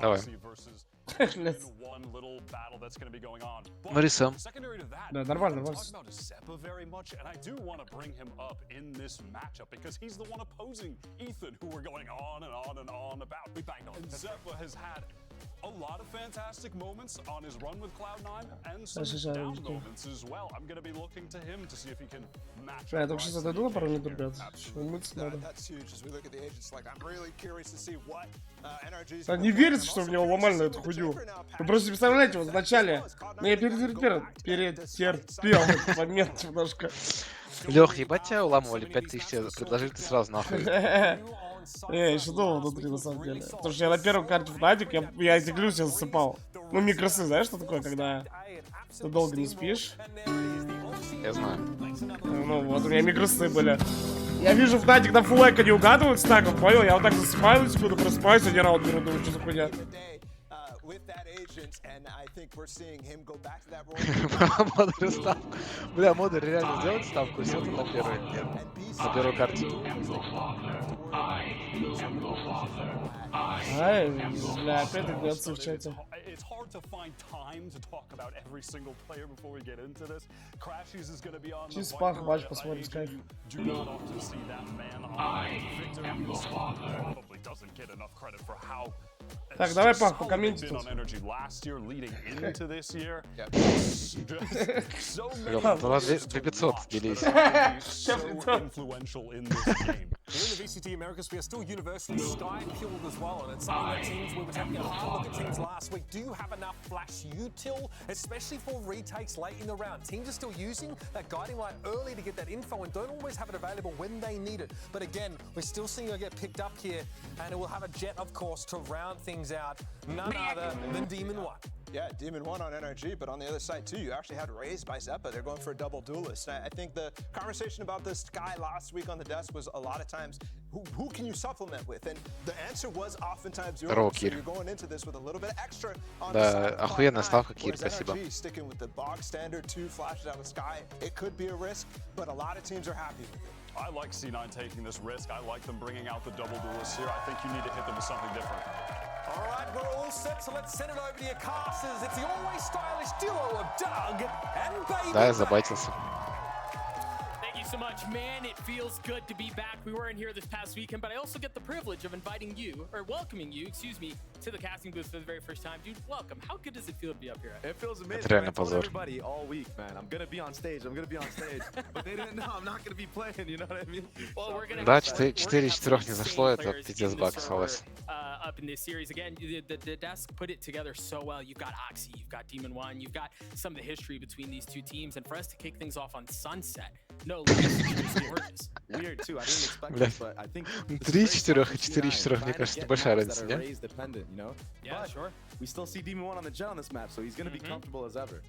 Давай. Марисам. Да, нормально, нормально. A lot of fantastic moments on his run with Cloud9 and some down moments as well. I'm going to be looking to him to see if he can match up. Я только сейчас отойду на пару минут, ребят. Умыться надо. Не верится, что в него ломали на эту хуйню. Вы просто представляете, вот в начале... Ну, я перетерпел этот момент немножко. Лех, ебать тебя уламывали 5000, предложили ты сразу нахуй. Я еще думал внутри, на самом деле. Потому что я на первом карте Fnatic, я эти глюси засыпал. Ну, микросы, знаешь, что такое, когда ты долго не спишь? Я знаю. Ну, вот у меня микросы были. Я вижу, Fnatic на фуллайка не угадывает стаков, понял? Я вот так засыпаю, секунду просыпаюсь, один раунд беру, думаю, что за хуйня. Модер ставку. Бля, Модер реально сделать ставку, сел ты на первой? Нет. На первой карте. Ай, бля, опять играться в чате. Чисто пах, матч посмотрим, кайф. Так, давай, Пах, по комменте тут. Лёха, 2500 делись. Here in the VCT Americas, we are still universally sky-killed as well, and it's something that teams, we were taking a hard look at teams last week. Do you have enough flash util, especially for retakes late in the round? Teams are still using that guiding light early to get that info and don't always have it available when they need it. But again, we're still seeing it get picked up here, and it will have a Jet, of course, to round things out. None other than Demon 1. Yeah, Demon 1 on NRG, but on the other side too, you actually had Raised by Zeppa. They're going for a double duelist. I think the conversation about this guy last week on the desk was a lot of times, who can you supplement with? And the answer was oftentimes yours. So you're going into this with a little bit extra on the side. Да, охуенная ставка, Кир, спасибо. NRG sticking with the bog standard, 2 flashes out of the sky. It could be a risk, but a lot of teams are happy with it. I like C9 taking this risk. I like them bringing out the double duelists here. I think you need to hit them with something different. All right, we're all set, so let's send it over to your casters. It's the always stylish duo of Doug and Baby. Да, я забайтился. Thank you so much, man. It feels good to be back. We weren't here this past weekend, but I also get the privilege of inviting you, or welcoming you, excuse me, to the casting booth for the very first time. Dude, welcome. How good does it feel to be up here? It feels amazing. Это реально I told позор. everybody all week, man. I'm gonna be on stage. I'm gonna be on stage. But they didn't know I'm not gonna be playing. You know what I mean? Well, we're gonna Да, 4-4 не зашло, это пиздец баг, согласен. Up in this series again, the desk put it together so well. You've got Oxy, you've got Demon 1, you've got some of the history between these two teams, and for us to kick things off on Sunset, no, gorgeous. Weird too. I didn't expect this, but I think 3-4 и 4-4, мне кажется, это большая разница, нет? Yeah, sure. We still see Demon 1 on the Jet on this map, so he's gonna be comfortable as ever.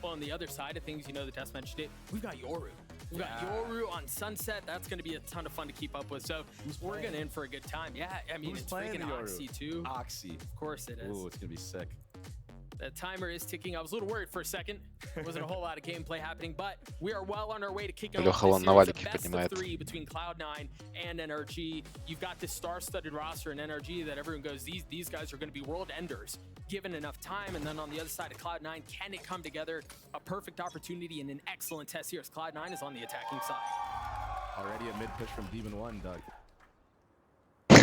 Well, on the other side of things, you know, the test mentioned it, we've got Yoru. We've got Yoru on Sunset. That's going to be a ton of fun to keep up with. So we're going to in for a good time. Yeah, I mean, it's freaking Oxy too. Oxy. Of course it is. Ooh, it's going to be sick. The timer is ticking. I was a little worried for a second. There wasn't a whole lot of gameplay happening, but we are well on our way to kicking off this series of best of 3 between Cloud9 and NRG. You've got this star-studded roster in NRG that everyone goes, these guys are going to be world enders given enough time. And then on the other side of Cloud9, can it come together? A perfect opportunity and an excellent test here as Cloud9 is on the attacking side. Already a mid-push from Demon 1, Doug. Oh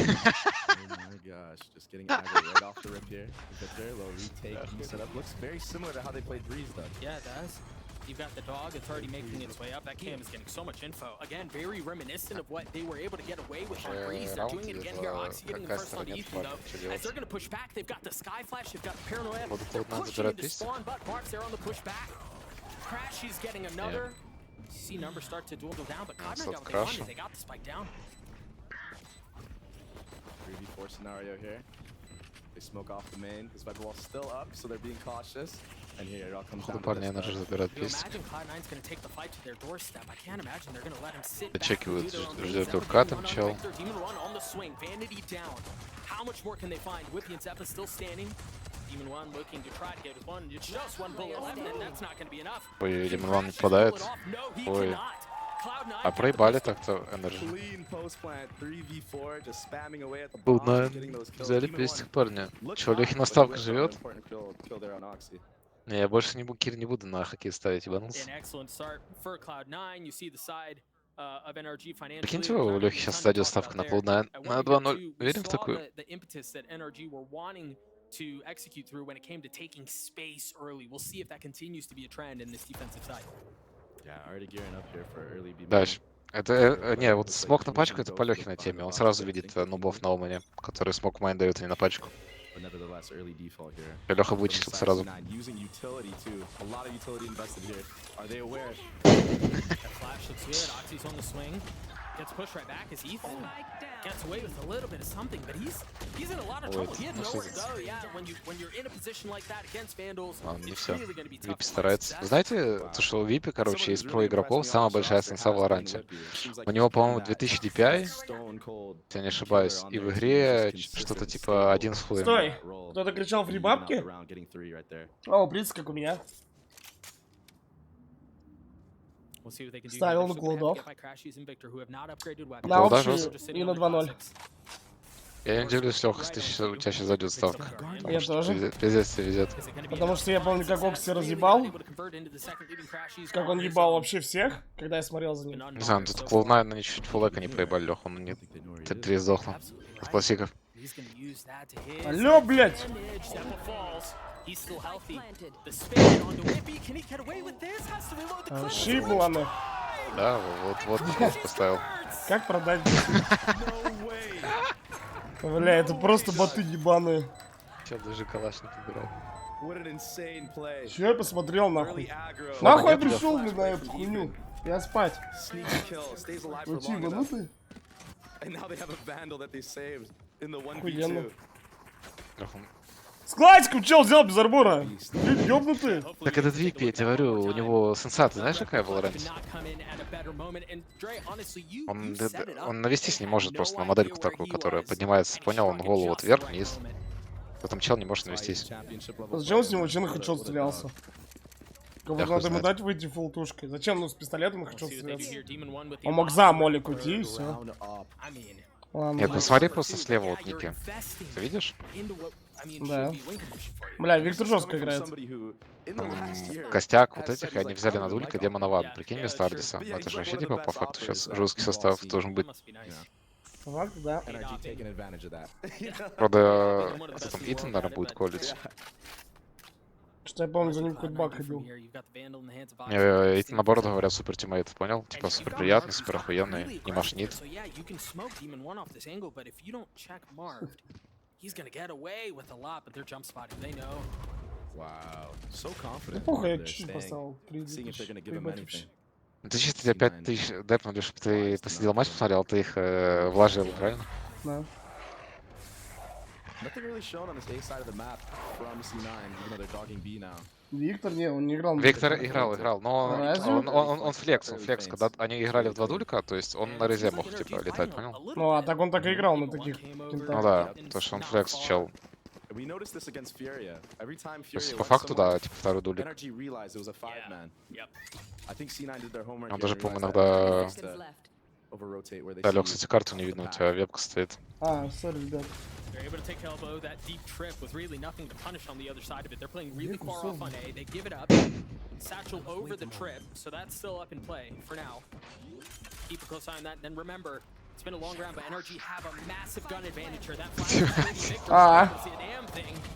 my gosh, just getting aggro right off the rip here. Look at their low retake setup. Looks very similar to how they played Breeze, Doug. Yeah, it does. You've got the dog, it's already making its way up. That cam is getting so much info. Again, very reminiscent of what they were able to get away with on Breeze. They're doing it again here. Oxy getting the first on Ethan, though. As they're going to push back, they've got the Sky Flash, they've got the Paranoia. They're pushing into spawn, but Marks there on the push back. Crash, he's getting another. You see numbers start to dwindle down, but Cloud9 got what they wanted. They got the spike down. 3v4 scenario here. They smoke off the main. The Viper wall's still up, so they're being cautious. And here it all comes down to this. You imagine Cloud9's going to take the fight to their doorstep. I can't imagine they're going to let him sit back. Чекивают, ждет урка там, чел. Demon 1 on the swing, Vanity down. How much more can they find? Whippy and Zeppa still standing. Demon 1 looking to try to get with one. It's just one bullet left, and that's not going to be enough. Ой, Demon 1 не попадает. No, he Ой. cannot. А проебали так-то NRG. Cloud9 взяли пестик, парня. Чё, Лёхина ставка живет? Не, я больше не кир не буду на хоккей ставить, ебанулся. Прикиньте, у Лёхи сейчас зайдет ставка на Cloud9 на 2-0. Верим в такую? To execute through when it came to taking space early. We'll see if that continues to be a trend in this defensive side. Yeah, already gearing up here for early B. Дальше. Это, не, вот смог на пачку, это по Лёхиной теме. Он сразу видит нубов на Омане, которые смог майн дают, а не на пачку. Лёха вычислил сразу. Gets pushed right back as Ethan gets away with a little bit of something, but he's in a lot of trouble. He had nowhere to go. Yeah, when you're in a position like that against Vandals, it's really going to be tough. Випи старается. Знаете, то, что у Випи, короче, из про игроков самая большая сенса в Валоранте. У него, по-моему, 2000 DPI, если я не ошибаюсь, и в игре что-то типа 1 с хуем. Стой! Кто-то кричал фри бабки? О, принцип, как у меня. Ставил на Cloud9. На общую и на 2-0. Я не удивлюсь, Лёха, если у тебя сейчас зайдет ставка. Я тоже. Пиздец везет. Потому что я помню, как Окси разъебал. Как он ебал вообще всех, когда я смотрел за ним. Не знаю, тут Cloud9 на чуть-чуть фуллека не проебали, Лёха, он не Ч.3 сдохнул. От классиков. Алло, блядь! Шибланы. Да, вот поставил. Как продать? Бля, это просто боты ебаные. Чё, даже калаш не подбирал. Чё я посмотрел нахуй? Нахуй я пришел, блин, на эту хуйню. Я спать. Уйти, ебанутый? Охуенно. С классиком чел взял без арбора. Ёбнутый. Так этот Випи, я тебе говорю, у него сенса, ты знаешь, какая была раньше? Он навестись не может просто на модельку такую, которая поднимается, понял, он голову вот вверх-вниз. Потом чел не может навестись. Зачем с него вообще на хэдшот стрелялся? Кого надо ему дать выйти фултушкой. Зачем, ну, с пистолетом на хэдшот стреляться? Он мог за молик уйти и все. Нет, посмотри просто слева вот ники. Ты видишь? Да. Бля, Виктор жестко играет. Костяк вот этих, и они взяли на дулька Демона Ван. Прикинь, вместо Ардиса. Ну, это же вообще типа по факту сейчас жесткий состав должен быть. Факт, да. Правда, кто там Итан, наверное, будет колледж. Что я помню, за ним какой-то баг ходил. Итан, наоборот, говорят, супер тиммейт, понял? Типа супер приятный, супер охуенный, не машнит. He's gonna get away with a lot, but they're jump spotting. They know. Wow, so confident. Да похуй, я чуть-чуть поставил. Ты чисто тебе 5000 депнули, чтобы ты посидел матч, посмотрел, ты их вложил, правильно? Да. Виктор, не, он не играл. Виктор играл, но он флекс, когда они играли в два дулька, то есть он на резе мог, типа, летать, понял? Ну, а так он так и играл на таких кентах. Ну да, то что он флекс, чел. То есть, по факту, да, типа, второй дулик. Он даже, по-моему, иногда... Да, Лёх, кстати, карту не видно, у тебя вебка стоит. А, сори, ребят. They're able to take elbow, that deep trip with really nothing to punish on the other side of it. They're playing really far off on A. They give it up. Satchel over the trip, so that's still up in play for now. Keep a close eye on that. Then remember, it's been a long round, but NRG have a massive gun advantage here. That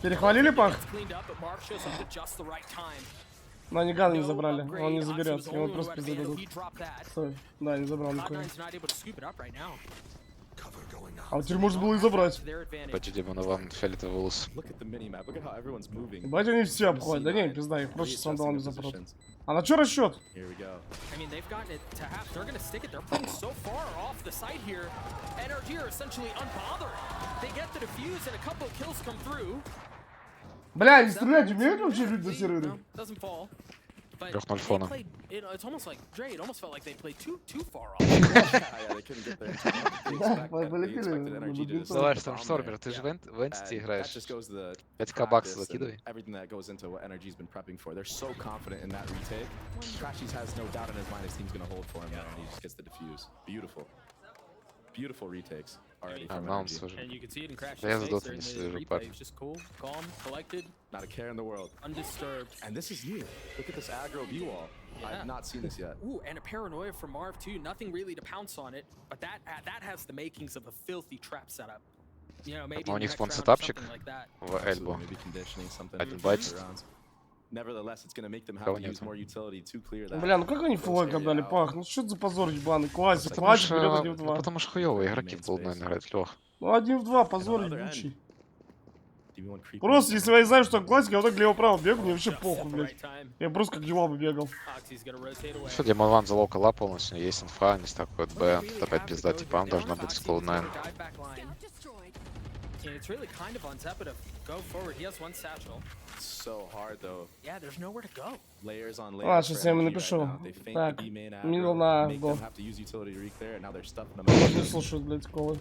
перехвалили пах? cleaned up, but Marv shows up at just the right time. Но они ганы не забрали, он не заберется, ему просто пиздадут. Стой, да, не забрал никого. А вот теперь можно было и забрать. Пойти Демона Ван, фиолетовый волос. Ебать, они все обходят. Да не, пизда, их проще с вандалами запрут. А на чё расчет? Бля, не стрелять умеют вообще люди на сервере? But Трех ноль they фона. played, it's almost like Dre. It almost felt like they played too far off. Yeah, they couldn't get there in time. They Да, expected полетели NRG на to just беднецов. Давай, bomb there. Штормстормер, ты же в Entity And that играешь. just goes to the 5к баксов practice and закидывай. everything that goes into what NRG's been prepping for. They're so confident in that retake. Crashies has no doubt in his mind his team's gonna hold for him there, and he just gets the defuse. Beautiful. Beautiful retakes already from Маунт NRG. And you can see it in Crash's Да я face за доту there не in the слежу, replay. парень. He's just cool, calm, collected, Not a care in the world. undisturbed. And this is new. Look at this aggro B-wall. Yeah. I've not seen this yet. Ooh, and a paranoia from Marv too. Nothing really to pounce on it, but that has the makings of a filthy trap setup. You know, maybe У in the них next спон round or сетапчик something like that. в Эльбу. Maybe conditioning something. Один for байт. future rounds. Nevertheless, it's gonna make them have Кого to use нету? more utility to clear that. Бля, ну как они флойк отдали, пах? Ну что это за позор ебаный? Классик, Потому классик берет что, 1 в 2. потому что хуёвые игроки в Cloud9 играют, Лёх. Ну 1 в 2, позор And on the other ебучий. DB1 creeping Просто in. если я знаю, что классик, я вот так лево-право бегаю, мне вообще Just похуй, at the блядь. right time. Я просто как дела бы бегал. Oxy's gonna rotate away. Все, Демон Ван залокала полностью, есть инфа, не такой Б, опять пизда, типа, он должна быть с Cloud9. And it's really kind of on Zeppa to go forward. He has one satchel. So hard though. Yeah, there's nowhere to go. Layers on Ладно, layers. сейчас for я ему NRG напишу. right now. They feint Так, the B main мидл aggro, на make го. them have to use utility to reclear, and now they're stuffing them Не out. слушают, блядь, колы.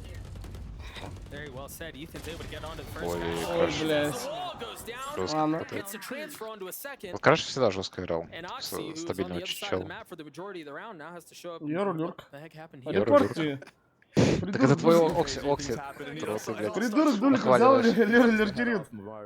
Very well said. Ethan's able to get onto the first Ой, round. Ой, хорошо. блядь. The wall goes down. Жестко Ладно. хватает. Gets a transfer onto a second. Вот Краш всегда жестко играл, And Oxy, who's on the стабильного other side of the чела. map for the majority of the round, now has to show up. Юра, What Люрк. the heck happened here? Юра, Репорти. Так это твой Окси, которого ты, блядь, Придурок, дурак, взял нахваливаешь. леркерит.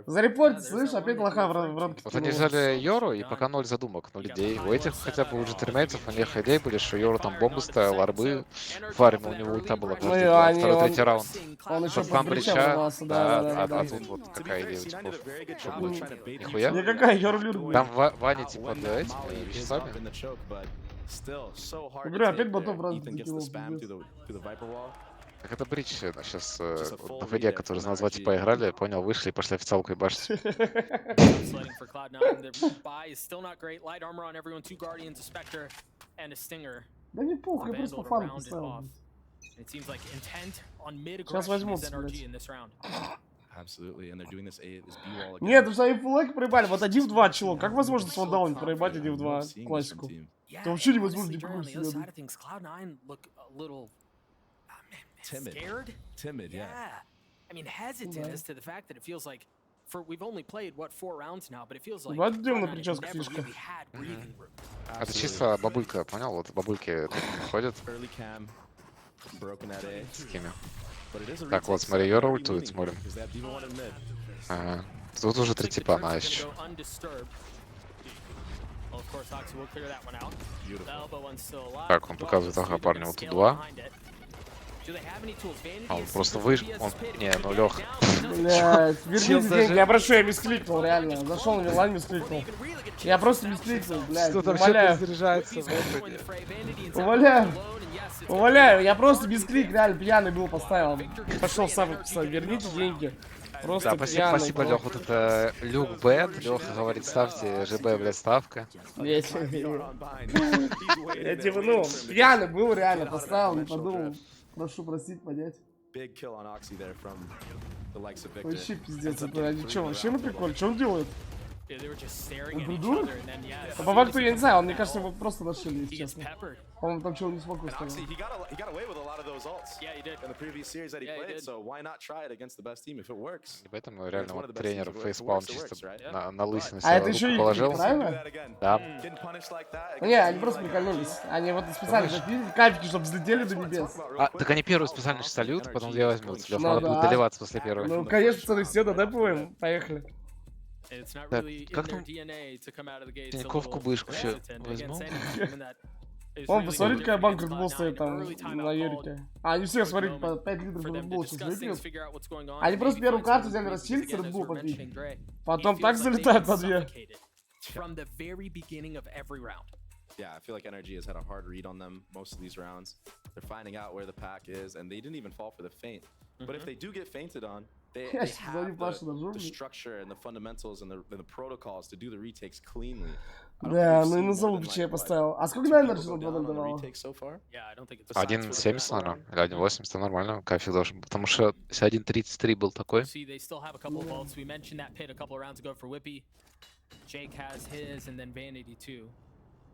Зарепорти, слышь, опять лоха в рамке. Вот они взяли Йору, и пока 0 задумок, 0 идей. У этих хотя бы у джентльмейтов, у них идеи были, что Йору там бомбы ставил, арбы фармил, у него ульта была Ну каждый и они, второй, он- третий раунд. Он еще Под пам под бричем плеча, ворвался, да, да. а тут вот какая идея у типов. Чтобы нихуя. Никакая, Юра Люрк. Там Ваня типа для этими веществами. Говорю, опять ботов раз Ethan gets the spam закинул, through the Viper wall. Так это бридж сейчас на ВД, которые на 2 типа играли, понял, вышли и пошли официалку ебашить. Sledding for Cloud9. Their buy is still not great. Light armor on everyone. 2 Guardians, a Spectre, and a Stinger. Да не похуй, я просто Vandal по to фану round it поставил. off. It seems like intent on mid Сейчас aggression is возьмутся, NRG блядь. in this round. Absolutely, and they're doing this B-wall again. Нет, потому что они фуллайки проебали. Вот 1 в 2, чего? Как возможно с вандаун проебать 1 в 2 классику? Yeah, вообще and невозможно honestly, никакой Dre, on the other вселенной. side of things, Cloud9 look a little Timid. scared. Timid, yeah. I mean, hesitant Да. as to the fact that it feels like we've only played 4 rounds now, but it feels like Ну, отдельная Cloud9 прическа never фишка. really had breathing room. Это чисто бабулька, понял? Вот бабульки ходят Early cam, broken at A. с такими. But it is a Так, retake, вот, so смотри, they're Йора already ультует, winning, смотрим. because they have D1 in mid. Ага. Тут уже 3 типа, найс. Well, of course, Oxy will clear that one out. The elbow one's still alive. Так, он показывает, ага, парни, вот тут 2. Do they have any tools? Vanity А он is просто super выш... fast Он... as pit. Не, ну If Лёх. he goes down, Блядь, верните даже- деньги, я прошу, я мискликнул, реально. Зашел на Вилань, мискликнул. even really get Я chances просто to мискликнул, himself. блядь, Кто-то вообще умоляю. заряжается, He's gonna join the fray. Vanity and Zephyr Умоляю. alone, and yes, it's Умоляю, я просто мисклик, реально пьяный был, поставил. Пошел сам писал, верните деньги. Просто Да, спасибо, пьяный. спасибо, Лёх. Вот это Люк Бэт. Лёха говорит, ставьте ЖБ, блядь, ставка. Я типа, ну, пьяный был, реально, поставил, не подумал. Прошу простить, понять. Big kill on Oxy there from the likes of Victor. Вообще пиздец, это они чё, вообще на приколе, что он делает? Yeah, they were just staring Он at each придурок? other, and then, yeah, А по факту я не знаю, он, мне кажется, его просто нашили, he если gets честно. peppered. По-моему, там чего не смог And выставить. Oxy, he got away with a lot of those ults Yeah, he did. in the previous series that he Yeah, he played, did. so why not try it against the best team if it works? И поэтому реально one of вот the best тренер teams. If it фейспалм works, it чисто works, right? на лысину А это себе еще руку и положил. Do правильно? that again. Да. Getting punished like that Ну не, они against просто the team, прикольнулись. Они вот специально запилили капики, чтобы взлетели до небес. А, так они первую специально сольют, потом две возьмут. Лёха, Ну надо да. будет доливаться после первой. Ну, конечно, пацаны, все, да, поем. Поехали. And it's not Так, really in как their там DNA to come out of the gates a Тиньковку little бышку еще hesitant возьму? against any team that is Вон, really посмотри, no какая different банка against Red Bull стоит Cloud9. там Early timeout на called Юрике. А они все, смотри, по 5 литров for Red them Bull to сейчас discuss things, выпьют. figure out what's going on, Они просто maybe первую find карту some взяли, reasons расчистили, again, Red as Bull we were попить. mentioning, Dre. Потом It так feels like they've залетают been по две. suffocated from the very beginning of every round. Yeah, I feel like NRG has had a hard read on them most of these rounds. They're finding out where the pack is, and they didn't even fall for the feint. But if they do get feinted on, they Yes, have Zoni Pasha the нажал. structure and the fundamentals and the protocols to do the retakes cleanly. I don't Да, think ну и we've на seen more залупче than, я like, поставил. А сколько two на people Energy go он down потом on a давал? retake so far. Yeah, I don't think it's 1.70, наверное, или 1.80, это нормально, кафе должен. Потому что если 1.33 был такой. See, they still have a couple of ults. We mentioned that pit a couple of rounds ago for Whippy. Jake has his, and then Vanity too.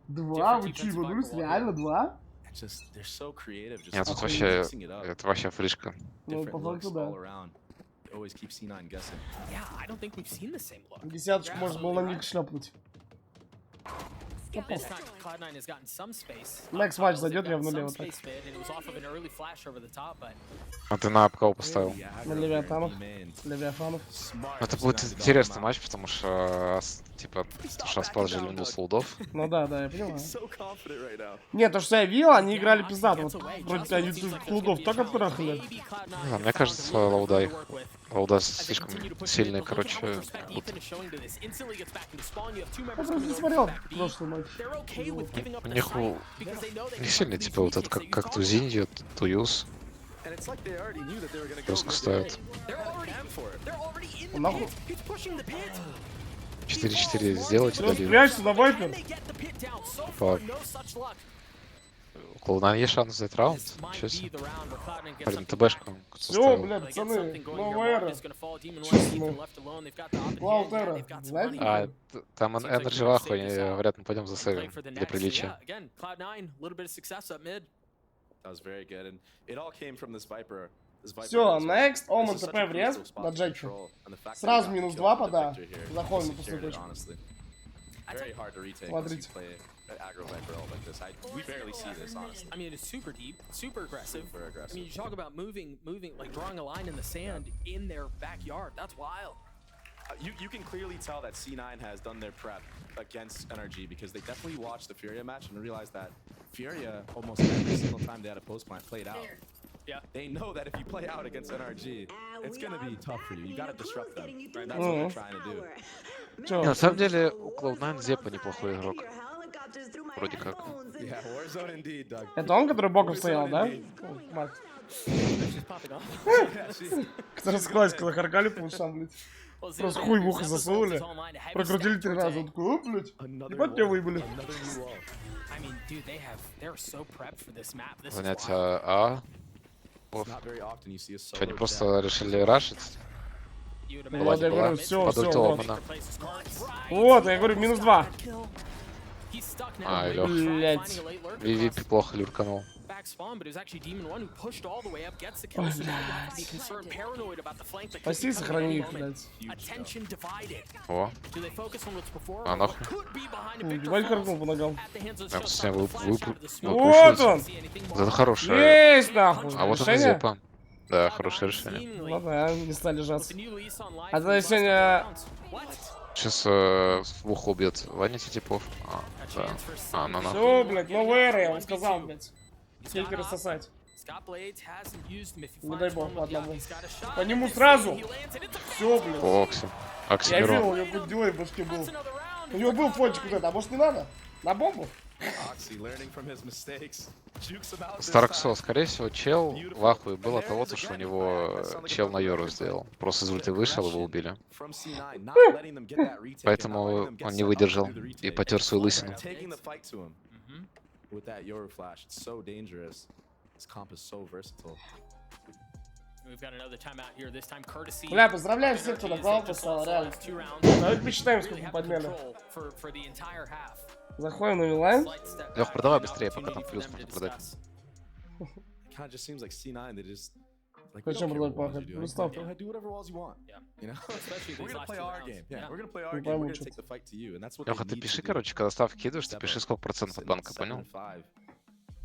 Два? Вы чё, ебанулись? Реально два? Just they're so creative. Just Нет, тут Охуеть. вообще, mixing it up. это вообще фришка. Ну, Different по looks факту, да. all around. They always keep C9 guessing. Yeah, I don't think we've seen the same look. Десяточку можно было на них шлепнуть. This time, Cloud9 has gotten some space. Next match They've зайдет, я в gotten нуле some вот так. space mid, and it was off of an early flash over the top, but А ты на кого поставил? На Левиатанов. Левиафанов. Это будет интересный матч, потому что, типа, что Аспас же ливнул слудов. Ну да, я понимаю. So confident right now. Нет, то, что я видел, они играли пиздато. Вот, вроде они клудов так оттрахали. maybe Cloud9 Не знаю, мне has кажется, found a little Лауда bit их. to work with. Лауда As they слишком continue to push сильные, mid, but look короче. at how much respect Ethan is showing to this. Instantly gets back into spawn. You have two Я members просто coming не over смотрел from back B. прошлый матч. They're okay with giving up У the них site because they know they не can сильно, have these типа, вот это retakes that как you've talked Тузиньи, Туюз. And it's like they already knew that they were gonna go. Жестко ставят. about. They're already in the Нахуй. pit. He's pushing the pit. 4-4 сделать Просто дали. прячься на вайпер. Can they get the pit down? So Fuck. far, no such luck. У Cloud9 есть шанс взять раунд. This might Ничего be себе. the round where Cloud9 gets Блин, something ТБшку back. Все, составил. бля, They get пацаны, something going here. новая Mark эра. is gonna fall. Demon One, Честно. Ethan left alone. They've got the up in Cloud hand. Yeah, Era. they've got some Знаете? money. А, там NRG в ахуе, говорят, мы пойдем за Play сейвом for the для next. So, приличия. yeah, again, Cloud9, a little bit of success up mid. That was very good, and it all came from this Viper. Все, next, Omen ТП в рез на Джеке. Сразу минус 2 пода. Заходим на пустую точку. Very hard to retake once you play an aggro Viper ult like this. We barely see this, honestly. I mean, it's super deep, super aggressive. Super aggressive. I mean, you talk about moving, like drawing a line in the sand in their backyard. That's wild. You can clearly tell that C9 has done their prep against NRG because they definitely watched the Furia match and realized that Furia almost every single time they had a post plant played out. Yeah. They know that if you play out against NRG, it's gonna be tough for you. You gotta disrupt them. Right? That's what they're trying to do. Не, Че? на самом деле, у Cloud9 Зепа неплохой игрок. Вроде как. Yeah, Warzone indeed, Doug. Это он, который боком стоял, да? О, мать. She's popping off. Yeah, she's- Который с классикой харкали по ушам, блядь. Well, Zero Просто хуй в ухо Zero засунули. is online, a heavy Прокрутили stack 3 for раза. Tay. Он такой, о, блядь. Another Ебать тебя wall. выебали. Another new wall. I mean, dude, they're so prepped for this map. This is Занять wild. А. It's not very often you see a Что, они solo просто jab. решили рашить? You would Вот, я imagine говорю, mid- все, Под все, ультом вот. Омена. Вот, я говорю, минус 2. He's stuck now. Ай, Maybe Лёх. try Блядь. finding a late lurk VVP across плохо люрканул. back spawn, but it was actually Demon One who pushed all the way up, gets the kill. So now you have to be concerned, paranoid about the flank that could Спаси, be coming at сохрани any их, moment. блядь. Attention divided. О, Do they focus on what's before? А or нахуй. what could be behind a Victor Ебать Falls харкнул по ногам. at the hands of Прям Shot совсем Stop, the flash out of the smoke. Вот он! See anything вот это more? хорошее. Есть, нахуй. А вот это Решение? Зепа. Да, хорошее решение. Seemingly, Ну да, не стали with жаться. the new lease on life А in то these last сегодня- couple rounds. What? Сейчас в ухо убьет Ваня типов. А, да. А, ну нахуй. Все, блядь, новая эра, я вам сказал, блядь. Стейкеры сосать. Scott Blades hasn't used him. If he Не finds дай бог, one по with the одному. up, he's got a shot. По нему This сразу. he lands it. It's a Все, блядь. По Окси. Я Оксимирон. видел, у него какой-то дилей в башке был. That's another round. У него был фончик вот это, а может не надо? На бомбу? Oxy learning from his mistakes. Jukes him out this Старксо, time. скорее всего, чел в ахуе был от того, что у него чел на Йору сделал. Просто из ульты вышел, его убили. From C9, not letting them get that retake and not Поэтому letting them get он не set up to выдержал do the и retake. потер свою лысину. Taking the fight to him with that Yoru flash. It's so dangerous. This comp is so versatile. We've got another timeout here. This time courtesy. Бля, поздравляю всех, кто на клал поставил, реально. Давайте посчитаем, сколько подняли. For the entire half. Заходим на Вилайн. Лёх, продавай быстрее, пока там плюс можно продать. It kind of just seems like C9, they just like, Зачем we don't care продавать what пахать? you're doing. Ну, ставь. Go ahead, do whatever walls you want. Yeah. You know, Especially we're these gonna last play two our rounds. game. Yeah, Yeah. we're gonna play our Не game. We're пойму, gonna чё. take the fight to you, and that's what Лёха, they ты need пиши, to do. короче, когда ставки кидываешь, ты Step пиши up. сколько процентов от банка, понял? 7-5.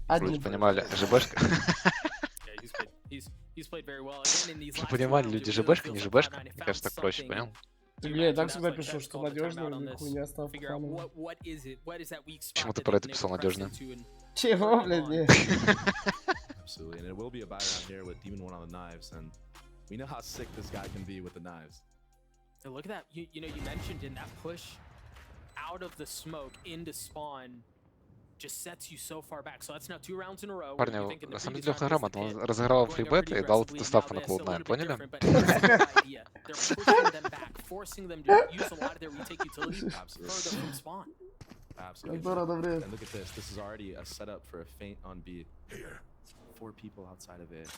Вроде Один. понимали, ЖБшка. Yeah, he's played very well. Again, in these Чтобы last понимали two rounds, люди, it really ЖБшка, feels не like ЖБшка. Cloud9 Мне found кажется, так проще, something. понял? Бля, я так That's всегда why пишу, Texas что called a надежно, timeout on или this. хуйня ставка. Figure out what is it? What is that weak spot Почему ты that про they've это been писал able to press надежно? into and Чего, блядь, не? Absolutely, and it will be a buy round here with Demon 1 on the knives, and we know how sick this guy can be with the knives. And look at that. You know, you mentioned in that push out of the smoke into spawn just sets you so far back. So that's now 2 rounds in a row. where you think Парни, in the на самом previous деле Лёха round грамотно. is the Он pit, разыграл going up фрибеты pretty и дал вот aggressively. эту ставку Now на this, a little Cloud9, bit поняли? different, but it's the same idea. They're pushing them back, forcing them to use a lot of their retake utility further from spawn. Absolutely. Контора одобряет. And look at this. This is already a setup for a feint on B. 4 people outside of it.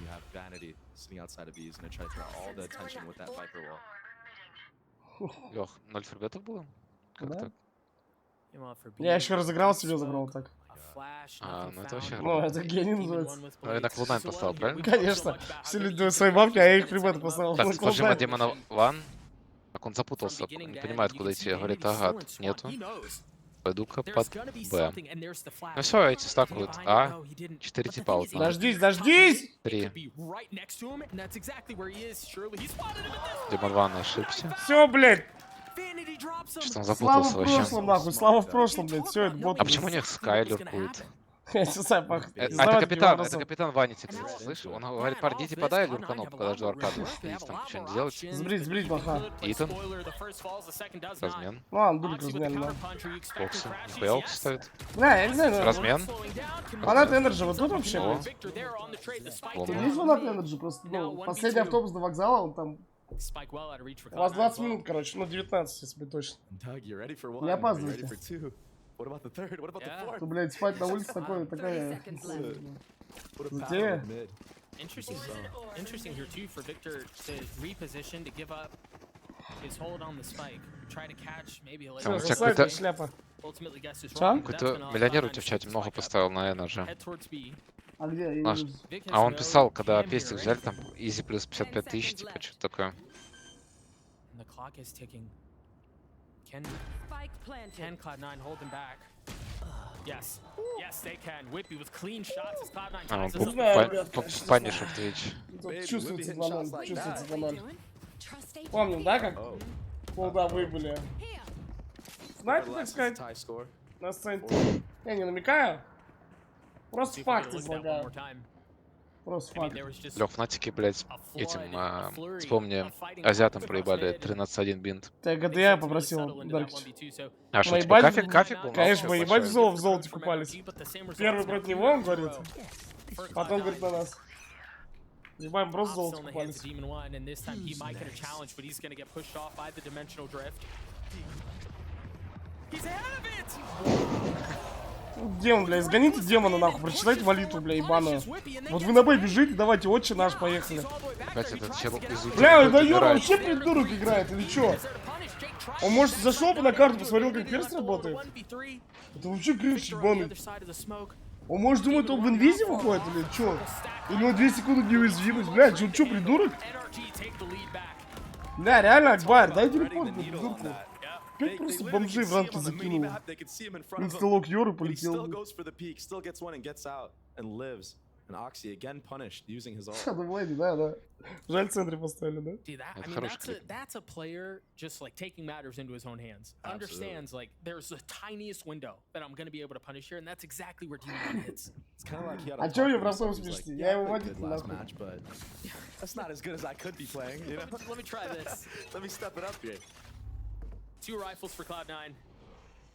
You have Vanity sitting outside of B. He's gonna try to draw all the attention with that Viper wall. Лех, 0 фрибетов было? Как Да? так? Я еще разыграл себе, забрал так. А, ну это вообще Ну, грубо. это гений называется. Ну и на Cloud9 поставил, правильно? Конечно. Все люди дают свои бабки, а я их прибеты поставил. Так, на поджима Cloud9. демона Ван. Так он запутался, не понимает, куда идти. Говорит, ага, тут нету. Пойду-ка под Б. Ну все, эти стакают. А, 4 типа вот. Дождись, дождись! 3. Демон Ван ошибся. Все, блядь. Что он Слава запутался в вообще. прошлом, нахуй. Слава в прошлом, блядь. Все, это бот. А почему у них Скайлер будет? Я не знаю, пах. А это капитан Ванити, кстати, слышишь? Он говорит, пардите подай люркану, пока жду аркаду. Видите, там что-нибудь делать. Сбрить, маха. Итан. Размен. Ну ладно, дурик размен, да. Окси. Нихуя Окси ставит. Да, я не знаю, да. Размен. Фанат NRG, вот тут вообще, О. блядь. Ломно. Есть фанат NRG, просто, ну, последний автобус до вокзала, он там... У вас 20 минут, короче, ну 19, если быть точно. Не опаздывайте. Ты, блядь, спать на улице такая... Затея. Interesting here too for Victor to reposition to give up his hold on the spike, try to catch maybe a Там у little. тебя Слайд, какой-то шляпа. Ultimately guess is Что? wrong. какой-то миллионер у тебя в чате много поставил на NRG. Head towards B. А где? Я не Наш. вижу. Vic has А он no писал, когда cam пестик here, взяли, right? там изи плюс 55 тысяч, типа что-то такое. And the clock is ticking. Can Cloud9 hold them back? Yes. Yes, they can. Whippy with clean shots as Cloud9 А, он ties this up. знаю, ребят, конечно, панишер в Twitch. Тут чувствуется 2-0, чувствуется 2-0. Помним, да, как колдовы были? Знаете, так сказать, на сцене? Я не намекаю. Просто See if we can факты look at that one излагаю. more time. Просто I mean, факты. there was just Лёх, Фнатики, блядь, a этим, flood, a flurry вспомни, of fighting азиатам across проебали mid. 13-1 бинт. Так, это They я tried to попросил, settle into that Даркич. 1v2, so А что, Мои типа бази- кафе был? Конечно, Ну, мои всё, бази большое. в золоте купались. Первый против него, он говорит. Потом говорит на нас. Ебаем, просто в золоте купались. Демон, бля, изгоните демона нахуй, прочитайте молитву, бля, ебаную. Вот вы на бой бежите, давайте, отче наш, поехали. Опять этот чел из Бля, Ютуба да ёбан, играет. вообще придурок играет, или чё? Он, может, зашел бы на карту, посмотрел, как перст работает? Это вообще кринж ебаный. Он, может, думает, он в инвизе выходит, или чё? Или он 2 секунды неуязвимость, бля, чё, придурок? Бля, реально, Акбар, дай телефон, бля, придурку. Опять просто бомжей в рамки закинул. Инсталок Йоры полетел. Да. Жаль, в центре поставили, да? See that? I That's mean, хороший клип. that's a player just like taking matters into his own hands. Understands like there's the tiniest window that I'm gonna be able to punish here, and that's exactly where D1 hits. А чё мне в простом смешно? Я его водитель нахуй. That's not as good as I could be playing, you know? Let me try this. Let me step it up here. 2 rifles for Cloud9.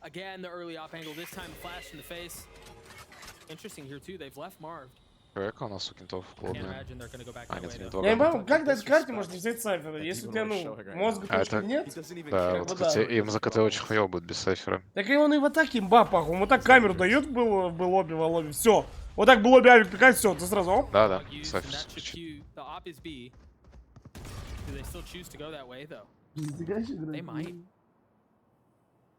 Again, the early off angle. This time, flash in the face. Interesting here too. They've left Marv. Человека у нас у кентов в Can't клубе. imagine they're gonna go back А, that нет, way. не though. два Я не года. пойму, как на этой карте можно взять сайфера, если у тебя, ну, мозга А точно это- нет? Да, вот, Ну кстати, да. им за КТ очень хуёво будет без сайфера. Так и он и в атаке имба, паху. Он вот так камеру дает в лобби, в лобби. Все. Вот так в лобби авик пикает, все, ты сразу, оп. Да, Used, and сайфер. that's just you. The op is B. Do they still choose to go that way though? They might.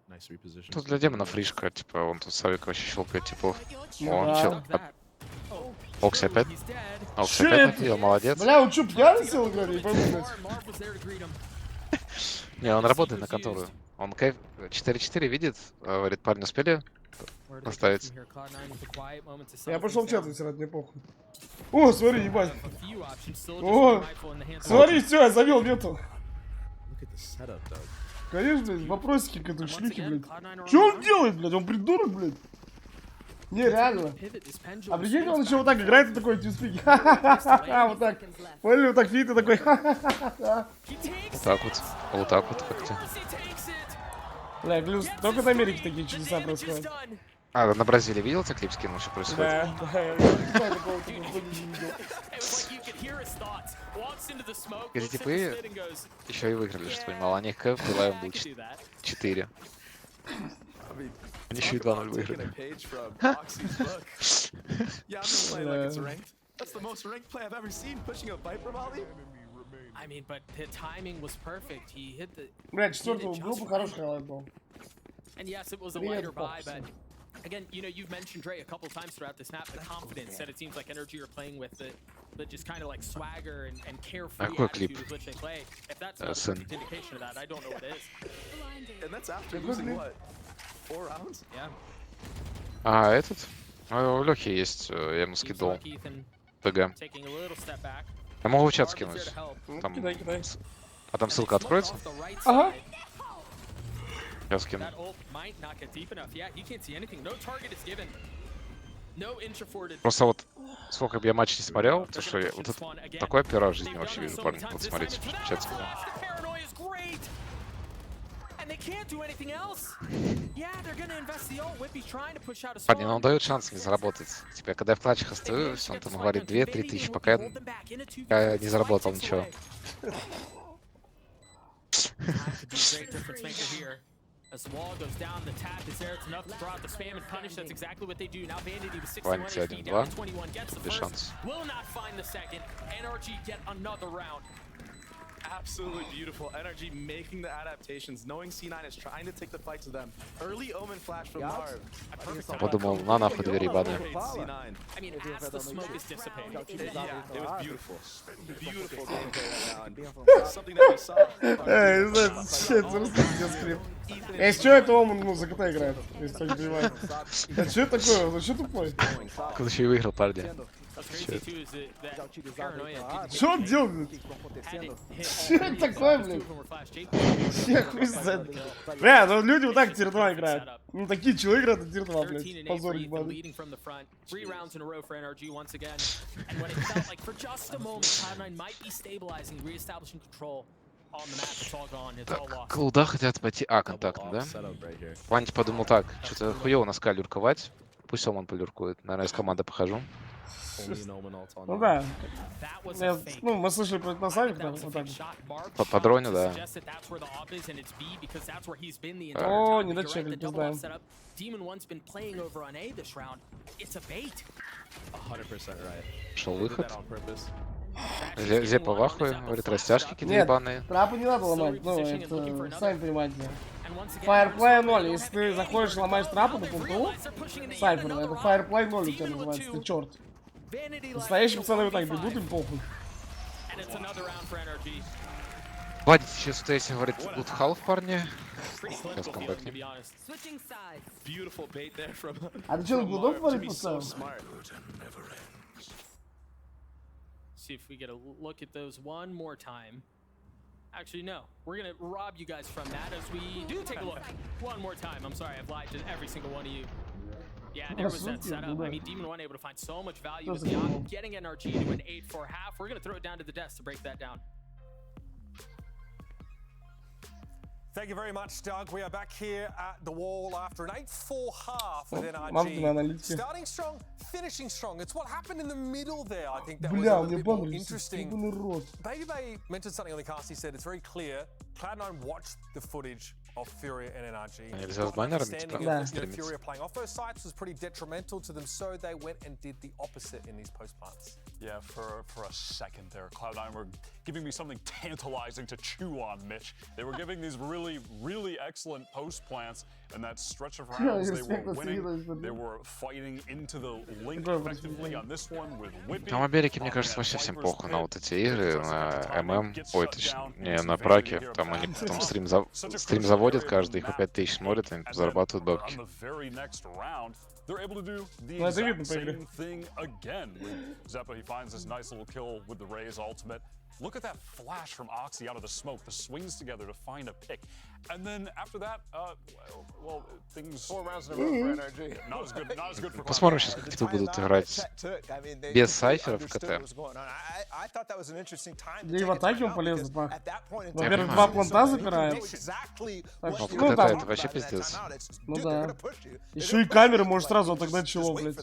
Nice reposition. Тут для демона фришка, типа, он тут с авика вообще щелкает, типа, Ну он да. чел. Fuck that. Окси опять? He's dead. Окси Shit. опять нафил, молодец. Бля, он что, пьяный сел играть? Я не пойму, блядь. Marv was there to greet him. Не, он работает на которую. Он кайф 4-4 видит, говорит, парни успели? Where do they go Оставить. from here? Cloud9 with a quiet moment to Я settle пошел в things чат down. вытирать, мне похуй. О, смотри, ебать. A few options, still just О, one rifle in the hands of смотри, все, я завел мету. Look at the setup, though. Конечно, блядь, вопросики к этой Once шлюхе, again, блядь. Cloud9 are Что on он the делает, блядь? Он придурок, блядь. Не, реально. pivot. This pendulum А прикинь, он swings еще вот back так играет и такой тьюспик. Ха-ха-ха-ха, вот так. Поняли, вот так фит и такой ха-ха-ха-ха. He takes Вот так вот. Вот так вот как-то. it. He takes it. Бля, плюс только в Америке такие чудеса Damage is происходят. done. А, на Бразилии видел, ты клип скинул, что происходит? Да, да, я не знаю, такого типа в Бразилии не видел. And what you could hear his thoughts. Walks into the smoke, Эти looks at the типы spit and goes, еще и выиграли, что понимал. Они КФ, Лайв I был could do that. 4. Они еще и 2-0 выиграли. Page from Oxy's book. Yeah, I'm gonna play like it's ranked. That's the most ranked play I've ever seen. Pushing a Viper volley. I mean, but the timing was perfect. He hit the. Бля, четвертую группу хороший хайлайт был. And yes, it was a lighter buy, but again, you know, you've mentioned Dre a couple times throughout the snap, the confidence that it seems like NRG are playing with, the just kind of like swagger and carefree attitude with which they play. If that's not a perfect indication of that, I don't know what is. And that's after losing what? 4 rounds? Yeah. А, этот? У Лёхи есть, я ему скидывал. ПГ. Я могу в чат скинуть. Там... Кидай. А там ссылка откроется? Ага. Я скину. Просто вот сколько бы я матч не смотрел, то что я вот это такое первый раз в жизни вообще вижу, парни. Вот смотрите, в чат скину. Парни, ну он дает шанс мне заработать. Типа, когда я в клатчах остаюсь, он там говорит 2-3 тысячи, пока я не заработал ничего. As the wall goes down, the tap is there. It's enough to draw out the spam and punish. That's exactly what they do. Now Vanity with 61 HP down to 21 gets the first. Will not find the second. NRG get another round. Absolutely beautiful. NRG making the adaptations, knowing C9 is trying to take the fight to them. Early omen flash from Marv. Подумал, на нахуй двери ебаные. I mean, as the smoke is dissipating. Yeah, it was beautiful. Beautiful gameplay right now. Something that we saw. Эй, shit, просто скрипт. Эй, с чё это он, ну, за КТ играет? Если кто не понимает. А чё это такое? Ну, чё тупой? Кто еще и выиграл, парни. Что он делает? Что это такое, блин? Я хуй знает. Бля, ну люди вот так Тир 2 играют. Ну такие челы играют на Тир 2, блядь. Позор ебаный. Так, Клоуда хотят пойти контактно, да? Ваня подумал так, что-то хуёво на скале люрковать. Пусть Оман полюркует. Наверное, из команды похожу. Ну да. Ну, мы слышали про Насавик там, вот так. По дроне, да. О, не дочекали, пиздаем. Шел выход. Зепа в ахуе, говорит, растяжки какие-то Нет, ебаные. трапы не надо ломать, ну, это, сами понимаете. Fireplay 0, если ты заходишь и ломаешь трапы на пункту, Сайфер, это Fireplay 0 у тебя называется, ты черт. Настоящие пацаны вот так бегут, им похуй. Вадик сейчас стоит, говорит, good half, парни. Сейчас камбэкнем. А ты что, на глудок валить поставил? See if we get a look at those one more time. Actually, no. We're gonna rob you guys from that as we do take a look one more time. I'm sorry, I've lied to every single one of you. Yeah, there was that setup. I mean, Demon 1 able to find so much value with the op, getting NRG to an 8-4 half. We're gonna throw it down to the desk to break that down. Thank you very much, Doug. We are back here at the wall after an 8-4 half with NRG. Starting strong, finishing strong. It's what happened in the middle there. I think that was a bit more interesting. Baby Bay mentioned something on the cast. He said it's very clear. Cloud9 watched the footage of Furia and NRG. Understanding of Furia playing off those sites was pretty detrimental to them, so they went and did the opposite in these post plants. Yeah, for a second there, Cloud9 were giving me something tantalizing to chew on, Mitch. They were giving these really excellent post plants, and that stretch of rounds they were winning. They were fighting into the link effectively on this one with Whippy. Там в Америке, мне кажется, вообще всем похуй на вот эти игры, на ММ, ой, точнее, не, на праке. Там они потом стрим заводят каждый, их по 5000 смотрят, они зарабатывают бабки. They're able to do the exact same thing again. Zeppa, he finds this nice little kill with the Ray's ultimate. Look at that flash from Oxy out of the smoke, the swings together to find a pick. And then after that, well, things... 4 rounds in a row for NRG. Not as good for Посмотрим сейчас, как типа будут играть без сайферов в КТ. Да и в атаке он полезный, пах. Во-первых, 2 планта забирает. Ну да. Это вообще пиздец. Ну да. Еще и камеры может сразу отогнать чело, блядь.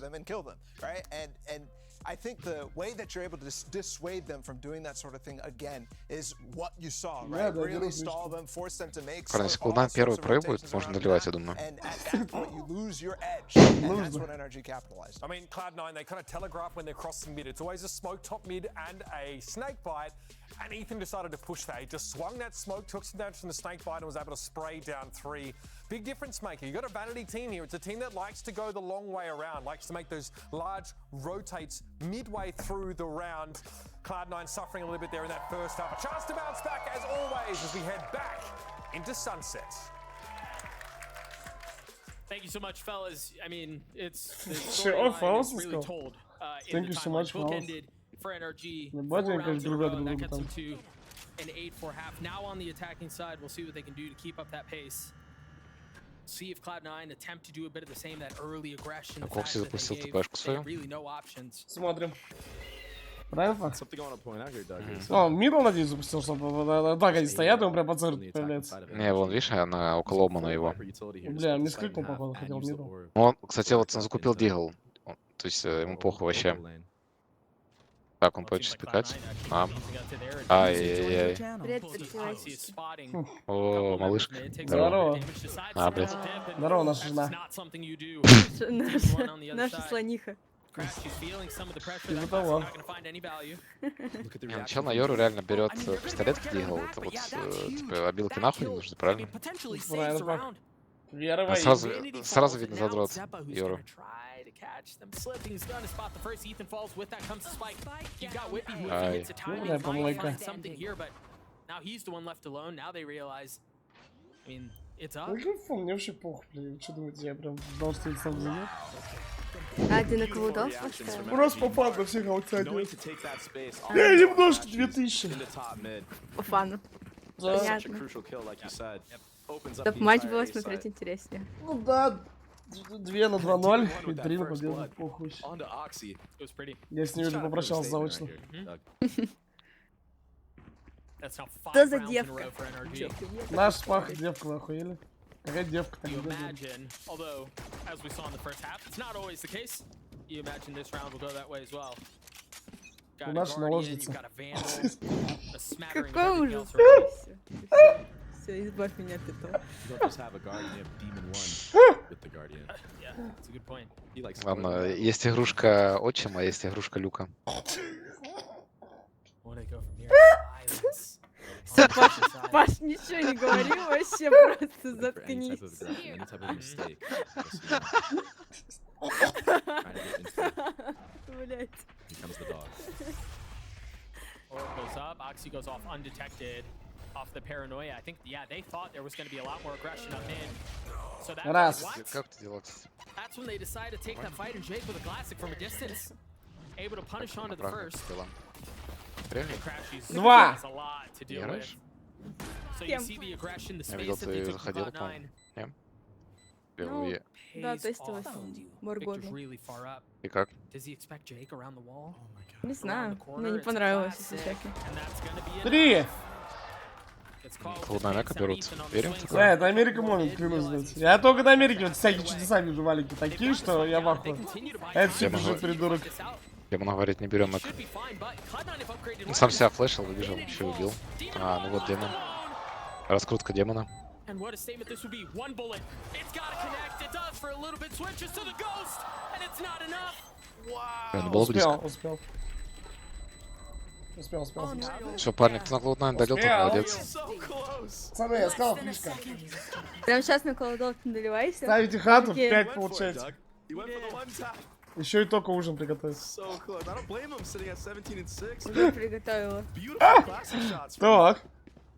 I think the way that you're able to dissuade them from doing that sort of thing again is what you saw, right? Really stall them, force them to make Если Cloud9 первый пробует, можно доливать, я думаю. And at that point, you lose your edge, and that's what NRG capitalized. I mean, Cloud9, they kind of telegraph when they're crossing mid. It's always a smoke top mid and a snake bite. And Ethan decided to push that. He just swung that smoke, took some damage from the snake bite, and was able to spray down 3. Big difference maker. You got a vanity team here. It's a team that likes to go the long way around, likes to make those large rotates midway through the round. Cloud9 suffering a little bit there in that first half. A chance to bounce back as always as we head back into sunset. Thank you so much, fellas. I mean, it's the Sure, fellas, really let's go. told. Thank you so much, fellas. Bookended for NRG. Ну, 4 батя, rounds конечно, in a другая row. That друга gets там. them to an 8-4 half. Now on the attacking side, we'll see what they can do to keep up that pace. See if Cloud9 attempt to do a bit of the same, that early aggression. The fact that запустил they gave ТПшку свою. really no options. Смотрим. Правильно? Something I want to point out here, Doug. is, Он мидл, надеюсь, запустил, чтобы так они стоят, и он прям по центру появляется. Не, вон, видишь, она около обмана его. Бля, мне скрикнул, походу, хотел мидл. Он, кстати, вот он закупил дигл. То есть ему похуй вообще. Так, он будет сейчас пикать. Ай-яй-яй. Привет, подпевайся. О, малышка. Здорово. А, блядь. Здорово, наша жена. Наша слониха. Типа того. Не, начал на Йору реально берет пистолет в дигл. Это вот, типа, обилки нахуй не нужны, правильно? Правильно, так. Вера А во сразу видно задрот Йору. Slipping's gonna spot the first. Ethan falls. With that comes the spike. You've got Whippy who Aye. gets a timing, Yeah, finally помойка. finds something here, but now he's the one left alone. Now they realize, I mean, it's up. Микрофон, мне вообще похуй, блин. Что думаете, я прям знал, что это сам занят? А, ты на Cloud9 поставил? Просто попал на всех аутсайдеров. Going to take that space on Я the немножко, flashes 2000. in the top mid. По фану. Да. Such a Понятно. crucial kill, like you said. Opens up Чтоб the матч entire было A смотреть side. интереснее. Ну да, 2 на 2-0 и 3 на победу. Похуй. Onto Oxy. It was pretty. Я с ней уже попрощался заочно. That's now Что 5 за rounds in a девка? row for NRG. Наш спах, девка, вы охуели? Какая девка-то? You imagine, although, as we saw in the first half, it's not always the case. You imagine this round will go that way as well. Got a Наша Guardian, наложница. you've got a Vandal, a smattering of Какой everything ужас. else around. Все, избавь меня от этого. You don't just have a guardian, you have Demon 1 with the guardian. Yeah, that's a good point. He likes Ладно, есть игрушка отчима, а есть игрушка Люка. What do I go from here? Silence. Всё, On the Паш, side. Паш, ничего не говори, вообще просто for any type заткнись. of aggression, any type of mistake. Just, you know, trying to get into it. Блять. Here comes the dog. Orb goes up, Oxy goes off undetected off the paranoia. I think, yeah, they thought there was going to be a lot more aggression up in. So that's Раз. what? Как это делать? That's when they decided to take that fight and Jake with a classic from a distance. Able to punish onto the Правда, first. дела. Реально? Crashies Два. has a lot to deal Не with. раньше? So you Кем? see the aggression, the Я видел, space that they ты took from заходил, Cloud9 по-моему. Не? Ну, Впервые. да, pays тестилась off. в Victor's Моргоне. really far up. И как? Does he expect Jake around the wall? Не Around знаю, the corner? мне не It's a понравилось, classic, если честно. and that's gonna be enough. 3! It's called Cloud9 defense берут. down Ethan on the Верим? swing Да, side. это Америка момент, клянусь, блядь. Я только на Америке вот всякие чудеса вижу, валики такие, что я в ахуе. Это все бежит, придурок. Демона говорит, не берем их. Он сам себя флешил, выбежал, еще убил. А, ну вот демон. Раскрутка демона. And what a statement this would be. One bullet. It's got to connect. It does for a little bit. Switches to the ghost. And it's not enough. Это было близко. Успел. Успел. Все, парни, кто на Cloud9 долил, тот молодец. Пацаны, я сказал, фишка. Прям сейчас на Cloud9 наливайся. Ставите хату, Окей. 5 получается. He went for the one tap. Еще и только ужин приготовить. So close. I don't blame him sitting at 17 and 6. Уже приготовила. Beautiful classic shots. From, Так.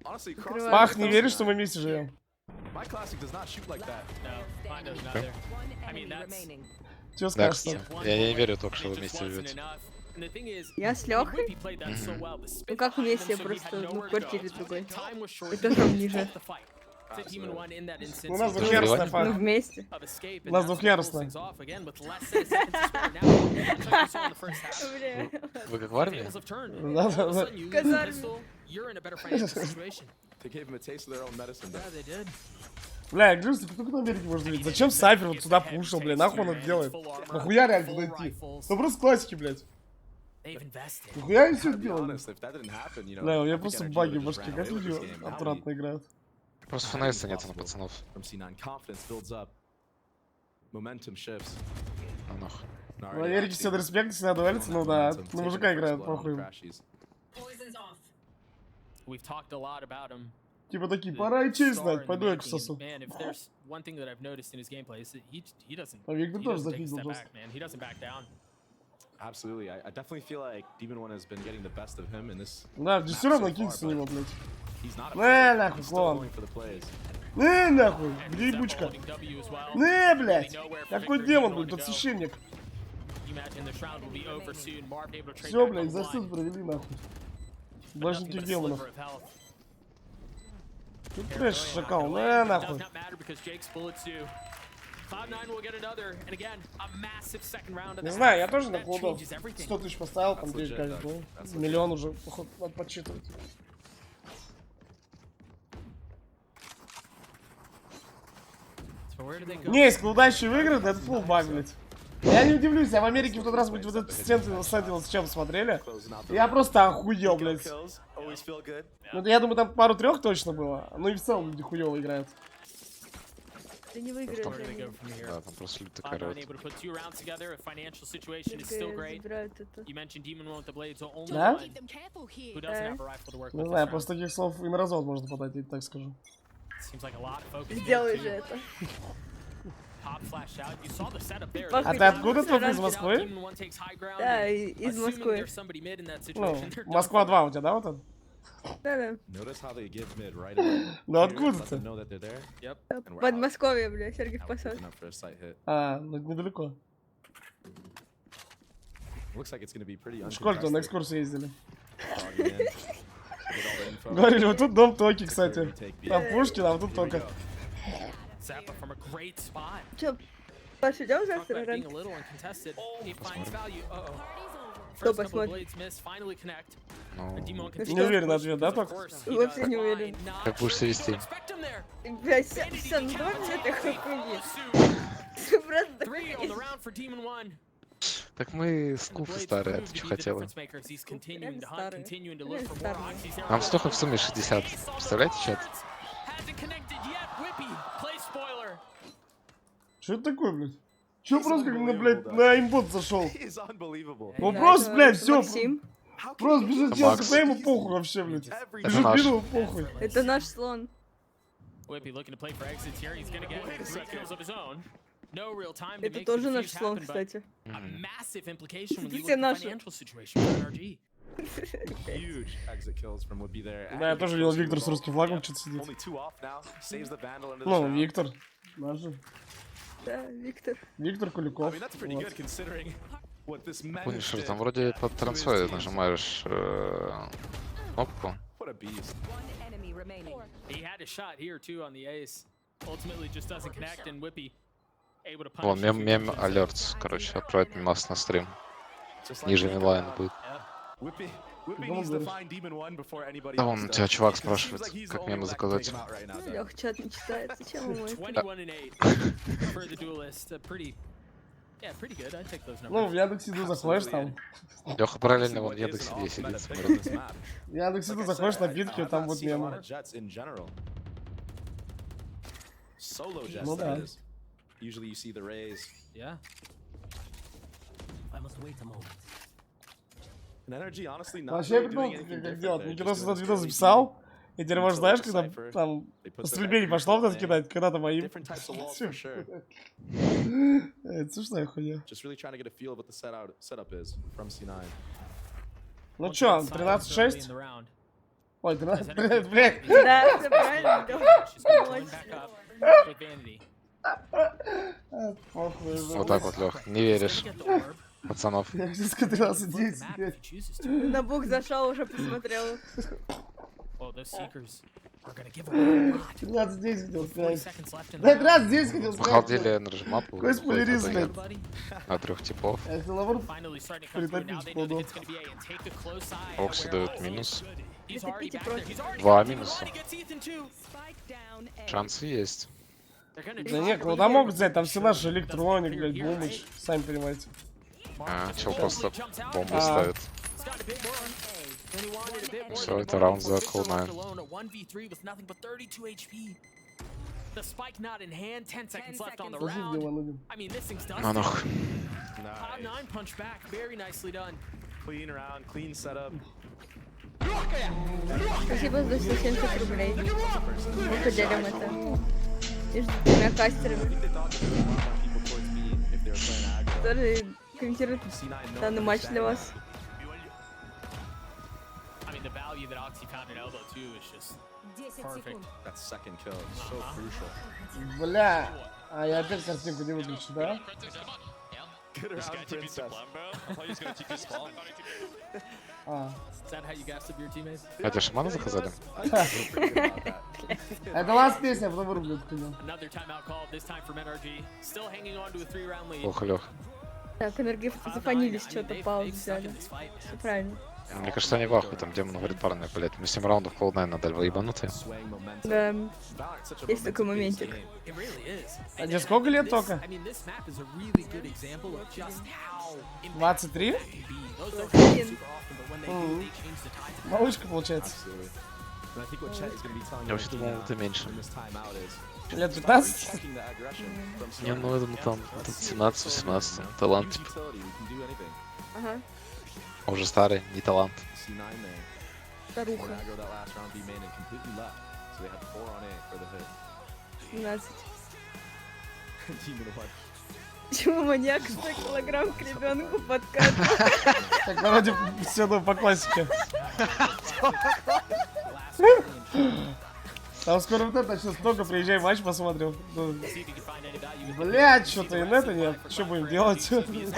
honestly, cross Открываю. Пах, не веришь, что мы вместе живем? My classic does not shoot like that. No, mine does not there. I mean, that's... Че Да, скажешь? кстати. one Я не bullet. верю только, It что вы just вместе wasn't живете. enough. And the thing is, Я с when Лехой? Whippy played that so well, the spin Ну как behind вместе, him, so he просто had в nowhere to квартире go. другой. Time was short. Этажом ниже. The fight. To Demon 1 in that instance. У нас he was двухъярусная Ну фах. вместе. of escape, У and нас that's what pulls двухъярусная. things off again with less than a second to spare now. That's like we saw in the first half. Бля. Вы как в армии? Tables have turned. Да, All of да, a да. sudden, you lose the Казарме. pistol, you're in a better financial situation. They gave him a taste of their own medicine. Yeah, they did. Бля, я говорю, кто на Америке может жить? Зачем Сайфер вот сюда пушил, бля? Нахуй он это делает? Нахуя реально туда идти? Ну просто классики, блядь. They've invested. Нахуя они все это To be делали? honest, if that didn't happen, you know, Бля, у меня I think просто NRG баги в would've just башке. ran Как away with люди this game. How many аккуратно играют? Просто фанайса нет на пацанов. from C9? Confidence builds up. Momentum shifts. Ну нахуй. And В already Америке все Oxy на респекте, всегда довольцы, ну да. На мужика играют, похуй. им. We've talked a lot about him. Типа такие, пора и честь Star знать, in the пойду я к making, сосу. and man, if there's one thing that I've noticed in his gameplay is that he doesn't А Виктор тоже take a запикнул step просто. back, man. He doesn't back down. Absolutely. I definitely feel like Demon One has been getting the best of him in this. Да, здесь все map равно so far, кингс на but него, блядь. He's not Нахуй, he's still клон. going for the plays. Нахуй, And где Zeppo ебучка? holding W as well. Блядь. Nowhere for Какой Victor, демон, even блядь, one to тут go. священник. You imagine this round will be over soon. Marv able to trade Все, back блядь, on засуд one, провели нахуй. but Больше nothing but никаких a демонов. sliver of health. Тут Here, трэш, Brilliant шакал, not gonna win, but it нахуй. does not matter because Jake's bullets do. Cloud9 will get another, and again, a massive second round of Не the знаю, я half. тоже на That Cloud9 changes everything. 100 тысяч поставил, там That's 9 legit, кажется, Doug. ну, That's миллион уже, походу, надо подсчитывать. So where do they go? Не, если удачи выиграет, это фулл баг, блядь. Я не удивлюсь, а в Америке в тот раз мы вот этот сцену с чем смотрели. Я просто охуел, блядь. Kills always feel good. Ну, я думаю, там пару-трех точно было. Ну и в целом люди хуёво играют. Ты не выиграешь, Where do they они. go from here? Да, там просто лютый Cloud9 корот. able to put 2 rounds together. If financial situation is still Только great. забирают это. You mentioned Demon One with the blades, so only Да? one who doesn't have a rifle to work Не with. знаю, this после таких слов и на развод можно подать, я так скажу. round. Seems like a lot of focus. Сделай there, же too. это. Pop flashed out. You saw the setup there. А ты откуда тут, из Москвы? Demon One takes high ground, Да, and из assuming Москвы. there's somebody mid in that Ну, situation, they're done Москва for. 2 у тебя, да, вот он? Да-да. Notice how they give mid right away. Ну Let откуда-то? them know that they're there. Yep. And we're out. Подмосковье, бля, Сергей Now we're Посад. picking up for a sight hit. А, ну недалеко. Looks like it's going to be pretty В школе-то на uncontested. экскурсию ездили. Logging in. Get all the info. Говорили, вот тут дом Токи, кстати. Retake B. Там Пушкин, а вот тут Here we Тока. go. Zappa from a great spot. Чё, Паша, идём Talk завтра about being раньше? a little uncontested. He finds value. Uh-oh. Кто First couple of посмотрит? blades miss, finally connect. Ну, Demon Не уверен ответ, да, Ток? Вообще не уверен. как будешь себя вести? Блядь, всё, ну давай мне такой хуйни. Просто Three on the такой. round for Demon One. Так мы скуфы старые, а ты что хотела? Continuing to hunt, Старые. continuing to look for more Старые. Oxys there. Нам столько в сумме 60. Представляете, чат? Hasn't connected yet. Whippy, play spoiler. Что это такое, блядь? Чё просто как на, блядь, на имбот зашел? He is unbelievable. Ну Да, просто, это блядь, все. Максим. How can Просто you бежит Это Челси, Макс. по ему похуй вообще, блядь. every Это Бежит наш. Бину, похуй. Это наш слон. Whippy looking to play for exits here. He's gonna get 3 kills of his own. No real time to Это make the тоже наш defuse слон, happen, but кстати. a massive implication when you Все look at the наши. financial situation for NRG. huge exit kills from Would-Be there. Да, я тоже видел Виктор с русским флагом что-то сидит. Only 2 off now. Saves the Vandal into the Ну, round. Виктор. Наш же. Да, Виктор. Виктор I Куликов. mean, that's pretty Вот. good considering what this menace Пунишер, did там вроде to под his трансфер team. нажимаешь кнопку. What a beast. One enemy remaining. He had a shot here too on the ace. Ultimately just doesn't connect, and Whippy able to Вон, punish мем алертс, короче, отправить мимас на стрим. Just like Ниже Nico милайн now. будет. Whippy Думал, needs to говоришь. find Demon One before anybody Да else вон, does. тебя чувак It seems спрашивает, like he's the как only мемы one that can take заказать. him out right now, Doug. Лёх, чат не читает, зачем ему это? 21-8 for the duelist. Pretty good. I'd take those Ну, в numbers. Яндекс.Иду заходишь там. Леха параллельно вон What в is Яндексе an сидит, awesome смотрит. benefit of this map. В Яндекс.Иду Like I заходишь на said, битки, I've там not вот seen a lot мемы. of Jets in general. Solo Jets, Ну that да. is. Usually you see the Rays. Yeah. I must wait a moment. And NRG, honestly, not Вообще я really придумал, doing anything как different. делать. They're Никогда just этот doing видос this записал. И теперь, Control может, знаешь, the когда cipher. там They put по the стрельбе не back пошло вот это lane. кидать, когда-то моим. Different types of walls for sure. Это смешная хуйня. Just really trying to get a feel of what the setup is from C9. Ну Once чё, that silence early in 13-6? the round. Ой, As 13, NRG блядь. Да, все правильно делаешь. She's gonna join back up with Vanity. Похуй. Вот так вот, Лех, не веришь, Get the orb. пацанов. Я сейчас Look 13-10, the map if блядь. he chooses to. На бук зашел, уже посмотрел. Oh, those seekers are gonna give away a lot. 13-10 хотел 40 сказать. seconds left in the Да, round. 13-10 хотел В сказать. халделе NRG мапу Какой спойлеризм, выходит в блядь. итоге Buddy. на 3 типов. Я хотел наоборот. Finally starting to come through. Now they know that it's gonna be A and take a close eye. Окси дают минус. He's Это already Пити back there. против. He's already Два got Ethan минуса. one. He gets Ethan too. Spike down A. Шансы есть. They're gonna Да try нет, to ну really там get могут it. взять, там все наши, Doesn't электроник, appear блядь, here, Бумыч, right? сами понимаете. А, Mark чел boldly просто jumps out. бомбу А. ставит. He's got a bit more. When he wanted a bit more Всё, than he это wanted раунд before. за Victor left Cloud9. alone, a 1v3 with nothing but 32 HP. The spike not in hand. 10 seconds left on the Тоже round. сделано, блин. I mean, this thing's done. А нах. Cloud9 punch back. Very nicely done. Clean round, clean setup. Спасибо за 170 рублей. Мы поделим это между двумя кастерами, которые комментируют данный матч для вас. The value that Oxy found at elbow too is just 10 perfect. секунд. That second kill is so crucial. Бля. А я опять картинку не выключу, да? Good around princess. А. Is that how you gassed up your teammates? Хотя шамана заказали? Это ласт песня, потом вырублю эту хуйню. Another timeout called, this time from NRG. Still hanging on to a 3-round lead. Ох, Лех. Так, энергии зафонились, что-то паузу взяли. Все правильно. Мне кажется, они в ахуе, там демон говорит, парни, блядь, мы 7 раундов Cloud9 надали, вы ебанутые. Да, есть такой моментик. It really is. А тебе сколько лет только? I mean, this map is a really good example of just how 23? impactful it can be. Those don't happen super often, but when they do, they change the tide. Малышка, получается. But I think what Chet is going to be telling Я вообще думал, это меньше. in this timeout is Лет 15? checking the aggression from Не, ну я думаю, там 17-18, талант, типа. utility. We can do anything. Ага, А уже старый, не талант. C9 there. старуха. Aggro that last round, B main and completely left. So they had 4 on A for the hit. 17. Demon what? Почему маньяк 100 килограмм к ребенку подкатывает? Так, вроде все по классике. Там скоро вот это, сейчас только приезжай, матч посмотрим. Ну, блядь, что-то и это нет. Что будем делать? Early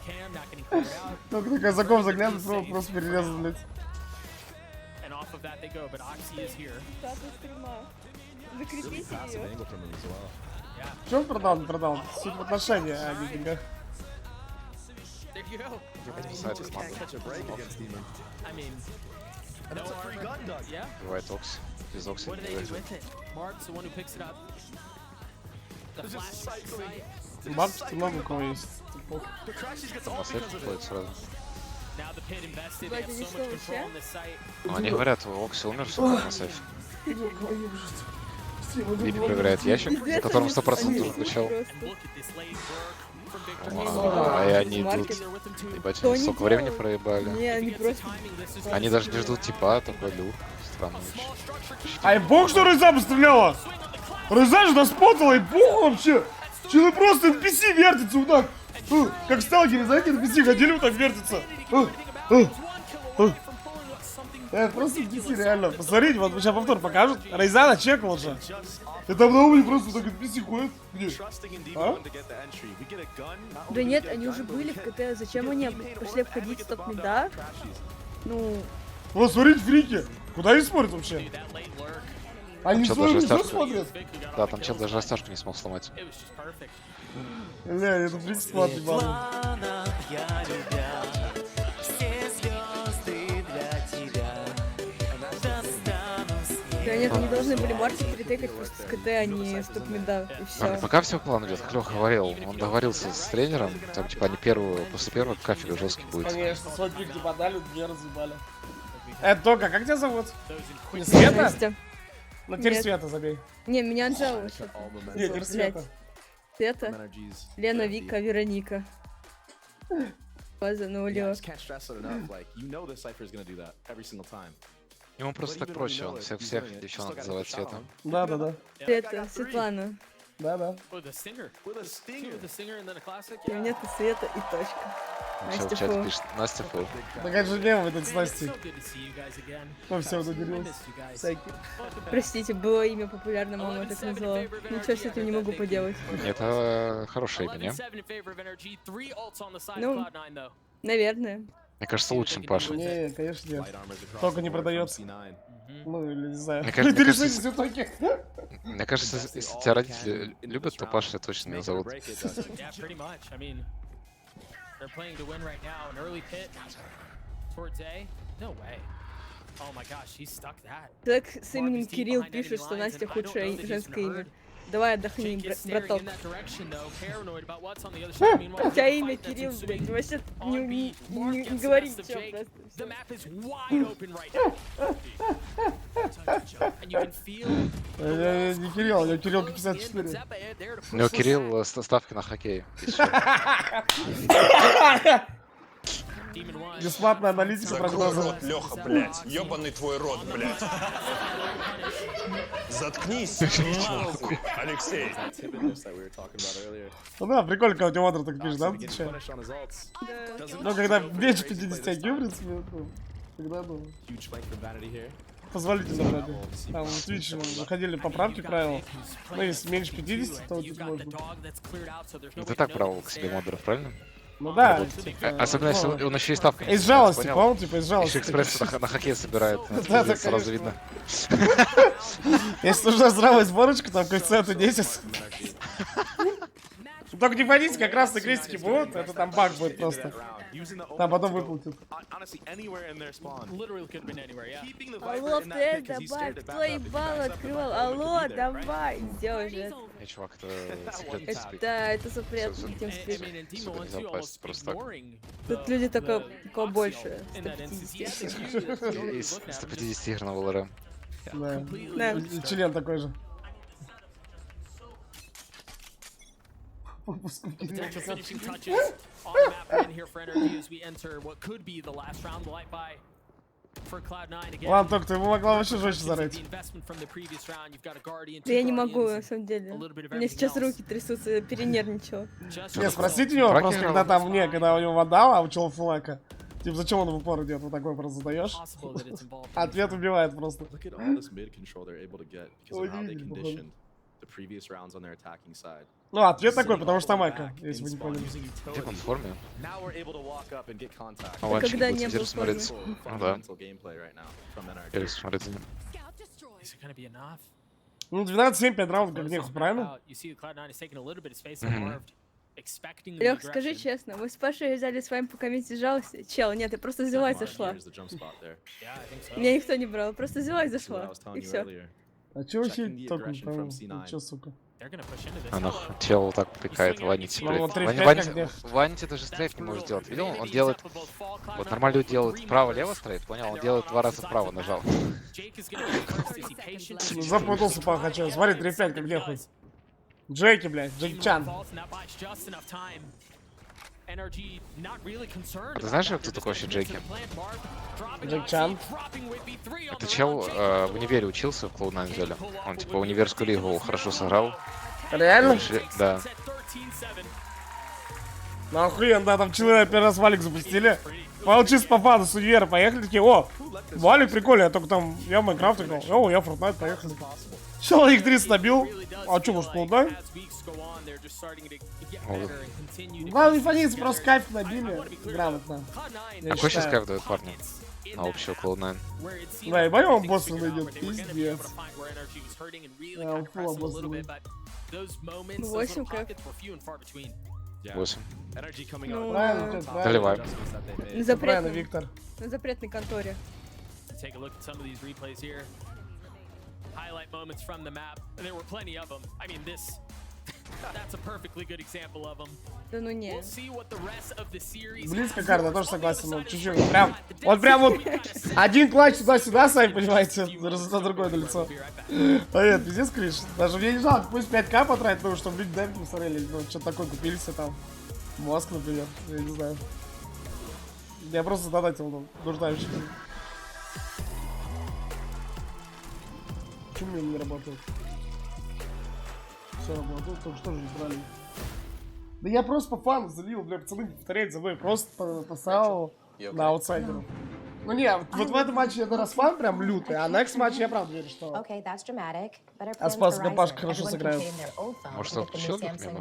cam, not getting cleared out. Только на казаков заглянуть, просто перерезать, блядь. And off of that they go, but Oxy is here. Статус стрима. Закрепите Passive ее. angle from him as well. В чем продал? Суть в отношении, а не в деньгах. There you go. Сайт команды. Catch a break against Demon. I mean, no armor. Yeah. Бывает окси. Без окси What do не they do бывает. with it? Mark's the one who picks it up. The flash sight. Бабки много у кого есть. Там на сейф приходит сразу. Now the pit invested. They Вроде have не so что much вообще. control on this site. Ну, они говорят, окси умер, все на сейф. Випи проверяет ящик, за которым 100% уже включал. And look at this late work from Victor. А и они идут. Маркет. With them too. Ебать, Что они они столько времени делают? проебали. Не, они просто... Timing this is Они даже не ждут типа, такой люк. Странно. small structure keep Ай, бог, что Рыза постреляла! Рыза же нас спотала, и бог вообще! Челы просто NPC вертится вот так! Как в сталкере, знаете, NPC ходили вот так вертится! Это просто NPC, реально. Посмотрите, вот сейчас повтор покажут. Рейза начекал же. И там на уровне просто так NPC ходит. Где? Trusting in А? Demon to get the entry. We get a gun. Not Да only нет, we get a они уже gun, but были we в get КТ. Зачем они пошли обходить стоп-меда? Ну, Вот, смотрите, фрики. Куда они смотрят вообще? that late lurk. Они Чё, свой даже лицо ставку? смотрят? Да, там чел даже растяжку не смог сломать. It was just perfect. Бля, это фрик смотрит, ладно. да нет, они должны были маркет ретейкать просто с КТ, а не стоп-меда. И А, все. пока все план идет, как Леха говорил, он договорился с тренером, там типа они после первого кафега жесткий будет. Конечно, свой пик не подали, две разъебали. Это Тока, как тебя зовут? Не Света? Настя. Ну теперь Нет. Света забей. Не, меня Анжела вообще. all the Не, теперь Блядь. Света. Света, NRG's. Лена, Вика, Вероника. Yeah, Базанулила. I just can't stress it enough. Like, you know this cipher is going to do that every single time. Ему просто так проще, он всех девчонок называет Светом. Да. Света, Светлана. Да. With a stinger. With a Two stinger. with a stinger and then a classic. У меня ты Света и точка. Чел в Настя чате Фу. пишет, Настя Фу. Да как же днем этот с Настей? So good to see you guys again. Ну все, I доделилось. missed you guys. Всякие. Простите, было имя популярно, мама так назвала. Ничего с этим не могу поделать. Это хорошее имя, не? 11-7 in favor of NRG. 3 ults on the side Ну. of Cloud9 though. Наверное. Мне кажется, лучше, Паша. Не, конечно нет. Light armors across Только the не board from продается. C9. Ну или не знаю. Мне кажется, Ты решили все таки. Мне кажется, если тебя родители любят, то Паша тебя точно не Make it or назовут. break it, Dustin. Yeah, pretty much. I mean, they're playing to win right now. An early pit towards A. No way. Oh my gosh, he stuck that. Человек с именем Кирилл пишет, что Настя худшее женское имя. Давай отдохни, Jake is staring браток. in that direction though, paranoid about what's on the other side. Meanwhile, У тебя the имя fight that's Кирилл, ensuing блядь, вообще on не B. Mark gets the говори, best of чё Jake. просто. The map is wide open right now. And you can feel Я не Кирилл, я Кирилл close in, but 54. Zeppa there to У него push Кирилл ставки на хоккей. Бесплатная аналитика Закрой прогноза. рот, Леха, блядь. Ёбаный твой рот, блядь. Заткнись, нахуй, Алексей. Ну да, прикольно, когда у тебя Вандер так пишет, да? Отвечает. Ну, когда меньше 50 IQ, в принципе, ну, тогда, ну, позволительно вроде. Там в Twitch выходили поправки правил. Ну, если меньше 50, то тут можно. Ну ты так брал к себе модеров, правильно? Ну да. Особенно если он еще и ставками. Из жалости, понял? Типа из жалости. Еще экспресс на хоккей собирает. Да, да, Сразу видно. Если нужна здравая сборочка, там коэффициенты 10. Только не ходите, как раз на крестики будут, это там баг будет просто. Там потом выплатят. Алло, ТС, добавь, кто ебало открывал? Алло, давай, сделай же. Чувак, это секрет. Это запрет, TeamSpeak. Сюда нельзя попасть просто так. Тут люди только больше. 150. Из 150 игр на ВЛР. Да. И член такой же. Potential finishing touches on the map win here for NRG as we enter what could be the last round. The light buy for Cloud9 again. Ладно, только ты ему могла вообще жестче зарыть. The investment from the previous round. You've got a Guardian, Да я не могу, на самом деле. У меня сейчас руки трясутся, я перенервничала. Не, спросите у него просто, когда там мне, когда у него вандала, а у чела фулака. Типа, зачем он в упор идет? Вот такой просто задаешь. Ответ убивает просто. Ну, ответ такой, потому что там эко, если вы не поняли. Где он в форме? А когда не был в форме? Ну да. Перес смотреть за ним. Ну, 12-7, 5 раундов, как нехуй, правильно? Лёх, скажи честно, мы с Пашей взяли с вами пока вместе жалости. Чел, нет, я просто взяла и зашла. Меня никто не брал, просто взяла и зашла. И все. А чё вообще только не пойму? Чё, сука? Она тело так пикает, Ванити. Ванити даже стрейт не может сделать. Видел? Он делает... Вот нормально люди делают вправо-лево стрейт, понял? Он делает 2 раза вправо, нажал. Запутался, хочу. Смотри, 3-5, как нехуй. Джеки, блядь, Джеки Чан. Ты знаешь, кто такой вообще Джеки? Джеки Чан. Это чел в универе учился, в Cloud9 взяли. Он типа универскую лигу хорошо сыграл. Реально? Да. Ну охуенно, да, там человек первый раз валик запустили. Получился по фану с универа, поехали, такие, о, валик прикольный, я только там, я в Майнкрафт играл, о, я в Fortnite, поехали. Чел их 30 набил, а чё, может, Cloud9? Главное, не фаниться, просто кайф набили, грамотно. Какой сейчас кайф дает парни? На общего Cloud9. Да, и боём, босс найдет, пиздец. Да, он фулл обоссанный. 8 как? 8. Ну, правильно, Доливай. Правильно, Виктор. На запретной конторе. Highlight moments from the map. There were plenty of them. I mean, that's a perfectly good example of them. Да ну не. Близко карта, тоже согласен, но чуть-чуть. Прям, вот прям вот один клатч туда-сюда, сами понимаете, результат другое на лицо. Привет, пиздец, Криш. Даже мне не жалко, пусть 5к потратить, потому что люди демки посмотрели, ну, что-то такое купили себе там. Мозг, например, я не знаю. Я просто задонатил, ну, нуждающих. Почему мне не работает? Все работает, только что же не брали. Да я просто по фану залил, бля, пацаны, повторяйте за мной, просто поставил на аутсайдеров. Ну не, вот в этом матче это расфан прям лютый, а next матч я правда верю, что... А спас Гапашка хорошо сыграет. Может, он включил их мимо?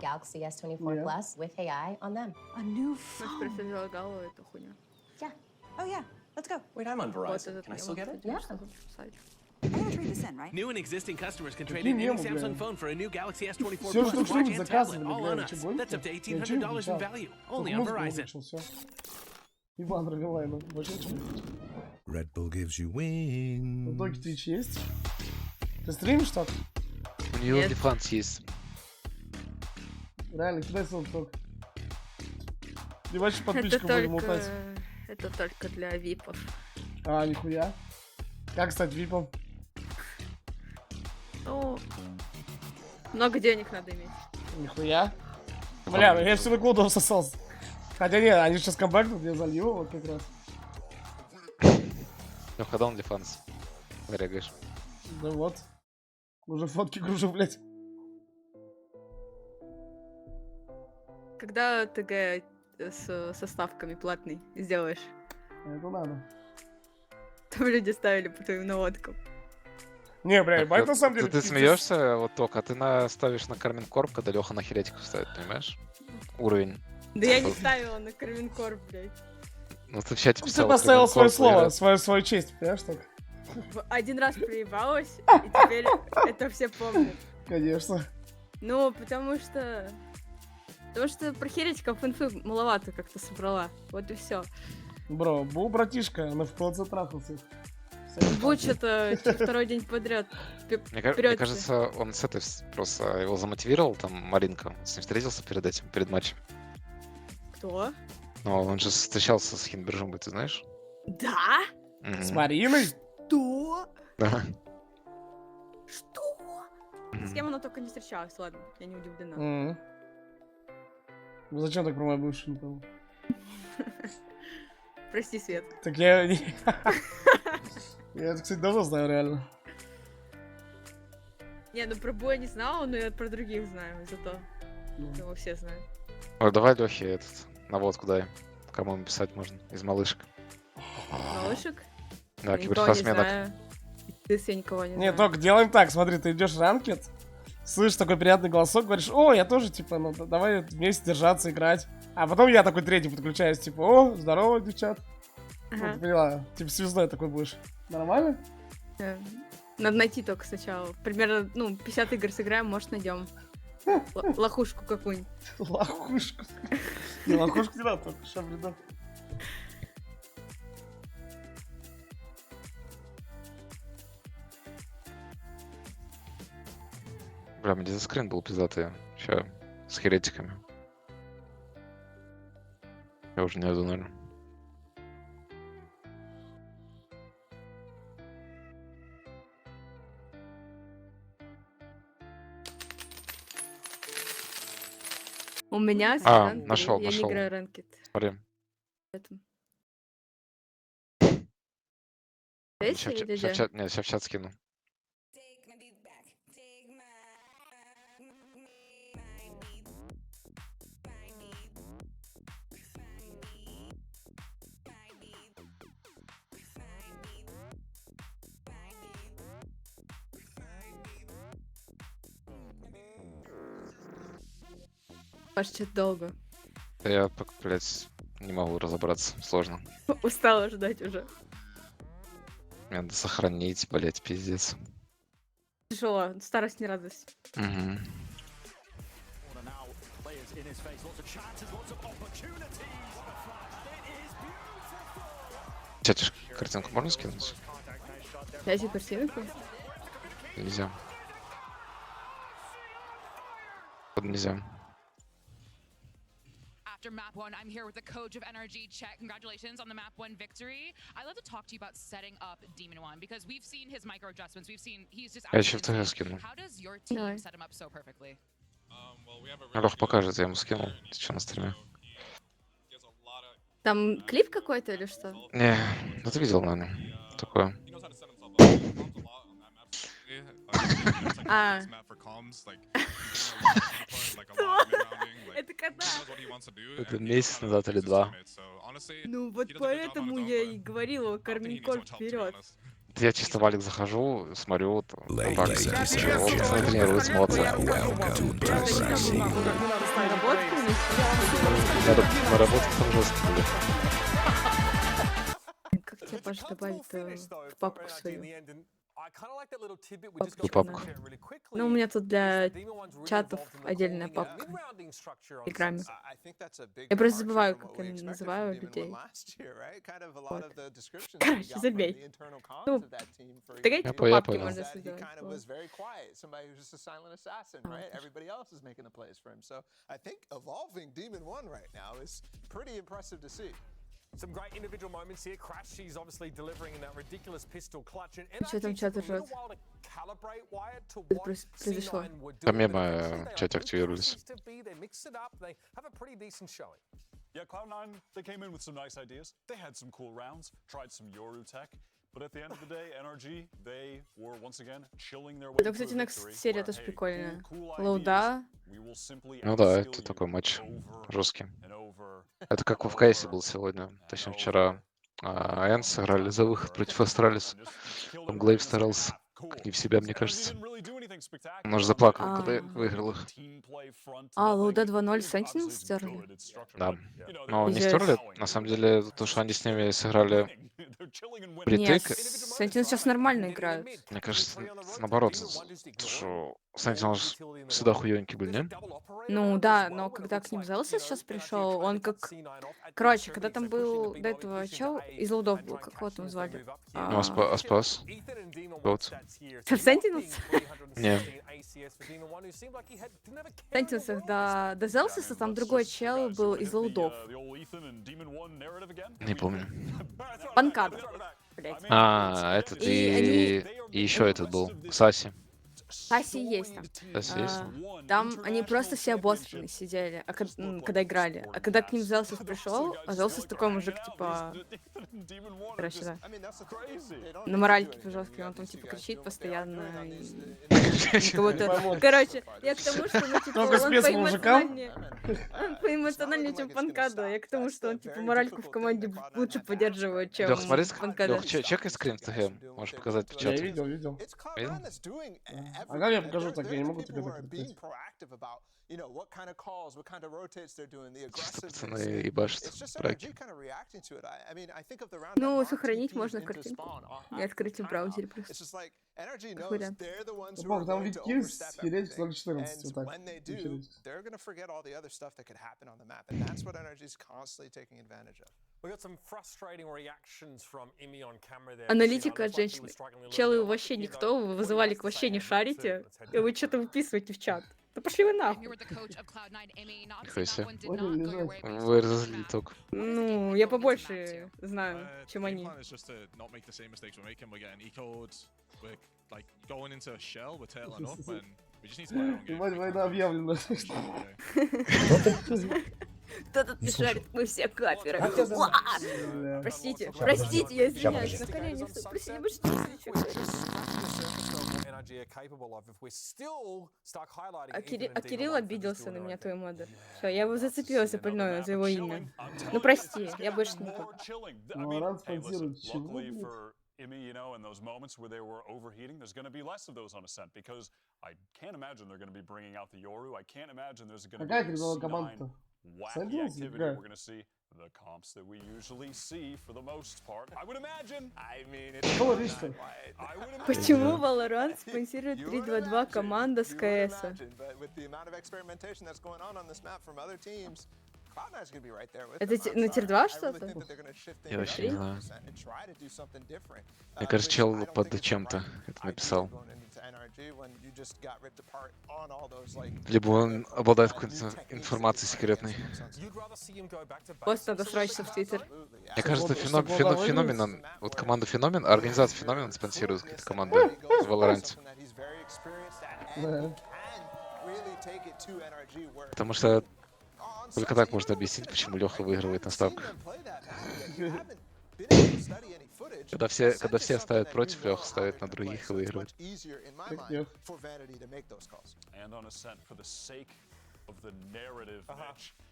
New and existing customers can trade in any Samsung phone for a new Galaxy S24 Plus watch and tablet, all on us. That's up to $1,800 in value, only on Verizon. Иван Равилайна, больше ничего. Red Bull gives you wings. В доке Twitch есть? Ты стримишь что-то? У нее OnlyFans есть. Реально, кидай ссылку только. И ваши подписчиков будем мутать. Это только для випов. А, нихуя. Как стать випом? Ну, много денег надо иметь. Нихуя. Бля, ну я всю на кулдов сосался. Хотя нет, они сейчас камбэкнут, я залью вот как раз. Леха, даун дефанс. Регаешь. Да вот. Уже фотки гружу, блядь. Когда ТГ со ставками платный сделаешь? Это надо. Там люди ставили по твоим наводкам. Не, бля, ебать, на самом деле. Ты смеешься вот только, ты ставишь на Карминкорп, когда Леха на херетиков ставит, понимаешь? Уровень. Да я не ставила на Карминкорп, блядь. Ну ты в чате Ты писал. поставил свое слово, свою честь, понимаешь, так? Один раз проебалась, и теперь это все помнят. Конечно. Ну, потому что про херетиков инфы маловато как-то собрала. Вот и все. Бро, был братишка, она в ПЛЦ трахался. Будь что-то второй день подряд. Мне кажется, он с этой просто его замотивировал, там, Маринка. С ним встретился перед этим, перед матчем. Кто? Ну, он же встречался с Хинбержумой, ты знаешь? Да? С Мариной? Что? Да. Что? С кем она только не встречалась, ладно, я не удивлена. Ну зачем так про мою бывшую, не понял? Прости, Свет. Так я... Я это, кстати, давно знаю, реально. Не, ну про Боя не знала, но я про других знаю, зато его все знают. Ой, давай Лехе этот наводку дай. Кому ему писать можно? Из малышек. Малышек? Да, киберспортсменок. Ты я никого не знаю. Не, только делаем так, смотри, ты идешь в ранкет, слышишь такой приятный голосок, говоришь, о, я тоже, типа, ну давай вместе держаться, играть. А потом я такой третий подключаюсь, типа, о, здорово, девчат. Ага. Ну, ты поняла, типа связной такой будешь. Нормально? Надо найти только сначала. Примерно, 50 игр сыграем, может, найдем. Лохушку какую-нибудь. Лохушку. Не, лохушку не надо, только шабрида. Бля, мне дизаскрин был пиздатый. Ща, с херетиками. Я уже не найду, наверное. У меня нашел. Я не играю ранкет. Смотри. Сейчас в чат скину. Ваш чат долго. Да я, блядь, не могу разобраться. Сложно. Устала ждать уже. Мне надо сохранить, блядь, пиздец. Тяжело, старость не радость. Угу. Чатишь, картинку можно скинуть? Чатишь картинку? Нельзя. Нельзя. After map 1, I'm here with the coach of NRG, Chet. Congratulations on the map 1 victory. I'd love to talk to you about setting up Demon 1 because we've seen his micro adjustments. We've seen he's just Я еще в ТГ скину. How does your team set him up so perfectly? Лех покажет, я ему скинул. Ты что на стриме? Там клип какой-то или что? Не, ну ты видел, наверное. Такое. Это когда? Это месяц назад или 2. Ну вот поэтому я и говорила, Карминкорп вперед. Я чисто в Алик захожу, смотрю, тренируюсь, молодцы. Наработки там жестко были. Как тебя, Паша, добавить в папку свою? И папку. Ну, у меня тут для чатов отдельная папка. Играми. Я просто забываю, как я называю людей. Вот. Короче, забей. Ну, такая папки можно создавать. Some great individual moments here. Crash, she's obviously delivering in that ridiculous pistol clutch. And Что там чат ржет? Произошло. Помимо чате активировались. Yeah, Cloud9, they came in with some nice ideas. They had some cool rounds, tried some Yoru tech. But at the end of the day, NRG, they were once again chilling their way Это, to a кстати, victory. next серия Where, тоже hey, прикольная. cool Лоуда. We will simply Ну да, outskill это you такой матч over жесткий. and over Это как в and КСе over был сегодня, and точнее over вчера. Энс сыграли за выход против Астралис. and just killed Там everybody Глейв in the second старался half. Cool. не в себя, мне So NRG кажется. didn't really do anything spectacular Он аж on заплакал, the когда game. выиграл их. Team play front, Лоуда nothing. 2-0 It is Sentinel obviously it's стерли. good, it's structured, Да. but, you know, Но they're не Пиздец. стерли, allowing на самом it. деле, то, что они с ними сыграли Winning. They're chilling and winning. Нет, впритык, Sentinel сейчас нормально играют. мне кажется, наоборот, то, что Sentinel всегда хуёнький был, не? Ну да, но когда к ним Зелсис сейчас пришел, он как... Короче, когда там был до этого чел из лудов был, как его там звали? Ну, Аспас. Вот. В Sentinels? Не. В Sentinels до Зелсиса там другой чел был из лудов. Не помню. Панкадо, блядь. Этот и еще этот был. Саси. Саси есть там. Саси есть? Там они просто все обостренные сидели, когда играли. А когда к ним Зелсис пришел, а Зелсис такой мужик, типа... Короче, да. На моральке жесткий, он там типа кричит постоянно. Короче, я к тому, что ну, типа, он поэмоциональнее, чем Панкадо. Я к тому, что он типа моральку в команде лучше поддерживает, чем Лёх, смотри, Панкадо. Лёх, чекай скрин ТГ. Можешь показать в Я чате. видел. Видел? А как я покажу так? Я не могу тебе закрутить. Чисто пацаны ебашат браки. Ну, сохранить можно картинку. И открыть в браузере просто. Как вариант. Бог, там витки стереть в 14, вот так. Аналитика от женщины. Челы вообще никто, вы вызывали к вообще не шарите, и вы что-то выписываете в чат. Да пошли вы нахуй. Нихуя себе. Вы разозлили только. Ну, я побольше знаю, чем они. Ебать, война объявлена. Кто тут не шарит? Мы все каперы. Простите, я извиняюсь, на колени встаю. Простите, вы что А Кирилл обиделся на меня, твой модер. Все, я его зацепилась опыльной за его имя. Ну прости, я больше не буду. Ну, рад спонсировать чего, Imi, you know, in those moments where they were overheating, there's going to be less of those on Ascent because I can't imagine they're going to be bringing out the Yoru. I can't imagine there's going to be a C9 wacky activity. We're going to see the comps that we usually see for the most part. I would imagine. I mean, it's Почему Valorant спонсирует 3-2-2 команда с КС? Это на тир-2 что-то? Я вообще не знаю. Мне кажется, чел под чем-то это написал. Либо он обладает какой-то информацией секретной. Просто надо срочно в Твиттер. Мне кажется, феномен, вот команда Феномен, организация Феномен спонсирует какие-то команды в Valorant. Потому что только так можно объяснить, почему Леха выигрывает на ставках. Когда все ставят против, Леха ставит на других и выигрывает.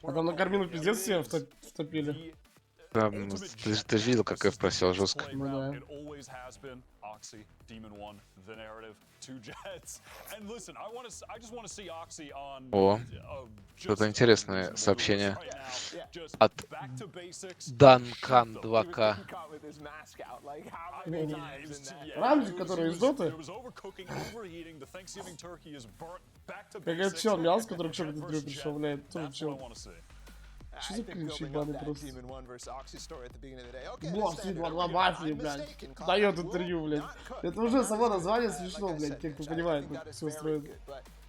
А там на Кармину пиздец все втопили. Да, ну, ты же видел, как F просел жестко. Ну да. О, это интересное сообщение от Данкан 2К. Рамзи, который из Доты? Как этот чел Мялс, который к чёрту пришел, блядь, тоже чел. Что за кринж ебаный просто? Босс, 2 мафии, блядь. Дает интервью, блядь. Это уже само название смешно, блядь, те, кто понимает, как все устроено.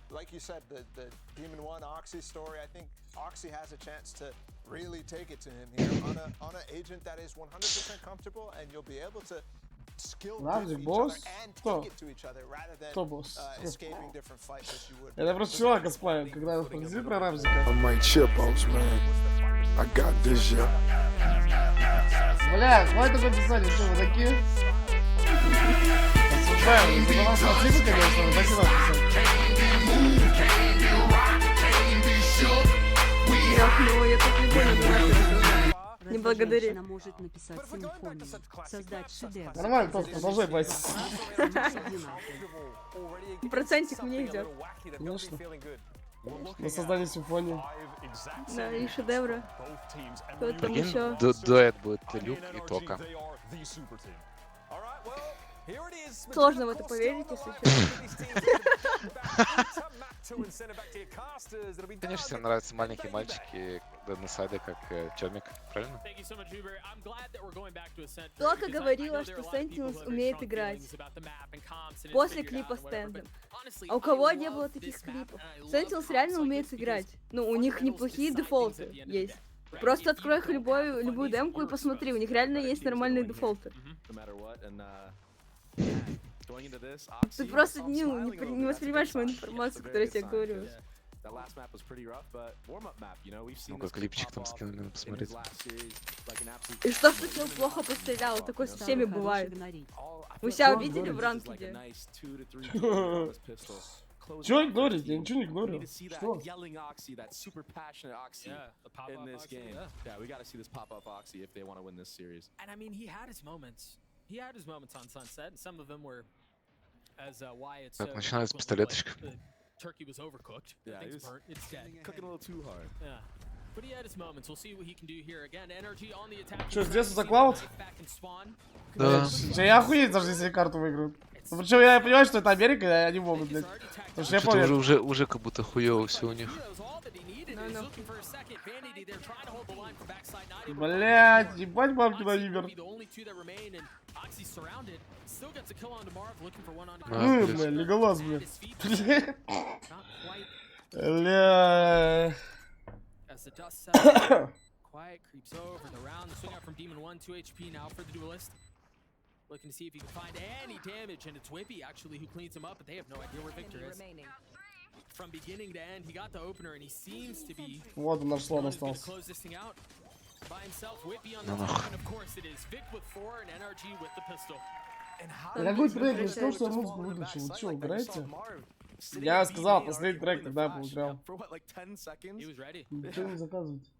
Like you said, the Demon 1 Oxy story, I think Oxy has a chance to really take it to him here on an agent that is 100% comfortable, and you'll be able to Рамзик, босс? Кто? Кто босс? Это просто чувак косплеит, когда спросили про Рамзика. Бля, хватит такое писать, вы что, вы такие? Осуждаем, за нас спасибо, конечно, вы так и надо писать. Ну, я так не понял, не благодари. Может написать симфонию, создать шедевр. Нормально, просто продолжай платить. Процентик мне идет. Конечно. На создание симфонии. Да, и шедевра. Кто там Прикинь, еще? дуэт будет Люк и Тока. Сложно в это поверить, если честно. Конечно, всем нравятся маленькие мальчики на сайде, как Чомик, правильно? Тока говорила, что Sentinels умеет играть. После клипа стендом. А у кого не было таких клипов? Sentinels реально умеет играть. Ну, у них неплохие дефолты есть. Просто открой их любую демку и посмотри, у них реально есть нормальные дефолты. Ты просто не воспринимаешь мою информацию, которую я тебе говорю. Ну-ка, клипчик там скинули, надо посмотреть. И что Sentinel плохо пострелял? Такое со всеми бывает. Вы себя видели в ранкеде? Чё игнорить? Я ничего не игнорю. Что? Так, начинают с пистолеточка. Что, здесь за Cloud? Да. Я охуеть, даже если карту выиграют. Ну, причем я понимаю, что это Америка, и они могут, блядь. Потому что я помню. Уже как будто хуёво все у них. Блять, ебать бабки на Вибер. Бля, Леголас, бля. Бля. Looking to see if he can find any damage, and it's Wimpy actually who cleans him up, but they have no idea where Victor is. From beginning to end, he got the opener, and he seems to be Вот он, наш слон остался. close this thing out by himself. Wimpy on the top, and of course it is Vic with 4 and NRG with the pistol. Какой трек? Я сказал, что я музыку выключил. Вы что, играете? Я сказал, последний трек, когда я поиграл. Ничего не заказывайте.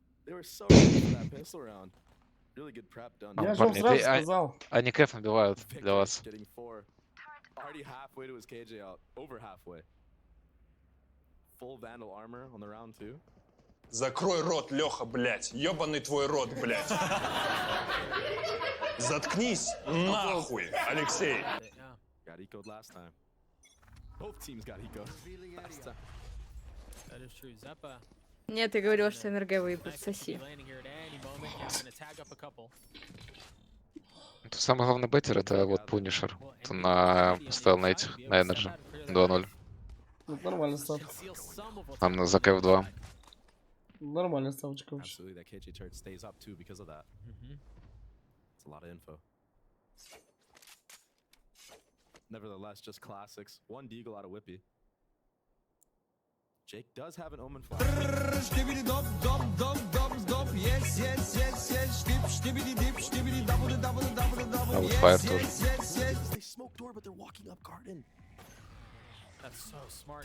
Я же вам сразу сказал. Они кэф набивают для вас. Закрой рот, Леха, блядь. Ёбаный твой рот, блядь. Заткнись нахуй, Алексей. Нет, я говорил, что NRG выебут, соси. Тут самый главный беттер это вот Пунишер. Стоял на этих, на NRG 2-0. Ну, нормальная ставка. Там на за КФ 2. Нормальная ставочка вообще. Nevertheless, just classics. One deagle out of Whippy. Jake does have an omen flash. А вот Fire тоже.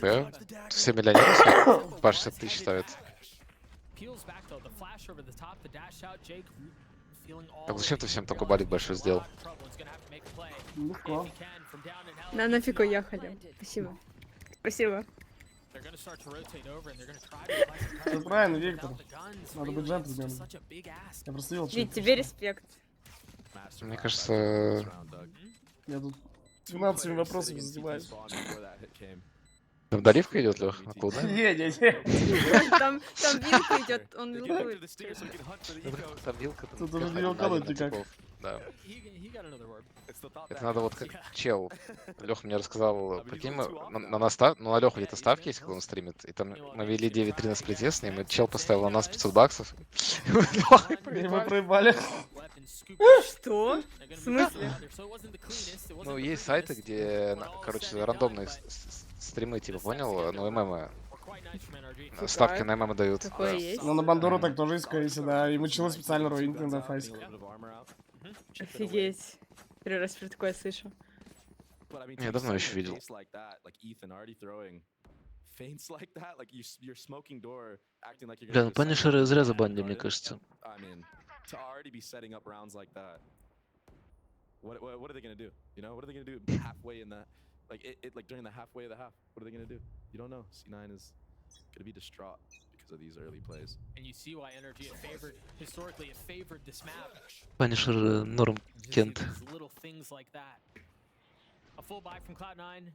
Да? Все миллионеры по 60 тысяч ставят. Так зачем ты всем такой балик большой сделал? Легко. На нафиг уехали. Спасибо. Спасибо. Все правильно, Виктор. Надо быть джентльменом. Я просто видел, Вить, тебе респект. Мне кажется... Я тут 12 вопросами занимаюсь. Там доливка идет, Лех, на Cloud9? Не-не-не. Там вилка идет, он вилкует. Там вилка, там Тут уже не один вилкануть на никак. типов. Да. Это надо вот как чел. Леха мне рассказал, прикинь, мы на нас на Леху где-то ставки есть, когда он стримит, и там мы вели 9-3 на сплите с ним, и чел поставил на нас 500 баксов. И мы проебали. Что? В смысле? Ну, есть сайты, где, короче, рандомные стримы, типа, понял? Ну, ММы. Ставки на ММы дают. Такое есть? Ну, на Бандуру так тоже есть, конечно, да. Ему чего специально руинить на файсик. Офигеть. Первый раз про такое слышу. Я давно еще видел. Бля, ну Панишера зря забанили, мне кажется. What are they gonna do? You know, what are they gonna do halfway in that, like during the halfway of the half? What are they gonna do? You don't know. C9 is gonna be distraught because of these early plays. And you see why NRG historically it favored this map. Панишер норм Кент. Little things like that. A full buy from Cloud9.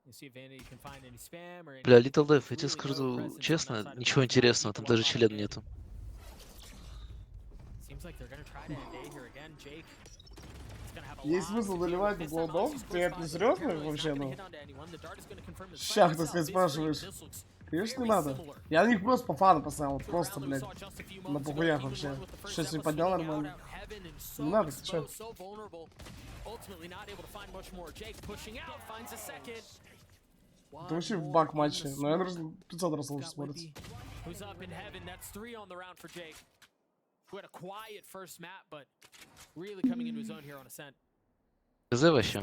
You see if Vanity can find any spam or any. Бля, Little Dev, я тебе скажу честно, ничего интересного, там даже член нету. Есть смысл доливать на голдов? Ты это не серьезно вообще, ну? Щах, так сказать, спрашиваешь. Конечно, не надо. Я на них просто по фану поставил, просто, блядь, на похуях вообще. Что, себе поднял нормально? Не надо, ты чё? Это вообще в бак матче. Наверное, 500 раз лучше смотрится. Who had a quiet first map, but really coming into his own here on Ascent. КЗ вообще.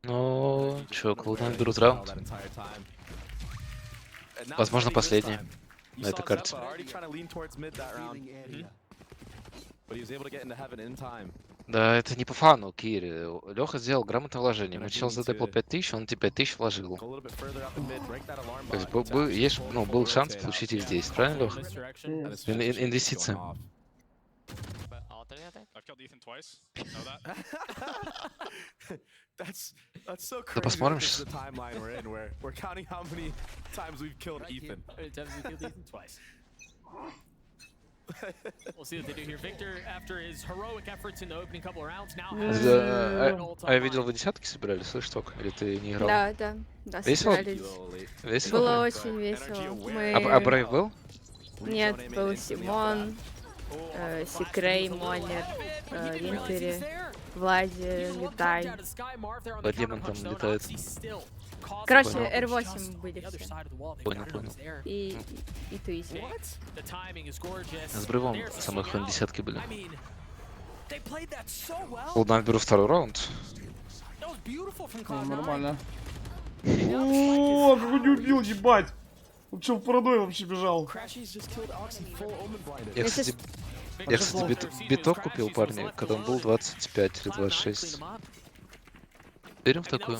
Ну, чё, Cloud9 берут раунд. Возможно, последний на этой карте. Да, это не по фану, Кири. Леха сделал грамотное вложение. Мы чел задепал 5000, он тебе 5000 вложил. То есть есть, ну, был шанс получить их здесь, правильно, Леха? Инвестиция. Да посмотрим сейчас. We'll see what they do here. Victor, after his heroic efforts in the opening couple of rounds, now А я видел, вы десятки собирали, слышь, только? Или ты не играл? Да, Весело? собирались. Весело? Было очень весело. Мы... А Брейв был? Нет, был Симон, Секрей, Монер, Винтери, Влади, Летай. Демон там летает. Короче, R8 были все. Понял. И Туиси. С Брейвом самых десятки были. Cloud9 беру второй раунд. Нормально. О, как он не убил, ебать! Он что, в парадой вообще бежал? Я, кстати, биток купил, парни, когда он был 25 или 26. Верим в такое?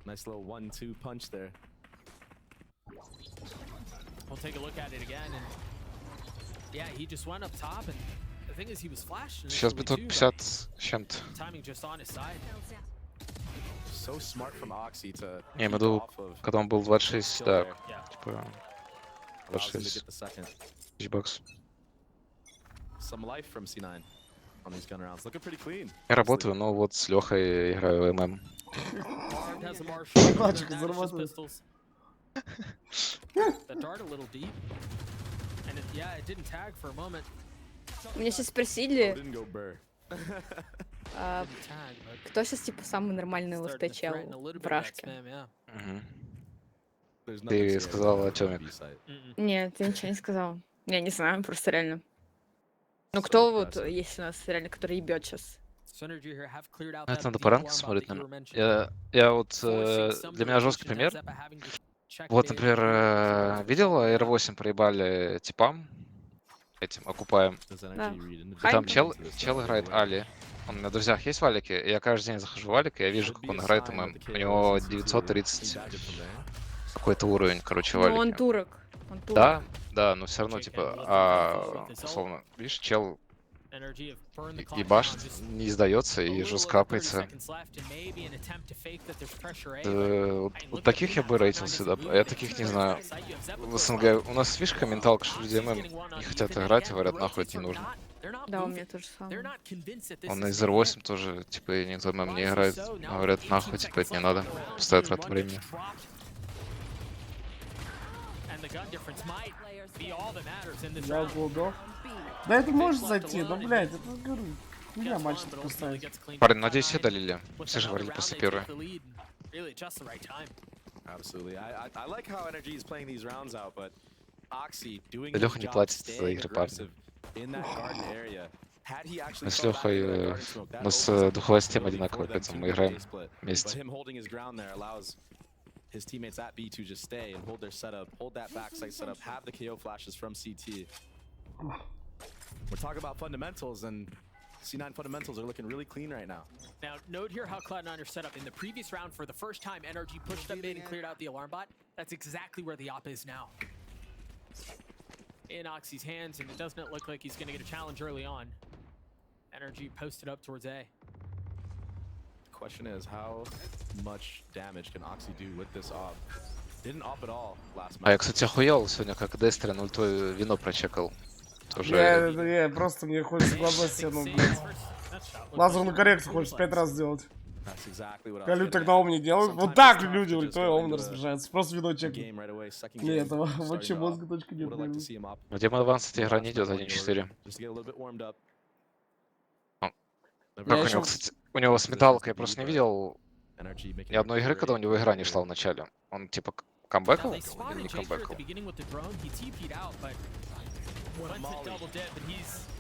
Nice little 1-2 punch there. We'll take a look at it again, and yeah, he just went up top, and the thing is, he was flashed. Сейчас биток 50 с чем-то. Timing just on his side. So smart from Oxy to. Не, мы думаю, когда он был 26, да, типа 26 тысяч баксов. Some life from C9 on these gun rounds. Looking pretty clean. Я работаю, но вот с Лехой играю в ММ. Мальчик зарабатывает. Меня сейчас спросили, кто сейчас типа самый нормальный ЛФТ чел в Рашке. Ты сказал о Тёмик. Нет, я ничего не сказал. Я не знаю, просто реально. Ну кто вот есть у нас реально, который ебет сейчас? Это надо по ранку смотреть, наверное. Я вот, для меня жесткий пример. Вот, например, видел, R8 проебали типам, этим, окупаем. Да. И там чел играет Али. Он на друзьях есть валики, и я каждый день захожу в валик, и я вижу, как он играет ММ. У него 930 какой-то уровень, короче, валики. Ну он турок. Он тут. Да, да, но все равно, типа, условно, видишь, чел ебашит, не сдается и жестко капается. Вот таких я бы рейтил сюда, а я таких не знаю. В СНГ у нас фишка менталка, что люди ММ не хотят играть и говорят, нахуй это не нужно. Да, у меня тоже самое. Он из R8 тоже, типа, никто ММ не играет, говорят, нахуй, типа, это не надо, пустая трата времени. Я голдов. Да это может зайти, но, блядь, это, говорю, хуйня матч поставить. Парень, надеюсь, все долили. Все же говорили после первой. Леха не платит за игры, парни. Мы с Лехой, у нас духовая система одинаковая, поэтому мы играем вместе. His teammates at B2 just stay and hold their setup, hold that backside setup, have the KO flashes from CT. We're talking about fundamentals, and C9 fundamentals are looking really clean right now. Now, note here how Cloud9 are set up. In the previous round, for the first time, NRG pushed up mid and cleared out the alarm bot. That's exactly where the op is now. In Oxy's hands, and it does not look like he's going to get a challenge early on. NRG posted up towards A. Question is, how much damage can Oxy do with this op? Didn't op at all last match. А я, кстати, охуел сегодня, как Дестрин ультой вино прочекал. Тоже... Не, просто мне хочется глаза стянуть, блядь. Лазерную коррекцию хочется 5 раз сделать. Когда люди так на ум не делают. Вот так люди ультой ум распоряжаются. Просто вино чекают. Не, этого вообще мозга точка нет. В Демон Адванс эта игра не идет 1.4. Как у него, кстати, у него с металлкой я просто не видел ни одной игры, когда у него игра не шла в начале. Он типа камбэкал или не камбэкал?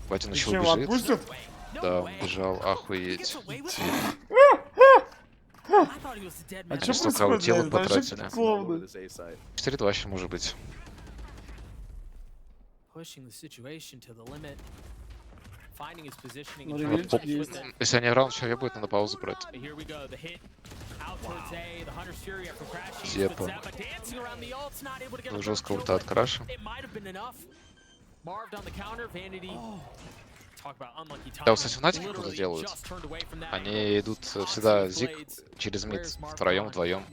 Батя начал бежит. Да, он бежал, охуеть. А что столько аутилок происходит? потратили. 4-2 вообще может быть. Если они раунд еще будет, надо паузу брать. Зепа. Жестко ульта от краша. Да, вот, кстати, Фнатики круто делают. Они идут всегда зиг через мид, втроем, вдвоем.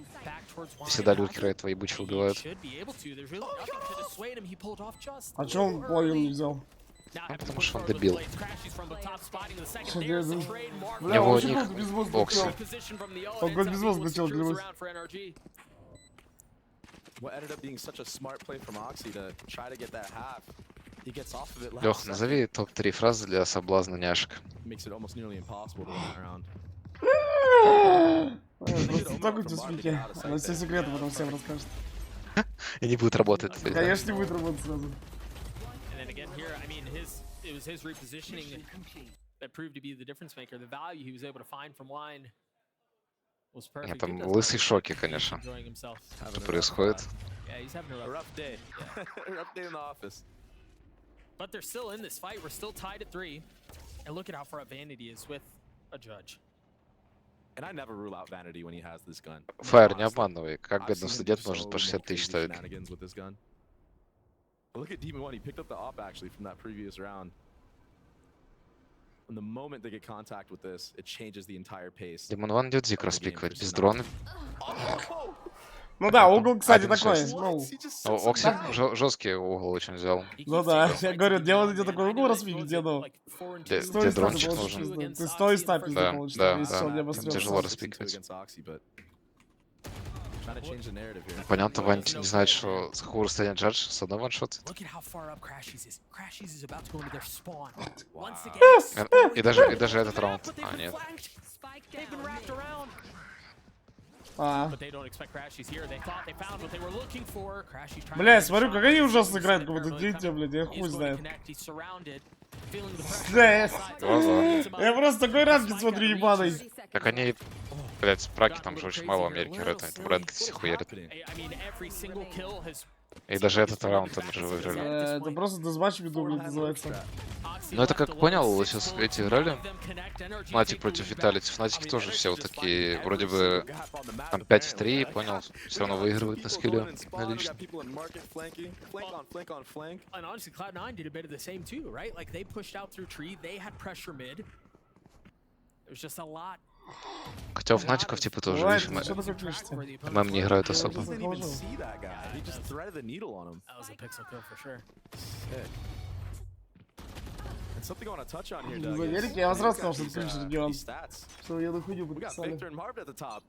Всегда люкеры этого ебучего убивают. А чё он половину не взял? Ну, потому что он дебил. У Бля, него он ник вообще без мозга Окси. Он год без мозга хотел клянусь. What ended up being such a smart play from Oxy to try to get that half. He gets off of it last Лех, назови топ-3 фразы для соблазна няшек. Makes it almost nearly impossible to win that round. Просто так у тебя спики. Она все секреты потом всем расскажет. И не будет работать. Конечно, не будет работать сразу. It was his repositioning that proved to be the difference maker. The value he was able to find from line was perfect. Там лысый в шоке, конечно. Что происходит? Rough day. Rough day in the office. But they're still in this fight. We're still tied at 3. And look at how far up Vanity is with a judge. And I never rule out Vanity when he has this gun. Фаер, не обманывай. Как бедный студент может по 60 тысяч ставить? Look at Demon 1, he picked up the op actually from that previous round. And the moment they get contact with this, it changes the entire pace. Демон 1 идет зик распикивать, без дрона. Ну да, угол, кстати, такой. Ну, Окси жесткий угол очень взял. ну да, я говорю, дело идет такой угол распикивать, деду. Где дрончик нужен? Ты 100 и 100 пизды Да, получишь. да, Если он не да. обострённый. Тяжело распикивать. Понятно, Ваня не знает, что с какого расстояния джадж с одного ваншота. И даже этот раунд. А, нет. Бля, я смотрю, как они ужасно играют, как будто дети, блядь, я хуй знает. Я просто такой ранки смотрю ебаный. Так они, блять, праки там же очень мало в Америке играют, они там рэнки все хуярят. И даже этот раунд NRG выиграли. Это просто дезматч виду, блядь, называется. Ну это как понял, сейчас эти играли. Fnatic против Vitality. Fnatic тоже все вот такие, вроде бы там 5-3, понял, все равно выигрывают на скилле, на личном. And honestly, Cloud9 did a bit of the same too, right? Like they pushed out through tree, they had pressure mid. It was just a lot. Хотя у Fnatic'ов типа тоже, Ой, видишь, ты что такое пишешь-то? ММ не играют особо. He didn't even see that guy. He just threaded the needle on him. That was a pixel kill for sure. Sick. And something I want to touch on here, В Doug. Америке я вам сразу сказал, что это клинч регион. Что я на хуйню We got подписали. Victor and Marvin at the top.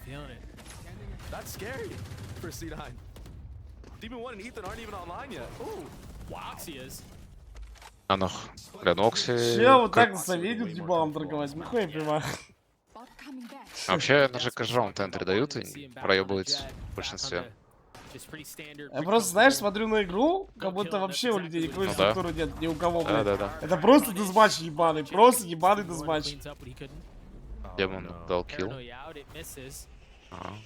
Feeling it. That's scary for C9. Demon 1 and Ethan aren't even online yet. Ooh. Waxy is. А ну, бля, Нокси... Че вот так за медиум ебалом торговать? Нихуя не понимаю. Вообще, NRG каждый раунд энтри дают и проебывается в большинстве. Я просто, знаешь, смотрю на игру, как будто вообще у людей никакой Ну да. структуры нет, ни у кого, блядь. Да. Это просто дезматч ебаный, просто ебаный дезматч. Демон дал килл.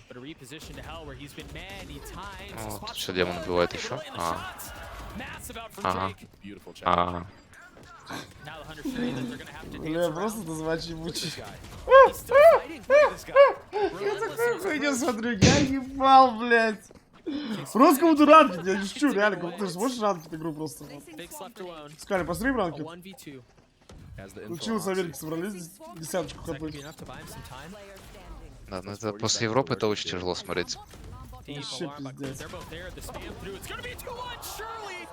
But a reposition to hell where he's been many times. Ну, тут все демон убивает еще. Massive out from Ага. Drake. Beautiful chat. Ага. Now the 100 fury that they're gonna have to Бля, dance просто around. дезматч ебучий. He's still fighting. Look at this guy. Я такую хуйню смотрю, я ебал, блядь. Просто кому-то ранкить, я не шучу, реально, кому ты сможешь ранкить игру просто. Big's left alone. Скали, посмотри A ранкет. 1v2. Has the info Учил с on Америки, Oxy. собрались десяточку Is that gonna копать. be enough to buy him some time? Да, ну это после Европы это очень тяжело смотреть. Deep Вообще alarm by пиздец. They're both there. The spam through. It's gonna be 2-1, surely.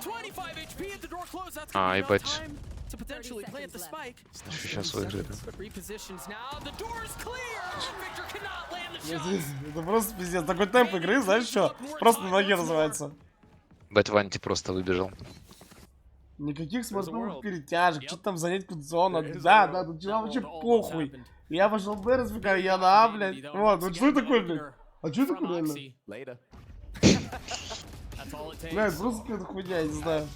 25 HP at the door closed. That's А, gonna be enough ебать. time to potentially plant the spike. Еще сейчас выиграли. But repositions now. The door is clear. Victor cannot land the shot. Это просто пиздец. Такой темп игры, знаешь что? Просто на ноге называется. Бэт Ванти просто выбежал. Никаких смартфонов перетяжек, что-то там занять зону. Да, начинал вообще похуй. Я пошел Б разбегаю, я на А, блядь. Вот, ну что такое, блядь? А что такое, реально? Later. Блядь, просто какая-то хуйня, я не знаю.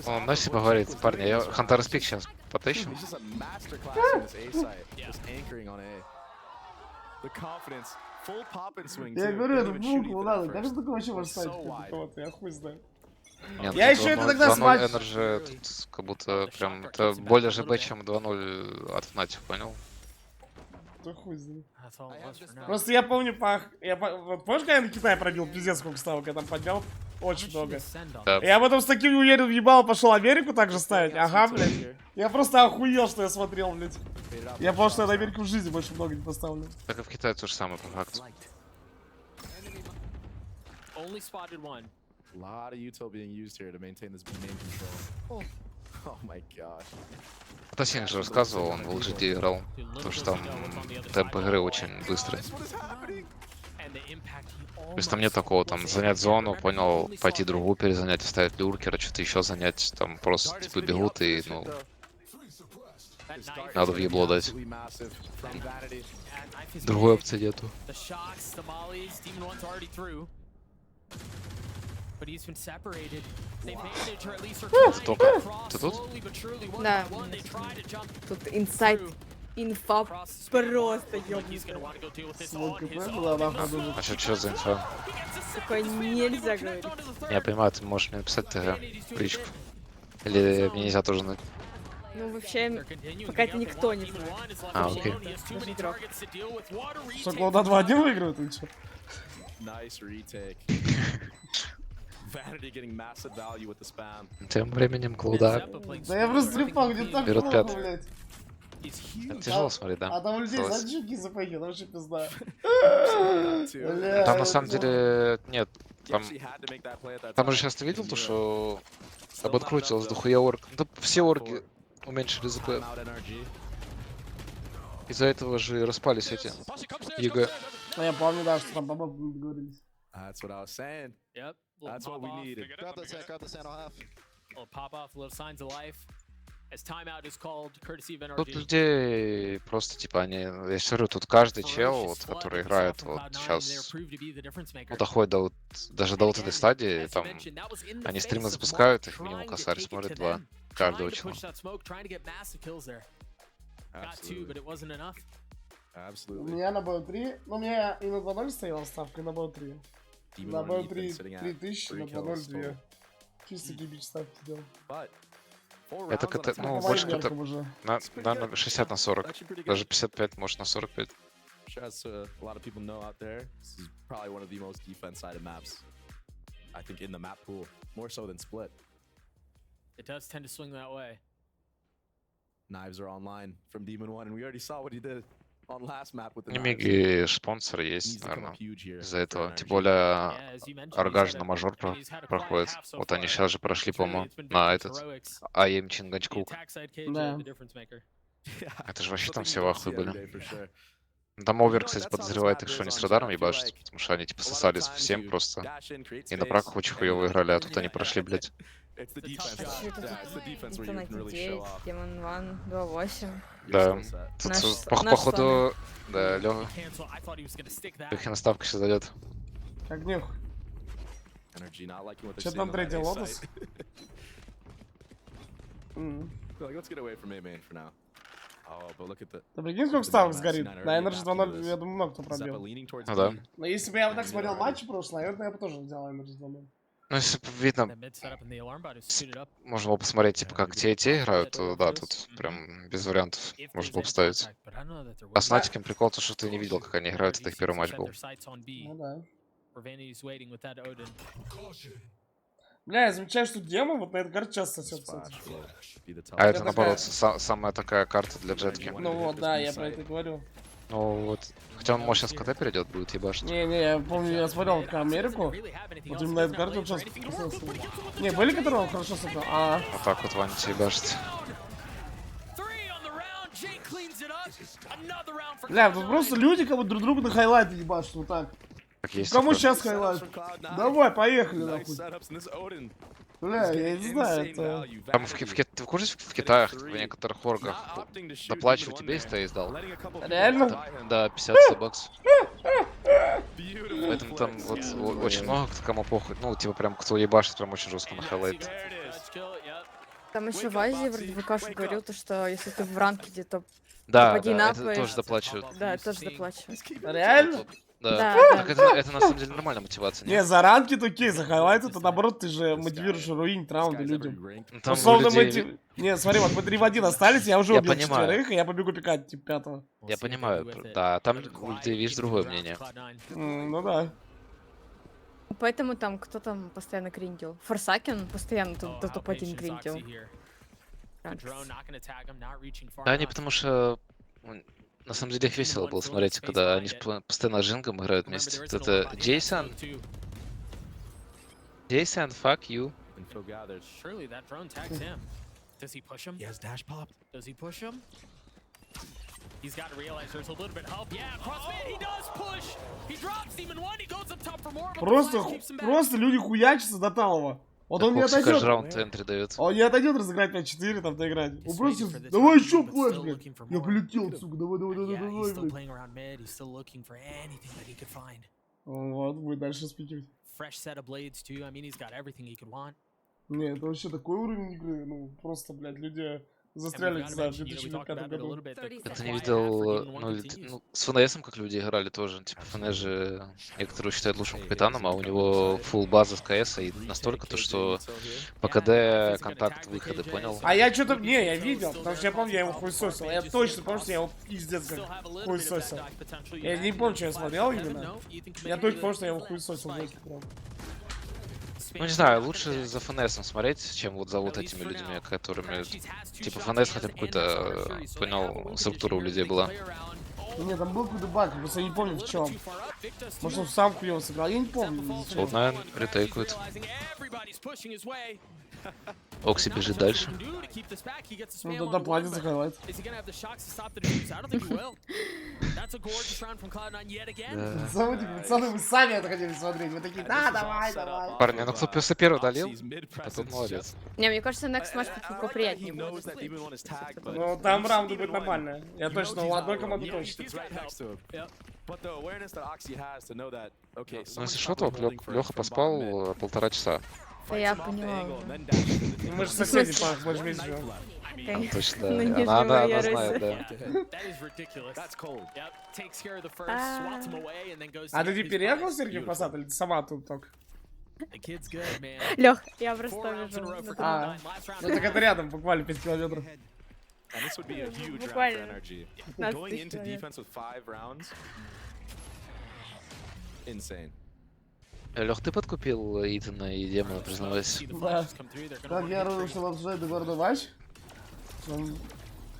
Он на себе говорит, парни, я Хантер Спик сейчас потащим. He's just a masterclass in this A site. Just anchoring on A. The confidence. Full pop and swing. Я too. говорю, Didn't это even shoot булку Ethan надо. at Как first. же такое вообще может It's стать? so wide. Кого-то, я хуй знаю. Нет, Я еще это тогда 2-0 смачь. NRG, тут как будто прям это более ЖБ, чем 2-0 от Fnatic, понял? Да хуй знает. That's all it was for now. Просто я помню, вот помнишь, когда я на Китай пробил пиздец сколько ставок, я там поднял очень How much много. did he send on? Да. Я потом с таким уверен въебал, пошел Америку также ставить. Ага, блядь. Я просто охуел, что я смотрел, блядь. Я понял, что я на Америку в жизни больше много не поставлю. Так и в Китае то же самое по факту. Only spotted one. A lot of util being used here to maintain this main control. Oh my gosh. Тасинг же рассказывал, он в LGD играл, потому что там темп игры очень быстрый. And the impact he То есть там нет такого, там, занять зону, понял, пойти другую перезанять, оставить люркера, что-то еще занять, там просто, типа, бегут и, ну, надо в ебло дать. Absolutely massive from Vanity. Другой опции нету. The shocks, the mollies, Demon One's already through. But he's been separated. They've managed, or at least are trying Только. to cross Ты тут? slowly but surely one Да. by one. They try to jump Тут инсайт, инфа across the spam. просто Like he's gonna ёбнутая. want to go deal with this Свой on КП his была own. нахуй даже. А что за инфа? He gets a Такое нельзя говорить. Я понимаю, ты можешь мне написать ТГ в личку. Или мне нельзя тоже знать. Ну, вообще, пока это никто не знает. А, окей. Даже игрок. Что, Cloud9 2-1 выигрывает или что? Nice retake. Vanity getting massive value with the spam. Тем временем Клоуда. Да я просто трепал, где так Берут плохо, пятый. блядь. Это тяжело смотреть, А да? там у людей, Согласен. знаешь, какие запахи? Там вообще пизда. Там на самом деле нет. Там, He had to make that play at that там time. же сейчас ты видел то, что оботкрутилось дохуя орг. Да все орги уменьшили ЗП. Time out NRG. Из-за этого же и распались эти ЕГЭ. Ну, я помню, да, что там по бабу договорились. That's what I was saying. Yep. That's what we needed. Grab the center half. Little pop off, little signs of life. As timeout is called, courtesy of Тут NRG. людей просто типа они, я говорю, тут каждый чел, вот, который играет вот сейчас, ну, доходит до вот, даже до вот этой стадии, там, они стримы запускают, их минимум косарь смотрит два каждого чела. У Absolutely. меня на БО3, ну, у меня и на 2-0 стояла ставка, и на БО3. На бой 3000, на 2.02. Чисто гибич ставки делал. Это, ну, больше как-то на 60 на 40. Даже 55, может, на 45. As a lot of people know out there, this is probably one of the most defense-sided maps, I think, in the map pool, more so than Split. It does tend to swing that way. Knives are online from Demon 1, and we already saw what he did on last map with the knives. Миги спонсор есть, наверное, из-за этого. Тем более, Аргаж на мажор проходит. Вот они сейчас же прошли, по-моему, на этот АМ Чингачкук. Да. Это же вообще там все в ахуе были. Там Овер, кстати, подозревает их, что они с радаром ебашат, потому что они типа сосались всем просто. И на праках очень хуёво играли, а тут они прошли, блядь. Демон 1, 2.8. Да. Тут, походу, да, Лёхина ставка сейчас зайдет. Как днюх? Что там третий лотос? Ты прикинь, сколько ставок сгорит? На NRG 2.0, я думаю, много кто пробил. Ну да. Но если бы я вот так смотрел матчи прошлые, наверное, я бы тоже взял NRG 2.0. Ну, если бы видно, можно было посмотреть, типа, как те и те играют, то да, тут прям без вариантов можно было поставить. А с Натиком прикол, то, что ты не видел, как они играют, это их первый матч был. Ну да. Бля, я замечаю, что демон вот на эту карту часто сосет, кстати. А это, наоборот, самая такая карта для джетки. Ну вот, да, я про это говорю. Ну вот. Хотя он, может, сейчас КТ перейдет, будет ебашить. Не, я помню, я смотрел как Америку. Вот именно на эту карту он часто касался. Не, были, которые он хорошо сыграл? Вот так вот Ваня ебашит. Бля, тут просто люди как бы друг друга на хайлайты ебашут, вот так. Кому сейчас хайлайт? Давай, поехали, нахуй. Бля, я не знаю, это... Там ты в курсе, в Китае, в некоторых оргах доплачивают тебе, если ты издал. Реально? Да, 50 баксов. Поэтому там вот очень много кому похуй. Ну, типа прям кто ебашит, прям очень жестко на хайлайт. Там еще в Азии вроде Выкашу говорил, то, что если ты в ранкеде, то да, это тоже доплачивают. Да, это тоже доплачивают. Реально? Да. Так это на самом деле нормальная мотивация. Не, за ранки окей, за хайлайты, то наоборот ты же мотивируешь руинить раунды людям. Там условно мы... Не, смотри, вот мы 3 в 1 остались, я уже убил 4, и я побегу пикать типа 5-го. Я понимаю, да, там у людей, видишь, другое мнение. Ну да. Поэтому там кто там постоянно гриндил. Форсакин постоянно до топ-1 гриндил. Да, не потому что... На самом деле их весело было смотреть, когда они постоянно с Джингом играют вместе. Вот это Джейсон. Джейсон, fuck you. Просто люди хуячатся до талого. Вот он не отойдет. Он не отойдет разыграть 5-4, там доиграть. Он просто, давай еще флэш, блядь. Я полетел, сука, давай, блядь. Вот, будет дальше спикивать. Не, это вообще такой уровень игры, ну, просто, блядь, люди... Застряли, не знаю, в 2005 году. Это не видел, ну, с ФНСом как люди играли тоже. Типа ФНС же некоторые считают лучшим капитаном, а у него фулл база с КС, и настолько то, что по КД контакт выходы, понял? А я что-то, не, я видел, потому что я помню, я его хуесосил. Я точно помню, что я его пиздец как хуесосил. Я не помню, что я смотрел именно. Я только помню, что я его хуесосил. Ну не знаю, лучше за ФНСом смотреть, чем вот за вот этими людьми, которыми... Типа ФНС хотя бы какую-то, понял, структура у людей была. Нет, там был какой-то баг, просто я не помню в чем. Может он сам хуёво сыграл, я не помню. Cloud9 ретейкует. Окси бежит дальше. Ну да, платит за хайлайт. Пацаны, вы сами это хотели смотреть. Вы такие, да, давай. Парни, ну кто после первого долил, а тот молодец. Не, мне кажется, next match поприятнее будет. Ну там раунды будет нормально. Я точно, у одной команды точно. Ну если что, то Леха поспал 1,5 часа. Я поняла. Мы же соседи, мы же вместе живем. Там точно, На она нижнего знает, да. That is ridiculous. That's cold. Yep, takes care of the first, swats him away, and then goes. А ты не переехал, Сергей Посад, или ты сама тут только? The kid's good, man. Лех, я просто Four rounds in a row вижу. for А, Cloud9. Last round. ну так это рядом, буквально 5 километров. And this would be a huge round for Буквально. NRG. 15 Going into человек. defense with 5 rounds. Insane. Лех, ты подкупил Итана и Демона, признавайся. Да. Так, я рад, что вам обсуждать договорный матч.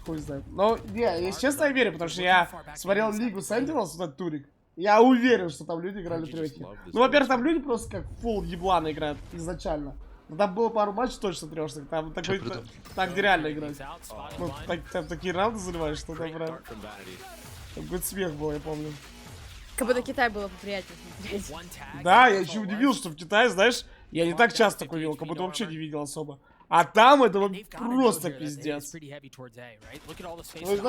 Хуй знает. Но, не, если честно, я верю, потому что я смотрел Лигу Sentinels, этот турик. Я уверен, что там люди играли трёхи. Ну, во-первых, там люди просто как фул ебланы играют изначально. Но там было пару матчей точно трёшных. Там такой, так где реально играть. Ну, там такие раунды заливаешь, что там прям... Там какой-то смех был, я помню. Как будто Китай было поприятнее смотреть. Да, я еще удивился, что в Китае, знаешь, я не так часто такой видел, как будто вообще не видел особо. А там это вот просто пиздец. Ну, знаешь,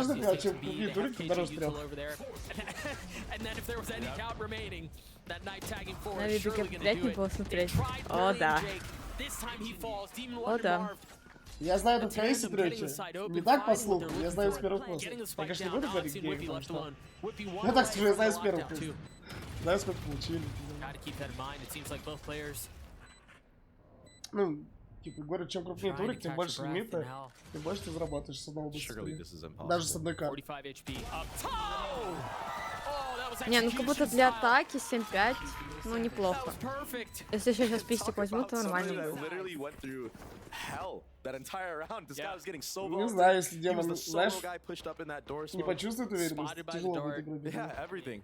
например, чем крупнее турик, там дороже трех. На виду как приятнее было смотреть. О, да. О, да. Я знаю этот кейс трёхи. Не так по слуху, я знаю с первых курсов. Я, конечно, не буду говорить, где их, потому что... Я так скажу, я знаю с первых курсов. Знаю, сколько получили. Ну, типа, говорю, чем крупнее турик, тем больше лимита, тем больше ты зарабатываешь с одного быстрее. Даже с одной карты. Не, ну как будто для атаки 7-5, ну неплохо. Если еще сейчас пистик возьму, то нормально. Не знаю, если демон, знаешь, не почувствует уверенность, тяжело будет играть.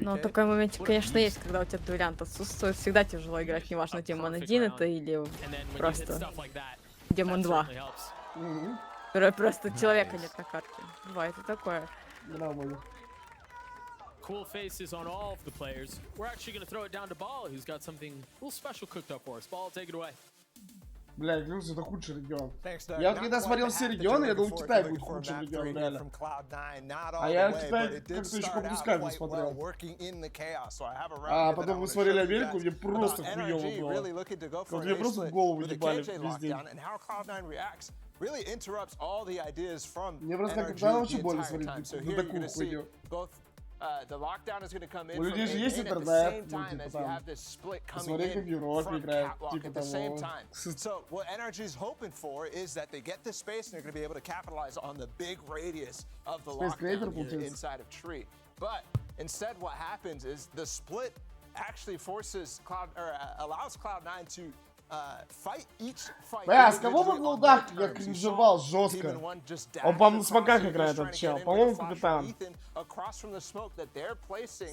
Но такой момент, конечно, есть, когда у тебя дуэлянт отсутствует. Всегда тяжело играть, неважно, демон 1 это или просто демон 2. Просто человека нет на карте. Бывает и такое. Cool faces on all of the players. We're actually going to throw it down to Ball, who's got something a little special cooked up for us. Ball, take it away. Бля, Вилс это худший регион. Я вот когда смотрел все регионы, я думал, Китай будет худшим регионом, реально. А я Китай как-то еще как пускай не смотрел. А потом мы смотрели Америку, мне просто хуёво было. Вот мне просто в голову ебали весь день. Мне просто когда вообще больно смотреть на такую хуйню. У людей же есть интернет, ну, типа там, посмотреть, как в Европе играют, типа того. So what NRG is hoping for is that they get this space and they're going to be able to capitalize on the big radius of the lockdown inside of Tree. But instead what happens is the split actually forces allows Cloud9 to fight each fight. Бля, с кого бы был удар, я кринжевал жестко. Он, по-моему, на смоках играет, этот чел. По-моему, капитан.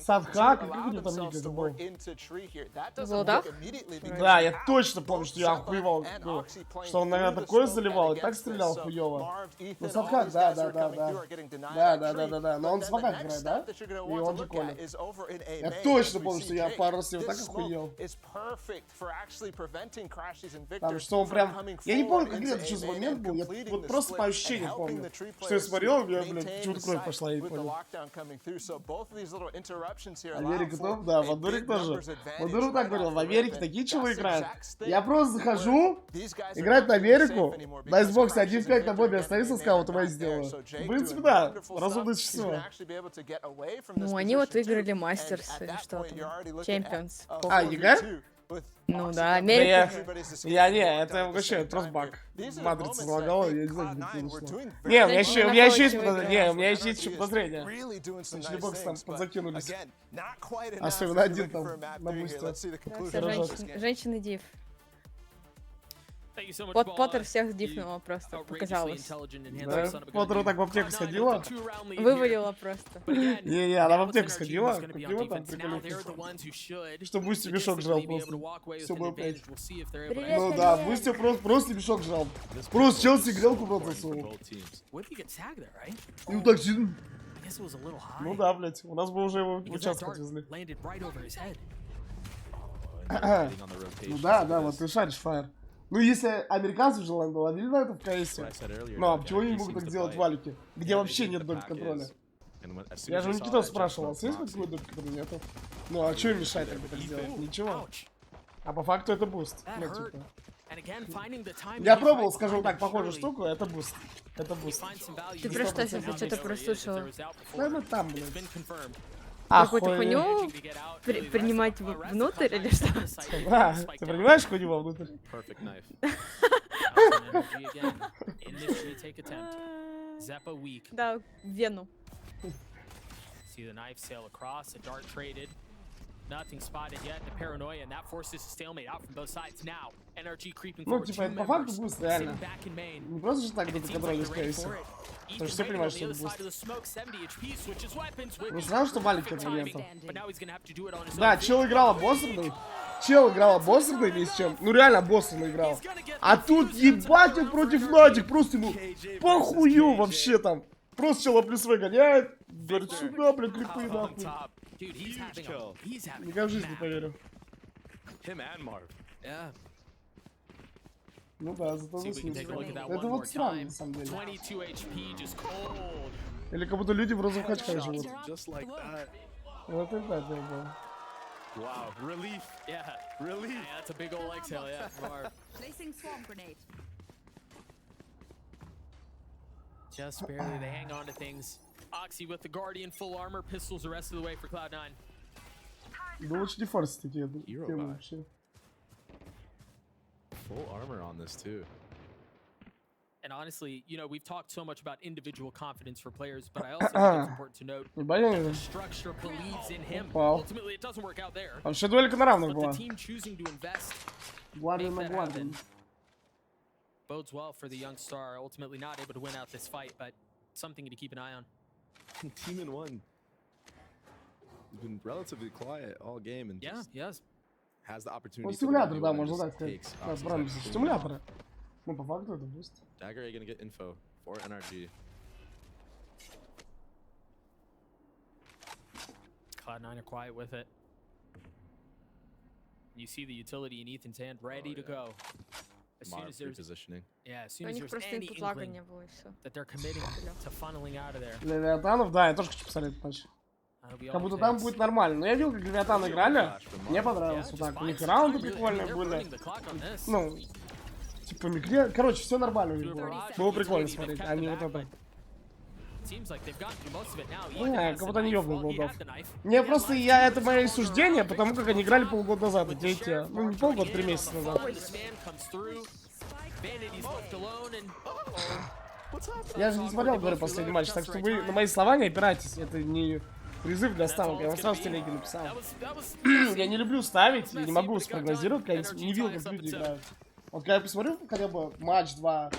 Садхак, как у него там ник это был? Золотах? Да, я точно помню, что я охуевал, что он, наверное, такое заливал и так стрелял хуёво. Ну, Садхак, да. Да. Но он в смоках играет, да? И он же Коля. Я точно помню, что я пару раз его так охуел. Там что он прям... Я не помню конкретно, что за момент был, я вот просто по ощущениям помню. Что я смотрел, у меня, блядь, почему-то кровь пошла, я не понял. Америка топ, да, Вандурик тоже. Вандурик так говорил, в Америке такие чего играют. Я просто захожу, играть на Америку, на Xbox 1.5 на бобе остановился, скаут и сделаю. В принципе, да, разумное число. Ну, они вот выиграли Мастерс или что там, Champions. А, ЕГЭ? Ну да, Америка. Я это вообще просто баг. Матрица залагала, я не знаю, где это вышло. Не, у меня еще есть подозрение. У меня еще есть подозрение. Значит, бокс там подзакинулись. Особенно один там на бусте. Женщины див. Вот Поттер всех дифнула просто, показалось. Да? Поттер так в аптеку сходила? Вывалила просто. Не, она в аптеку сходила, купила там прикольно. Что Бусти мешок жрал просто. Все было 5. Ну да, Бусти просто мешок жрал. Просто Челси грелку просто засунул. И вот так сидит. Ну да, блять, у нас бы уже его в участок отвезли. Ну да, вот ты шаришь, Фаер. Ну, если американцы же ловили на это в КСе, ну, а почему они не могут так делать в Валике, где вообще нет доли контроля? Я же у Никитова спрашивал, у вас есть какой доли контроля? Нету. Ну, а что им мешает так сделать? Ничего. А по факту это буст. Ну, типа. Я пробовал, скажем так, похожую штуку, это буст. Это буст. Ты про что сейчас? Я что-то прослушала. Ну там, блин. Какую-то хуйню принимать внутрь или что? Да, ты принимаешь хуйню вовнутрь? Да, вену. Nothing spotted yet. The paranoia and that forces a stalemate out from both sides now. NRG creeping Ну, forward. типа, по факту буст, реально. Не просто же так кто-то контроль скорейся. Потому что все понимают, что это буст. Не сразу, что маленький от момента. Да, чел играл обосранный. Чел играл обосранный весь чем. Ну, реально обосранный играл. А тут, ебать, он против Натик. Просто ему похую вообще там. Просто чел плюс гоняет. Говорит, сюда, блин, клипы нахуй. Никогда в жизни не поверю. Ну да, зато заснился. Это вот странно, на самом деле. Или как будто люди в розовых очках живут. Вот это да, было. Wow, relief. Yeah, Relief. Yeah, that's a big old exhale, yeah. Placing swarm grenade. Just barely, they hang on to things. Oxy with the Guardian, full armor, pistols the rest of the way for Cloud9. Да лучше не форсить такие темы вообще. Full armor on this too. And honestly, you know, we've talked so much about individual confidence for players, but I also think it's important to note that the structure believes in him. Ultimately, it doesn't work out there. Вообще дуэлька на равных была. But the team choosing to invest, Гвардия на гвардию. bodes well for the young star. Ultimately, not able to win out this fight, but something to keep an eye on. Team in one. He's been relatively quiet all game and just has the opportunity. Ну, стимулятор, да, можно так сказать. Да, правильно, стимулятора. Ну, по факту это буст. Dagger gonna get info for NRG. Cloud9 are quiet with it. You see the utility in Ethan's hand, ready to go. As soon as there's positioning. Yeah, as soon as there's any inkling that they're committing to funneling out of there. Левиатанов, да, я тоже хочу посмотреть матч. Как будто там будет нормально. Но я видел, как Левиатан играли. Мне понравилось. Вот так. У них раунды прикольные были. Ну, типа микре. Короче, все нормально у них было. Было прикольно смотреть, а не вот это. Не, как будто они ёбнут голдов. Не, просто это мое суждение, потому как они играли полгода назад. Эти, ну не полгода, 3 месяца назад. Я же не смотрел, говорю, последний матч, так что вы на мои слова не опирайтесь. Это не призыв для ставок, я вам сразу в телеге написал. Я не люблю ставить, я не могу спрогнозировать, когда я не видел, как люди играют. Вот когда я посмотрю хотя бы матч-два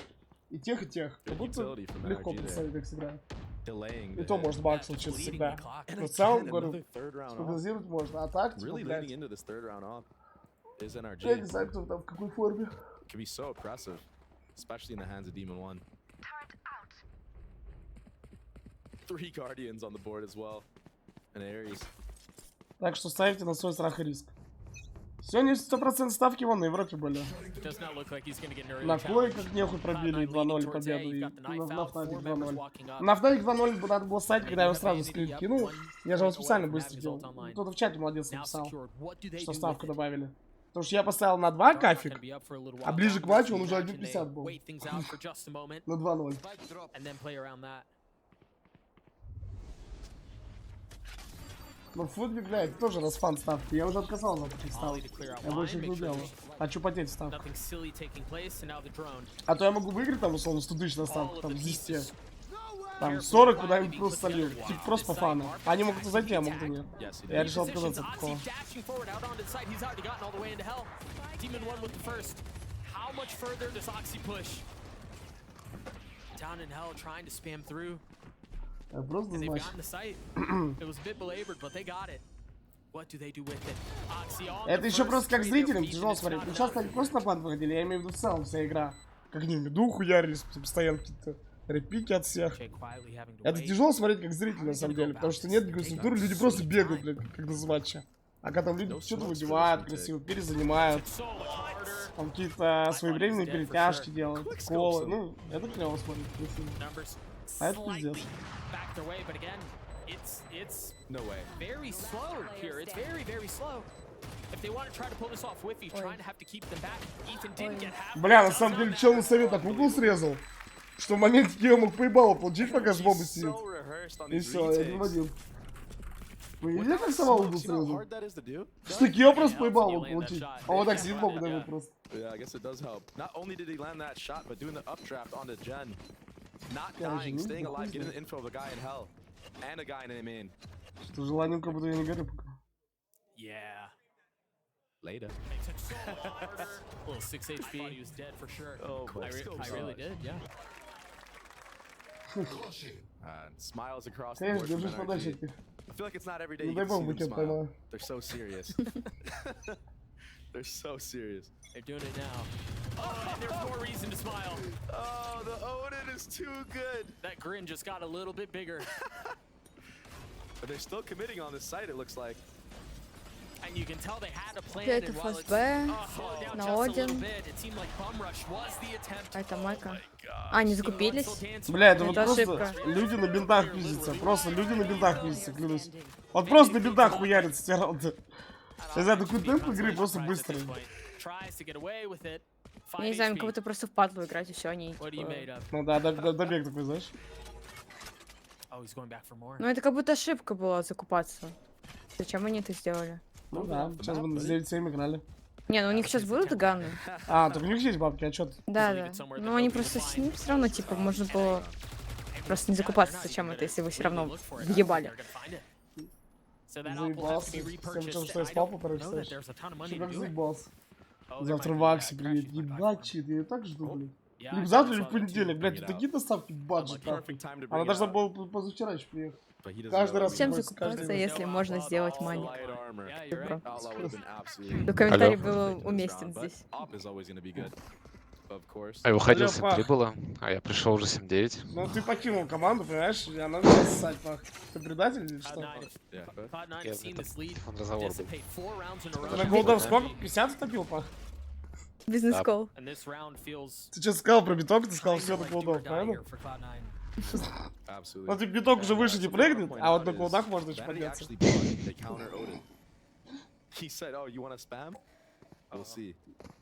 и тех, как будто легко представить, как сыграют. И то может баг случиться всегда. Но в целом, говорю, спрогнозировать можно, а так, типа, блядь. Я не знаю, кто там в какой форме. Especially in the hands of Demon 1. 3 Guardians on the board as well. And Ares. Так что ставите на свой страх и риск. Сегодня 100% ставки вон на Европе были. На Кой как нехуй пробили 2-0 победу. И на Fnatic 2-0. На Fnatic 2-0 надо было ставить, когда я его сразу скрин кинул. Я же его специально быстро делал. Кто-то в чате молодец написал, что ставку добавили. Потому что я поставил на 2 кафик, а ближе к матчу он уже 1.50 был. На 2-0. Ну, футбик, блядь, тоже расфан ставки. Я уже отказался от таких ставок. Я больше их не делал. Хочу потеть ставку. А то я могу выиграть там, условно, 100 тысяч на ставку, там, с 10. Там, 40 куда-нибудь просто солил. Типа, просто по фану. Они могут зайти, а могут и нет. Я решил отказаться от такого. Просто значит. Это еще просто как зрителям тяжело смотреть. Ну, часто они просто на план выходили, я имею в виду в целом вся игра. Как они в меду хуярились, постоянно какие-то репики от всех. Это тяжело смотреть как зритель, на самом деле, потому что нет никакой структуры, люди просто бегают, блядь, как на матче. А когда там люди что-то выбивают красиво, перезанимают, там какие-то своевременные перетяжки делают, колы, ну, это клево смотреть красиво. А это пиздец. Бля, на самом деле, чел на совет так угол срезал, что в моменте я мог поебало получить, пока с бомбой сидит. И все, я 1-1. Вы видели, как сама угол срезал? Что Кио просто поебал мог получить. А вот так сидит бомбу дает просто. Yeah, I guess it does help. Not only did he land that shot, but doing the updraft onto Jen. Not dying, staying alive, getting the info of a guy in hell. And a guy in a main. Что желание как будто я не горю пока. Yeah. Later. Little 6 HP. He was dead for sure. Oh, I really did, yeah. Smiles across the board from NRG. I feel like it's not every day you can see them smile. They're so serious. They're so serious. They're doing it now. Oh, and there's more reason to smile. Oh, the Odin is too good. That grin just got a little bit bigger. But they're still committing on this site, it looks like. And you can tell they had a plan. Это ФСБ, на Один. А это Майка. А, они закупились? Бля, это вот Это просто ошибка. люди на бинтах пиздятся. Просто люди на бинтах пиздятся, клянусь. Вот просто на бинтах хуярятся те раунды. Я знаю, такой темп игры просто быстрый. Я не знаю, как будто просто в падлу играть, и все, они... Ну да, добег такой, знаешь. Ну это как будто ошибка была закупаться. Зачем они это сделали? Ну да, сейчас бы с 9-7 играли. Не, ну у них сейчас будут ганы. А, так у них есть бабки, а чё ты? Да, да. Но они просто с ним все равно, типа, можно было просто не закупаться. Зачем это, если вы все равно въебали? Заебался. Всем, что я спал, полтора часа. Что как заебался. Завтра в Аксе приедет. Ебать, чит, я так жду, блин. Либо завтра, или в понедельник, блядь, тут такие доставки баджет, нахуй. Она должна была позавчера еще приехать. Каждый раз. Зачем закупаться, если можно сделать маник? Ну, комментарий был уместен здесь. А я выходил 7-3 было, а я пришел уже 7-9. Ну ты покинул команду, понимаешь? И она начала ссать, пах. Ты предатель или что? Он разговор был. На голдов сколько? 50 втопил, пах? Бизнес-колл. Ты что сказал про биток? Ты сказал все на голдов, правильно? Ну ты биток уже выше не прыгнет, а вот на голдах можно еще подняться.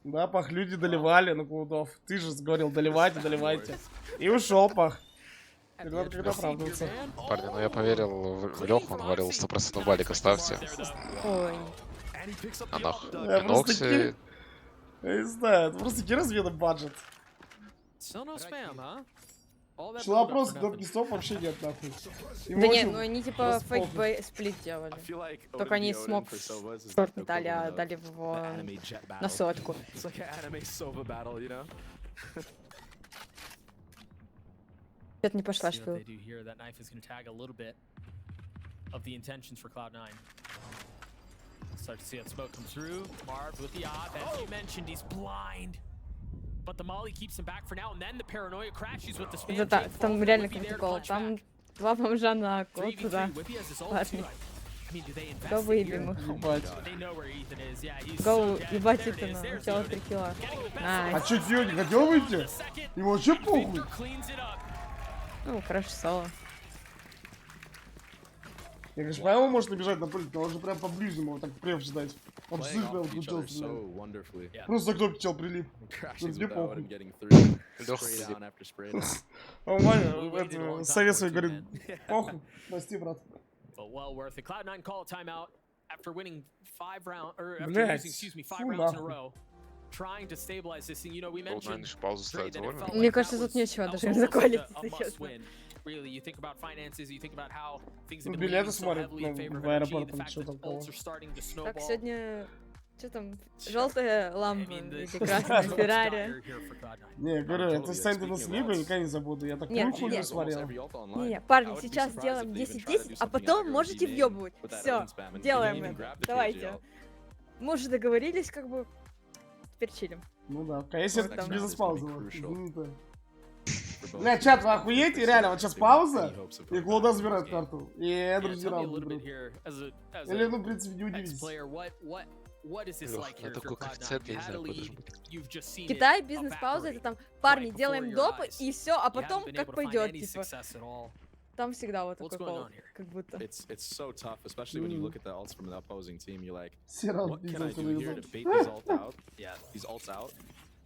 Да, пах, люди доливали на голдов. Ты же говорил, доливайте, доливайте. И ушел, пах. Когда оправдываться. Парни, ну я поверил в Леху, он говорил 100% балика ставьте. Ой. А нахуй. Я просто я не знаю, это просто размена баджет. Шла просто до пистов вообще нет, нахуй. Да нет, ну они типа фейк сплит делали. Только они смог сорт не дали, а дали его на сотку. Это не пошла шпил. Start to see that smoke come through. Marv with the op, as you mentioned, he's blind. But the molly keeps him back for now, and then the paranoia crashes with the spam. Да, там реально критикол. Там два бомжа на код туда. Ладно. Го выебем их. Го ебать Итана. Начало 3 килла. А чё, Дио не хотел выйти? Ему вообще похуй. Ну, хорошо, соло. Я, конечно, прямо может набежать на пульт, но он же прям поближнему, вот так прям ждать. Он взрыв прям включился. Просто за кнопки чел прилип. Мне похуй. Он Ваня, это, совет свой говорит, похуй, прости, брат. Блять, фу нахуй. Cloud9 еще паузу ставит, довольно? Мне кажется, тут нечего даже заколить, если честно. Ну, билеты смотрят, ну, в аэропорт, там, что там, кого. Так, сегодня... Что там? Желтая лампа или красная Феррари? Не, я говорю, это сцена на слива, я никогда не забуду. Я так хуй смотрел. Не, парни, сейчас сделаем 10-10, а потом можете въебывать. Все, делаем это. Давайте. Мы уже договорились, как бы. Теперь чилим. Ну да, конечно, это бизнес-пауза. Бля, чат, вы охуеете? Реально, вот сейчас пауза, и Клоуда забирает карту. И NRG раунд берут. Или, ну, в принципе, не удивитесь. Я такой коэффициент, я не знаю, какой должен быть. Китай, бизнес-пауза, это там, парни, делаем допы, и все, а потом как пойдет, типа. Там всегда вот такой кол, как будто. It's so tough, especially when you look at the ults from the opposing team. You're like, Серал what can I пиздец do here to bait these ults out? Yeah, these ults out,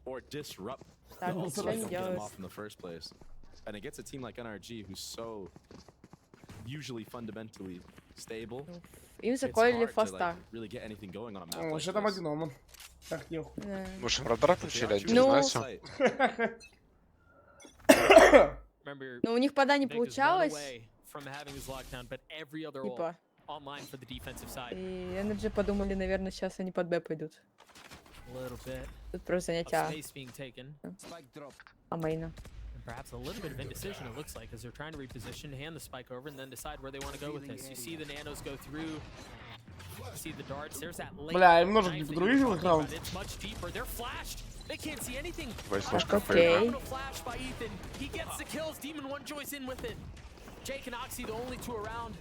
or disrupt the Так, ults so ничего they не don't get them делают. off in the first place. And it gets a team like NRG who's so usually fundamentally stable. Им It's заколили hard to фаста. like really get anything going on a map like Вообще там this. один оман. Так, нехуй. Да. Может, им радара включили, один Ну. знает всё? Remember, Но у них пода не Vic is one получалось. away from having his lockdown, but every other ult Типа. online for the defensive side. И NRG подумали, наверное, сейчас они под Б пойдут. A little bit Тут просто of занятие space being taken. А мейна. And perhaps a little bit of indecision, it looks like, as they're trying to reposition, hand the spike over, and then decide where they want to go with this. You see the nanos go through. You see the darts. There's that late. Бля, им ножик не knife that подрубил you're их talking раунд. about. It's much deeper. They're flashed. They can't see anything. Флешка Окей. Phenomenal flash by Ethan. He gets the kills. Demon 1 joins in with it. Jake and Oxy, the only two around.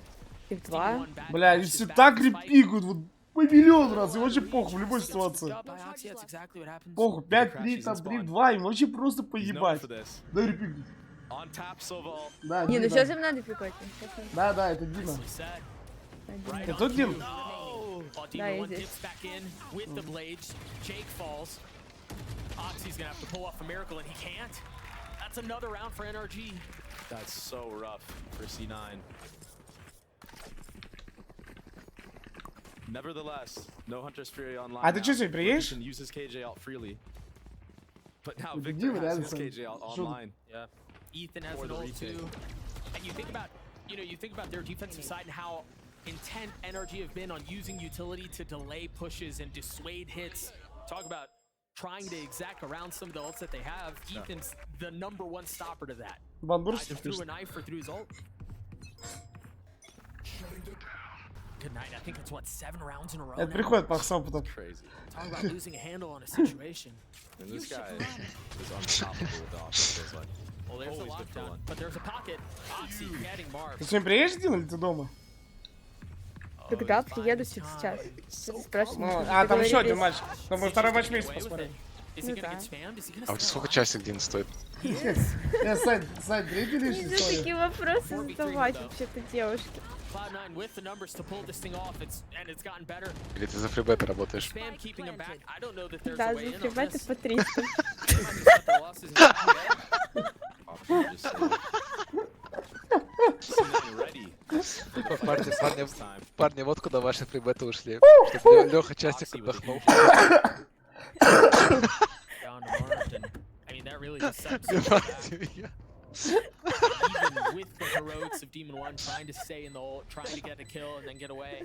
Тип Demon 2. 1 back Бля, они flashes все back так to spike. репикают, вот по миллион раз, им вообще похуй в любой ситуации. By Oxy, that's exactly what happens. Похуй, 5-3, там 3-2, им вообще просто He's known поебать. for this. Дай репикнуть. On top, Soval. Да, Не, ну Дина. сейчас им надо пикать. Да, да, это Дина. Nicely said. Right Это on тот Дин? cue. Oh, Да, Demon я 1 здесь. dips back in with the blades. Jake falls. Oxy's gonna have to pull off a miracle, and he can't. That's another round for NRG. That's so rough for C9. Nevertheless, no Hunter's Fury online. А ты now. чё сегодня приедешь? He can use his KJ out freely. But now Ты Victor Дима, has реально, his KJ out шо- online. Yeah. Ethan has Or an the ult retake. too. And you think about, you think about their defensive side and how intent NRG have been on using utility to delay pushes and dissuade hits. Talk about trying to exact around some of the ults that they have. Ethan's the #1 stopper to that. Бандурский Either through a пишет. knife or through his ult. Good night. I think it's what, 7 rounds in a row Это now? приходит по опыту. Crazy. Talk about losing a handle on a situation. And this guy is unstoppable with the offense. Feels like. Well, there's a Always good for lockdown, one. but there's a pocket. Oxy getting marked. Ты сегодня приедешь, Дина, или ты дома? Когда приеду сейчас. Спрашиваю. Ну, а там еще один матч. Там мы второй матч месяца посмотрим. Is he gonna get spammed? Is he gonna А у тебя stay сколько alive? часик Дин стоит? Сань, третий лишний, Нельзя сори. такие вопросы задавать вообще-то девушке. Cloud9 with the numbers to pull this thing off. It's gotten better. Или ты за фрибеты работаешь? Spam keeping him back. I don't know that there's a Да, way in on зафрибаты this. по 300. Cut their losses in the Option just C9 ready. Парни, вот куда ваши фрибеты ушли. Чтобы Леха часик Oxy with отдохнул. down to marked, and I mean that really just sets it back. Even with the heroics of Demon 1 trying to stay in the ult, trying to get a kill and then get away.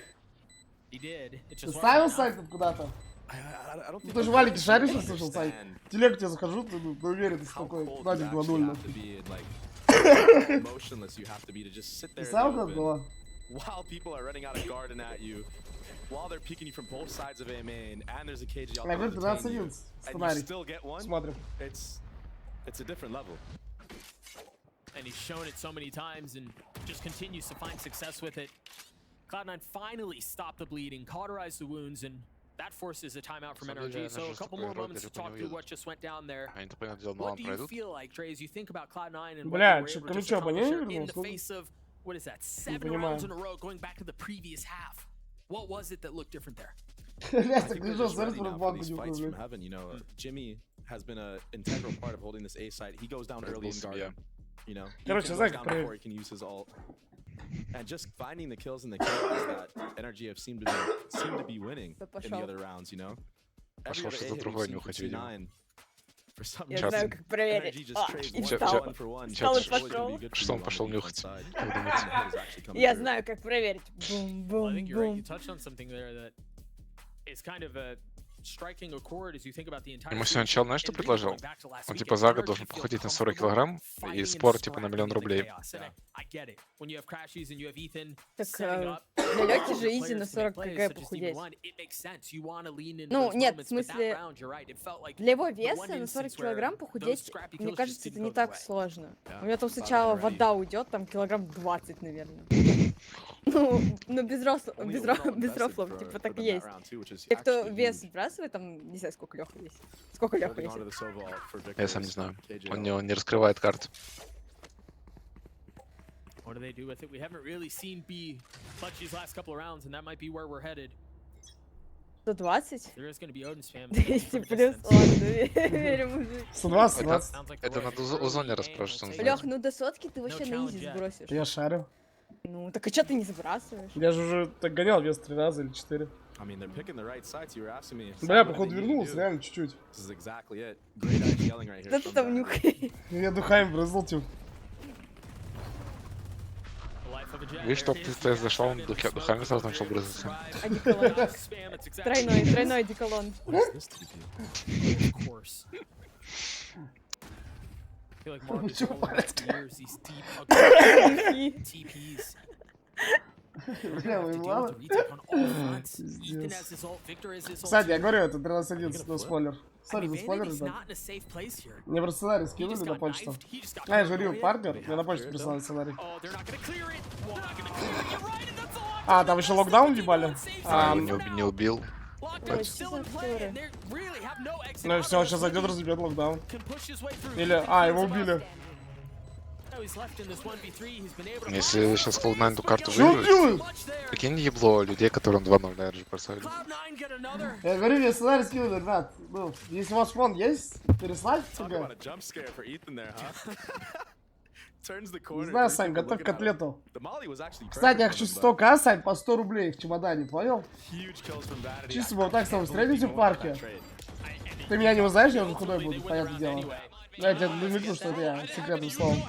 He did. It Ты just ставил wasn't Сань enough. тут куда-то? I don't think Ты же валики шаришь, я слышал, Сань. В телегу тебе захожу, ты уверен, ты how такой, cold Владик you actually 2-0. have to be and like motionless you have to be to just sit Ты there in сам the как open была? while people are running out of garden at you, while they're peeking you from both sides of A main, and there's a KG out Я there говорю, to detain 13-11 you, and you сценарий. still get one. Смотрим. It's a different level. And he's shown it so many times and just continues to find success with it. Cloud9 finally stopped the bleeding, cauterized the wounds, and that forces a timeout from NRG. So a couple more moments to talk through what just went down there. Они то понятное дело на What лан do you пройдут. feel like, Trey, as you think about Cloud9 and what Бля, they were чё, able to just ключа по ней accomplish вернул? in the Сколько? face of, what is that, 7 понимаю. rounds in a row going back to the previous half? What was it that looked different there? Я I так think they're лежал, just смотри, ready про now for банку these не fights from блядь. heaven. You know, Jimmy has been an integral part of holding this A side. He goes down early in Yeah. garden. You know, he Короче, goes знаешь, down как before he can use his ult. And just finding the kills and the kills that NRG have seemed to be winning in the other rounds. You know, every Пошел other A что-то hit другое we've seen нюхать, from видимо. C9, for some Я Чат. знаю, reason, как проверить. NRG just trades И one встал. one for one. Встал и It's always gonna пошел. be good for Что you он on пошел the нюхать? defense side. Как думаете? And the hit is actually coming Я through. знаю, как проверить. Well, I think you're right. You Бум-бум-бум. touched on something there that is kind of a striking a chord as you think about the entire Ему season. сегодня чел, знаешь, что And really предложил? going back to last Он weekend, типа за год NRG должен feel похудеть на 40 comfortable килограмм fighting и and спор типа на scrapping 1 000 000 in the рублей. chaos. And I get it. When you have crashes and you have Ethan Так setting up для Лёхи же players изи на to make 40 plays, кг such as Demon похудеть. 1, it makes sense. You want to lean into Ну, those нет, в moments, but that смысле, round, you're right. It felt like для его the веса one на 40 instance where килограмм those похудеть, scrappy мне kills кажется, just это didn't не go так their way. сложно. Yeah. У меня там Cloud9 сначала ready. вода уйдет, там килограмм 20, наверное. Ну без рофлов, Only без overall без invested рофлов, for- типа for так them и that есть. round too, which is Те, кто actually вес huge. сбрасывает, там, не знаю, сколько Лёха весит. Сколько Лёха Holding on to весит. the Sova for Я сам не Victor's знаю. KJ Он ult. не раскрывает карт. What do they do with it? We haven't really seen B clutch these last couple of rounds, and that might be where we're headed. 120? There is going to be Odin spam. 200 плюс. Ладно, верю, мужик. 120, 120. Это надо у зонера спрашивать. Лёх, ну до сотки ты вообще на изи сбросишь. Я шарю. Ну, так а чё ты не забрасываешь? Я же уже так гонял вес 3 раза или 4. I mean, they're picking the right sides. You were asking me. Бля, походу вернулся, реально чуть-чуть. This is exactly it. Great eyes yelling right here. Да ты там нюхай. Я духами брызнул, типа. Видишь, что ты зашел, он духами сразу начал брызгаться. Одеколон. Тройной одеколон. Бля, вы мало? Кстати, я говорю, это 13-11, но спойлер. Сори, за спойлер, ребят. Мне просто сценарий скинули на почту. А, я же Рил партнер, мне на почту прислали сценарий. А, там еще локдаун ебали? Не убил. Ну и все, он сейчас зайдет, разъебет локдаун. Или, его убили. Если сейчас Cloud9 эту карту выиграет, прикинь ебло людей, которым 2-0 на NRG поставили. Я говорю, мне сценарий скинули, ребят. Ну, если у вас фон есть, переслать сюда. Не знаю, Сань, готовь котлету. Кстати, я хочу 100к, Сань, по 100 рублей в чемодане, понял? Чисто мы вот так с тобой встретимся в парке. Ты меня не узнаешь, я уже худой буду, понятное дело. Я тебе намекну, что это я секретным словом.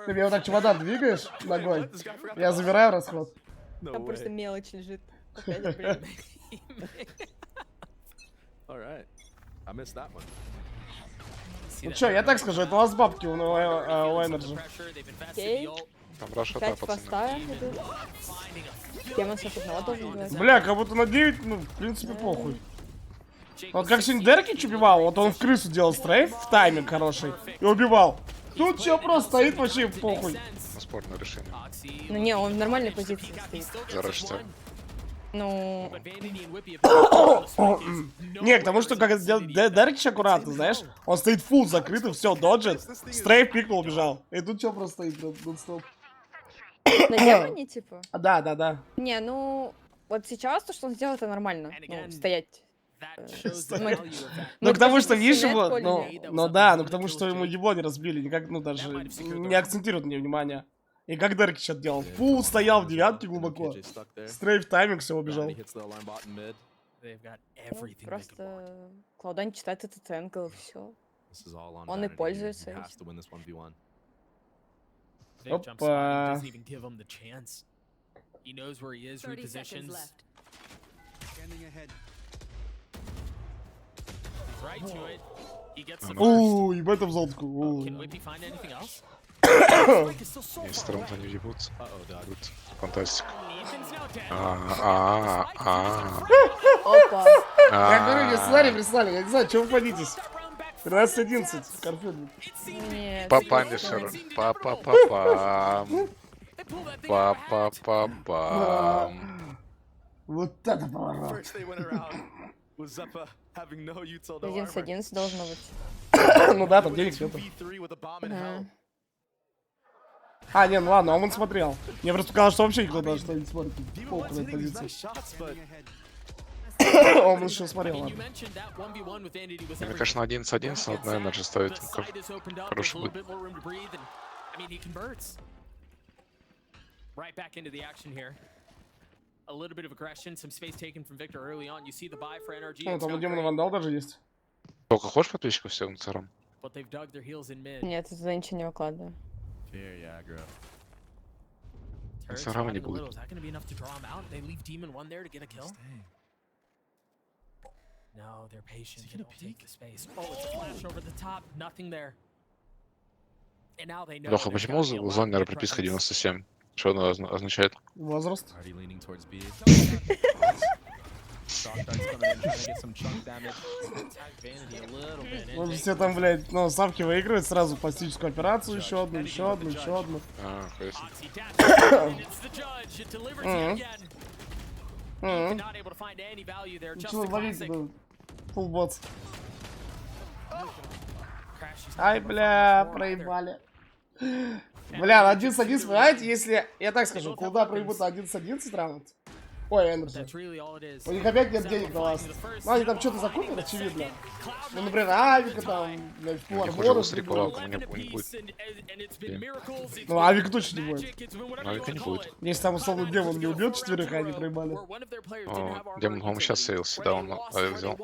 Ты мне вот так чемодан двигаешь ногой, я забираю расход. Там просто мелочь лежит. Ну чё, я так скажу, это у вас бабки у NRG. Окей. Там Раша, 5 поставим. Тема с одного должен быть. Бля, как будто на 9, ну, в принципе, похуй. Вот как сегодня Деркич убивал, вот он в крысу делал стрейф в тайминг хороший и убивал. Тут чё просто стоит вообще похуй. Спорное решение. Ну не, он в нормальной позиции стоит. Зарашите. Ну... Не, к тому, что как делает Деркич аккуратно, знаешь, он стоит фулл закрытый, все, доджит, стрейф пикнул, убежал. И тут чё просто стоит, нон-стоп. На демоне, типа? Да. Не, ну... Вот сейчас то, что он сделал, это нормально. Ну, стоять. Ну, к тому, что, видишь, его, ну да, к тому, что ему ебло не разбили, никак, ну, даже не акцентируют мне внимание. И как Деркич отделал. Фул стоял в девятке глубоко. Стрейф тайминг, все, убежал. Просто Cloud9 читает этот энгл, все. Он и пользуется этим. Опа. Ебать там золотку. Есть сторон, они ебутся. Фантастика. Опа. Я говорю, мне сценарий прислали, я не знаю, чего вы фанитесь. 13-11, Карфюрник. Папанишер. Па-па-па-пам. Па-па-па-пам. Вот это поворот. 11-11 должно быть. Ну да, там денег нету. А, не, ну ладно, он смотрел. Мне просто показалось, что вообще никто даже не смотрит. Похуй на эту позицию. Он еще смотрел, ладно. Мне кажется, на 11-11 надо, наверное, же ставить. Хороший будет. Ну, там у Демона Вандал даже есть. Только хочешь подписчиков всем на царам? Нет, туда ничего не выкладываю. Царам не будет. No, they're patient. They don't take the space. Oh, it's a flash over the top. Nothing there. And now they know. Леха, почему у зонера приписка 97? Что она означает? Возраст. Он все там, блядь, ну, ставки выигрывает сразу пластическую операцию, еще одну. А, конечно. Ничего, ловите, да. Фулбот. Ай, бля, проебали. Бля, на 11-11, понимаете, если, я так скажу, куда проебут на 11-11 раунд? Ой, NRG. У них опять нет денег на вас. Ну, они там что-то закупят, очевидно. Ну, например, авика там, блядь, фуларбора. Ну, авика точно не будет. Авика не будет. Если там, условно, демон не убьет четверых, а они проебали. О, демон, по-моему, сейчас сейлся, да, он авик взял.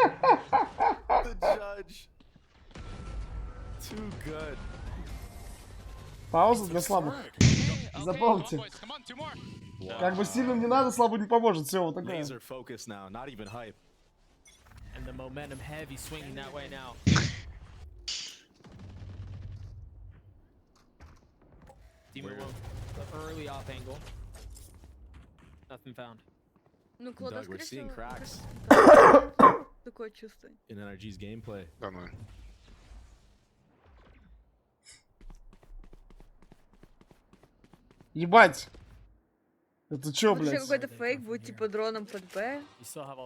The judge. Too good. Пауза для слабых. Запомните. Как бы сильным не надо, слабым не поможет. Все, вот такое. Laser focus now, not even hype. And the momentum heavy swinging that way now. Demon One, the early off angle. Nothing found. Ну, Клода, Doug, we're seeing cracks такое чувство. in NRG's gameplay. Да, ну. Ебать. Это чё, Вообще блядь? какой-то фейк будет типа дроном под Б.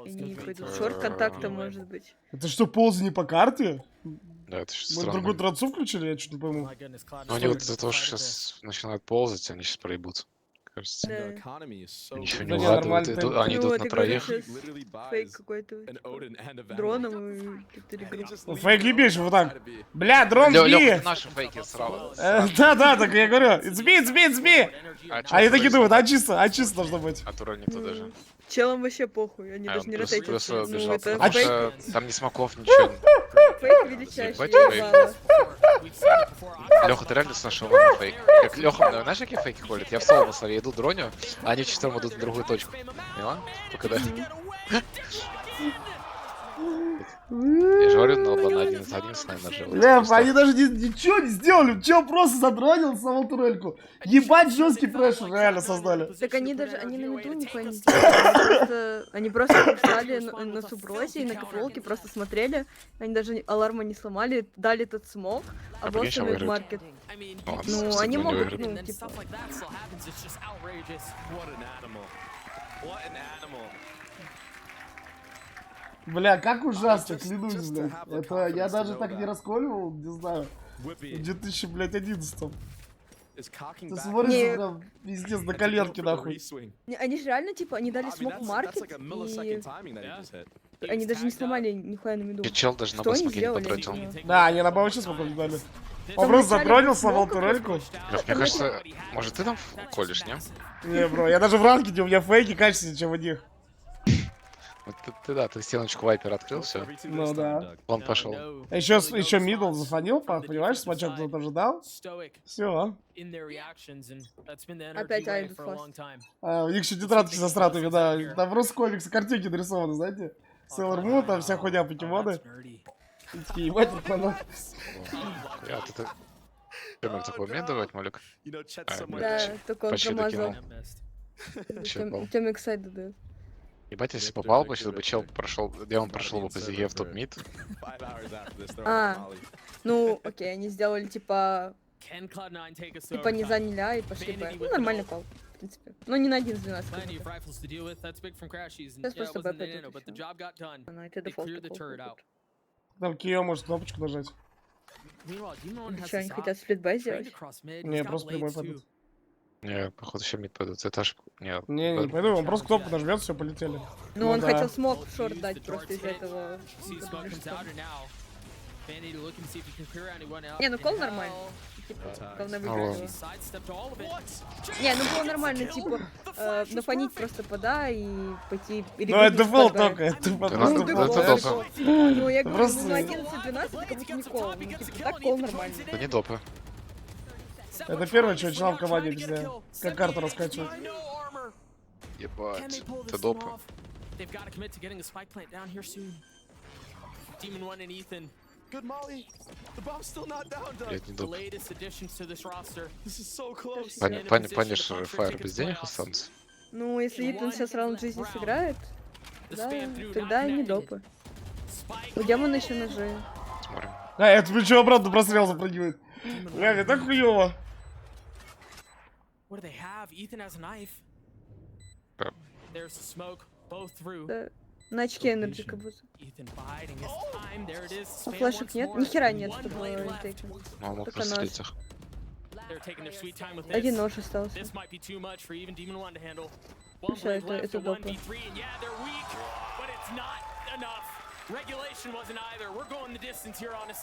И не пойдут шорт контакта, может быть. Это что, ползание по карте? Да, это что-то Мы странно. другую трансу включили, я что-то не пойму. Но они вот из-за того, что сейчас начинают ползать, они сейчас проебутся. Кажется. Да. The economy is so Ничего good. не Да, угадывают, нормально. они Ну, идут вот на и говорю, троих. сейчас Literally buys фейк какой-то. an Odin and a Venom. Дроном и какие-то игры. Just Фейк не leave бейся it вот outside так. of B. Бля, дрон Лёха, сби! наши фейки сразу. Да, так я говорю. It's me! Они такие думают, а чисто должно быть. А тура не то даже. Челом вообще похуй, они А, даже не плюс ротейтятся. Ну, бежал, это потому фейк, что там ни смоков, ничего. фейк величайший, Ебать, ебало. Леха, ты реально нашел на фейк. Как Леха, знаешь, какие фейки ходят? Я в соло я иду дроню, а они вчетвером идут на другую точку. Поняла? Пока да. Я же говорю, надо на 11-11, наверное, жил. Бля, они даже ничего не сделали. Чел просто задронил саму турельку. Ебать, жесткий прешер реально создали. Так они даже, они на миду нихуя не сделали. Они просто встали на субросе и на капволке, просто смотрели. Они даже аларма не сломали, дали этот смог, а прикинь, просто выиграют. мидмаркет. Ладно, Ну, кстати, они не могут, выиграют. ну, типа... What an animal. What an animal. Бля, как ужасно, клянусь, блядь. Это я даже так не расколивал, не знаю. В 2011-м. Is cocking Ты back. смотришь, Не. прям пиздец, на and to go коленке, for the нахуй. re-swing. Не, они же реально, типа, они дали I mean, смог that's маркет, like a millisecond timing that he just hit. и они даже не сломали нихуя на миду. И чел даже на Что они басмоке не сделали? потратил. Я не поняла. Да, они на вообще смогли дали. Он Там просто вначале затронил, был сломал смог турельку. Лёх, мне кажется, может ты там колешь, не? Не, бро, я даже в ранге, у меня фейки качественнее, чем у них. Вот ты стеночку вайпер открыл, все. Every two Ну this да. time, Doug. Он пошел. Еще мидл зафанил, понимаешь, смачок кто-то ожидал. Все. Опять Ай идут фаст. У них еще тетрадки со стратами, да. Там просто комиксы, картинки нарисованы, знаете. Sailor Moon, там вся хуйня, покемоны. И такие, ебать, прикольно. Я вот это... Прямо такой умеет давать, Малик? You know, Chet's А, somewhere. Да, только он Почти промазал. докинул. Чё, попал? Тёмик сайд дает. Ебать, если попал бы, сейчас бы чел прошел, где он прошел бы по ЗЕ в топ-мид. 5 hours after this, they're А. on Molly. Ну, окей, они сделали типа не заняли А и пошли Б. Ну, нормальный пал, в принципе. Но не на 1 с 12. Сейчас просто Б пойдут. Она это дефолт. Там Кио может кнопочку нажать. Что, они хотят сплит Б сделать? Не, просто прямой пойдут. Не, походу еще мид пойдут. Это аж... Нет. Не пойду, он просто кнопку нажмет, все, полетели. Ну, он да. хотел смог в шорт дать просто из-за этого. Не, ну кол нормально. Типа, главное выиграть его. Не, ну было нормально, типа, нафанить просто пода и пойти... Ну, это дефолт только, это Ну, просто дефолт. дефолт. Ну, я говорю, Просто- ну, на 11-12 это как будто не кол. Ну, типа, так кол нормально. Это не допы. Это первое, что я начинал в команде объясняю. Как карту раскачивать. Ебать. Это допы. Good Molly. The bomb's still not down, Doug. Блять, не допы. This is so close. Паниш Фаер без денег останется? Ну, если Итан сейчас раунд жизни сыграет, да, тогда и не допы. У демона еще ножи. Смотрим. А, это плечо обратно прострел запрыгивает. Бля, мне так хуёво. Да. Да. На очке NRG как будто. А флешек нет? Нихера нет, чтобы ретейкнуть. Ну, мог Только прострелить нож. их. Один нож остался. Ну всё, это допы.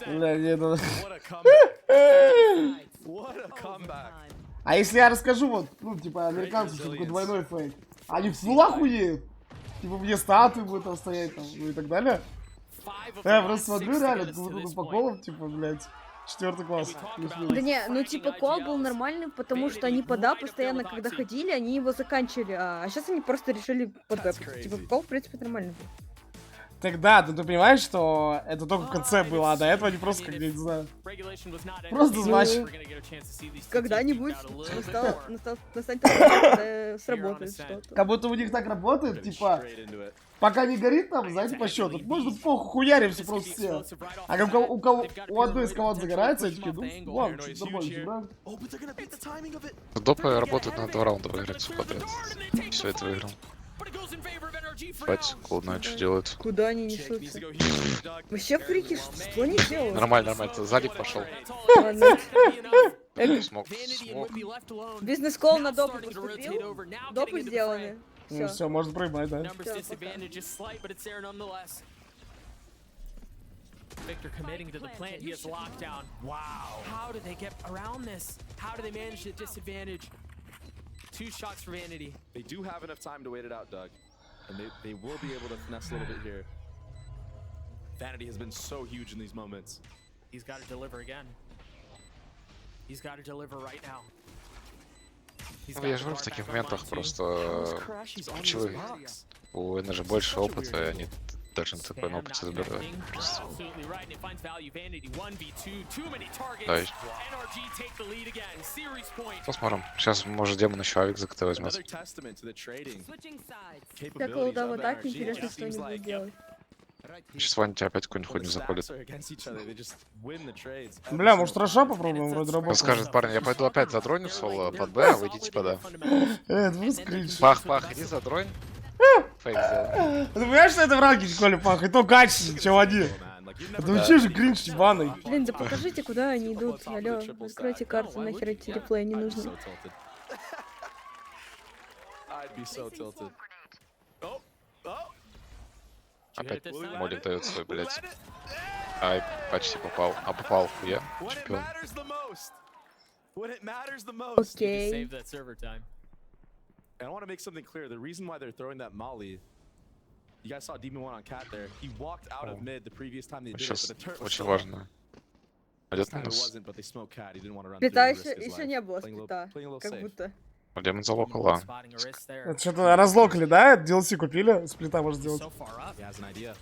Бля, не, ну... What a comeback. What a comeback. А если я расскажу, вот, ну, типа, американцам, что такое двойной фейк, они фул охуеют? Типа, мне статуи будут там стоять, там, ну и так далее. Я просто смотрю, реально, как будто по колам, типа, блядь, 4 класс. Да не, ну типа кол был нормальным, потому что они под А постоянно, когда ходили, они его заканчивали, а сейчас они просто решили под Б. Типа кол, в принципе, нормальный был. Тогда, ты понимаешь, что это только в конце было, а до этого они просто, как, я не знаю, просто матч. Когда-нибудь настанет когда сработает что-то. Как будто у них так работает, типа, пока не горит там, знаете, по счету, можно похуй хуяримся просто все. А как у одной из команд загорается, я такие, ну ладно, что-то нормально, да? Допы работают на 2 раунда выиграть все подряд. Все это выиграл. Бать, Cloud9 что делает? Куда они несутся? Вообще фрики, что они делают? Нормально, нормально, ты залив пошел. Ладно. Смог. Бизнес-колл на допы поступил, допы сделаны. Ну все, можно проебать, да. Victor committing to the plant, he has lockdown. Wow. How do they get around this? How do they manage the disadvantage? 2 shots for Vanity. They do have enough time to wait it out, Doug. And they will be able to finesse a little bit here. Vanity has been so huge in these moments. He's got to deliver again. He's got to deliver right now. Ну, я же говорю, в таких моментах просто ключевых. У NRG больше опыта, и они даже на такой опыте забирают. Да, посмотрим. Сейчас, может, демон еще авик за КТ возьмет. Так, Cloud9 в атаке, интересно, что они будут делать. Сейчас Ваня тебя опять какой-нибудь хуйню заходит. Бля, может Роша попробуем, вроде работает. Он скажет, парни, я пойду опять задроню соло под Б, а вы идите под А. Это вы скринч. Пах, иди задронь. Фейк сделай. Ты понимаешь, что это в ранге в школе, Пах? И то качественнее, чем они. Это вообще же кринж ебаный. Блин, да покажите, куда они идут. Алло, откройте карту, нахер эти реплеи не нужны. Опять молик дает свой, блядь. Ай, почти попал. А попал, хуя. Чемпион. Окей. And I want to make something clear. The reason why they're throwing that molly, you guys saw Demon 1 on Cat there. He walked out of mid the previous time they did it, Сейчас but the turret was очень still важно. Идет This time it минус. wasn't, but they smoked Cat. He didn't want to run Сплита through and risk his еще life. не было, Playing a little- сплита. playing a little Как safe. будто. Демон залокал А. Это что-то разлокали, да? DLC купили? Сплита может сделать. He has an idea.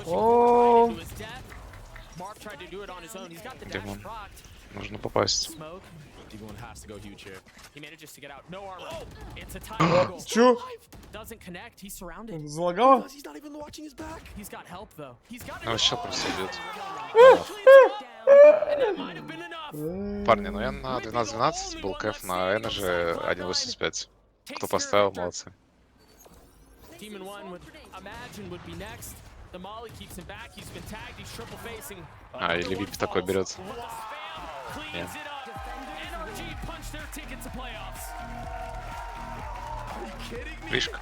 О, Демон. Нужно попасть. Demon has to go huge here. He manages to get out. No armor. It's a time. чё? Doesn't connect. He's surrounded. Залагало? He's not even watching his back. He's got help though. He's got Ну, сейчас просто идет. And that might have been enough. Парни, ну я на 12-12 был кэф на NRG 1.85. Кто поставил, молодцы. Demon 1 would imagine would be next. The Molly keeps him back. He's been tagged. He's triple facing. А, или Вип такой берет. Cleans Yeah. it up. NRG punched their ticket to playoffs. Фишка.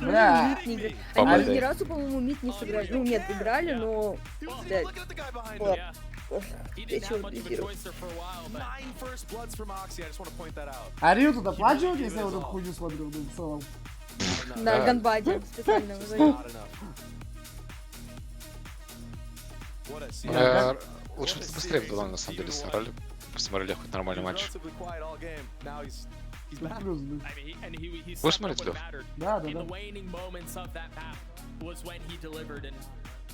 Бля. Мид не играли. Попали. Они ни разу, по-моему, мид не сыграли. Ну, нет, играли, но... Блядь. Ладно. He Я didn't чего have much of a анализировать? choice there for a while, but 9 first bloods from Oxy. I just want to point that out. А Рию тут оплачивают, если я вот эту хуйню смотрю, ну, в целом? Да, ганбади специально вызовут. Not enough. What a scene. Лучше бы быстрее в Дулан на самом деле сыграли. Посмотрели хоть нормальный матч. Relatively quiet all game. Now he's back. Плюс, блин. I mean, and he Будешь stepped up смотреть, when Лёх? mattered. Да, да, In the да. waning moments of that map was when he delivered, and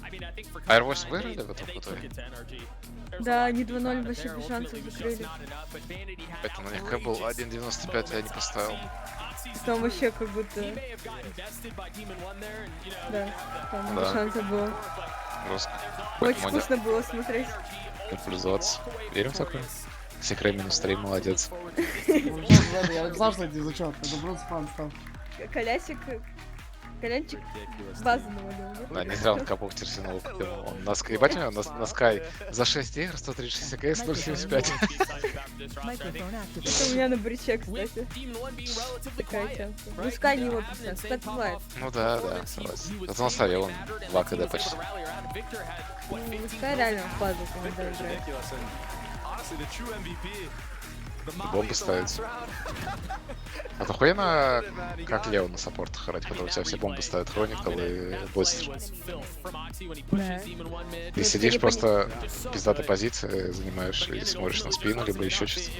I mean, I think for Air Cloud9, Voice выиграли they- в этом they итоге? took it to NRG. There's a Да, lot они to be 2-0 proud of вообще there. без Ultimately, шансов it was just закрыли. not enough, but Vanity had Это на них был outrageous 1.95, я не поставил. Oxy's Там the вообще truth. как будто... He may have gotten bested by Demon 1 there, and, you know, Да, you have the- там Да. без шансов было. but Жестко. Очень Поэтому вкусно было смотреть. плюс 20. Верим в такое? Секрет минус 3, молодец. Ну, ладно, я не знал, что это из-за чего. Это просто фан стал. Колясик Колянчик базу навалил. Да, не зря он капок терсинул купил. Он на Sky, ебать, у него на Sky за 6 игр 136 КС 075. Это у меня на бриче, кстати. Такая тема. Ну, Sky не его писал, так бывает. Ну да, согласен. Зато на Саре он 2 КД почти. Ну, Sky реально в фазу, когда играет. Бомбы ставятся. А то охуенно, как Лео на саппортах играть, когда у тебя все бомбы ставят Хроникл и Бостер. Да. Ты сидишь просто в пиздатой позиции, занимаешь и смотришь на спину, либо еще что-то.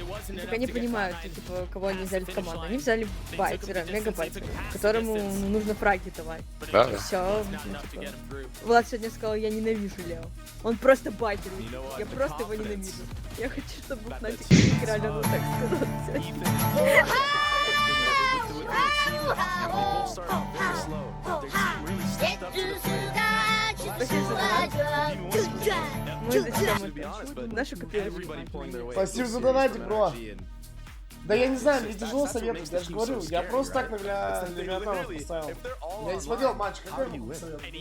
Так они понимают, типа, кого они взяли в команду. Они взяли Байтера, мега-байтера, которому нужно фраги давать. Да. Все. Типа. Влад сегодня сказал, я ненавижу Лео. Он просто байтер. Я просто его ненавижу. Я хочу, чтобы в Фнатик играли, он так сказал Мы зачем нашу копию? Спасибо за донатик, бро. Да я не знаю, мне тяжело советовать, я же говорю, я просто так на Leviatan поставил. Я не смотрел матч, какой я могу советовать?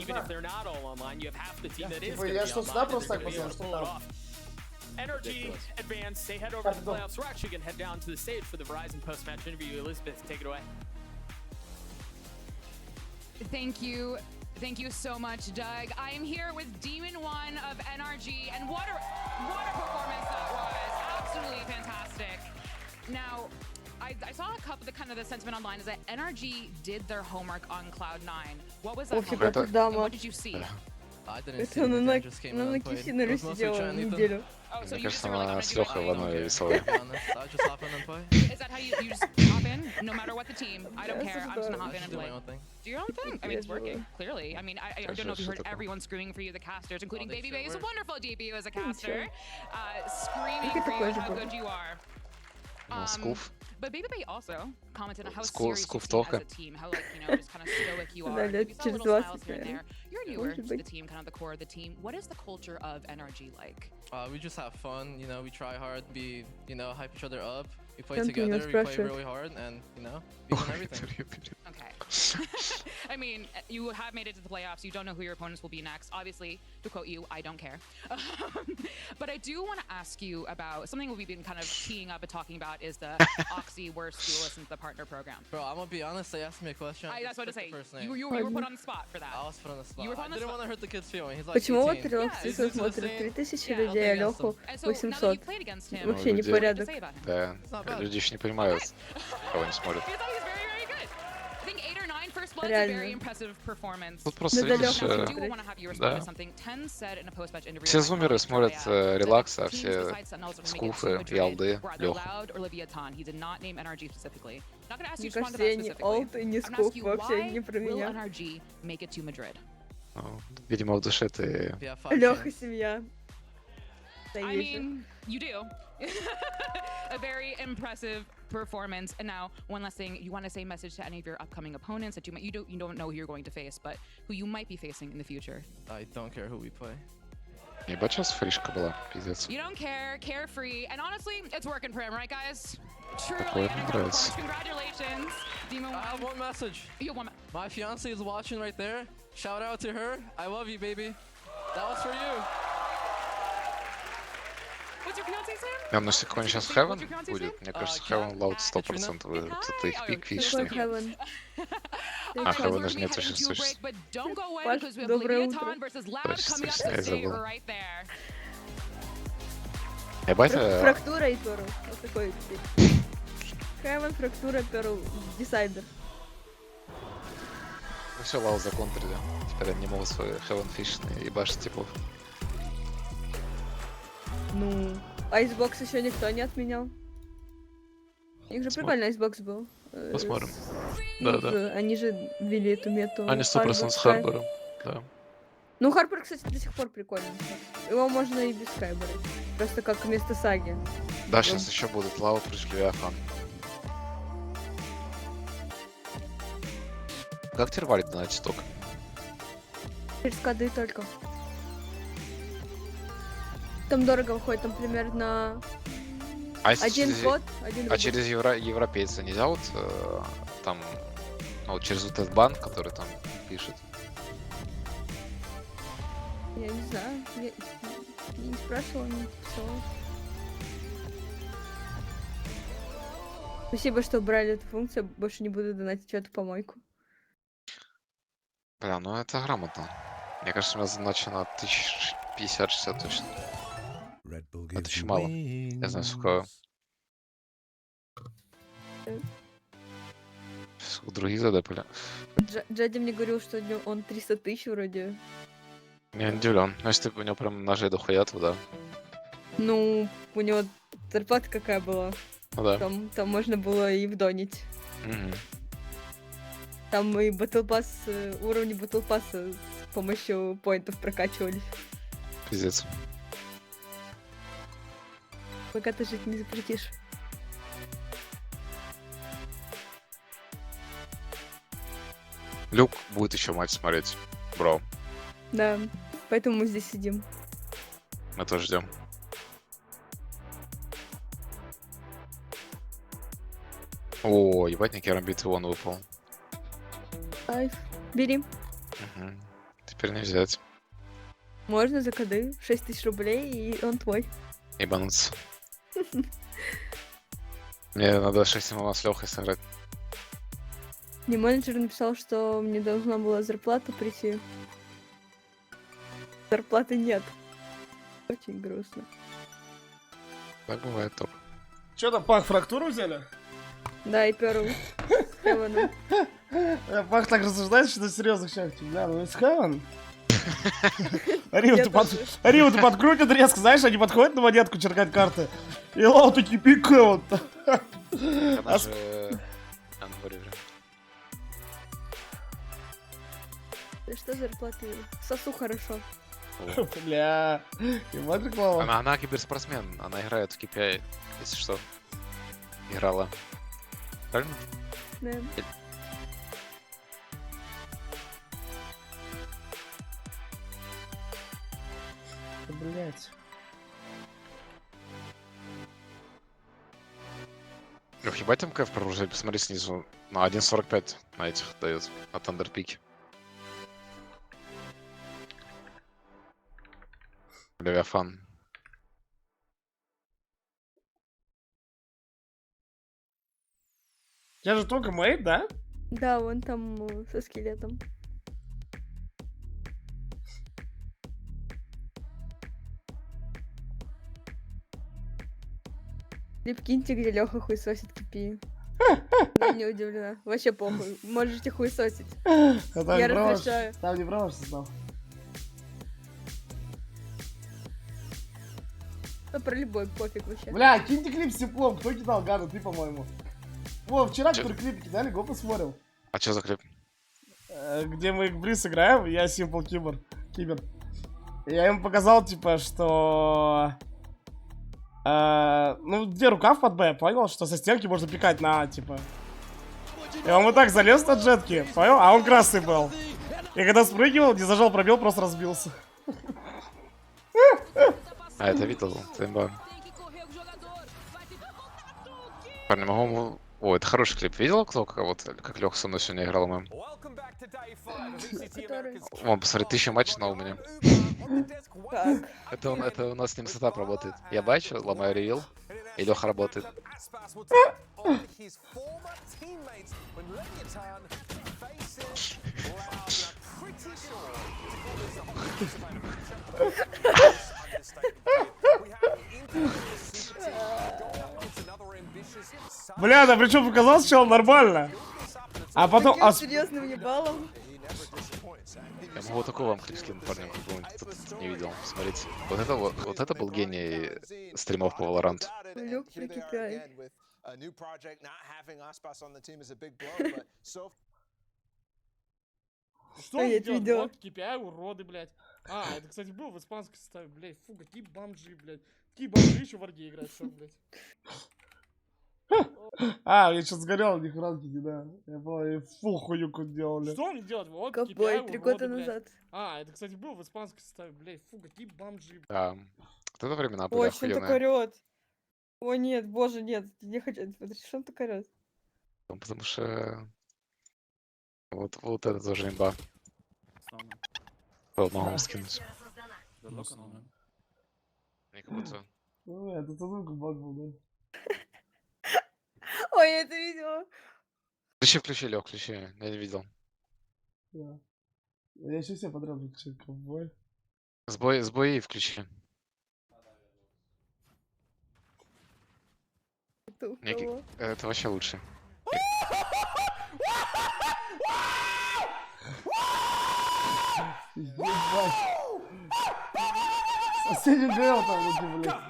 Типа, я что, сюда просто так поставил, что там? NRG advanced, they head over to the playoffs. We're actually going to head down to the stage for the Verizon post-match interview. Elizabeth, take it away. Thank you. Thank you so much, Doug. I am here with Demon One of NRG, and what a performance that was. Absolutely fantastic. Now, I saw a couple of the sentiment online is that NRG did their homework on Cloud9. What was that homework? And what did you see? Это она на Кисинере сидела неделю. Мне кажется, она с Лехой в одной веселой. Is that how you just hop in? No matter what the team, I don't care. I'm just gonna hop in and play. Do your own thing. I mean, it's working, clearly. I mean, I don't know if you heard everyone screaming for you, the casters, including Baby Bay, who's a wonderful debut as a caster, screaming for you how good you are. But Baby Bay also commented on how serious you seem as a team, how just kind of stoic you are. You saw little smiles here and there. You're newer to the team, kind of the core of the team. What is the culture of NRG like? We just have fun, we try hard, hype each other up. We play together, we play really hard, and, we win everything. Okay. I mean, you have made it to the playoffs. You don't know who your opponents will be next. Obviously, to quote you, I don't care. But I do want to ask you about something we've been kind of teeing up and talking about is the Oxy worst duelist into the partner program. Bro, I'm gonna be honest, they asked me a question. That's what to say. You were put on the spot for that. I was put on the spot. You were put on the I didn't spot. want to hurt the kid's feelings. He's like Почему вот 18. Релакс смотрит 3000 людей, а Леху 800? Вообще люди- непорядок. Да, люди еще не понимают, кого они смотрят. Реально. Тут просто Да, видишь, Лёха, да. Все зумеры смотрят релакса, а все скуфы и алды Леху. Мне кажется, я не олд и не скуф, вообще не про меня. Ну, видимо, в душе ты... Леха семья. I mean, you do. A very impressive performance. And now, one last thing, you want to say a message to any of your upcoming opponents that you don't know who you're going to face, but who you might be facing in the future. I don't care who we play. Ебать, сейчас фришка была, пиздец. You don't care, carefree, and honestly, it's working for him, right, guys? Такое Truly, мне нравится. congratulations, Demon I have one message. You have one. My fiance is watching right there. Shout out to her. I love you, baby. That was for you. What's your fiance's name? Я думаю, если какой-нибудь сейчас Heaven будет, мне кажется, Heaven Loud 100% выиграет. Это их пик фиш. Какой Heaven? А, Heaven даже нет очень существ. But don't go away Паш, because we have доброе Leviatan утро. versus Loud Точно, coming up точно, я to stay забыл. right there. Ебать, Фрактура и Перл. Вот такой теперь. Heaven, фрактура, Перл, десайдер. ну все, Loud законтрили. Теперь они не могут свои Heaven фишные ебашить типов. Ну, Айсбокс еще никто не отменял. У них же прикольный Айсбокс был. Посмотрим. Да. Да. Они же ввели эту мету. Они 100% с Харбором. Да. Ну, Харбор, кстати, до сих пор прикольный. Его можно и без Скай брать. Просто как вместо Саги. Да, сейчас еще будут Loud против Leviatan. Как теперь валит на сток? Через коды только. Там дорого выходит, там примерно А один через, код, один а рубль. через европейца нельзя вот там Ну, вот через вот этот банк, который там пишет. Я не знаю. Я не спрашивала, не писала. Спасибо, что убрали эту функцию. Больше не буду донатить в эту помойку. Бля, ну это грамотно. Мне кажется, у меня задача на 1050-60 точно. Это еще мало. Я знаю, сколько... Сколько других задапали. Джади мне говорил, что он 300 тысяч вроде. Я не удивлен. Ну, если у него прям ножей дохуя, то да. Ну, у него зарплата какая была. Ну да. Там можно было и вдонить. Угу. Там и Battle Pass, уровни Battle Pass с помощью поинтов прокачивались. Пиздец. Пока ты жить не запретишь. Люк будет еще матч смотреть, бро. Да, поэтому мы здесь сидим. Мы тоже ждем. О, ебать, мне керамбит вон выпал. Кайф. Бери. Угу. Теперь не взять. Можно за коды 6000 рублей, и он твой. Ебануться. Мне надо 6 ММА с Лехой сыграть. Мне менеджер написал, что мне должна была зарплата прийти. Зарплаты нет. Очень грустно. Так бывает только. Че там, Пах, фрактуру взяли? Да, и Перл. Хевеном. Пах так рассуждает, что серьезных шахте. Бля, ну это Хевен. Риву ты подкрутят резко, знаешь, они подходят на монетку черкать карты. И лау такие пикают. Она же... Да что зарплаты? Сосу хорошо. Бля, ебать реклама. Она киберспортсмен, она играет в KPI, если что. Играла. Правильно? Да. Блять. Лёх, ебать МКФ проружали, посмотри снизу. На 1.45 на этих дает, на Тандерпике. Leviatan. Я же только мейт, да? Да, вон там со скелетом. Прикиньте, где Леха хуесосит кипи. Я не удивлена. Вообще похуй. Можете хуесосить. Я разрешаю. Там не правда, что знал. Ну, про любой пофиг вообще. Бля, киньте клип с теплом. Кто кидал, Гана? Ты, по-моему. О, вчера, который клип кидали, го посмотрел. А чё за клип? Где мы в Бриз играем, я Simple Кибер. Я ему показал, типа, что... ну, где рукав под Б, понял, что со стенки можно пикать на А, типа. И он вот так залез на джетки, понял? А он красный был. И когда спрыгивал, не зажал пробел, просто разбился. А, это видел, таймба. Парни, могу... О, это хороший клип. Видел, кто кого-то? Как Леха со мной сегодня играл мы? Вон, посмотри, 1000 матчей на у меня. Это у нас с ним сетап работает. Я бачу, ломаю ревил, и Леха работает. Бля, да причем показал сначала нормально. А потом... Серьезным ебалом. Я могу такой вам клип скинуть, парни, кто-то не видел. Смотрите. Вот это был гений стримов по Valorant. Люк прикипяй. Что он делает? Вот KPI, уроды, блядь. А, это, кстати, был в испанской составе, блядь. Фу, какие бомжи, блядь. Какие бомжи еще в арге играют, что, блядь. А, я сейчас сгорел, у них ранки, да. Я понял, фу, хуюку делали. Что мне делать? Вот, Ковбой 3 года назад. А, это, кстати, был в испанской составе, блядь. Фу, какие бомжи. Да. Вот это времена были Ой, что он так охуенные. орёт? О, нет, боже, нет. Не хочу. Что он так орёт? Потому что Вот это тоже имба. Могу скинуть. Мне как будто... Ну, это только баг был, да? Ой, я это видела. Включи, Лёх, включи. Я не видел. Да. Я сейчас все подряд выключил, ковбой. Сбои включи. Это у кого? Это вообще лучше. Ебать. Соседи ГЛ там руки, блядь.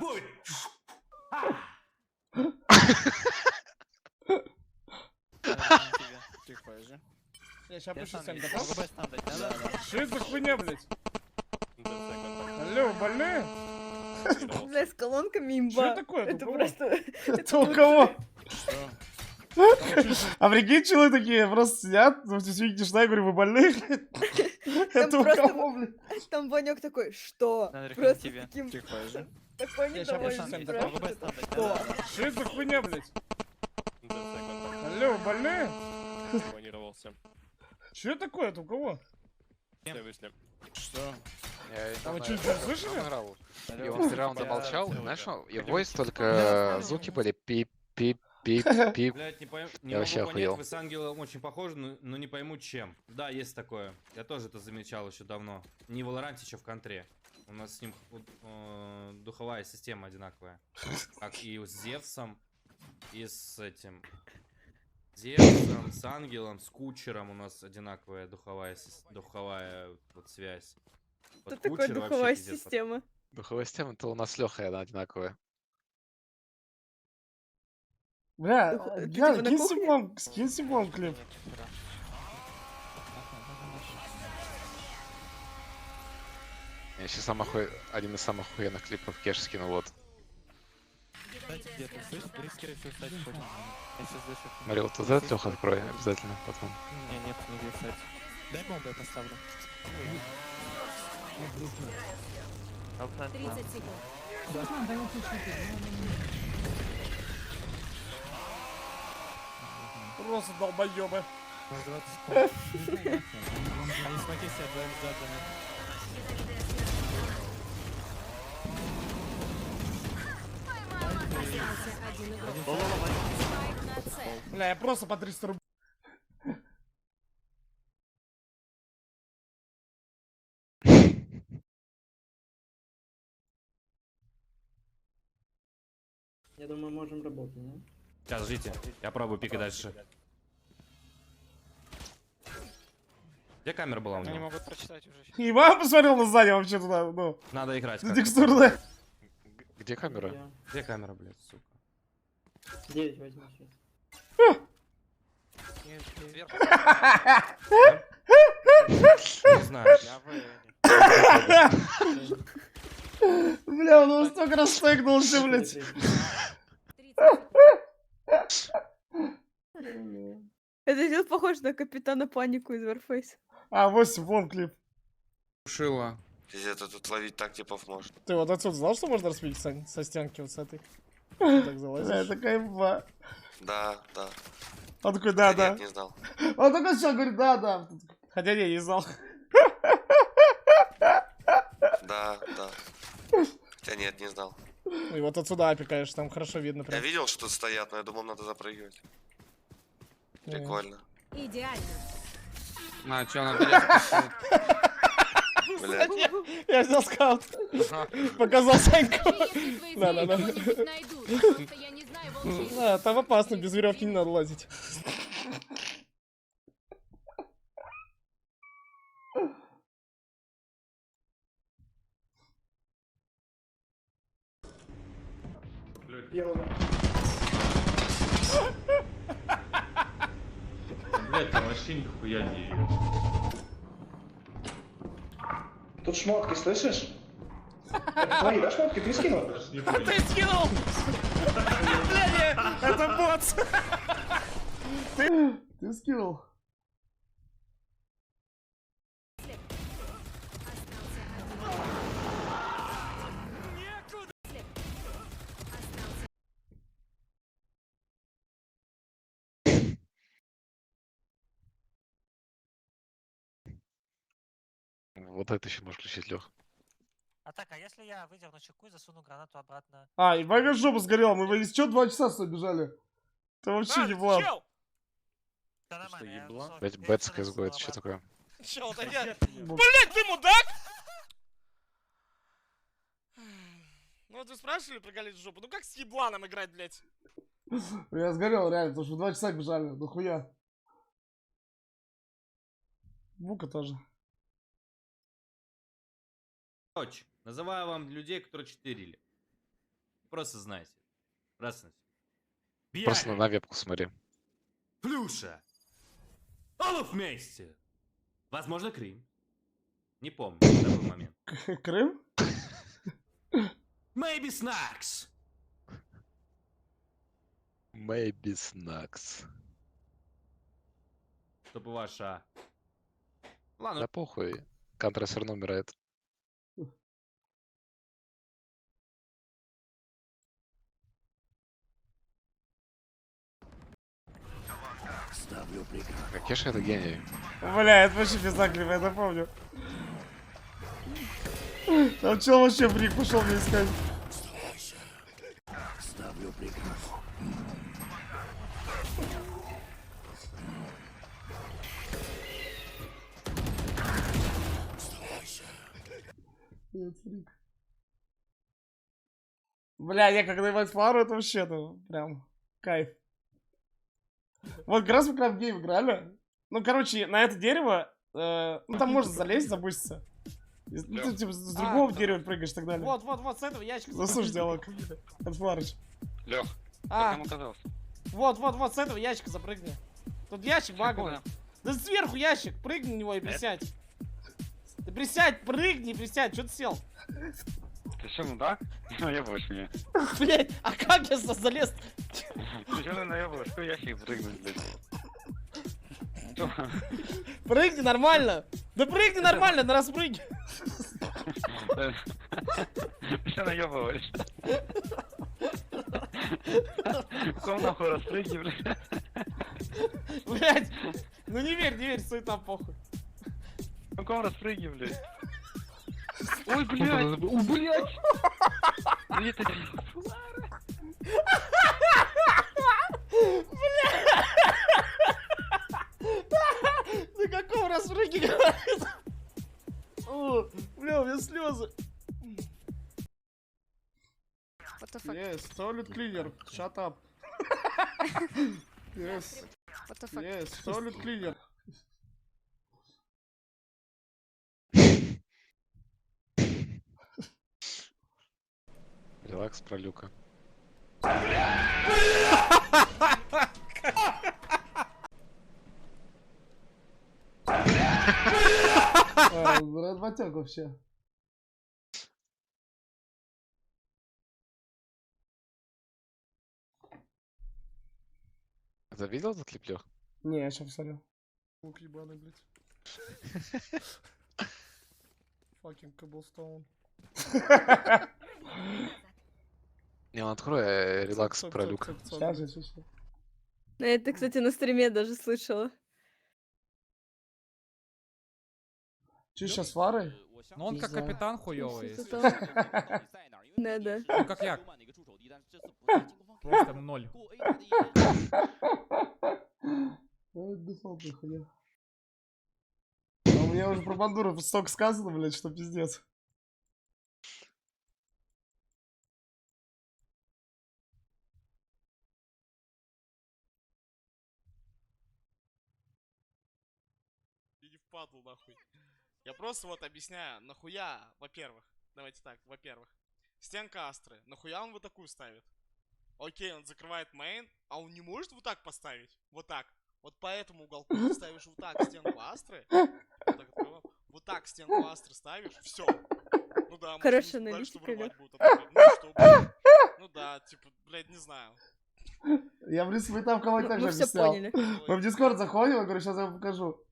Я сейчас пишу всем, да? Что это за хуйня, блядь? Алло, больные? Бля, с колонками имба. Что такое? Это просто... Это у кого? А прикинь, челы такие просто сидят, ну, все видите, что я говорю, вы больные? Это у кого, блядь? Там Ванёк такой, что? Просто таким... Такой недовольный. Что? Что это за хуйня, блядь? Алло, вы больные? Что это такое? Это у кого? Что? А вы что, слышали? И он 3 раунда молчал, знаешь, его только звуки были пип-пип-пип-пип. Блять, не Я вообще могу понять, охуел. вы с ангелом очень похожи, но не пойму чем. Да, есть такое. Я тоже это замечал еще давно. Не в Валоранте, еще в контре. У нас с ним духовая система одинаковая. Как и с Зевсом, и с этим... Зевсом, с ангелом, с кучером у нас одинаковая духовая вот связь. Что такое духовая система? Духовая система, то у нас с Лёхой она одинаковая. Бля, скинь символ клип. Я сейчас один из самых охуенных клипов Кеш скину, вот. Смотри, вот этот Лёха открой обязательно потом. Нет, не висать. Дай бомбу, я поставлю. 30 секунд. Просто долбоёбы. Они смоки себя двоим заданы. Бля, я просто по 300 рублей. Я думаю, можем работать, да? Сейчас, ждите. Я пробую пикать дальше. Где камера была у него? Они могут прочитать уже. Иван посмотрел на сзади вообще туда, ну. Надо играть. На текстурное. Где камера? Где камера, блядь, сука? 9 возьму сейчас. Не знаю. Бля, он его столько раз стегнулся, блядь. Это сейчас похоже на Капитана Панику из Warface. А, 8, вон клип. Шила. Пиздец, тут ловить так типов можно. Ты вот отсюда знал, что можно распилить со стенки вот с этой? Так залазишь. Это кайфа. Да, да. Он такой, да. Нет, не знал. Он такой все говорит, да. Хотя не знал. Да. Хотя нет, не знал. И вот отсюда опекаешь, там хорошо видно прям. Я видел, что тут стоят, но я думал, надо запрыгивать. Прикольно. Идеально. А, чё, надо резко? Блядь. Я взял скаут. Показал Саньку. Да. Да, там опасно, без веревки не надо лазить. Блять, там вообще нихуя не видно. Тут шмотки, слышишь? Твои, да, шмотки? Ты скинул? Ты скинул! Блядь, это бот! Ты скинул? Вот это еще можешь включить, Лех. А так, а если я выдерну чеку и засуну гранату обратно? А, и Вага жопа сгорела, мы из чё 2 часа с тобой бежали? Ты вообще еблан. Да нормально, я Блять, бэтская сгоит, что такое? Чел, да я... Блять, ты мудак! Ну вот вы спрашивали про галить в жопу, ну как с ебланом играть, блять? Я сгорел реально, потому что 2 часа бежали, нахуя. Бука тоже. Короче, называю вам людей, которые читерили. Просто знайте. Раз на все. Просто на вебку смотри. Плюша. Оба вместе. Возможно, Крым. Не помню, в такой момент. Крым? Maybe Snacks. Maybe Snacks. Чтобы ваша... Ладно. Да похуй. Кантра все равно умирает. Кеша это гений. Бля, это вообще пиздак, я это помню. Там чел вообще брик пошел мне искать. Ставлю приказ. Бля, я когда ебать фару, это вообще, ну, прям кайф. Вот как раз мы когда в гейм играли. Ну, короче, на это дерево, ну, там можно залезть, забуститься. Ну, ты, типа, с другого дерева прыгаешь и так далее. Вот, с этого ящика. Заслушай диалог. От Фларыч. Лех, как ему казалось? Вот, с этого ящика запрыгни. Тут ящик баговый. Да сверху ящик, прыгни на него и присядь. Ты присядь, прыгни и присядь, что ты сел? Ты что, мудак? Наебываешь меня. Блять, а как я залез? Ты что наебываешь? Что ящик прыгнуть, блядь? Прыгни нормально. Да прыгни нормально, на распрыгни. Ты что наебываешь? Ком нахуй распрыгни, блядь? Блять, ну не верь, суета, похуй. Ну ком распрыгни, блядь? Ой, блядь! О, блядь! Где-то... На каком распрыгни говорит? О, бля, у меня слезы. Yes, toilet cleaner. Shut up. Yes. Yes, toilet cleaner. Релакс про Люка. Батёк вообще. Ты видел этот клип, Лех? Не, я сейчас посмотрел. Лук ебаный, блядь. Fucking cobblestone. Не, он открой релакс про Люка. Сейчас. Это, кстати, на стриме даже слышала. Че сейчас фары? Ну он как капитан хуёвый. Да. Ну как як? Просто 0. Дефолтный хуя. А у меня уже про бандуру столько сказано, блядь, что пиздец. Иди в падлу, нахуй. Я просто вот объясняю, нахуя, во-первых, давайте так, во-первых, стенка Астры, нахуя он вот такую ставит? Окей, он закрывает мейн, а он не может вот так поставить? Вот так. Вот по этому уголку ты ставишь вот так стенку Астры, вот так стенку Астры ставишь, все. Ну да, хорошая аналитика, Лёх. Ну да, типа, блядь, не знаю. Я, в принципе, там в комментариях Мы все объяснял. поняли. Мы в Дискорд заходим, я говорю, сейчас я вам покажу.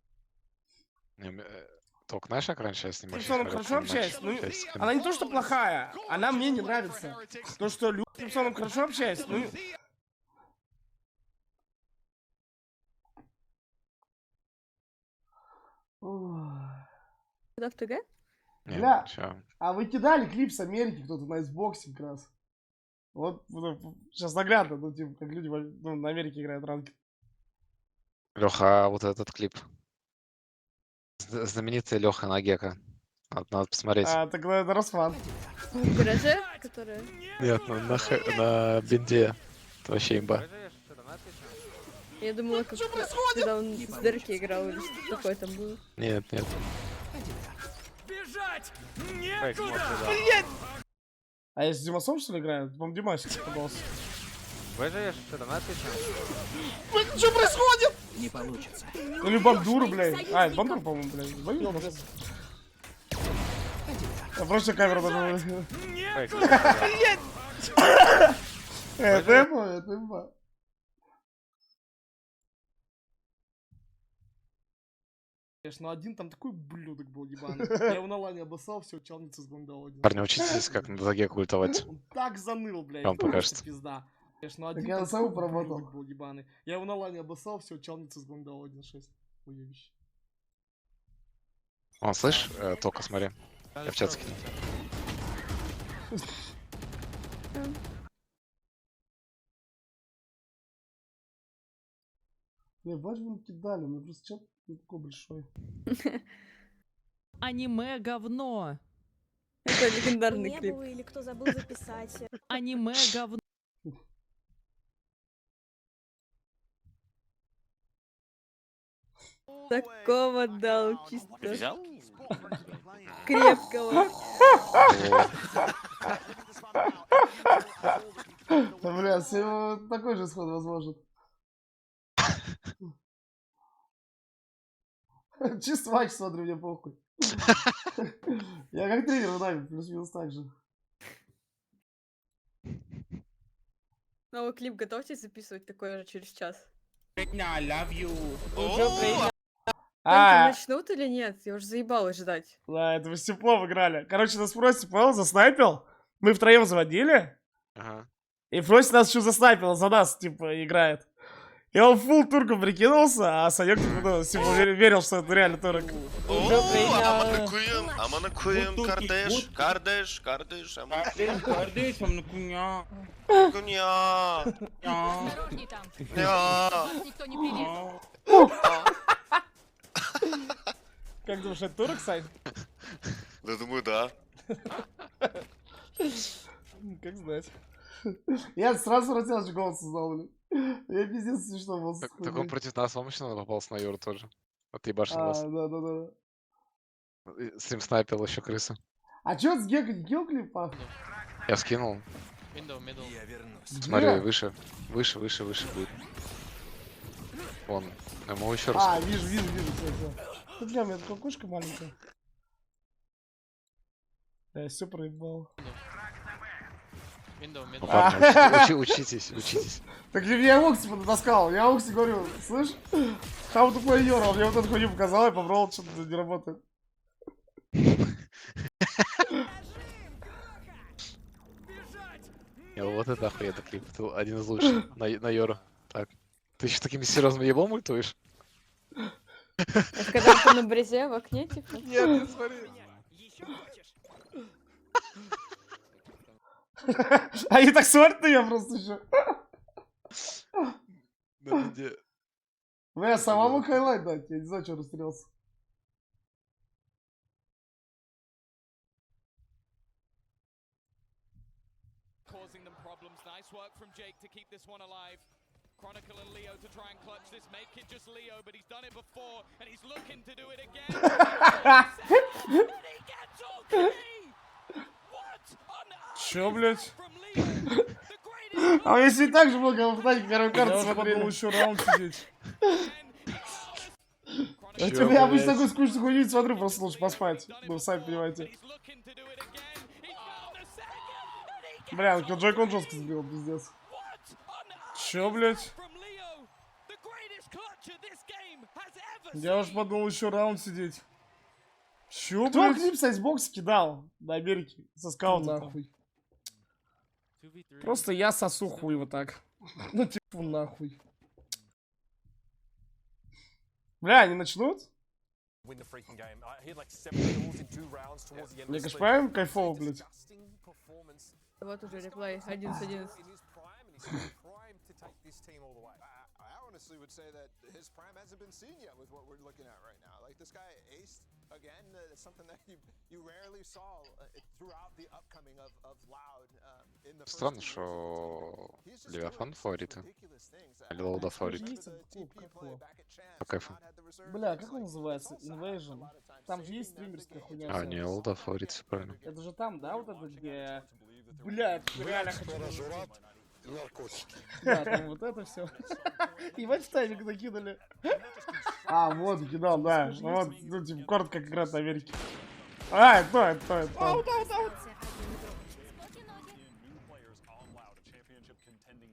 Только знаешь, как раньше я с ним Ты с хорошо общаешься? Ну, она не то, что плохая, она мне не нравится. То, что Люк с Тимсоном хорошо общается, ну... Куда в ТГ? Бля, Всё. а вы кидали клип с Америки кто-то на Xbox как раз? Вот сейчас наглядно, ну, типа, как люди на Америке играют ранки. Леха, а вот этот клип. Знаменитый Леха Нагека. Надо посмотреть. А, так это Росфан. В гараже, которая... Нет, на бинде. Это вообще имба. Я думала, как когда он с дырки играл или что такое там было. Нет. Бежать! Блять! А я с Димасом, что ли, играю? По-моему, Димасик попался. Выживешь, что там отвечал? Блять, что происходит? Не получится. Или бандура, блядь. А, это бандура, по-моему, блядь. Я просто камеру даже... Блять! Это имба. Конечно, один там такой блюдок был ебаный. Я его на лане обоссал, все, челница сбомдал один. Парни, учитесь, как на Заге культовать. Он так заныл, блядь. Вам покажется. Пизда. Конечно, один там такой блюдок был ебаный. Я его на лане обоссал, все, челница сбомдал 1.6. Уебище. О, слышь, только смотри. Я в чат скину. Ебать, вы кидали, мы просто чат такой большой. Аниме говно. Это легендарный клип. Или кто забыл записать. Аниме говно. Такого дал чисто. Взял? Крепкого. Бля, такой же исход возможен. Чисто матч смотрю, мне похуй. Я как тренер в нами, плюс-минус так же. Новый клип готовьтесь записывать такой же через час. I love you. Там начнут или нет? Я уже заебалась ждать. Да, это мы с теплом играли. Короче, нас просит, понял, заснайпил. Мы втроем заводили. Ага. И просит нас еще заснайпил, за нас, типа, играет. И он фулл турком прикинулся, а Санек, типа, верил, что это реально турок. Амана Куин, Кардеш, Кардеш, Амана Куня. Никто не придет. Как думаешь, это турок, Сань? Да, думаю, да. Как знать. Я сразу хотел голос создал, блин. Я пиздец смешно был. Так он против нас мощно попался на Юру тоже. Отъебашил вас. Да. Стрим снайпил еще крыса. А чё с Гекко не килл клипа? Я скинул. Я вернусь. Смотри, выше будет. Вон, ему еще раз. А, вижу, все. Бля, у меня такая кошка маленькая. Я все проебал. Парни, учитесь. Так я Окси подотаскал. Я Окси говорю, слышь, how to play Euro. Мне вот эту хуйню показал, я попробовал, что-то не работает. Вот это охуенный клип. Это один из лучших на Йору. Так. Ты еще такими серьезными ебом ультуешь? Это когда ты на брезе в окне, типа? Нет, не смотри. Они так смотрят на меня просто еще. Я самому хайлайт дать, я не знаю, что растерялся. Chronicle and Leo to try and clutch this, make it just Leo, but he's done it before, and he's looking to do it again. And he gets all three! What on earth? Чё, блядь? А если так же много в танке первой карты смотрели? Я еще раунд сидеть. Я обычно такую скучную хуйню не смотрю, просто лучше поспать. Ну, сами понимаете. Бля, Киллджой он жестко сбил, пиздец. Чё, блядь? Я уж подумал еще раунд сидеть. Чё, блядь? Кто клип с айсбокса кидал на Америке? Со скаута, нахуй. Просто я сосу хуй вот так. Ну типа нахуй. Бля, они начнут? Мне кажется, правильно кайфово, блядь. Вот уже реплей 11-11. Honestly would say that his prime hasn't been seen yet with what we're looking at right now. Like this guy aced again. It's something that you rarely saw throughout the upcoming of Loud in the first. Странно, что Leviatan фавориты. Или Лоуда фаворит. По кайфу. Бля, как он называется? Invasion. Там же есть стримерская хуйня. А, не, Лоуда фаворит, все правильно. Это же там, да, вот это где... Бля, это реально хочу... Да, там вот это все. Ебать, в тайминг накинули. А, вот, кидал, да. Вот, ну, типа, коротко, как раз на Америке. А, это.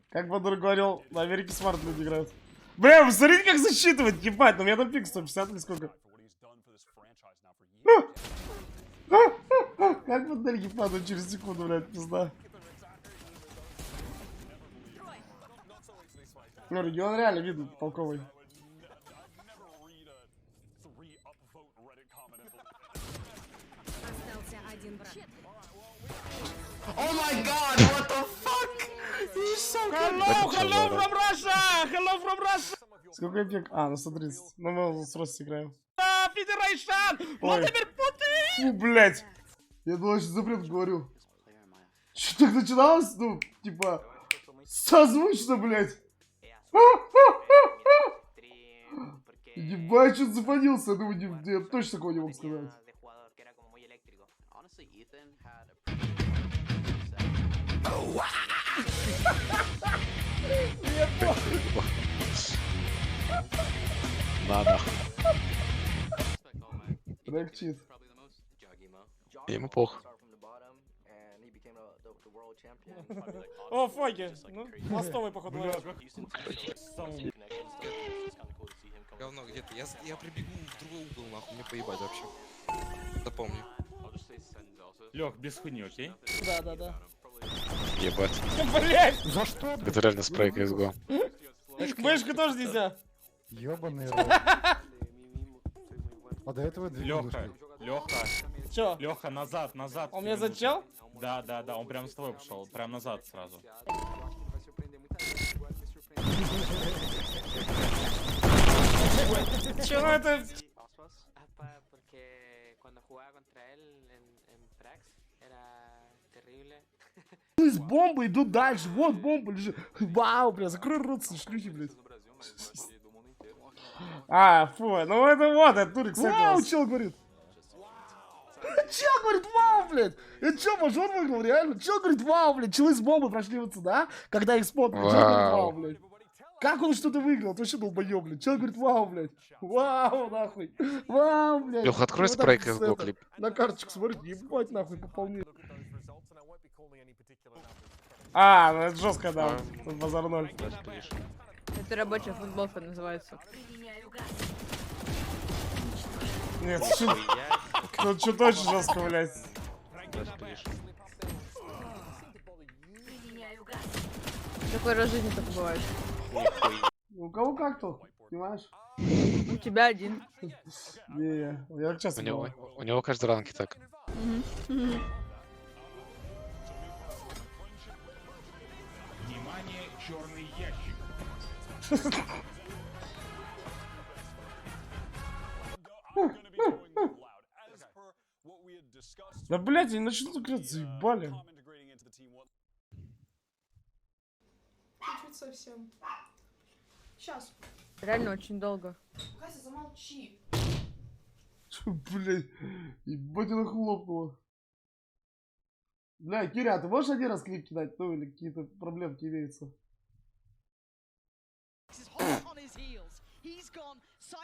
Как Бадур говорил, на Америке смарт люди играют. Бля, вы смотрите, как засчитывать, ебать, ну у меня там пик 150 или сколько. Как модельки падают через секунду, блядь, пизда. Ну, регион реально видно, толковый. Oh my god, what the fuck? He's so good. Hello from Russia! Hello from Russia! Сколько пик? А, на 130. Ну, мы с Рости играем. Федерейшн! Владимир Путин! Фу, блядь. Я думал, что запрет говорю. Что так начиналось? Ну, типа, созвучно, блядь. Ебать, что-то запонился. Я думаю, я точно такого не мог сказать. Надо. Рэк-чит. Ему пох. О, Фоги. Ну, мостовый, походу. Говно где-то. Я прибегу в другой угол, нахуй, мне поебать вообще. Запомни. Лех, без хуйни, окей? Да. Ебать. Блять! За что? Это реально спрей CSGO. Мышку тоже нельзя. Ёбаный рот. А до этого Леха. Чё? Леха, назад. Он меня зачел? Да, он прям с тобой пошел, прям назад сразу. Чё это? Из бомбы иду дальше. Вот бомба лежит. Вау, бля, закрой рот, шлюхи, блядь. А, фу, ну это вот, это Турик, кстати. Вау, чел говорит. Чел говорит, вау, блядь. Это чё, мажор выиграл, реально? Чел говорит, вау, блядь. Челы с бомбы прошли вот сюда, когда их спотали. Чел говорит, вау, блядь. Как он что-то выиграл? Это вообще долбоёб, блядь. Чел говорит, вау, блядь. Вау, нахуй. Вау, блядь. Леха, открой спрей CSGO клип. На карточку смотрит, ебать, нахуй, пополнение. А, ну это жестко, да. Тут базар 0. Это рабочая футболка называется. Нет, тут что-то очень жестко, блядь. Такой раз в жизни так бывает. У кого как то, понимаешь? У тебя один. Не, я часто у него каждый ранг так. Внимание, черный ящик. Да, блядь, они начнут играть, заебали. Чуть-чуть совсем. Сейчас. Реально очень долго. Кася, замолчи. Блядь, ебать она хлопнула. Бля, Киря, а ты можешь один раз клип кидать? Ну или какие-то проблемки имеются?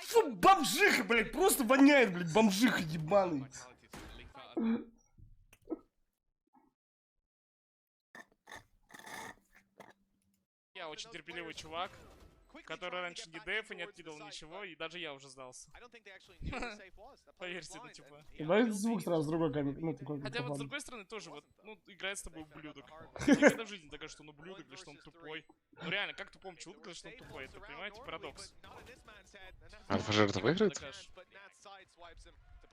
Фу, бомжиха, блядь, просто воняет, блядь, бомжиха ебаный. Я очень терпеливый чувак, который раньше не деф и не откидывал ничего, и даже я уже сдался. Поверьте, ну типа. Давай звук сразу с другой камеры. Ну, такой, хотя вот с другой стороны тоже, вот, ну, играет с тобой ублюдок. Никогда в жизни не докажешь, что он ублюдок или что он тупой. Ну реально, как тупому человеку сказать, что он тупой? Это, понимаете, парадокс. Альфа-жертва выиграет?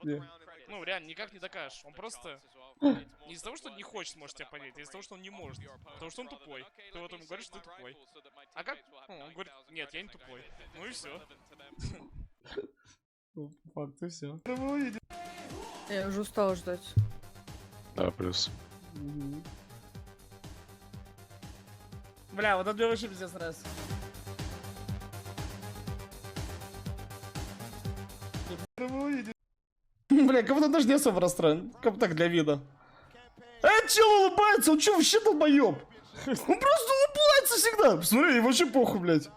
Не. Ну, реально, никак не докажешь. Он просто... Не из-за того, что он не хочет, может тебя понять, а из-за того, что он не может. Потому что он тупой. Ты вот ему говоришь, что ты тупой. А как? Ну, он говорит, нет, я не тупой. Ну и все. Ну, по факту все. Я уже устала ждать. Да, плюс. Бля, вот это мне вообще пиздец нравится. Бля, как будто даже не особо расстроен. Как бы так для вида. Чел улыбается, он чё, вообще долбоёб? Он просто улыбается всегда. Посмотри, ему вообще похуй, блядь.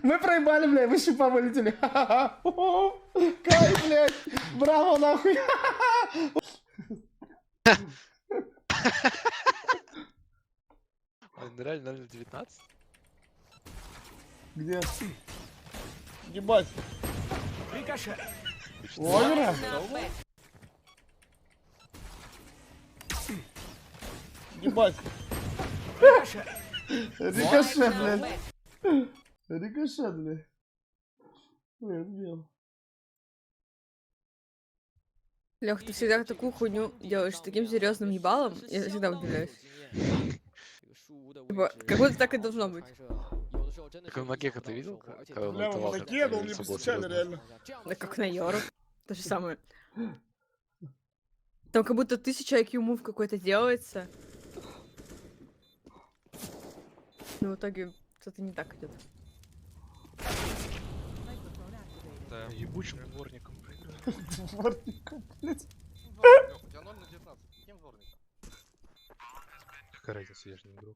Мы проебали, блядь, мы щипа вылетели. Кайф, блядь. Браво, нахуй. Реально 0-19? Где? Ебать. Ловера? Ебать. Рикошет, блядь. Рикошет, блядь. Ой, отбил. Лех, ты всегда такую хуйню делаешь с таким серьезным ебалом, я всегда удивляюсь. Типа, как будто так и должно быть. Так в Магека ты видел? Бля, в Мадаке, но мне постучали реально. Да как на Йору. То же самое. Там как будто 1000 IQ мув какой-то делается. Но в итоге что-то не так идет. Да. Ебучим дворником проиграл. Дворником, блядь. У тебя 0-19. Кем дворником? Какая разница, я же не игру.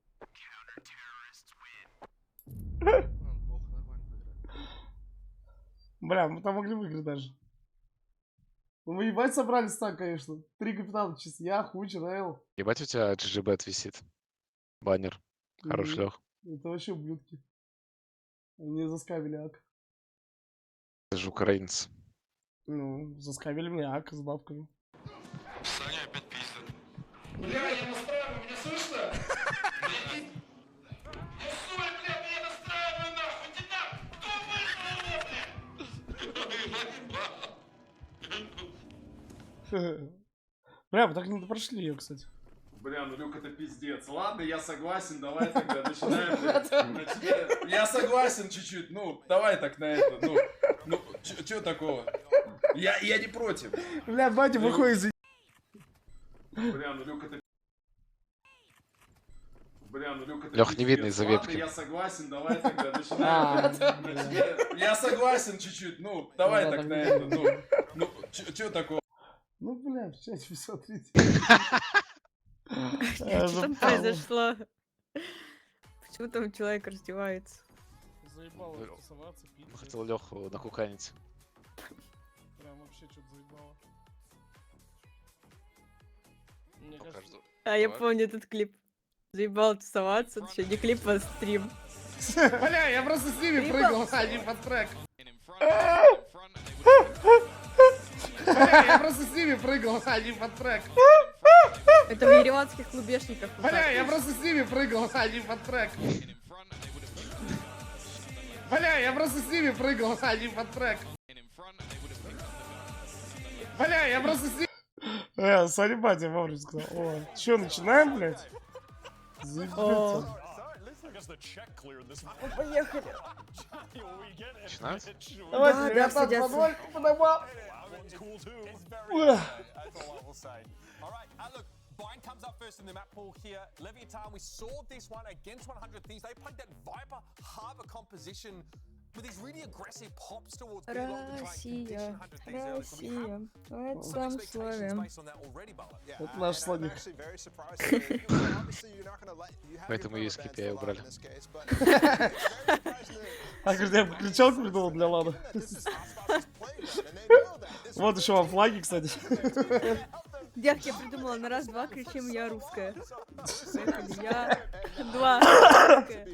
Бля, мы там могли выиграть даже. Ну мы ебать собрались так, конечно. 3 капитана чисто. Я, Хуча, Райл. Ебать у тебя GGBet висит. Баннер. Хорош, Лех. Это вообще ублюдки. Они заскавили ак. Ты же украинец. Ну, заскавили мне ак с бабками. Саня опять пиздит. Бля, я настраиваю, меня слышно? Я сука, бля, я настраиваю нахуй, иди нахуй! Кто выиграл, бля, мы так не прошли ее, кстати. Бля, ну Люк, это пиздец. Ладно, я согласен, давай тогда начинаем. Я согласен чуть-чуть, ну, давай так на это, ну, чё такого? Я не против. Бля, батя выходит из... Бля, ну Люк, это... Бля, ну Люк, это Лех, не видно из-за Ладно, вебки. я согласен, давай тогда начинаем. Я согласен чуть-чуть, ну, давай так на это, ну, чё такого? Ну, бля, в чате посмотрите. Что там произошло? Почему там человек раздевается? Заебало тусоваться, пить. Хотел Леху накуканить. Прям вообще что-то заебало. Мне Пока кажется... жду. А, я помню этот клип. Заебал тусоваться, это еще не клип, а стрим. Бля, я просто с ними прыгал, а не под трек. Бля, я просто с ними прыгал, а не под трек. Это в ереванских клубешниках. Бля, я просто с ними прыгал, а не под трек. Бля, я просто с ними прыгал, а не под трек. Бля, я просто с ними... Саня батя вовремя сказал. О, чё, начинаем, блядь? Заебется. Поехали. Начинать? Давайте, я там подвольку подавал. Vine comes up first in the map pool here. Leviatan, we saw this one against 100 Thieves. They played that Viper Harbor composition with these really aggressive pops towards B. Россия, Россия, в этом слове. Это наш слоник. Поэтому и KPI убрали. А, кажется, я кричалку придумал для Лана. Вот еще вам флаги, кстати. Дях, я придумала, на раз-два кричим «Я русская». Я два русская.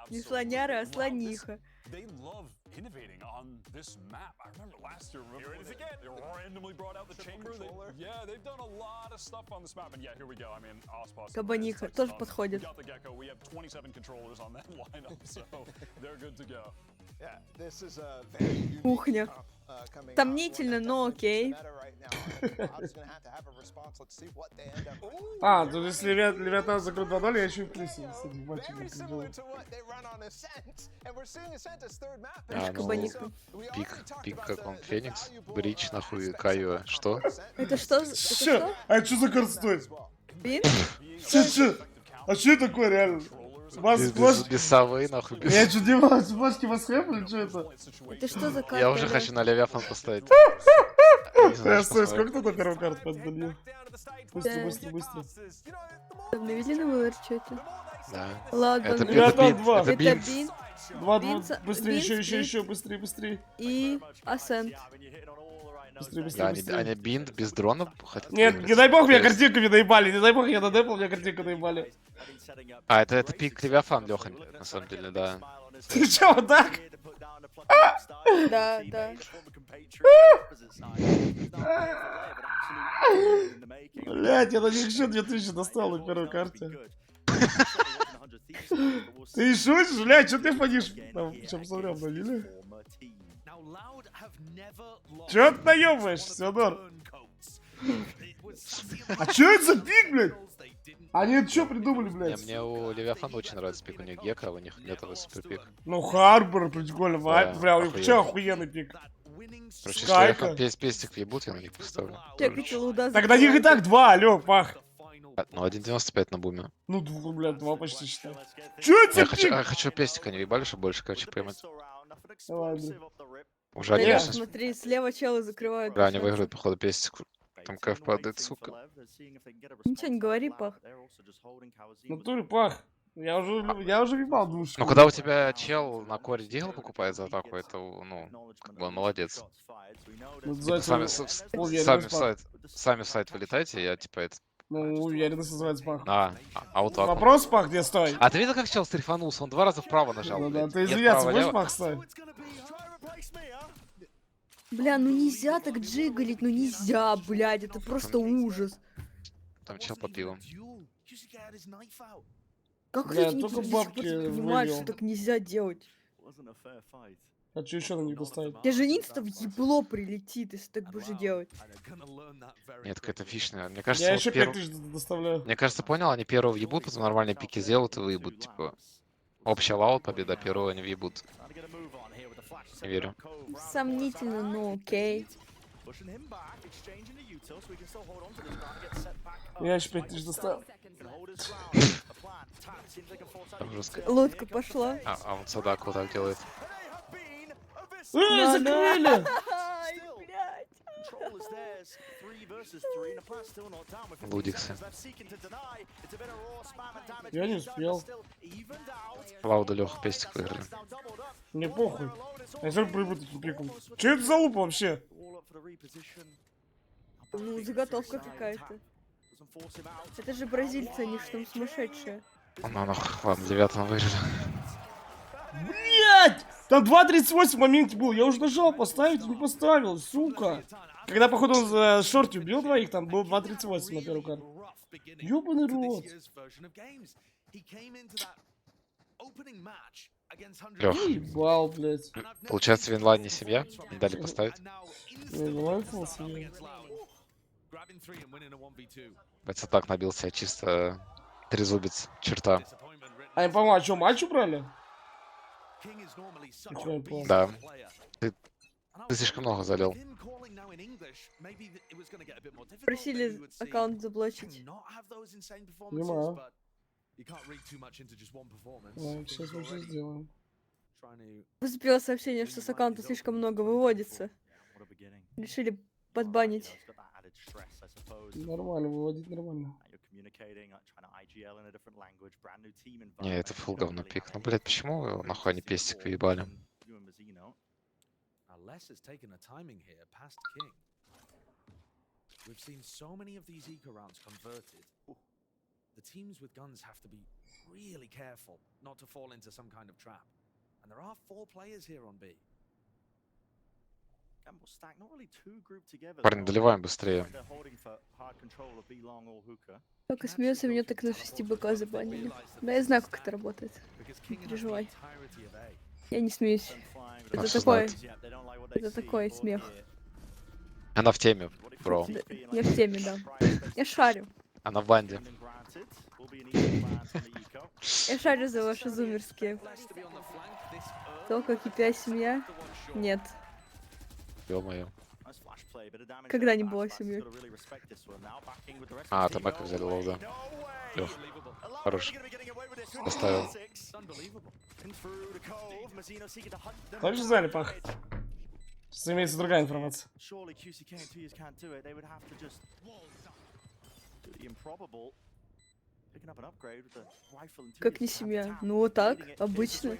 Не слоняра, а слониха. They love innovating on this map. I remember last year, here it is again. They randomly brought out the chamber. Yeah, they've done a lot of stuff on this map. And yeah, here we go. I mean, Ospas. Кабаниха тоже подходит. We got the Gecko. We have 27 controllers on that lineup, so they're good to go. Кухня. Сомнительно, но окей. А, то есть Левиатан закрыл 2-0, я еще и в плюсе с этим матчем. Пик как он, Феникс, Брич, нахуй, Кайо, что? Это что? Это что? А это что за карта стоит? Бин? Че? А что это такое реально? Без совы, нахуй, без... Я что делал? Башки восхэп или что это? Это что за карта? Я уже хочу на Левиафан поставить. Стой, сколько ты на первую карту поддалил? Быстро. Там навели на ВР что-то? Да. Ладно. Это Левиатан 2. Это Бин. 2, быстрее, еще, быстрее. И Асцент. Быстрее. Они бинд без дрона хотят? Нет, не дай бог, меня картинку не наебали. Не дай бог, я надепал, меня картинку наебали. А, это пик Левиафан, Леха, на самом деле, да. Ты чё, вот так? Да. Блять, я на них еще 2000 достал на первой карте. Ты шутишь, блядь, что ты фонишь? Там, чем смотрел, обновили? Чё ты наебаешь, Сёдор? А чё это за пик, блядь? Они это чё придумали, блядь? Мне у Левиафана очень нравится пик, у них Гека, у них нет этого суперпик. Ну, Харбор, прикольно, бля, у них чё охуенный пик? Короче, если Левиафан пестик въебут, я на них поставлю. Так на них и так 2, алё, пах. Ну, 1.95 на буме. Ну, блядь, 2 почти считаю. Чё это за пик? Я хочу пестика не въебали, чтобы больше, короче, поймать. Ладно. Уже они, конечно... Смотри, слева челы закрывают. Да, они выиграют, походу, пестик. Там кайф падает, сука. Ничего не говори, пах. Ну, туре, пах. Я уже въебал двушку. Ну, когда у тебя чел на коре дигл покупает за атаку, это, ну, как бы он молодец. Ну, Типа, сами в сайт вылетайте, я, типа, это... Ну, уверенность называется, пах. Вот так. Вопрос, пах, где стой? А ты видел, как чел стрифанулся? Он 2 раза вправо нажал. Ну да, блядь. ты Нет, извиняться вправо, будешь, лево. пах, стой? Бля, ну нельзя так джигалить, ну нельзя, блядь, это просто ужас. Там чел по пивам. Как Бля, люди только не бабки понимают, вывел. что так нельзя делать? А что еще на них поставить? Тебе же инста в ебло прилетит, если так будешь делать. Нет, какая-то фишная. Мне кажется, Я вот еще 5000 доставляю. Мне кажется, понял, они первого въебут, потом нормальные пики сделают и выебут, типа. Общая лаут, победа, первого они въебут. Не верю. Сомнительно, но окей. Я еще 5000 доставил. Там жестко. Лодка пошла. А вот Садаку так делает. Закрыли! Лудиксы. Я не успел. Лауда, Леха, пестик выиграли. Мне похуй. Я только прибыл таким пиком. Че это за лупа вообще? Ну, заготовка какая-то. Это же бразильцы, они что там сумасшедшие. Ну, ладно, 9 выиграли. Блять! Там 2.38 в моменте был. Я уже нажал поставить, не поставил, сука. Когда, походу, он за шорти убил двоих, там был 2.38 на первую карту. Ёбаный рот. Лёх, Ебал, блять. получается, Винлайн не семья? Не дали поставить? Винлайн семья. Это так набил себя чисто трезубец, черта. А я по-моему, а что, матч убрали? Да. Ты слишком много залил. Просили аккаунт заблочить. Понимаю. Сейчас мы все сделаем. Поступило сообщение, что с аккаунта слишком много выводится. Решили подбанить. Нормально, выводить нормально. Не, это фул говно пик. Ну, блядь, почему нахуй они пестик въебали? The teams with guns have to be really careful not to fall into some kind of trap. And there are 4 players here on B. Парни, доливаем быстрее. Только смеется, меня так на 6 БК забанили. Да, я знаю, как это работает. Не переживай. Я не смеюсь. Это Макс такой... знает. Это такой смех. Она в теме, бро. Да, я в теме, да. Я шарю. Она в банде. Я шарю за ваши зумерские. Только KPI семья? Нет. Ё-моё. Когда не была семьей. А, там Эко взяли лоуда. Лёх, хорош. Поставил. Точно знали, Пах? Сейчас имеется другая информация. Как не семья? Ну вот так, обычно.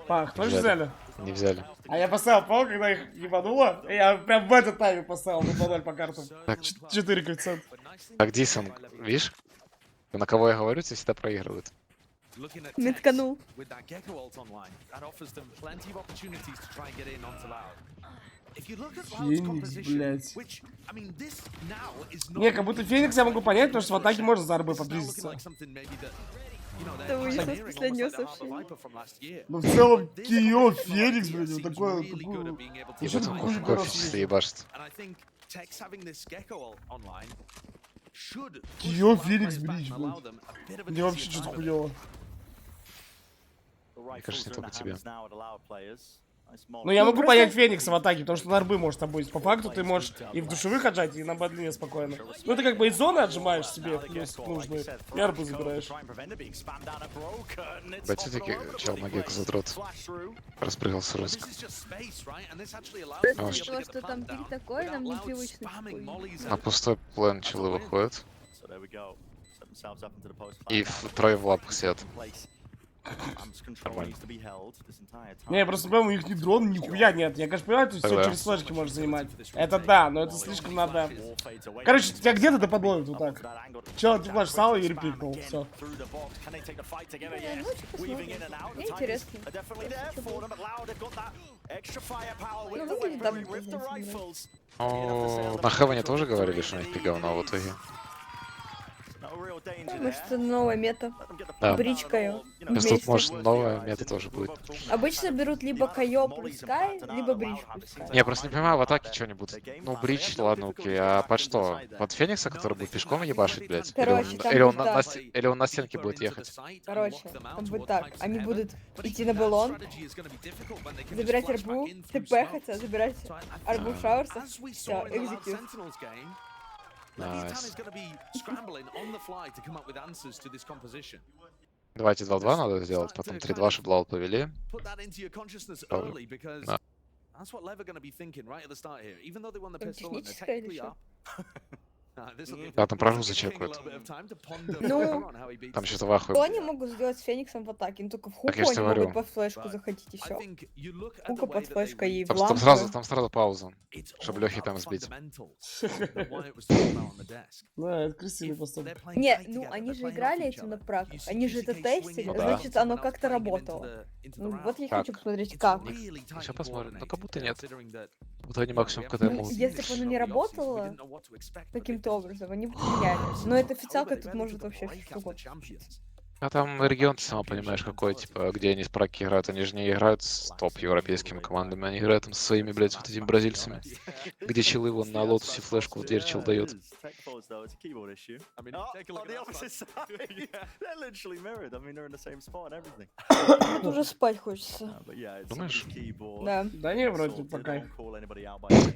Пах, точно взяли? Не взяли. А я поставил, помню, когда их ебануло? Я прям в этот тайме поставил на 2-0 по картам. Так. 4 коэффициент. Так, Дисон, видишь? На кого я говорю, те всегда проигрывают. Метканул. Феникс, блядь. Не, как будто Феникс я могу понять, потому что в атаке можно за арбы поблизиться. Это ужас последнего сообщения. Ну в целом, Кио, Феникс, блядь, вот такое, такую... И в этом кофе чисто ебашит. Кио, Феникс, бридж, блядь. Мне вообще что-то хуёво. Мне кажется, не только тебе. Ну я могу понять Феникса в атаке, потому что на арбы может обойтись. По факту ты можешь и в душевых отжать, и на бадлине спокойно. Ну это как бы из зоны отжимаешь себе, плюс нужные, и арбы забираешь. Блять, все-таки чел на гек задрот. Распрыгался руск. То, что там пик такой, нам непривычно. На пустой план челы выходят. И трое в лапах сидят. Нормально. Не, я просто понимаю, у них ни дрон, нихуя нет. Я, конечно, понимаю, ты все через флешки можешь занимать. Это да, но это слишком надо. Короче, тебя где-то да подловят вот так. Чел, ты флеш сало и репликнул, все. Интересно. Ну, выглядит там. О, на Хеване тоже говорили, что у них говно в итоге. Может, новая мета. Да. Бричкою. Сейчас тут, может, новая мета тоже будет. Обычно берут либо Кайо плюс Скай, либо Брич плюс Скай. Не, я просто не понимаю, в атаке что-нибудь. Ну, Брич, ладно, окей. А под что? Под Феникса, который будет пешком ебашить, блядь? Короче, там или он будет или он на стенке будет ехать? Короче, там будет так. Они будут идти на баллон, забирать арбу, тпхаться, забирать арбу шаурса. Все, экзекьют. Найс. Давайте 2-2 надо сделать, потом 3-2, чтобы лаут повели. Да. Техническое или что? Да, там прожу зачекают. Ну, Там что-то в ахуе. что они могут сделать с Фениксом в атаке? Ну, только в хуку Так я ж они говорю. могут под флешку заходить и все. Хука под флешкой и в Там лампу. сразу пауза, чтобы Лехи там сбить. Да, это красивый поступок. Не, ну они же играли этим на праках. Они же это тестили, Ну да. значит оно как-то работало. Ну, вот я Как? хочу посмотреть, как. Сейчас посмотрим. Ну, как будто нет. Как будто они максимум КТ могут. Если бы оно не работало каким-то образом, они бы поменяли. Но эта официалка тут может вообще что угодно случиться. А там регион, ты сама понимаешь, какой, типа, где они с праки играют. Они же не играют с топ-европейскими командами, они играют там со своими, блядь, вот этими бразильцами. Где челы вон на лотусе флешку в дверь чел дает. Уже спать хочется. Думаешь? Да. Да не, вроде пока.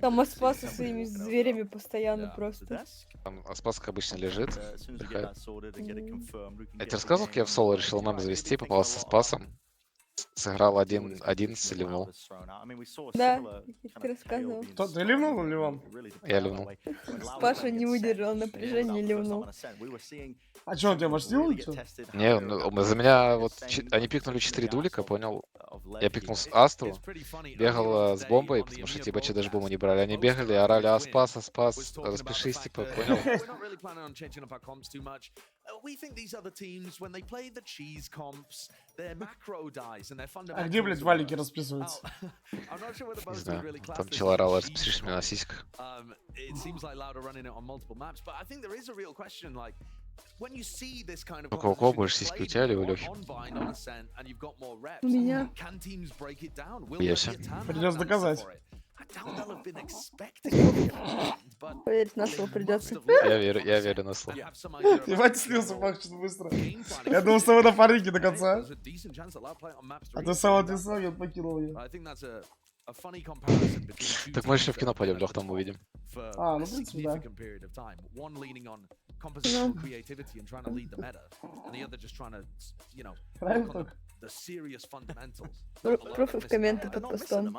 Там Аспас со своими зверями постоянно просто. Там Аспас, как обычно, лежит, отдыхает. Я тебе рассказывал, как я в соло решил мем завести, попался с Аспасом. Сыграл 1-11 и ливнул. Да, ты рассказывал. Кто, ты ливнул или он? Я ливнул. Паша не выдержал напряжения и ливнул. А что, он тебя мастил или что? Не, ну, за меня вот они пикнули 4 дулика, понял? Я пикнул с Астру, бегал с бомбой, потому что типа че даже бомбу не брали. Они бегали, орали Аспас, Аспас, распишись, типа, понял? А где, блядь, валики расписываются? Не знаю, там чел орал, распишись мне на сиськах. У кого больше сиськи, у тебя или у Лёхи? У меня. Яся. Придется доказать. Поверить на слово придется. Я верю на слово. Ебать, слился Пак что-то быстро. Я думал, с тобой на парике до конца. А ты сам отвисал, я покинул ее. Так мы еще в кино пойдем, Лёх, там увидим. А, ну в принципе, да. Правильно только? Пруфы в комменты под постом.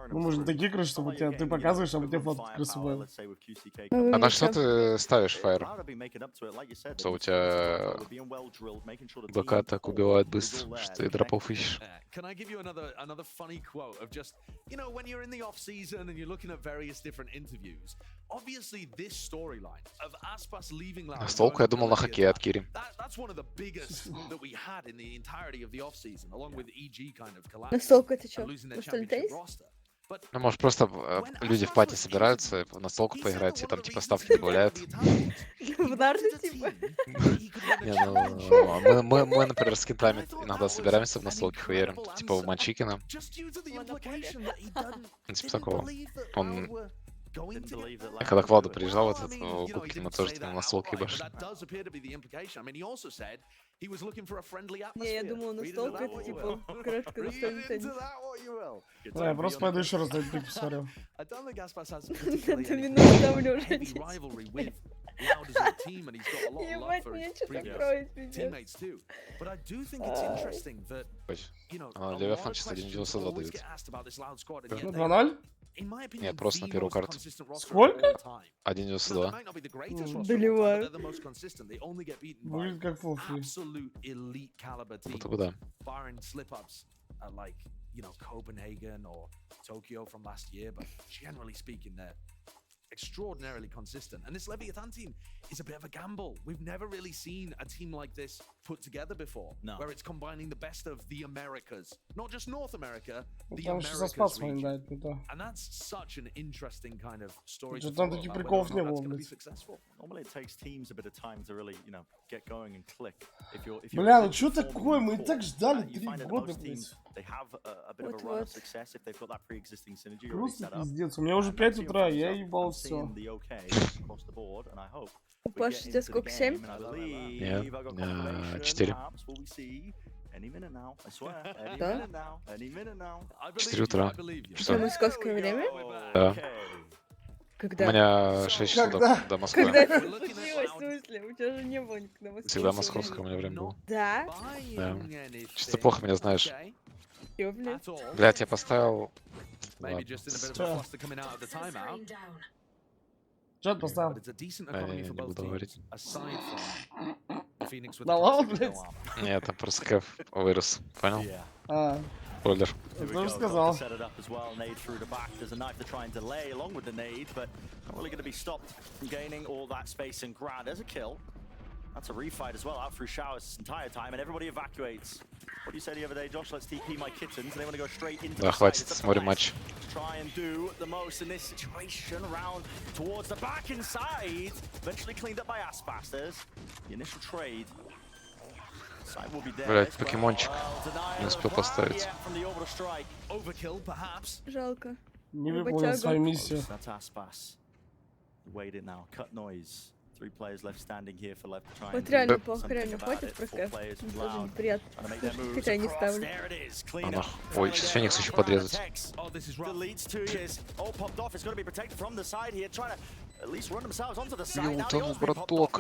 Ну, может, такие крыши, чтобы ты показываешь, а у тебя фотки красивые. А на что ты ставишь фаер? Что у тебя БК так убивает быстро, что ты дропов ищешь? Настолку я думал на хоккей от Кири. Настолку это что? Ну что ли теннис? Ну, может, просто люди в пати собираются, в настолку поиграть, и там, типа, ставки добавляют. В нарды, типа? Не, ну, мы, например, с кентами иногда собираемся в настолке хуярим, типа, у Манчикина. Ну, типа такого. Он... Я когда к Владу приезжал, этот Губки, мы тоже на настолке ебашили. Не, я думала, настолка это типа кратко настольный теннис. Да, я просто пойду еще раз на этот клип посмотрю. Это минут ставлю уже. Ебать, мне что-то кроет, пиздец. Leviatan чисто 1.92 дают. 2-0? Нет, просто на первую карту. Сколько? 1.92. Доливаю. Выглядит как фулфи. Будто бы да. Extraordinarily consistent, and this Leviatan team is a bit of a gamble. We've never really seen a team like this put together before, where it's combining the best of the Americas, not just North America, the Americas region. And that's such an interesting kind of story to follow about whether or not that's going to be successful. Normally it takes teams a bit of time to really, you know, get going and click. Бля, ну что такое? Мы и так ждали 3 года, блядь. Грустно пиздец. У меня уже 5 утра, я ебал все. У Паши сейчас сколько, 7? Нет, 4. Да? 4 утра. Что, московское время? Да. Когда? У меня 6 часов до Москвы. Когда это случилось, в смысле? У тебя же не было никогда московского. Всегда московское у меня время было. Да? Да. Чисто плохо меня знаешь. Чё, блядь? Блядь, я поставил... Ладно. Чат поставил. Я не буду говорить. Да ладно, блядь. Нет, там просто кэф вырос. Понял? А. Спойлер. Я тоже сказал. That's a refight as well, out through showers this entire time, and everybody evacuates. What do you say the other day, Josh? Let's TP my kittens, and they want to go straight into Да, хватит, смотрим матч. Try and do the most in this situation. Round towards the back inside. Eventually cleaned up by Aspasters. The initial trade. Side will be there. Блять, покемончик. Не успел поставить. Жалко. Не выполнил свою миссию. That's Aspas. Wait it now. Cut noise. 3 players left standing here for left to try. Вот реально плохо, реально хватит про кэф. Тоже неприятно. Хотя не ставлю. Ой, сейчас Феникс еще подрезать. Ёлтов, браток.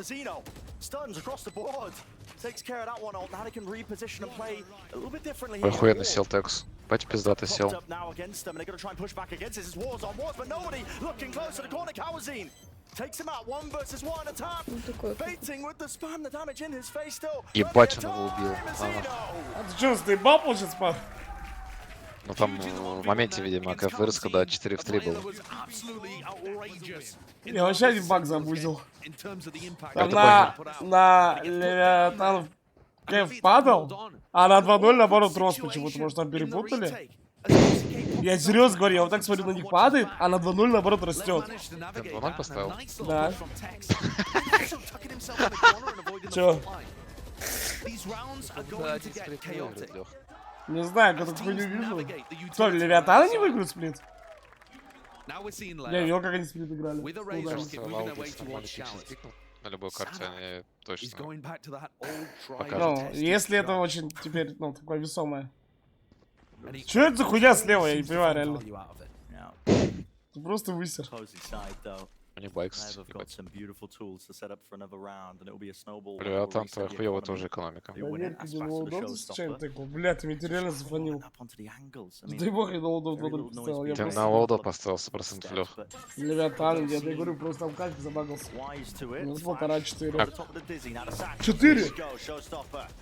Охуенно сел Текс. Бать пиздато сел. Takes him out 1 versus 1 attack. Baiting with the spam, the damage in his face still. Ебать, он его убил. А ты что, заебал, получается, Пак? Ну там в моменте, видимо, кэф вырос, когда 4 в 3 был. Я вообще один баг забузил. Там на Leviatan кэф падал, а на 2-0 наоборот рос почему-то. Может там перепутали? Я серьезно говорю, я вот так смотрю, на них падает, а на 2-0 наоборот растет. Ты 2-0 поставил? Да. Чё? Да, один сплит не выиграет, Лёх. Не знаю, кто такой не вижу. Что, Левиатана не выиграют сплит? Я видел, как они сплит играли. Ну, Кажется, Лаут, если нормально сейчас пикнул на любой карте, они точно покажут. Ну, если это очень теперь, ну, такое весомое. Чё это за хуйня слева, я не понимаю, реально. Ты просто высер. У них байк, Leviatan, твоя хуёвая тоже экономика. Проверьте, где лоудов с Ч.3. Бля, ты меня реально зафанил. Дай бог, я на лоудов 2 поставил. Ты на лоудов поставил 100%, Лёх. Левиатан, я тебе говорю, просто там кальки забагался. У нас 1,5-4. 4? То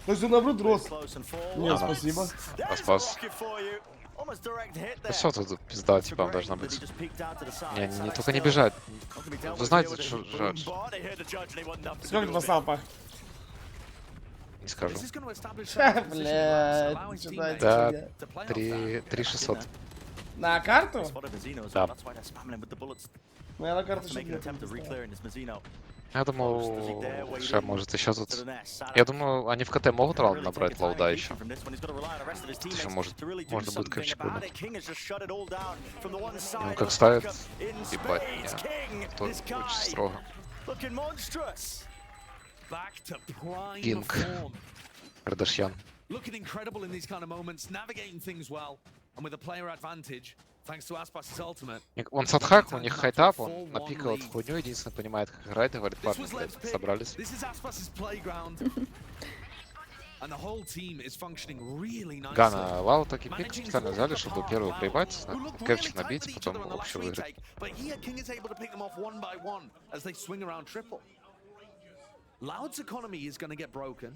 есть он наоборот рос. Нет, спасибо. Спас. Ну все, тут пизда, типа, должна быть. Не, только не бежать. Вы знаете, что жать. Сколько ты поставил, Пах? Не скажу. Блядь, Да, 3600. На карту? Да. Ну я на карту еще Я думал, что может еще тут... Я думаю, они в КТ могут раунд набрать лоуда еще. Еще можно будет кэпчик выбить. Ну как ставят, ебать меня. То очень строго. Кинг. Кардашьян. Он садхак, у них хайтап, он напикал эту хуйню, единственное понимает, как играть, и говорит, парни, блядь, собрались. Гана, Лау таки пик специально взяли, чтобы первую проебать, кэпчик набить, потом общую выиграть. Loud's economy is going to get broken.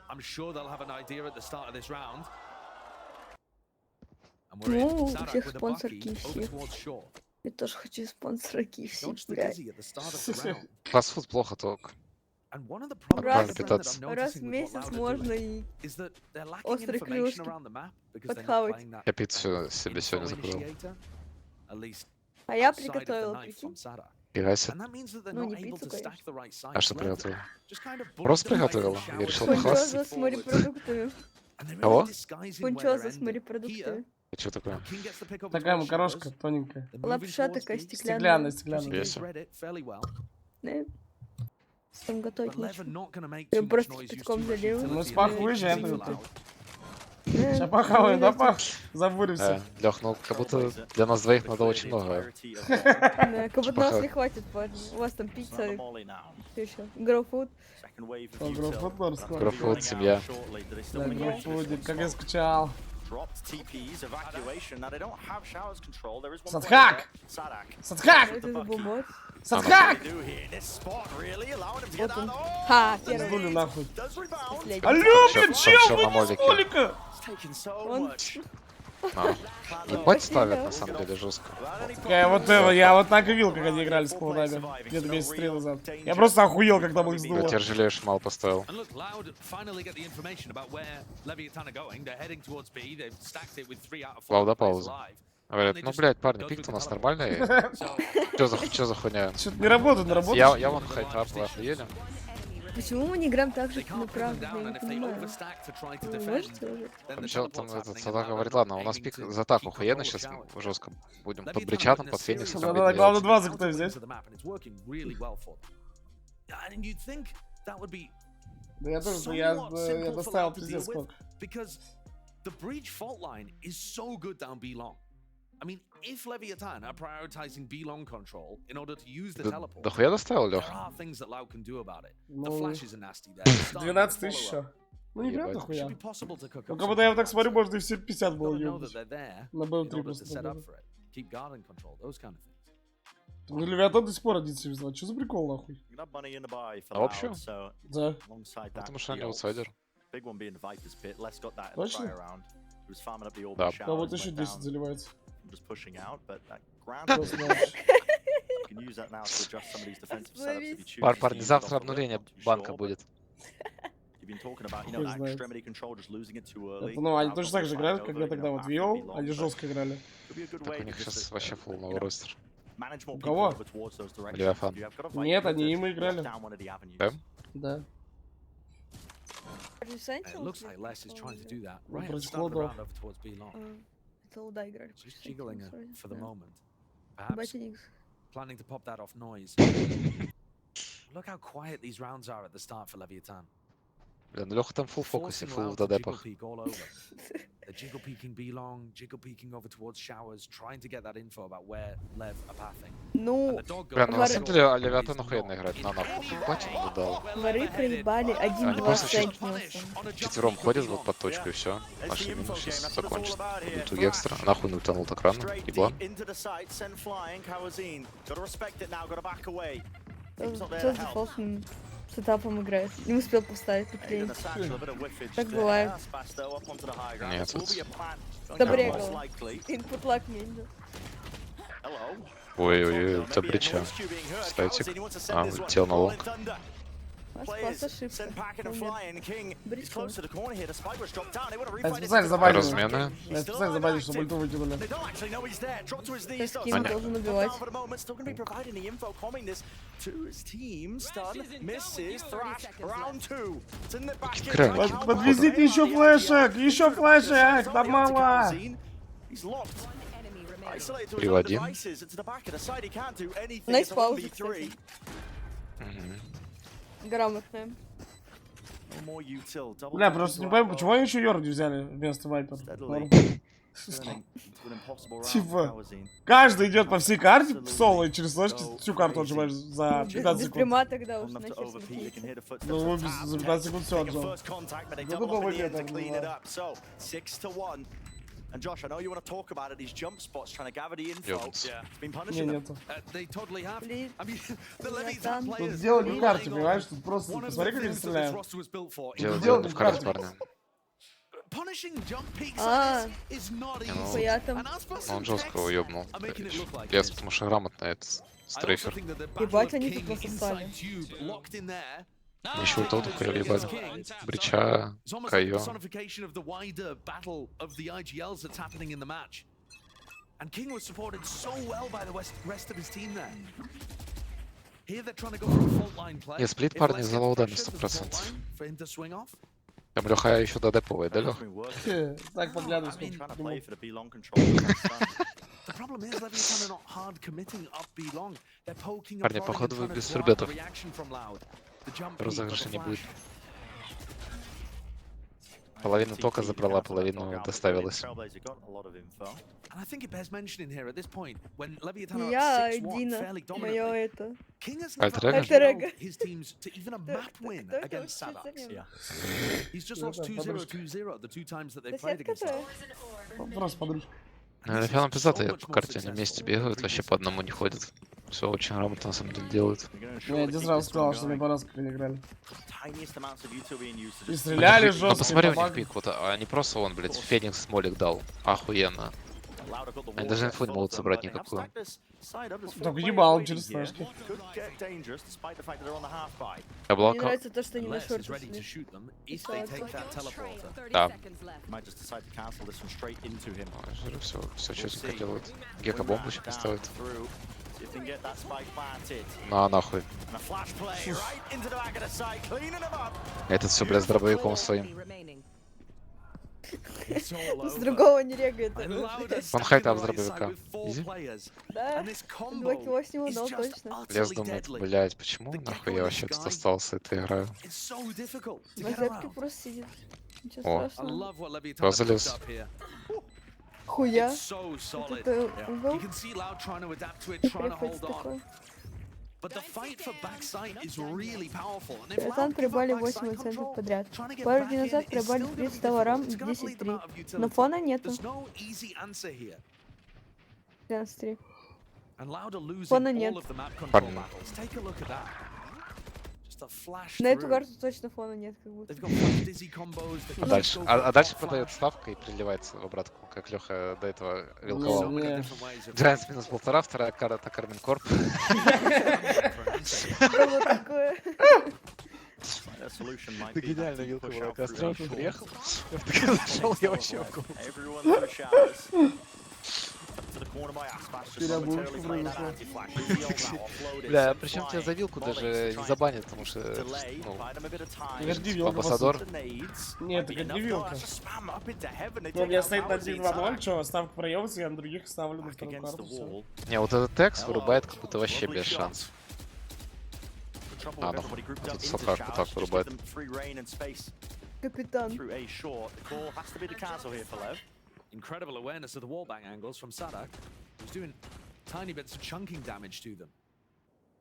I'm sure they'll have an idea at the start of this round. Ну, у всех спонсор KFC. Я тоже хочу спонсора KFC, блядь. Фастфуд плохо только. Раз в месяц можно и острые клюшки подхавать. Я пиццу себе сегодня закрыл. А я приготовила, прикинь. Фигася. Ну, не пиццу, конечно. А что приготовил? Просто приготовил? Я решил похвастаться. Фунчоза с морепродуктами. Кого? Фунчоза с морепродуктами. А что такое? Такая макарошка тоненькая. Лапша такая стеклянная. Стеклянная. Да. Там готовить нечего. Я просто кипятком залил. Ну, с Пах выезжаем. Сейчас похаваем, да, Пах? Забуримся. Лёх, ну как будто для нас двоих надо очень много. Да, как будто нас не хватит, парни. У вас там пицца. Что еще? Гроуфуд. Гроуфуд, семья. Да, гроуфудик, как я скучал. Садхак! Садхак! Садхак! Вот он. Ха, первый. Сдули нахуй. Последний. Алло, блин, чел, выйди с столика! Он... Ебать ставят, на самом деле, жестко. Я вот так и видел, как они играли с Cloud9 где-то месяца 3 назад. Я просто охуел, когда их сдуло. Я теперь жалею, что мало поставил. Лауда пауза. Говорят, ну, блядь, парни, пик у нас нормальный. Чё за хуйня? Что-то не работает, не работает. Я вон хайтап, вы охуели? Почему мы не играем так же, как на правду? Я не понимаю. Вы можете уже? Там этот Садак говорит, ладно, у нас пик за атаку охуенно, сейчас жестко будем под бричатом, под фениксом. Да, главное 2 за кто взять. Да я тоже, я доставил пиздец сколько. I mean, if Leviatan are prioritizing B-long control in order to use the teleport, да хуя доставил, Лёх? there are things that Loud can do about it. The flashes are nasty there. 12 тысяч еще. Ну не прям дохуя. Ну как будто я вот так смотрю, может и все 50 было ёбнуть. На БМ3 просто. Ну Левиатан до сих пор 1.72. Что за прикол нахуй? А общую? Да. Потому что они аутсайдер. Точно? Да. А вот еще 10 заливается. Парни, завтра обнуление банка будет. Это, ну, они точно так же играют, как я тогда вот вел, они жестко играли. Так у них сейчас вообще фулл новый ростер. У кого? Leviatan. Нет, они им играли. Да? Да. It looks like Les is trying to do that Ну, right at the против start of the Cloud9. round over towards B long. Это луда играли. Just jiggling it for the moment. Perhaps Perhaps planning to pop that off noise. Look how quiet these rounds are at the start for Leviatan. Бля, ну Леха там фулл фокусе, Forcing фулл Loud в to jiggle дадепах. peek all over. They're jiggle peeking B long, jiggle peeking over towards showers, trying to get that info about where Lev are pathing. Ну, Бля, ну на самом деле Leviatan охуенно играть, на нахуй платину не дал. воры проебали Они 1-2 просто Сентинелса. четвером ходят вот под точку и все. Наши минус сейчас закончат. Ульту экстра. Нахуй ультанул так рано. Еблан. Кто за фолсным сетапом играет? Не успел поставить клей. Так бывает. Нет, тут... Добрегал. Input lag меньше. Ой-ой-ой, это брича. Статик. А, улетел на лонг. Спас ошибка. Бричко. Я специально забанил. Размены. Я специально забанил, чтобы ульту выкинули. Сейчас Ким должен убивать. Подвезите еще флешек! Еще флешек! Там мало! Приводи. Найс пауза, кстати. Грамотная. Бля, просто не пойму, почему они еще Йорди взяли вместо Вайпер? Типа, каждый идет по всей карте в соло и через флешки всю карту отжимаешь за 15 Без секунд. прима тогда уж нахер смотреть. Ну, за 15 секунд все отжал. Ну, тупо выглядит так, ну, And Josh, I know you want to talk about it, these jump spots, trying to gather the info. Yeah. It's been punishing them. They totally have. I mean, the Leviatan Тут players. дело не в карте, понимаешь? Тут просто, посмотри, как они стреляют. Дело не в карте, парни. Punishing jump peaks А, is not Не, ну, easy. я там. он жестко уебнул. Лес, потому что грамотно, это стрейфер. Ебать, они тут пососали. Еще ульту только ебали. Брича, Кайо. And King was supported so well by the rest of his team there. Here they're trying to go for a fault line play. Не, сплит парни за лоудами 100%. For him to swing off. Там Леха еще дадеповый, да, Лех? Так поглядывай, The problem is Leviatan are not hard committing up B long. They're poking up Парни, front походу and вы trying to без grab the турбетов. reaction from Loud. The jump peek, Розыгрыша the не будет. flash. Половину тока забрала, половину доставилась. And I think it bears mentioning here at this point when Leviatan are Я at 6-1 Дина. fairly Моё dominantly. это. King has Альтер never эго? Альтер эго. allowed his teams to even a map win Кто это against вообще Savax. за He's just lost 2-0, 2-0 the two times that they've played Соседка against him. твоя? Просто подружка. Лефиан пиздатые по карте, они вместе бегают, вообще по одному не ходят. Все очень грамотно на самом деле делают. Я один раз сказал, что мне понравилось, как они играли. И стреляли Ну жестко. посмотри у них пик, вот, они просто он, блядь, Феникс Молик дал. Охуенно. Они даже инфу не могут собрать никакую. Только ебал он через флешки. Я Мне блока. нравится то, что они на Les is шорте ready to шли. shoot them if they take that teleporter. Да. Might just decide to cancel this one straight into him. Все честненько делают. Гека бомбу еще поставит. Through. See if they can get that spike planted. На нахуй. And a flash play right into the back of the site, cleaning them up. Этот все, блядь, с дробовиком своим. С другого не регает. Он хайтап с дробовика. Изи? Да, 2 кило с него дал точно. Лес думает, блядь, почему нахуй я вообще тут остался, это играю. На зэпке просто сидит. Ничего О. страшного. Кто залез? Хуя. So solid. Это угол. You can see Loud trying to adapt to it, trying to Рефлекс hold on. такой. But the fight for backside is really powerful. And if Leviatan Loud give проебали up 8 backside оценков control, подряд. trying to get Пару back дней in назад is проебали still 30 difficult. товарам It's gonna bleed them out of 10-3. Но utility. фона нету. There's no easy answer here. 13-3. And Loud are losing Фона нет. all of the map control Парни. battles. Take a look at that. Just a flash На эту through. карту точно фона нет, как будто. They've got five dizzy combos. They А can дальше, go а for дальше a продает flash. ставка и приливается в обратку, как Леха до этого So вилковал. many different ways of Giants минус 1,5, вторая карта Кармин Корп. Было такое. A solution might Ты be гениально to push вилковал, out костра through приехал. short. Я в такой зашел, я вообще в Everyone through showers. Бля, причем тебя за вилку даже не забанят, потому что, ну, амбассадор. Нет, это как вилка. Ну, у меня стоит на 1-2-0, что, ставка проебывается, я на других ставлю на вторую карту, всё. Не, вот этот текст вырубает как будто вообще без шансов. А, ну, тут саташку так вырубает. Капитан. Incredible awareness of the wallbang angles from Sadak, who's doing tiny bits of chunking damage to them.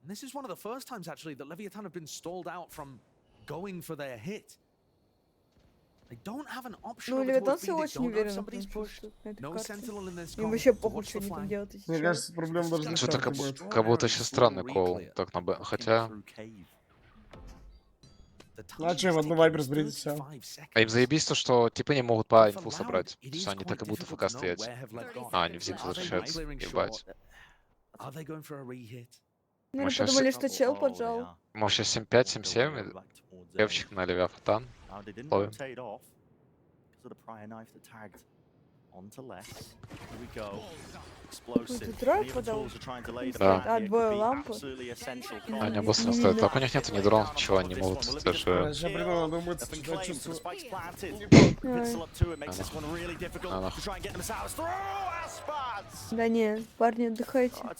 And this is one of the first times, actually, that Leviatan have been stalled out from going for their hit. They don't have an option. Ну, Левиатан все очень уверенно на этой карте. Им вообще похуй, что они там делают. Мне кажется, проблема даже не Что-то как будто сейчас странный кол. Так, на Б. Хотя... Ну а че, в одну вайпер сбрить все. А им заебись то, что типы не могут по инфу собрать. То есть они так и будут ФК стоять. А, они в зиг возвращаются. Ебать. Ну, они подумали, что чел поджал. Может, сейчас 7-5, 7-7. Левчик на Левиатан. Ловим. Какой-то драйв подал. Да. А, двое лампы. Они обоссаны стоят. Так у них нету ни дронов, ничего, они могут даже... Я придумал, думаю, что чувствую. Да не, парни, отдыхайте. Как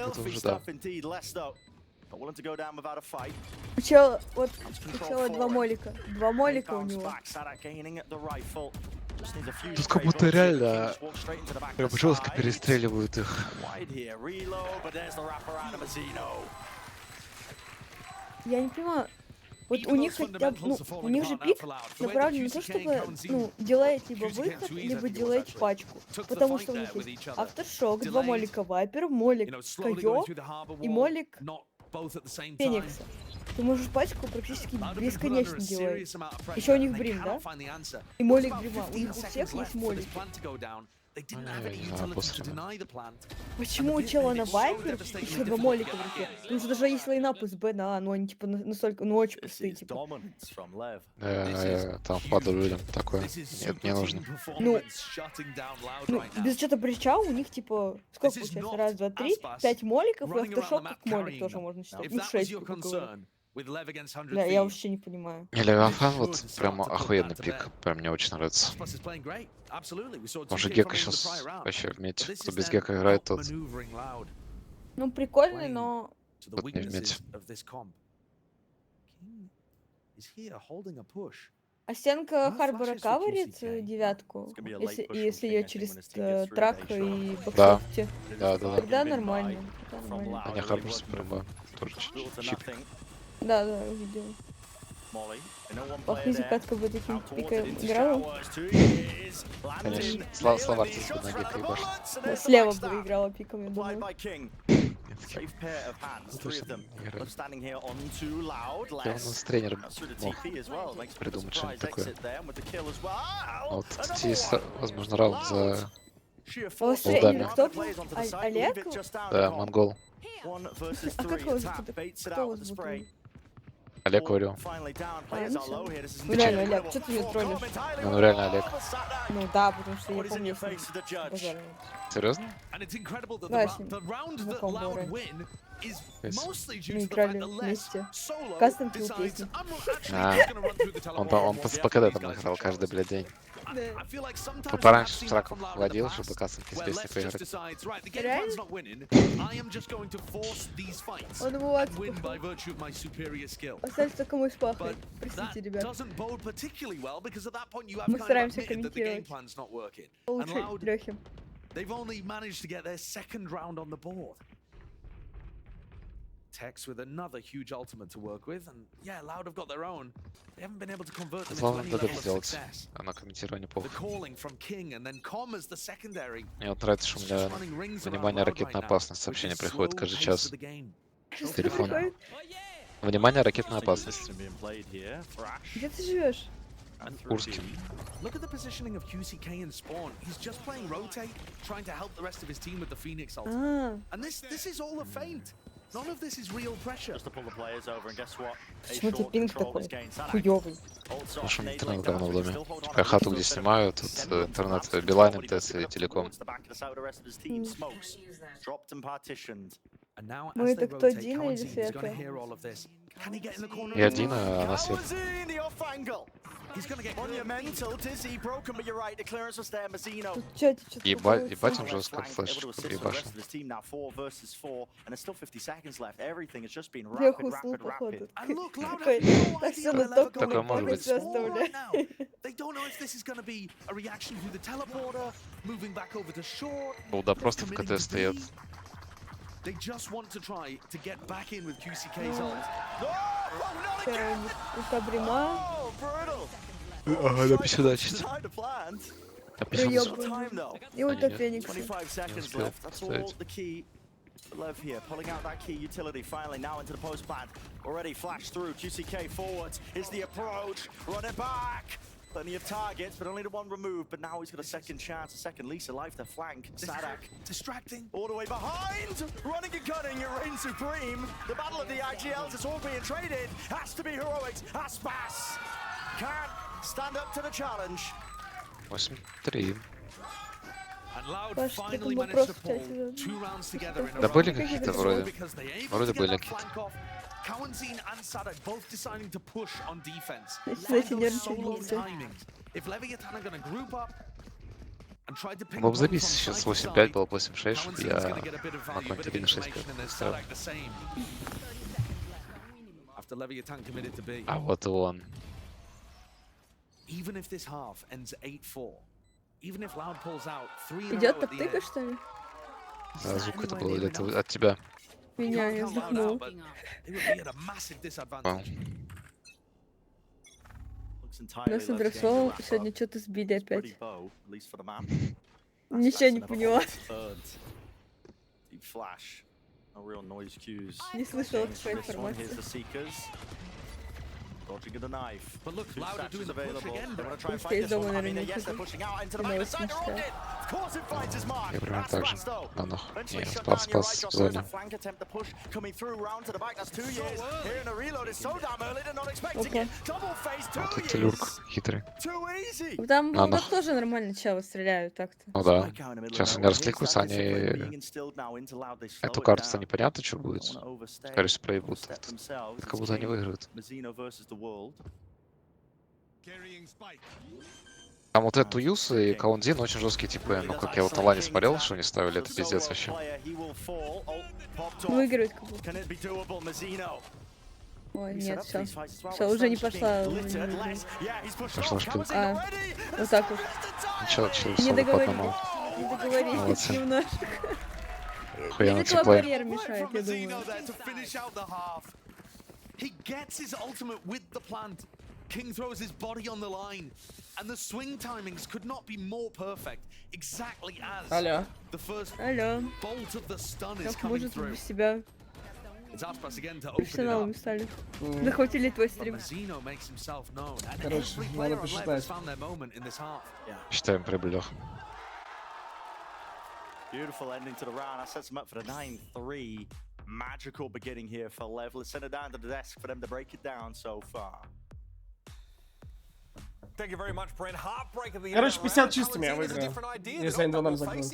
будто уже да. У чела, вот, у чела два молика. Два молика у него. Тут как будто реально прям жестко перестреливают их. Я не понимаю. Вот у них хотя бы, ну, у них же пик направлен на то, чтобы, ну, делать либо выход, либо делать пачку. Потому что у них есть авторшок, два молика вайпер, молик Кайо и молик Феникса. Ты можешь пачку практически бесконечно делать. Еще у них брим, да? И молик брима. У них у всех есть молик. Почему у чела на вайпер еще два молика в руке? Потому что даже если лайнап из Б на А, ну они типа настолько, ну очень пустые, типа. Там впаду людям такое. Нет, не нужно. Ну, без учета брича у них типа, сколько получается? Раз, два, три, 5 моликов, и авторшок как молик тоже можно считать. Ну, 6, грубо говоря. Да, я вообще не понимаю. Leviatan вот прям охуенный пик, прям мне очень нравится. Может Гека сейчас вообще в мете, кто без Гека играет, тот... Ну прикольный, но... Тут не в мете. А стенка Харбора каверит девятку, если ее через трак и боксофте? Да. Тогда нормально. А не Харбор прям тоже чип. Да, видел. Похоже, катка бы таким пиком играла. Конечно, слава артисту на Гека ебашит. Слева бы играла пиком, я думаю. Я у нас тренер мог придумать что-нибудь такое. А вот тут есть, возможно, раунд за тренер кто был? Олег? Да, монгол. А как его зовут? Кто его зовут? Олег говорю. Ну реально, Олег, что ты меня троллишь? Ну реально Олег. Ну да, потому что я помню, что базарный. Серьезно? Да, с ним знаком был раньше. Мы играли вместе. Кастом пил песни. Он по КД там играл каждый, блядь, день. Он пораньше в траков водил, чтобы кастомки с песни поиграть. Реально? Он его остались только мы с папой. Простите, ребят. Мы стараемся комментировать. Лучше Лёхи. They've only managed to get their second round on the board. Tex with another huge ultimate to work with, and yeah, Loud have got their own. They haven't been able to convert them into any level of success. The calling from King and then Com as the secondary. Мне вот нравится, что у меня внимание, ракетная опасность. Сообщение приходит каждый час с телефона. Внимание, ракетная опасность. Где ты живешь? Курске. Look at the positioning of QCK in spawn. He's just playing rotate, trying to help the rest of his team with the Phoenix ultimate. And this is all a feint. None of this is real pressure. Just to pull the players over, and guess what? Почему ты пинг такой хуёвый? Слушай, интернет говно в доме. Типа я хату, где снимаю, тут интернет Билайн, МТС и Телеком. Мы это кто, Дина или Света? Я Дина, а она Света. He's gonna get monumental, dizzy, broken, but you're right, the clearance was there, Mazzino. Ебать им жестко флеш ебашил. Now 4 versus 4, and there's still 50 seconds left. Everything has just been rapid. And look, Loud Такое может быть. They don't know if this is gonna be a reaction to the teleporter, moving back over to short. Болда просто в КТ стоят. They just want to try to get back in with QCK's ult. Ага, написи дачить. И ульта Феникса. 25 seconds left. That's all the key. Lev here, pulling out that key utility finally now into the post plant. Already flashed through. QCK forwards. Is the approach. Running back. Plenty of targets, but only the one removed. But now he's got a second chance, a second lease of life to flank. Sadak distracting all the way behind. Running and gunning, you reign supreme. The battle of the IGLs is all being traded. Has to be heroics. Aspas can't stand up to the challenge. 8-3. And Loud finally managed to pull 2 rounds together in a Да row. были какие-то вроде. Вроде были какие-то. Kawanzin and Sadak both deciding to push on defense. Solo timings. If Leviatan are going to group up and try to pick Боб забись, сейчас 8-5 было 8-6, я на контине 6-5. After Leviatan committed to B. А вот и он. Even if this half ends 8-4, even if Loud pulls out 3 Идет топ-тыка, что ли? Да, звук это был или это от тебя? Меня, я вздохнул. Нас Индресол сегодня что-то сбили опять. Ничего не поняла. Не слышала твоей информации. Dodging the knife. But look, Loud are doing the push again. They're going to try and Пусть fight из this дома, one. I mean, наверное, yes, they're pushing out into the backside. Of course, it finds his mark. Я примерно так же. На нах. Eventually Не, shut спас, down your спас right в зоне. Jocelyn. Flank attempt to push coming through round to the back. That's 2 years. Here in the reload is so damn early. They're not expecting it. Double face 2 Вот years. это люрк хитрый. Too easy. Там На вот нах. тоже нормально челы стреляют так-то. Ну да. Сейчас они развлекутся, они... Эту карту-то непонятно, что будет. Скорее всего, проебут. Как будто они выиграют. Там вот этот Уюз и Каунзин очень жесткие типы. Ну, как я вот на лане смотрел, что они ставили, это пиздец вообще. Выиграют как будто. Ой, нет, все. Все, уже не пошла. Пошла шпилка. А, вот так вот. Ничего, Не по одному. договорились. Не договорились Молодцы. немножко. Охуенный Языковой типлей. барьер мешает, я думаю. He gets his ultimate with the plant. King throws his body on the line, and the swing timings could not be more perfect. Exactly as the first bolt of the stun is Как coming может through. без себя It's Aspas again to open it up. профессионалами стали. Захватили твой стрим. Mazzino makes himself known, and Короче, every надо player on Lev has посчитать. found their moment in this half. Считаем прибыль, Лёх. Beautiful ending to the round. That sets him up for the 9-3. Magical beginning here for Lev. Let's send it down to the desk for them to break it down so far. Thank you very much, Brent. Heartbreak of the Короче, 50 чистыми я выиграю. Если они 2-0 загнут.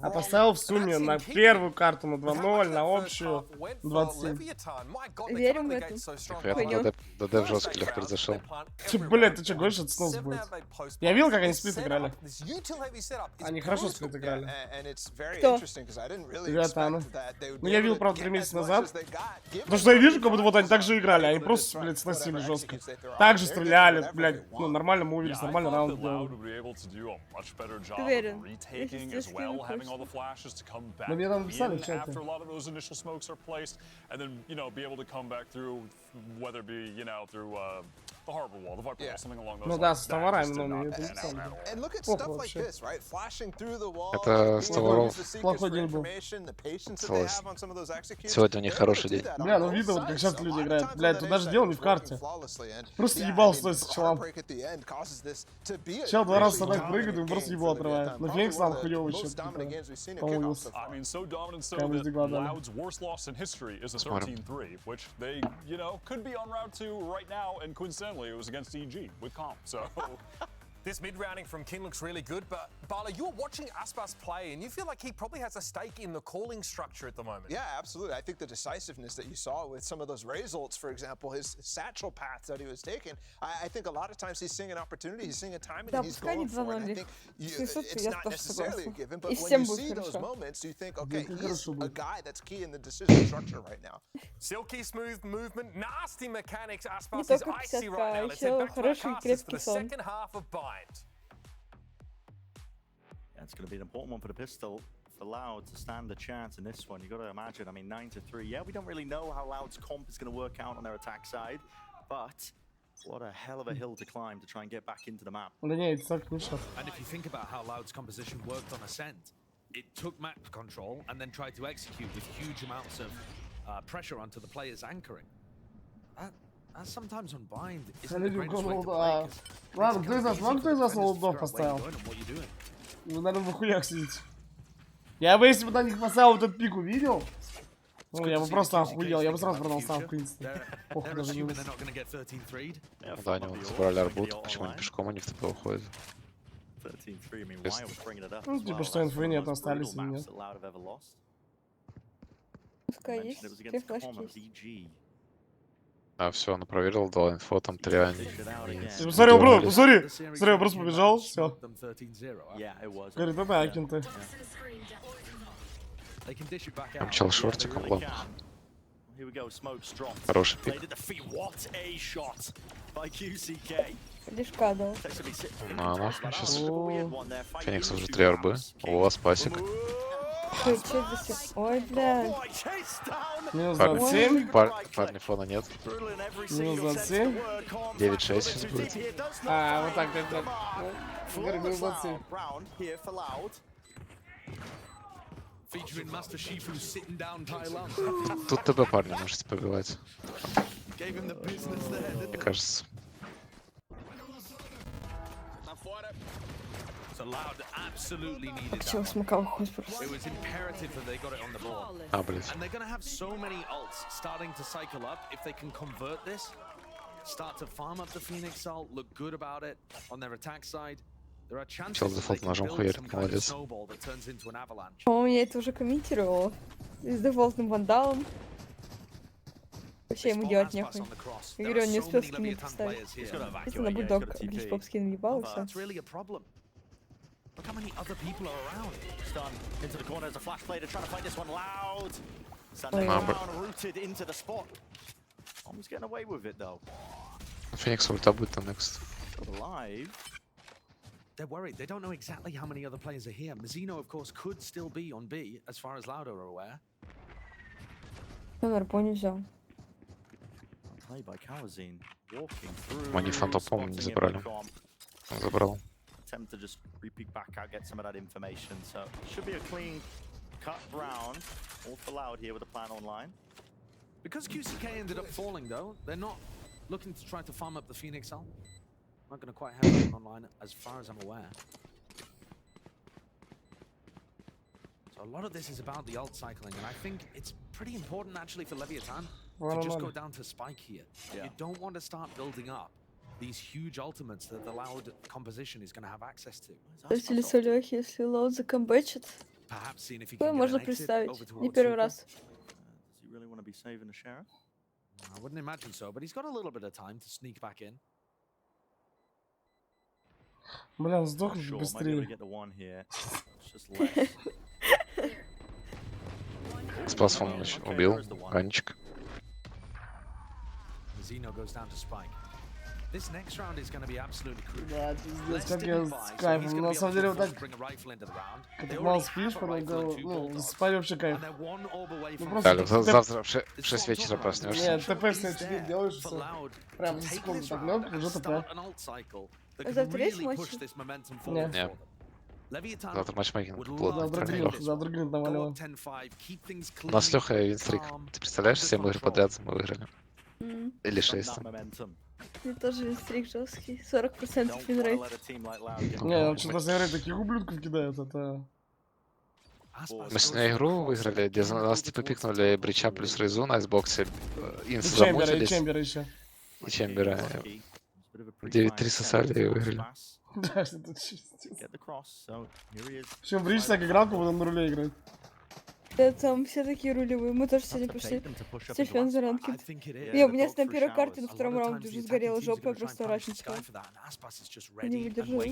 А поставил в сумме на первую карту на 2-0, на общую 27. Верим в это. Приятно, ДД в жесткий Лёх произошел. Блядь, ты что, говоришь, это снос будет? Я видел, как они сплит играли. Они хорошо сплит играли. Кто? Leviatan. Ну, я видел, правда, 3 месяца назад. Потому что я вижу, как будто вот они так же играли. Они просто, блядь, сносили жестко. Так же стреляли, блядь. Ну, нормально мувились, нормально раунд делали. Ты уверен? Если тебе скину хочешь. Ну, мне там написали в чате. whether it be, you know, through the harbor wall, the Viper wall, something along those Ну да, lines. с товарами, That just но did мне not это не pan out ценно. at all. And look at Плохо stuff like вообще. this, right? Flashing through the wall. Это с товаров. Плохой день был. Сегодня у них хороший день. Бля, ну видно, вот как часто люди играют. Бля, тут даже дело не в карте. Просто ебал стоит с челом. Чел 2 раза с атак прыгает, и он просто ебло отрывает. Но Феникс нам хуёвый что-то. По-моему, I mean, so dominant so that Loud's worst loss in history is a 13-3, which they, you know, could be en route to right now, and coincidentally, it was against EG with Comp, so... This mid-rounding from Kin looks really good, but Bala, you're watching Aspas play, and you feel like he probably has a stake in the calling structure at the moment. Yeah, absolutely. I think the decisiveness that you saw with some of those results, for example, his satchel paths that he was taking, I think a lot of times he's seeing an opportunity, he's seeing a timing, and he's going for it. And I think it's not necessarily a given, but when you see those moments, you think, okay, he's a guy that's key in the decision structure right now. Silky smooth movement, nasty mechanics. Aspas is icy right now. Let's head back to our casters for the second half of Bind. Yeah, it's going to be an important one for the pistol for Loud to stand a chance in this one. You got to imagine, I mean, 9-3. Yeah, we don't really know how Loud's comp is going to work out on their attack side, but what a hell of a hill to climb to try and get back into the map. Да не, это так лучше. And if you think about how Loud's composition worked on Ascent, it took map control and then tried to execute with huge amounts of pressure onto the players anchoring. That sometimes on Bind isn't the greatest way to play. Ладно, кто из нас на лутдов поставил? Вы, наверное, в хуях сидите. Я бы, если бы на них поставил вот этот пик увидел, ну, я бы просто охуел, я бы сразу продал сам, в принципе. Похуй даже не Да, они вот забрали арбут, почему они пешком, они в ТП уходят. Ну, типа, что инфы нет, остались или нет. Пускай есть, 3 флешки есть. А, все, он проверил, дал инфо, там 3 они. Посмотри, бро, посмотри! Смотри, просто побежал, все. Говорит, это акинты. Там чел шортиком лом. Хороший пик. Лишка дал. Ну, она сейчас... Феникс уже 3 арбы. О, спасик. Ой, бля. Минус 27. Парни фона нет. Минус 27. 9-6 сейчас будет. А, вот так. Говори, минус 27. Тут ТП парни можете побивать. Мне кажется. Чего смыкал ход просто. А, блядь. Чел дефолт ножом хуярит, молодец. По-моему, я это уже комментировала. С дефолтным вандалом. Вообще ему делать нехуй. Я говорю, он не успел скин поставить. Если на бульдог гличпоп скин ебал, и все. Look how many other people are around. Stun into the corner as a flash player trying to find this one Loud. Sanding down, rooted into the spot. Almost getting away with it though. Феникс ульта будет там next. Alive. They're worried. They don't know exactly how many other players are here. Mizzino, of course, could still be on B, as far as Loud are aware. Номер не взял. Play by Kawazine, walking through. Они фантом, по-моему, не забрали. Он забрал. Attempt to just re-peek back out, get some of that information. So it should be a clean cut round. All for Loud here with a plan online. Because QCK ended up falling though, they're not looking to try to farm up the Phoenix ult. Not going to quite have it online as far as I'm aware. So a lot of this is about the ult cycling, and I think it's pretty important actually for Leviatan to just go down to spike here. You don't want to start building up these huge ultimates that the Loud composition is going to have access to. Кстати, лицо Лёхи, если Loud закомбэчит, то можно представить. Не первый раз. Does he really want to be saving the sheriff? I wouldn't imagine so, but he's got a little bit of time to sneak back in. Бля, сдохнешь быстрее. Спас он убил. Ганчик. Mizzino goes down to spike. This next round is going to be absolutely crucial. Да, пиздец, Let's как stick я him с by, so кайфом. he's Ну, gonna на be самом able to деле, вот force так, bring a rifle into the round. как They мало already спишь, have a потом, rifle and two ну, bulldogs, засыпать вообще кайф. and they're one orb away Ну, from просто Далее, ты завтра в 6 вечера Не, проснешься. ТП в 64 делаешь, и все. Прям за секунду так лёг, уже ТП. А завтра есть матч? Не. Не. Завтра матчмейкинг плотный. Завтра грин наваливаем. У нас с Лехой винстрик. Ты представляешь, 7 игр подряд мы выиграли. Или 6 там. Мне тоже винстрик жесткий. 40% винрейт. Не, он что-то за таких ублюдков кидает, это... Мы с ней игру выиграли, где нас типа пикнули Брича плюс Рейзу на айсбоксе. И Инсы Чембера, и замутились. Чембера еще. И Чембера. 9-3 сосали и выиграли. Да, что-то чистится. Причем Брич так играл, как будто на руле играет. Да, там все такие рулевые. Мы тоже сегодня пошли. Стефан за ранкет. Не, у меня на первой карте на втором раунде уже сгорела жопа, я просто орать не стала. Не выдержала.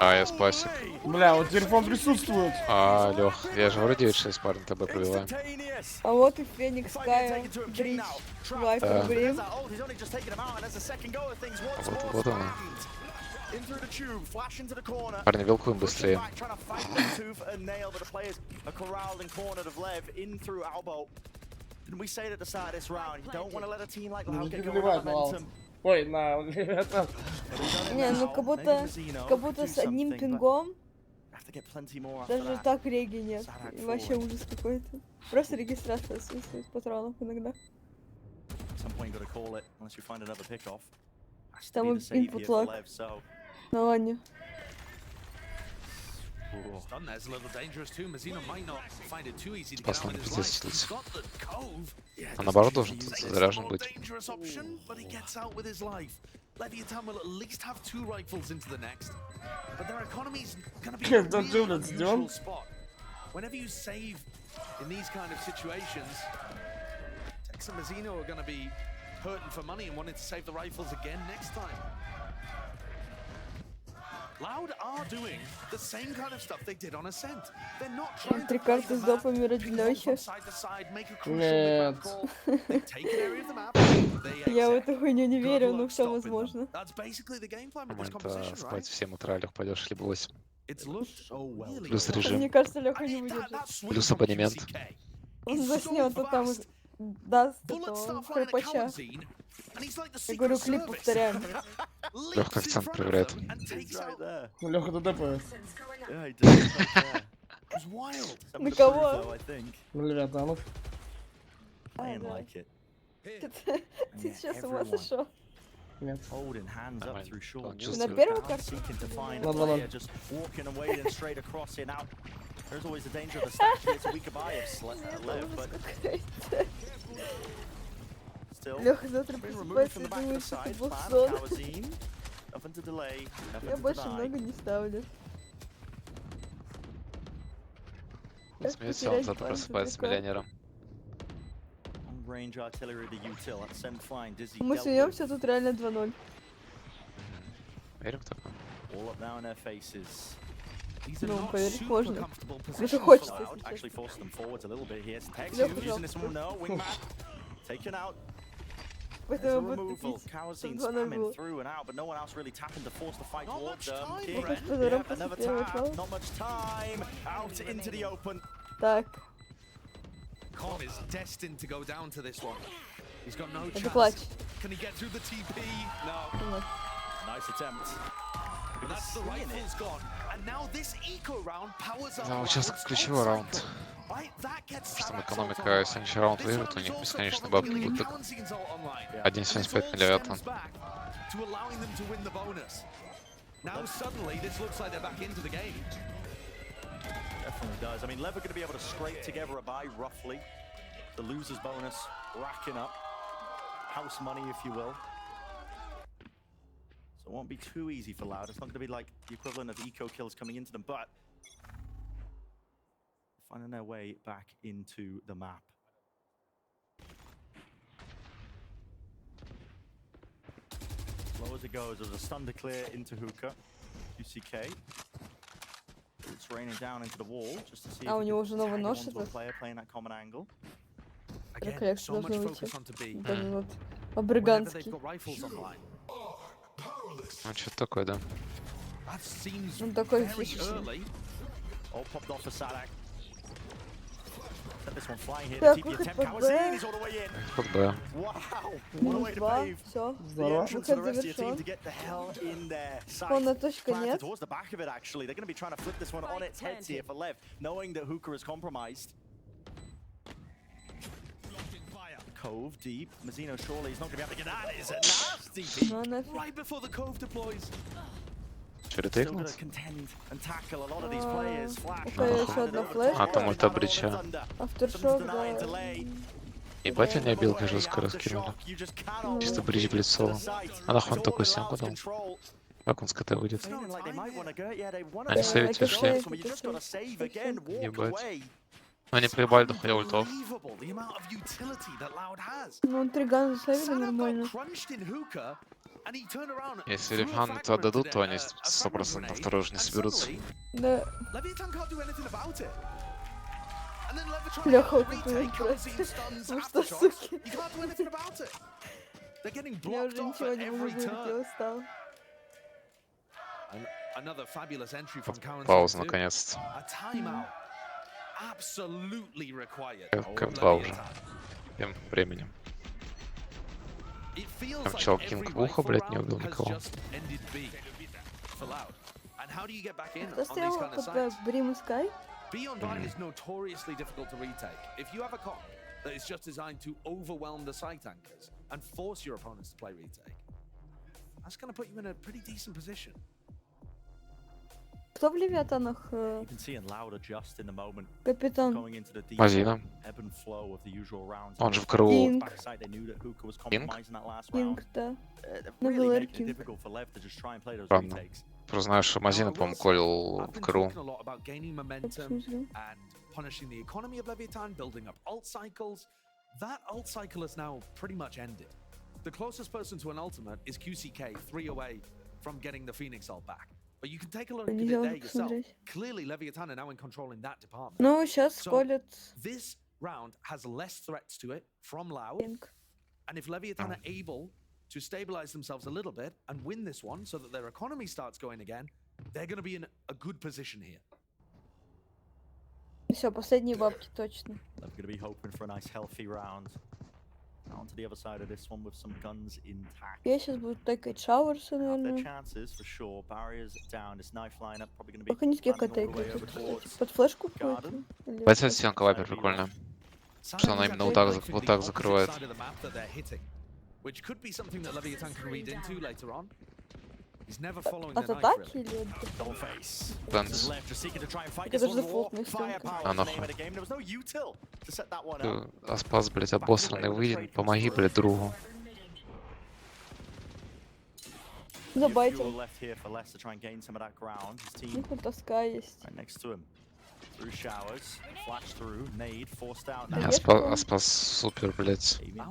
А, я спасибо. Бля, вот телефон присутствует. А, Лех, я же вроде 9-6 парень ТБ пробиваем. А вот и Феникс, Кая, Брич, Вайпер, Брим. Вот он. Парни, велкуем быстрее. Ой, на Leviatan. Не, ну как будто с одним пингом даже так реги нет. И вообще ужас какой-то. Просто регистрация отсутствует патронов иногда. Там input lag. Ну ладно. Опасно не пиздец случится. А наоборот должен тут заряжен быть. Leviatan will at least have 2 rifles into the next, but their economy is going to be Don't in do an that, unusual John. spot. Whenever you save in these kind of situations, Tex and Mazzino are going to be hurting for money and wanting to save the rifles again next time. Loud are doing the same kind of stuff they did on Ascent. They're not trying to Три карты с допами ради Лёхи. Нет. Я в эту хуйню не верю, но все возможно. Момента спать в 7 утра, Лех, пойдешь либо 8. Плюс режим. Мне кажется, Лёха не выдержит. Плюс абонемент. Он заснет, а там даст этого хрипача. Я говорю, клип повторяем. Лех коэффициент проверяет. Леха ТДП. На кого? На Левиатанов. Ты сейчас с ума сошел? Нет. Ты на первой карте? На 2-0. There's always the danger of the statue. It's a weaker buy of Lev, but still, Леха завтра просыпается и думает, что это был сон. Я больше много не ставлю. Смеется, он завтра просыпается миллионером. Мы смеемся, тут реально 2-0. Верим в такое? Ну, поверить можно. Даже хочется, если честно. Поэтому буду тупить, чтобы 2-0 было. Выход позором после первого фаула. Так. Это клатч. Да, вот сейчас ключевой раунд. Что там экономика, если следующий раунд выиграет, у них бесконечно бабки будут. 1.75 Leviatan. Definitely does. I mean, Lev are going to be able to scrape together a buy roughly. The loser's bonus racking up. House money, if you will. So it won't be too easy for Loud. It's not going to be like the equivalent of eco kills coming into them, but finding their way back into the map. Slow as it goes, there's a stun to clear into Hookah. UCK. It's raining down into the wall just to see if у него уже новый нож one player playing that common angle. Рефлекс должен выйти. Даже вот По-бригански. Ну, что такое, да? Он такой фишечный. Так, выход под Б. Под Б. Минус 2. Все. Здорово. Выход завершен. Полная точка нет. Cove deep. Mazzino surely is not going to be able to get that. Is a nasty beat right before the Cove deploys. Что-то Still тыкнул? to contend and tackle a lot of these players. Flash. Еще одна флешка. А, там ульта брича. Авторшок, да. Ебать, они обилки жестко раскинули. Чисто брич в лицо. А нахуй он такой симку дал? Как он с КТ выйдет? Они сейвить ушли. Ебать. Они проебали дохуя ультов. Ну, он 3 гана засейвили нормально. Если Leviatan то отдадут, то они 100% второй уже не соберутся. Да. Леха купил просто. Ну что, суки? Я уже ничего не могу говорить, я устал. Пауза, наконец-то. К2 уже. Тем временем. Там чел Кинг в ухо, блядь, не убил никого. Кто стоял под Брим и Скай? Beyond is notoriously difficult to retake. If you have a comp that is just designed to overwhelm the site anchors and force your opponents to play retake, that's going to put you in a pretty decent position. Кто в Левиатанах? Капитан. Мазина. Он же в КРУ. Кинг. Кинг? Кинг, да. На ВЛР Кинг. Странно. Просто знаю, что Мазина, по-моему, колил в КРУ. Punishing the economy of Leviatan, building up alt cycles. That alt cycle has now pretty much ended. The closest person to an ultimate is QCK, 3 away from getting the Phoenix ult back. But you can take a look at it there yourself. Clearly, Leviatan are now in control in that department. Ну, сейчас колят. This round has less threats to it from Loud. And if Leviatan are able to stabilize themselves a little bit and win this one so that their economy starts going again, they're going to be in a good position here. Все, последние бабки точно. I'm going to be hoping for a nice healthy round. On to the other side of this one with some guns intact. Я сейчас буду тыкать шауэрсы, Their наверное. chances for sure. Barriers down. This knife lineup probably going to be Пока низкие landing all КТ the way over играют. towards Под флешку какую-то? Или- Бойца стенка вайпер прикольная. Что она именно вот так закрывает. Which could be something that Leviatan can read into later on. He's never following От the knife атаки really. или... Дэнс. Это же дефолтная стенка. А нахуй. Аспас, блядь, обосранный, выйди, помоги, блядь, другу. Забайтил. У них вот тоска есть. Аспас супер, блядь. Он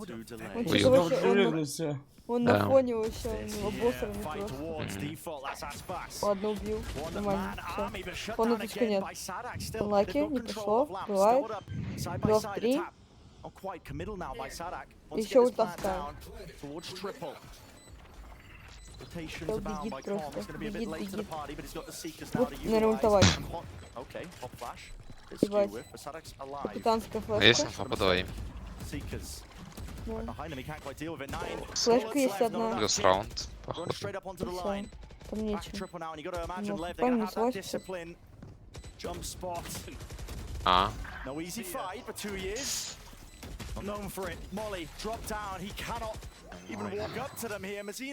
Уёб. что вообще, Уверенно все. он Да. на фоне вообще, у него обосранный просто. Ладно, убил. Нормально, все. Фона точка нет. Лаки, не пошло, бывает. 2 в 3. Еще ультаскаю. Бегит просто. Бегит. Вот, наверное, ультовать. Ебать. Капитанская Есть флешка. инфа по двоим. Флешка есть одна. Плюс раунд, походу. Всё. Там нечего. Ну, помню, свойства. А.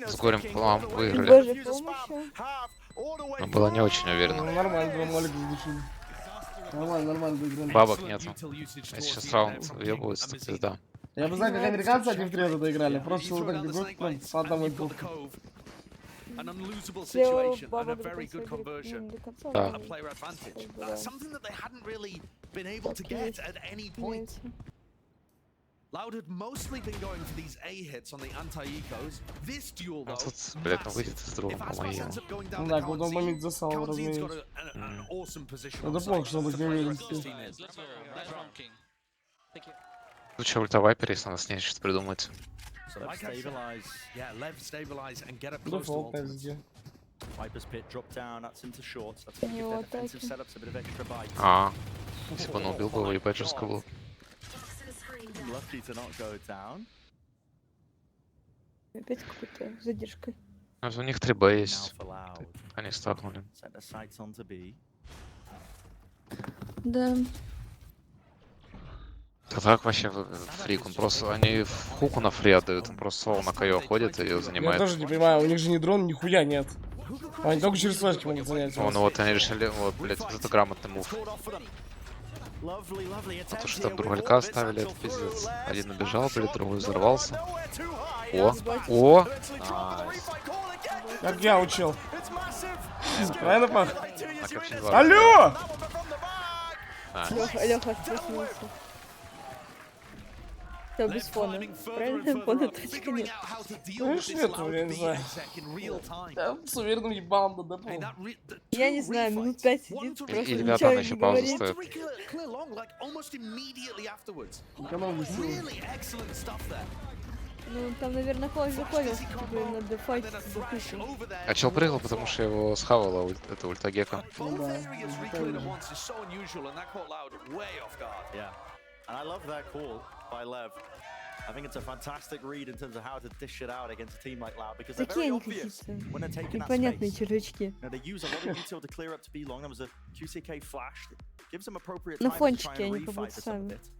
С горем пополам выиграли. Боже, помощью. Но было не очень уверенно. Ну, нормально, 2 молика задушили. Нормально доиграли. Бабок нету. Если сейчас раунд въебывается, то пизда. Я бы знал, как американцы 1 в 3 это играли. Просто вот так бегут, прям по одному игру. An unlosable Слева situation and a баба very good до conversion, конца. Да. a player advantage. Something that they hadn't really been able to get at any point. Loud had mostly been going for these A hits on the anti-ecos. This duel, Ну though, тут, блядь, ну выйдет из друга, if Aspas помоги ему. ends up going down Ну the да, card когда scene, момент засал, Cloud9's разумеется. got an awesome position Это on плохо, site что он to так play уверен. against this team is. Лучше ульта вайпер, если надо с ней что-то придумать. So Lev stabilize. Yeah, Lev stabilize and get up Да close to фолк ultimate. везде. Viper's pit drop down. That's into shorts. That's gonna give their defensive setups a bit of extra bite. А, если бы он убил бы его, ебать жестко было. Lucky to not go down. Опять какой-то задержкой. У них 3Б Now есть. for Loud. Они стакнули. Set their sights onto B. Да. Да так вообще фрик, он просто, они в хуку на фри отдают, он просто соло на КО ходит и ее Я занимает. тоже не понимаю, у них же ни дрон, нихуя нет. Они только через флешки могут занять. Ну вот они решили, вот, блять, вот это грамотный мув. А то, что там другалька оставили, это пиздец. Один убежал, блядь, другой взорвался. О! Найс. Как я учил. Правильно, Пах? Так, вообще два. Алло! Лёха спустился. Всё, без фона. Правильно? Фона точка нет. Конечно нету, я не знаю. Да, с уверенным ебалом да помню. Я не знаю, минут 5 сидит, просто И ничего Leviatan не еще паузу говорит. стоит. Экономный силы. Ну, там, наверное, Клой заходил, типа, им надо файтиться за хуйку. А чел прыгал, потому что его схавала это ультагека. Ну да. Yeah. And I love that call by Lev. I think it's a fantastic read in terms of how to dish it out against a team like Loud because they're Такие very они obvious какие-то when they're taking that непонятные space. червячки. You know, they use a lot of util to clear up to be long. There was a QCK flash that gives them appropriate На time to try фончике and они как refight будто for some of сами. it.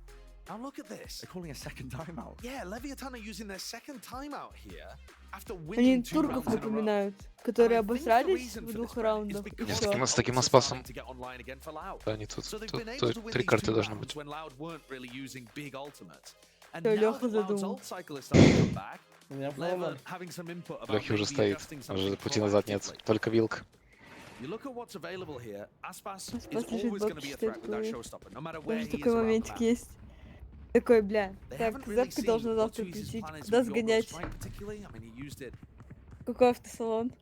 Now look at this. They're calling a second timeout. Yeah, Leviatan are using their second timeout here after Они winning 2 турков rounds in a row. напоминают, которые обосрались в 2 раундах. и С всё. таким, с таким аспасом. To get online again for Loud. Да, они тут, So they've тут been able to win 3 these карты 2 должны rounds быть. when Loud weren't really using big ultimates. And Всё, now Лёха that Loud's задумал. ult cycle is starting to come back, Я Lev понял. having some input about Лехи уже maybe стоит, adjusting уже something пути назад нет, proactively. только вилка. You look at what's available here. Aspas is Аспас лежит always бок going to be a читает threat with that голове. showstopper, no matter where Даже he is такой around the моментик map. есть. Такой, бля, They так, haven't really запка seen должна what завтра Tui's прийти, plan is куда with your сгонять? strike particularly. I mean, he used it Какой автосалон?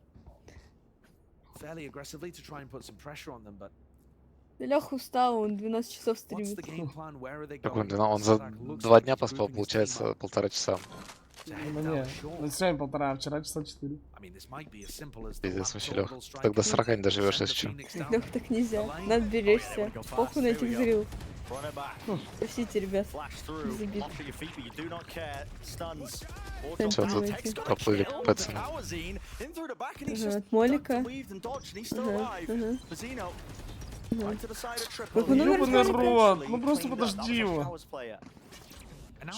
fairly aggressively to try and put some pressure on them, but Леха устал, он 12 часов what's стримит. the game plan? Where are they Так going? он за 2 дня поспал, получается, 1,5 часа. Ну не, ну сегодня 1,5, а вчера часа 4. I mean, this might be as simple as the Пиздец, вообще, Лех. laptop strike Так до is 40 не доживешь, если что. Phoenix down. Леха, так нельзя. Надо беречься. Похуй на этих зрил. Run it back. Простите, ребят. Flash through. Забит. Off of your feet, but you do not care. Stuns. Всё, тут поплыли пацаны. Ага, от Молика. Ага. Как он умер, Ёбаный Молика? рот, ну просто подожди его.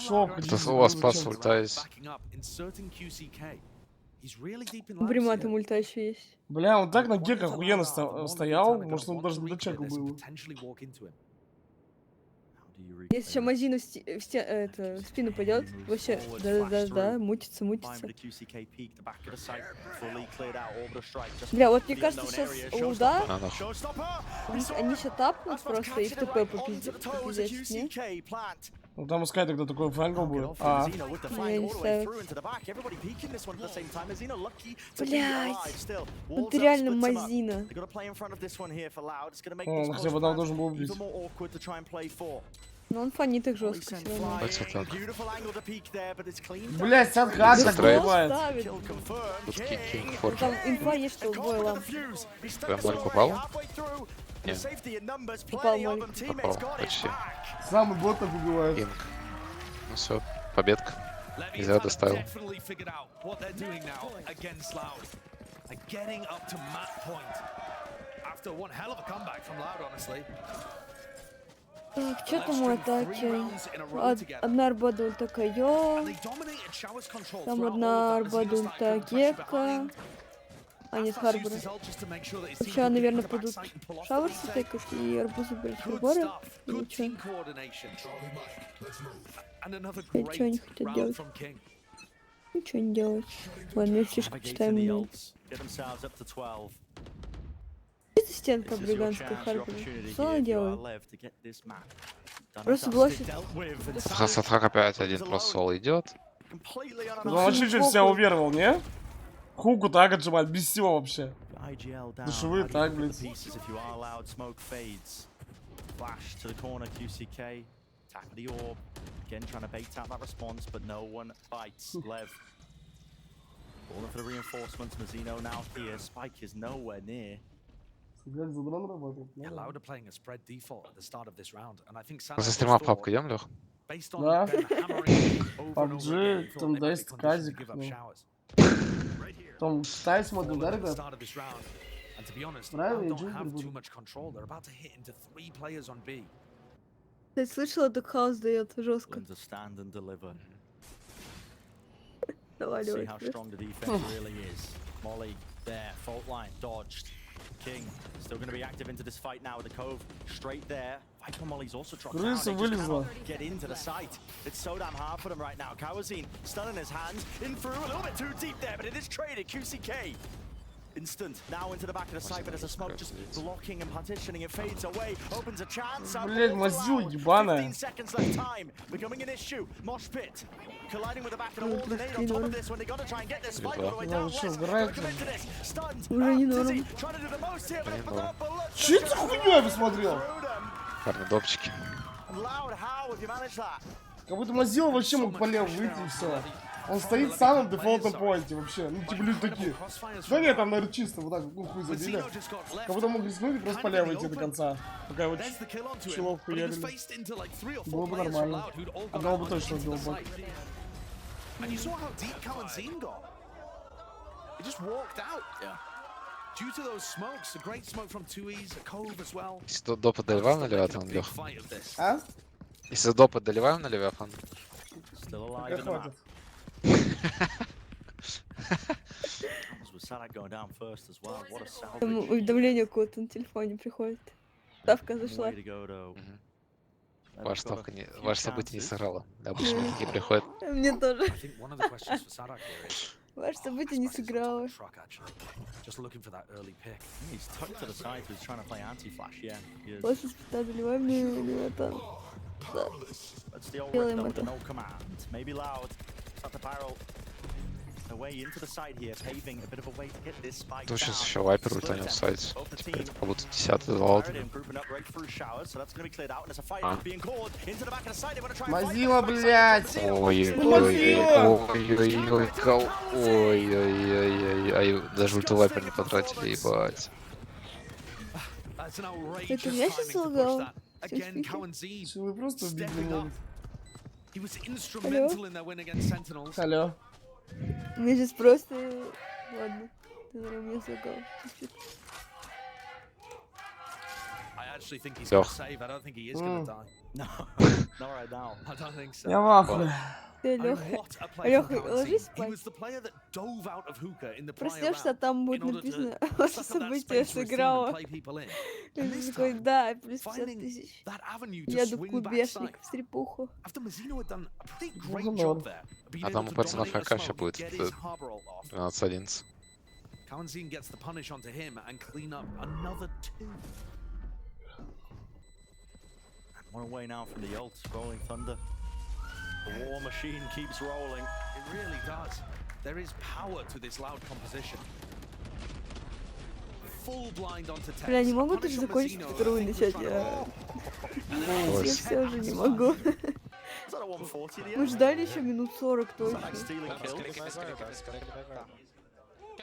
Шок. Это у вас спас ульта есть. Прямо там ульта еще есть. Бля, он так на геках охуенно стоял, может он даже до чека был. Если сейчас Мазина в спину пойдет, вообще, да, мутится. Бля, вот мне кажется, сейчас Луда, На, нахуй. они сейчас тапнут просто и в ТП попиздят, не? Ну там искать тогда такой фангл будет. А, Я не ставят. Блядь, ну ты реально Мазина. он хотя бы там должен был убить. Но он фонит их жестко все равно. Давайте так. Блядь, садгад как Застряет. бывает. Ставит. Тут кинг Ну, фор. там инфа есть, что двое ламп. Прям боль попал? Нет, Попал Молик. попал. Почти. Самый бот так убивает. Кинг. Ну все, победка. Не зря доставил. Definitely figured out what they're doing now against Loud. Like getting up to map point after one hell of a comeback from Loud, honestly. Так, что там у атаки? Одна арбада ульта Кайо, They dominated Shower's control там throughout all одна of that as he арбада was ульта starting to pressure Гека. behind. А нет, Aspas Харбора. used his ult just to make sure that his team Сейчас, could наверное, pick the пойдут backside and pull off the шаурсы retake. тыкать и арбузы брать в Good горы. stuff. Или Good что? team coordination. And another Или что они great хотят round делать? from King. Ничего не делать. Ладно, мы фишку читаем. the Мне. ults. Get themselves up to 12. Это стенка бриганская Харбора. Что она делает? Просто блочит. Сатхак опять один просто соло идет. Ну он вообще чуть себя уверовал, не? Хуку так отжимать, без всего вообще. Душевые так, блядь. Attack of the orb. Again, trying to bait out that response, but no one bites. Lev. Calling for the reinforcements. Mazzino now here. Spike is nowhere near. Блядь, за дрон работает. Yeah, Loud are playing a spread default at the start of this round, and I think За Sadak стрима в just папку thought, идем, Лех? based on Да. them hammering over and over again, he PUBG, thought там they might be даст conditioned to казик. give up Ну. showers. Там Тай смотрим, да, Fallen at the ребят? start of this round, and to be honest, Правильно, Loud я don't джингер have too буду. much control. They're about to hit into 3 players on B. Ты слышала, так хаос дает жестко. To stand and deliver. Давай, See давай. how strong the defense really is. Molly there, fault line, dodged. King still going to be active into this fight now with the Cove. Straight there. Viper Molly's also dropped down. Крыса They just вылезла. cannot get into the site. It's so damn hard for them right now. Kawazine stun in his hands. In through, a little bit too deep there, but it is traded. QCK. Instant. Now into the back of the site, but there's a smoke just blocking and partitioning. It fades away. Opens a chance. Блядь, Мазил ебаная. 15 seconds left time. Becoming an issue. Mosh pit. Colliding with the back of the wall. The nade on top of this one. They got to try and get this spike all the way down. Что, Let's играет? commit to this. Stunned. Уже не норм. Dizzy trying to do the most here, but it put up a lot. Че это за хуйню я посмотрел? Парни, допчики. Loud, how have you managed that? Как будто Мазил вообще мог полев выйти и все. Он стоит сам на дефолтном поинте вообще. Ну типа люди такие. Да нет, там, наверное, чисто вот так, ну хуй забили. Как будто мог рискнуть и просто по левой идти до конца. Пока его чилов хуярили. Было бы нормально. Одного бы точно сделал бок. And you saw how deep Kawazine got. He just walked out. Yeah. Due to those smokes, a great smoke from 2Es, a Cove as well. Если допы доливаем на Leviatan, Лех? А? Если допы доливаем на Leviatan? Still alive in the map. With Sadak going down first as well. What a salvage. Там уведомление какое-то на телефоне приходит. Ставка зашла. Way to go, though. Ваша ставка не... Ваше событие не сыграло. Обычно такие приходят. Мне тоже. I think one of the questions for Sadak here is Ваше событие не сыграло. truck actually. Just looking for that early pick. He's tucked to the side, so he's trying to play anti-flash, yeah. He is. После спита заливаем мне Leviatan. Да. That's the old Делаем Rick, though, with это. the no command. Maybe Loud. Start the barrel. The way into the side here, paving a bit of a way to get this spike Тут сейчас down. еще вайпер ультанет сайт. Теперь это как будто 10-й залад. Grouping up right through showers, so that's going to be cleared out, and there's a fight А. being called into the back of the side. They want to try and fight. Мазила, блядь! Ой-ой-ой, даже ульту вайпер не потратили, ебать. That's an Это outrageous я timing сейчас to push лагал. that. Again, Kawazine Вы просто убить не stepping up. могут. He was instrumental in their win against Sentinels. Алло. Мне сейчас просто... Ладно. Ты, наверное, меня слагал. Чуть-чуть. I actually think he's going to Лёх. save. I don't think he is going to die. No, not right now. I don't think so. Я в ахуе. Ты, I mean, Лёха. what a play Лёха, from Kawazine. ложись He спать. was the player that dove out of hookah in the prior Проснешься, а round там будет in order to написано, ваше suck up that событие space receive and сыграло. play people in. И And ты this такой, time, да, плюс 50 finding тысяч. that avenue to Еду в swing клубешник, backside. в стрипуху. After Mazzino had done a pretty Ну, great норм. job there, being А able там to у пацана dominate the ФК сейчас smoke, будет get his harbor roll off. 12-11. Kawazine gets the punish onto him and clean up another 2. One away now from the ult, rolling thunder. The war machine keeps rolling. It really does. There is power to this Loud composition. Full blind onto Tex. Бля, не могу даже Punish on закончить Mazzino, вторую I think, начать. was Я Ой. все же не могу. Is that a 140 the Мы end? ждали еще минут 40 точно. Sadak stealing kill.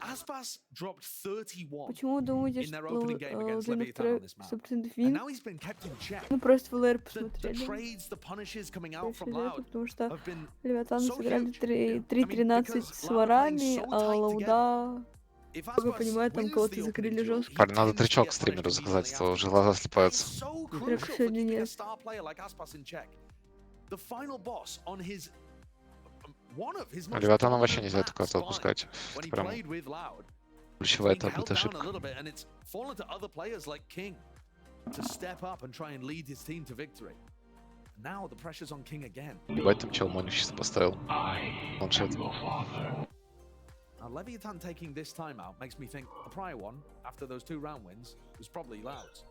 Aspas dropped 31. Почему вы думаете, In their opening game against что Leviatan on this map. 100% And вин? now he's been kept in check. Ну просто в ЛР The посмотрели. trades, the punishes coming out from Решили это, Loud потому что have been Левиатаны so сыграли huge. 3-13 с ворами, а Лауда, If как я Aspas понимаю, там wins кого-то the закрыли opening duel, жестко. Парни, надо тречок стримеру заказать, а то уже глаза слепаются. so Трека crucial for сегодня keeping a нет. star player like Aspas in check. The final boss on his one of his most Левиатана вообще dominant нельзя эту карту maps отпускать. when Это he прям played with Loud. ключевая Being held таблица down a ошибка. little bit, and it's fallen to other players like King to step up and try and lead his team to victory. Now the pressure's on King again. Ебать, там чел Моню сейчас поставил. Планшет. Now Leviatan taking this timeout makes me think the prior one, after those 2 round wins, was probably Loud's.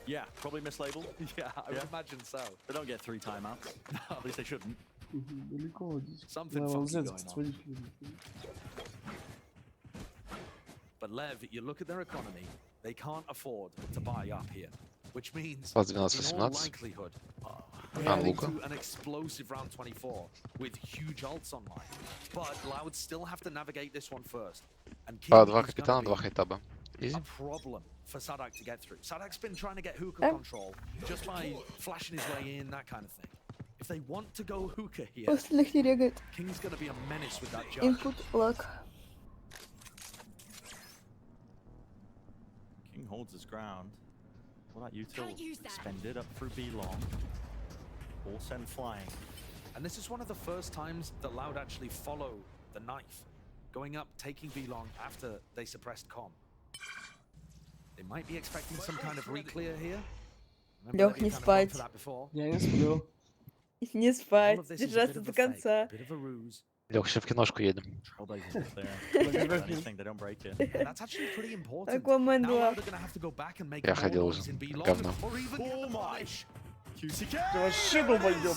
Yeah, probably mislabeled. Yeah, I would imagine so. They don't get 3 timeouts. At least they shouldn't. Далеко здесь. Something Надо funky взять, going on. сводить. But Lev, you look at their economy, they can't afford to buy up here. which means Под in all 12-18. likelihood, А, Лука. to an explosive round 24 with huge ults online. But Loud still have to navigate this one first. And По King 2 is капитана, gonna 2 be хайтаба. a Изи. problem for Sadak to get through. Sadak's been trying to get hookah control just by flashing his way in, that kind of thing. If they want to go hookah here, Остальных не регает. King's gonna be a menace with that judge. Input lag. King holds his ground. Well, that util expended up through B long. All send flying. And this is one of the first times that Loud actually follow the knife. Going up, taking B long after they suppressed com. They might be expecting some kind of re-clear here. Лёх, не спать. Я не сплю. Не спать. Держаться до конца. Лёх, сейчас в киношку едем. Аквамен 2. Я ходил уже. Говно. Ты вообще долбоёб.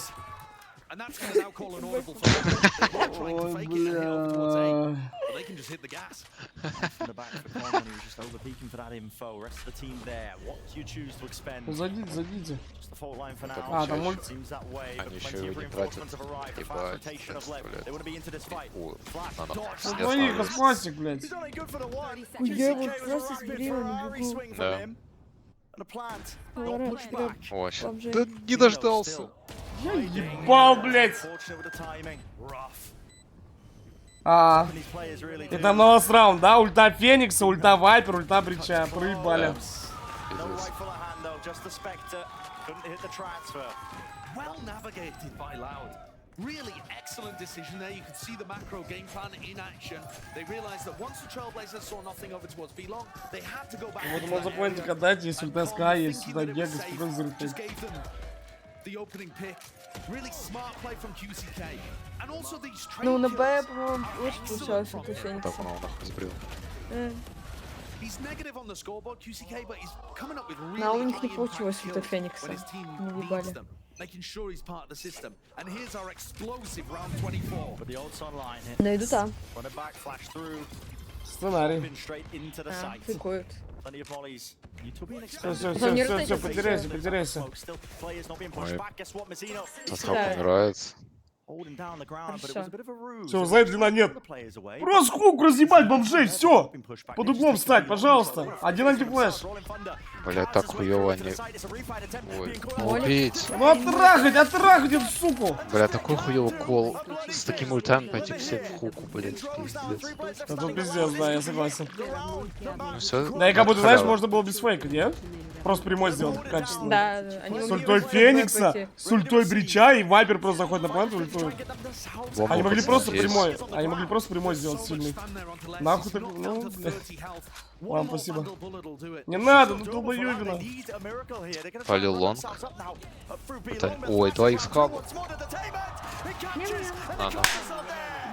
And that's going to now call an audible for they're trying to fake it and head off towards A. But they can just hit the gas. From the back for Coleman, he was just overpeaking for that info. Rest of the team there. What do you choose to expend? Зайдите. Just the fault line for now. А, там ульт. Seems that way. But Они plenty еще of не reinforcements тратят. have arrived. A fast rotation of left. They want to be into this fight. Flash, dodge. Твои космасик, блядь. He's only good for the one. Я вот просто сберил, не бегу. Да. And a plant. Поворот Not pushed вперед. back. О, щас. Бомжей. Да не дождался. Я ебал, блядь. Fortunate with the timing. Rough. А, These players really это лast раунд, да? Ульта Феникса, ульта Вайпер, ульта Брича. Проебали. No rifle at hand though, just the Spectre. Couldn't hit the transfer. Well navigated by Loud. Really excellent decision there. You could see the macro game plan in action. They realized that once the Trailblazers saw nothing over towards B-Long, they had to go back. Вот можно плентик отдать, если ульта СК есть, сюда Гега спокойно зарытать. The opening pick. Really smart play from QCK. And also these Ну, на trade Б, kills по-моему, are лучше excellent получалось from ульта him. Феникса. Так, он нахуй сбрил. He's negative on the scoreboard, QCK, but he's coming up with really Но у них не high получилось impact ульта kills Феникса. when his team Не needs въебали. them, making sure he's part of the system. And here's our explosive round 24. But the old sunline hit. Но иду там. Run it back, flash through. Сценарий. Been straight into the А, sight. фикуют. Plenty of volleys. YouTube being Все, expended. все, потеряйся, потеряйся. Still players not being pushed back. Guess what, Mazzino? Отхап умирается. Holding down the ground, but it was a bit of a ruse. Все, за длина нет. The players away. Просто хук разъебать бомжей, все. Под углом встать, пожалуйста. Один антифлэш. Бля, так хуёво они. Ой, убить. Ну оттрахать эту суку. Бля, такой хуёвый кол. С таким ультами пойти все в хуку, блядь, пиздец. Это пиздец, да, я согласен. Ну все. Да и как будто, знаешь, можно было без фейка, нет? Просто прямой сделать качественно. Да, они С могли ультой просто Феникса, пойти. с ультой Брича, и Вайпер просто заходит на планету, ультует. Они могли просто Здесь. прямой, они могли просто прямой сделать сильный. Нахуй так, ну, блядь. Ладно, спасибо. Не надо, ну долбоёбина. Полил лонг. Ой, 2х хаб.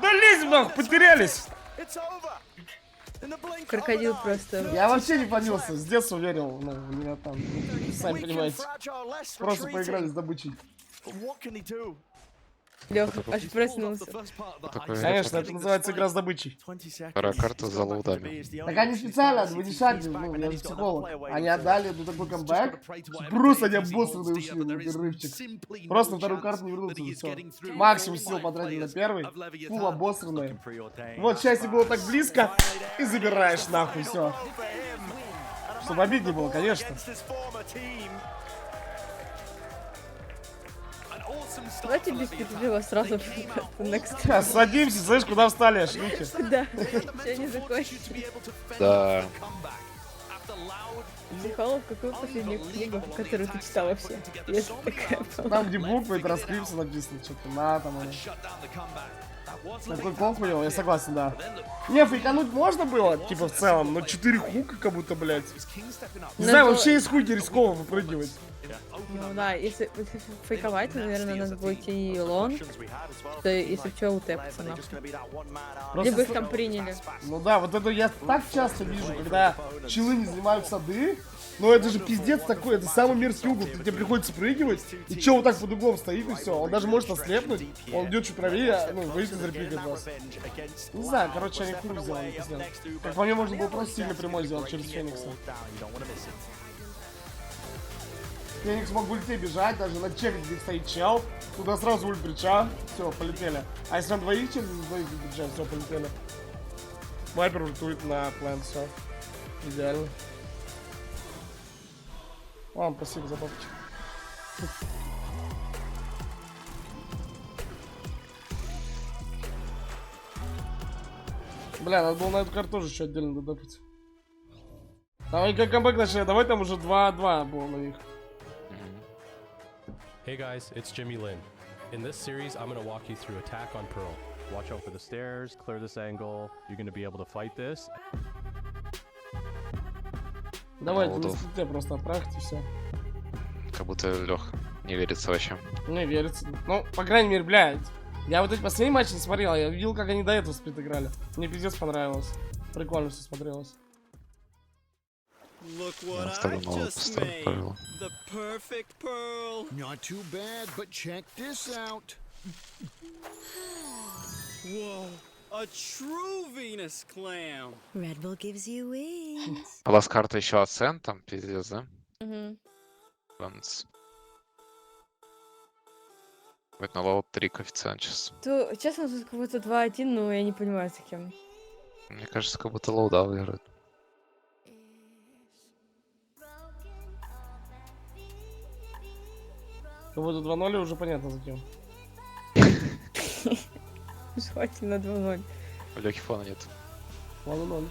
Да лезь нахуй, потерялись. Крокодил просто. Я вообще не понялся, с детства верил, ну, в Leviatan. Сами понимаете. Просто поиграли с добычей. Лёха аж проснулся. Конечно, это называется игра с добычей. Вторая карта за лоудами. Так они специально, вы не шарите, ну, я же психолог. Они отдали ну, такой камбэк, просто они обоссанные ушли на перерывчик. Просто на вторую карту не вернуться, и все. Максимум сил потратили на первый, фул обосранные. Вот счастье было так близко, и забираешь нахуй, все. Чтобы обид не было, конечно. Давайте без перерыва сразу next. Сейчас садимся, знаешь, куда встали, шлюхи. Да, еще не закончили. Да. Психолог, какую последнюю книгу, которую ты читал вообще? Если такая была. Там, где буквы, транскрипция написано, что-то на там оно. Такой кол хуёвый, я согласен, да. Не, фейкануть можно было, типа в целом, но 4 хука как будто, блядь. Не знаю, вообще из хуки рисково выпрыгивать. Ну да, если фейковать, наверное, надо было идти лонг, то если что, утэпаться нахуй. Либо их там приняли. Ну да, вот это я так часто вижу, когда чилы не занимают сады. Но это же пиздец такой, это самый мерзкий угол, тебе приходится прыгивать, и чё вот так под углом стоит, и все. Он даже может ослепнуть, он идет чуть правее, ну, выйдет из репикает вас. Не знаю, короче, они хуй сделали, пиздец. Как по мне, можно было просто сильно прямой сделать через Феникса. Феникс мог в ульте бежать, даже на чек, где стоит чел. Туда сразу ульт брича. Все, полетели. А если на двоих через двоих бежать, все, полетели. Вайпер ультует на план, все. Идеально. Ладно, спасибо за топчик. Бля, надо было на эту карту тоже еще отдельно додапать. Давай как камбэк начали, давай там уже 2-2 было на них. Hey guys, it's Jimmy Lin. In this series, I'm going to walk you through attack on Pearl. Watch out for the stairs, clear this angle. You're going to be able to fight this. Давайте, вы просто отправьте все. Как будто Лех не верится вообще. Не верится. Ну, по крайней мере, блядь. Я вот эти последние матчи не смотрел, я видел, как они до этого сплит играли. Мне пиздец понравилось. Прикольно все смотрелось. Look what I just made. The perfect pearl. Not too bad, but check this out. Whoa, a true Venus clam. Red Bull gives you wings. А у вас карта еще Ascent, там пиздец, да? Угу. Будет на лоу 3 коэффициент сейчас. То, честно, тут как будто 2-1, но я не понимаю, с кем. Мне кажется, как будто лоуда выиграет. Как будто 2-0 уже понятно за кем. Желательно 2-0. У Лёхи фона нет. 2-0.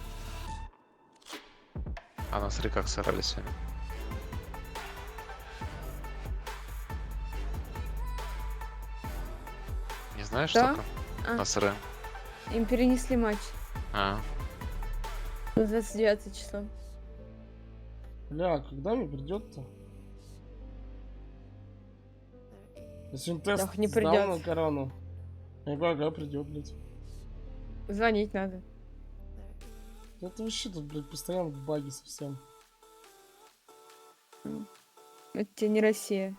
А на смотри, как сыграли сегодня. Не знаешь, да? что там? На СР. Им перенесли матч. А. На 29 число. Бля, когда мне придет-то? Если он тест не сдал придет. на корону. Я говорю, когда придет, блядь. Звонить надо. Это вообще тут, блядь, постоянно баги совсем. Это тебе не Россия.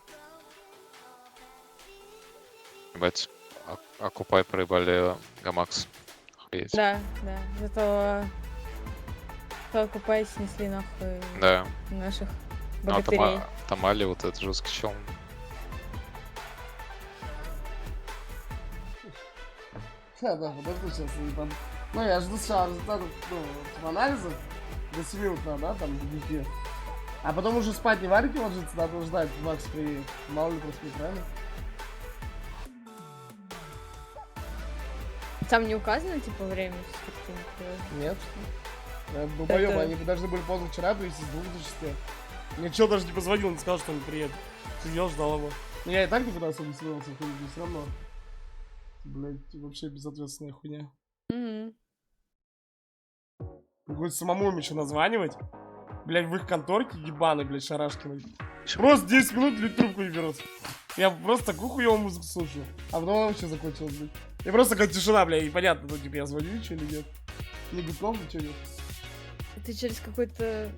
Ебать, окупай проебали Гамакс. Охуеть. Да, да. Зато окупай снесли нахуй да. Наших Ну, богатырей. Тамали, вот этот жесткий чел. Да, подожди сейчас. Ну, я жду сначала результатов, ну, анализов. До 7 утра, да, там, до 9. А потом уже спать не варите ложиться, надо ждать, Макс приедет. Мало ли просто правильно? Там не указано, типа, время? Нет. Долбоёбы, они должны были поздно вчера привезти с 2 до 6. Мне чел даже не позвонил, не сказал, что он приедет. Сидел, ждал его. Но я и так никуда особо не собирался, все равно. Блять, вообще безответственная хуйня. Будет самому им еще названивать. Блять, в их конторке ебаный, блять, Шарашкиной. Просто 10 минут люди трубку не берут. Я просто такую хуёвую музыку слушаю. А потом она вообще закончилась, блядь. И просто такая тишина, блядь, и понятно, ну, типа, я звоню, что или нет. Ни гудков, ничего нет. Ты через какой-то...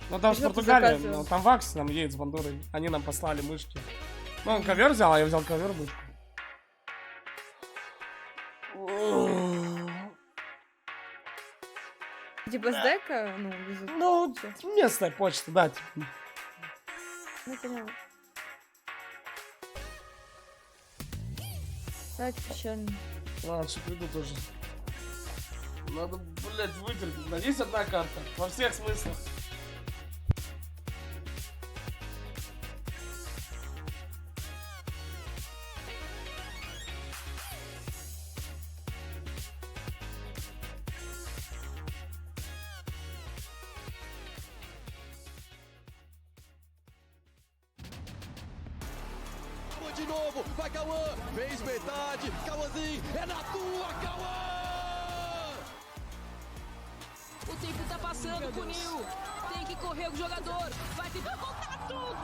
Ну, там в Португалии, ну, там Вакс нам едет с бандурой. Они нам послали мышки. Ну, он ковер взял, а я взял ковер, мышку. Типа с дека, ну, везут? Ну, местная почта, да, типа. Ну, поняла. Да, это печально. Ладно, что приду тоже. Надо, блядь, вытерпеть. Надеюсь, одна карта. Во всех смыслах. De novo, vai Cauã, fez metade, Cauãzinho, é na tua, Cauã! O tempo tá passando, Cunil. Tem que correr o jogador. Vai tentar contato,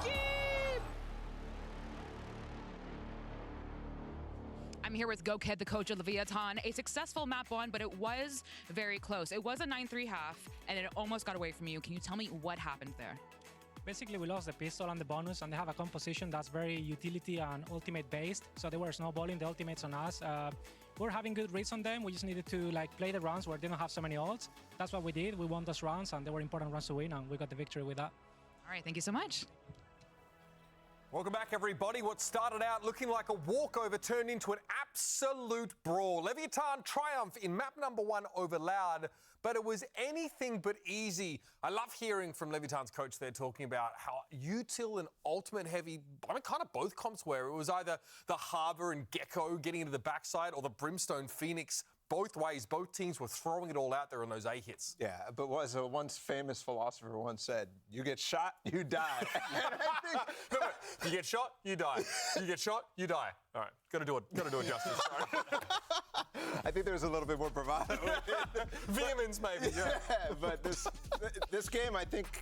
I'm here with Gokhead, the coach of Leviatan. A successful map one, but it was very close. It was a 9-3 half, and it almost got away from you. Can you tell me what happened there? Basically, we lost the pistol and the bonus, and they have a composition that's very utility and ultimate based. So they were snowballing the ultimates on us. We're having good reads on them. We just needed to play the rounds where they don't have so many ults. That's what we did. We won those rounds, and they were important rounds to win, and we got the victory with that. All right, thank you so much. Welcome back, everybody. What started out looking like a walkover turned into an absolute brawl. Leviatan triumph in map number 1 over Loud, but it was anything but easy. I love hearing from Leviatan's coach there talking about how util and ultimate heavy, I mean, kind of both comps were. It was either the Harbor and Gecko getting into the backside or the Brimstone Phoenix. Both ways, both teams were throwing it all out there on those A hits. Yeah, but as a once famous philosopher once said, you get shot, you die. You get shot, you die. You get shot, you die. All right, gotta do it justice. I think there's a little bit more bravado. Vehemence, maybe. Yeah. But this game, I think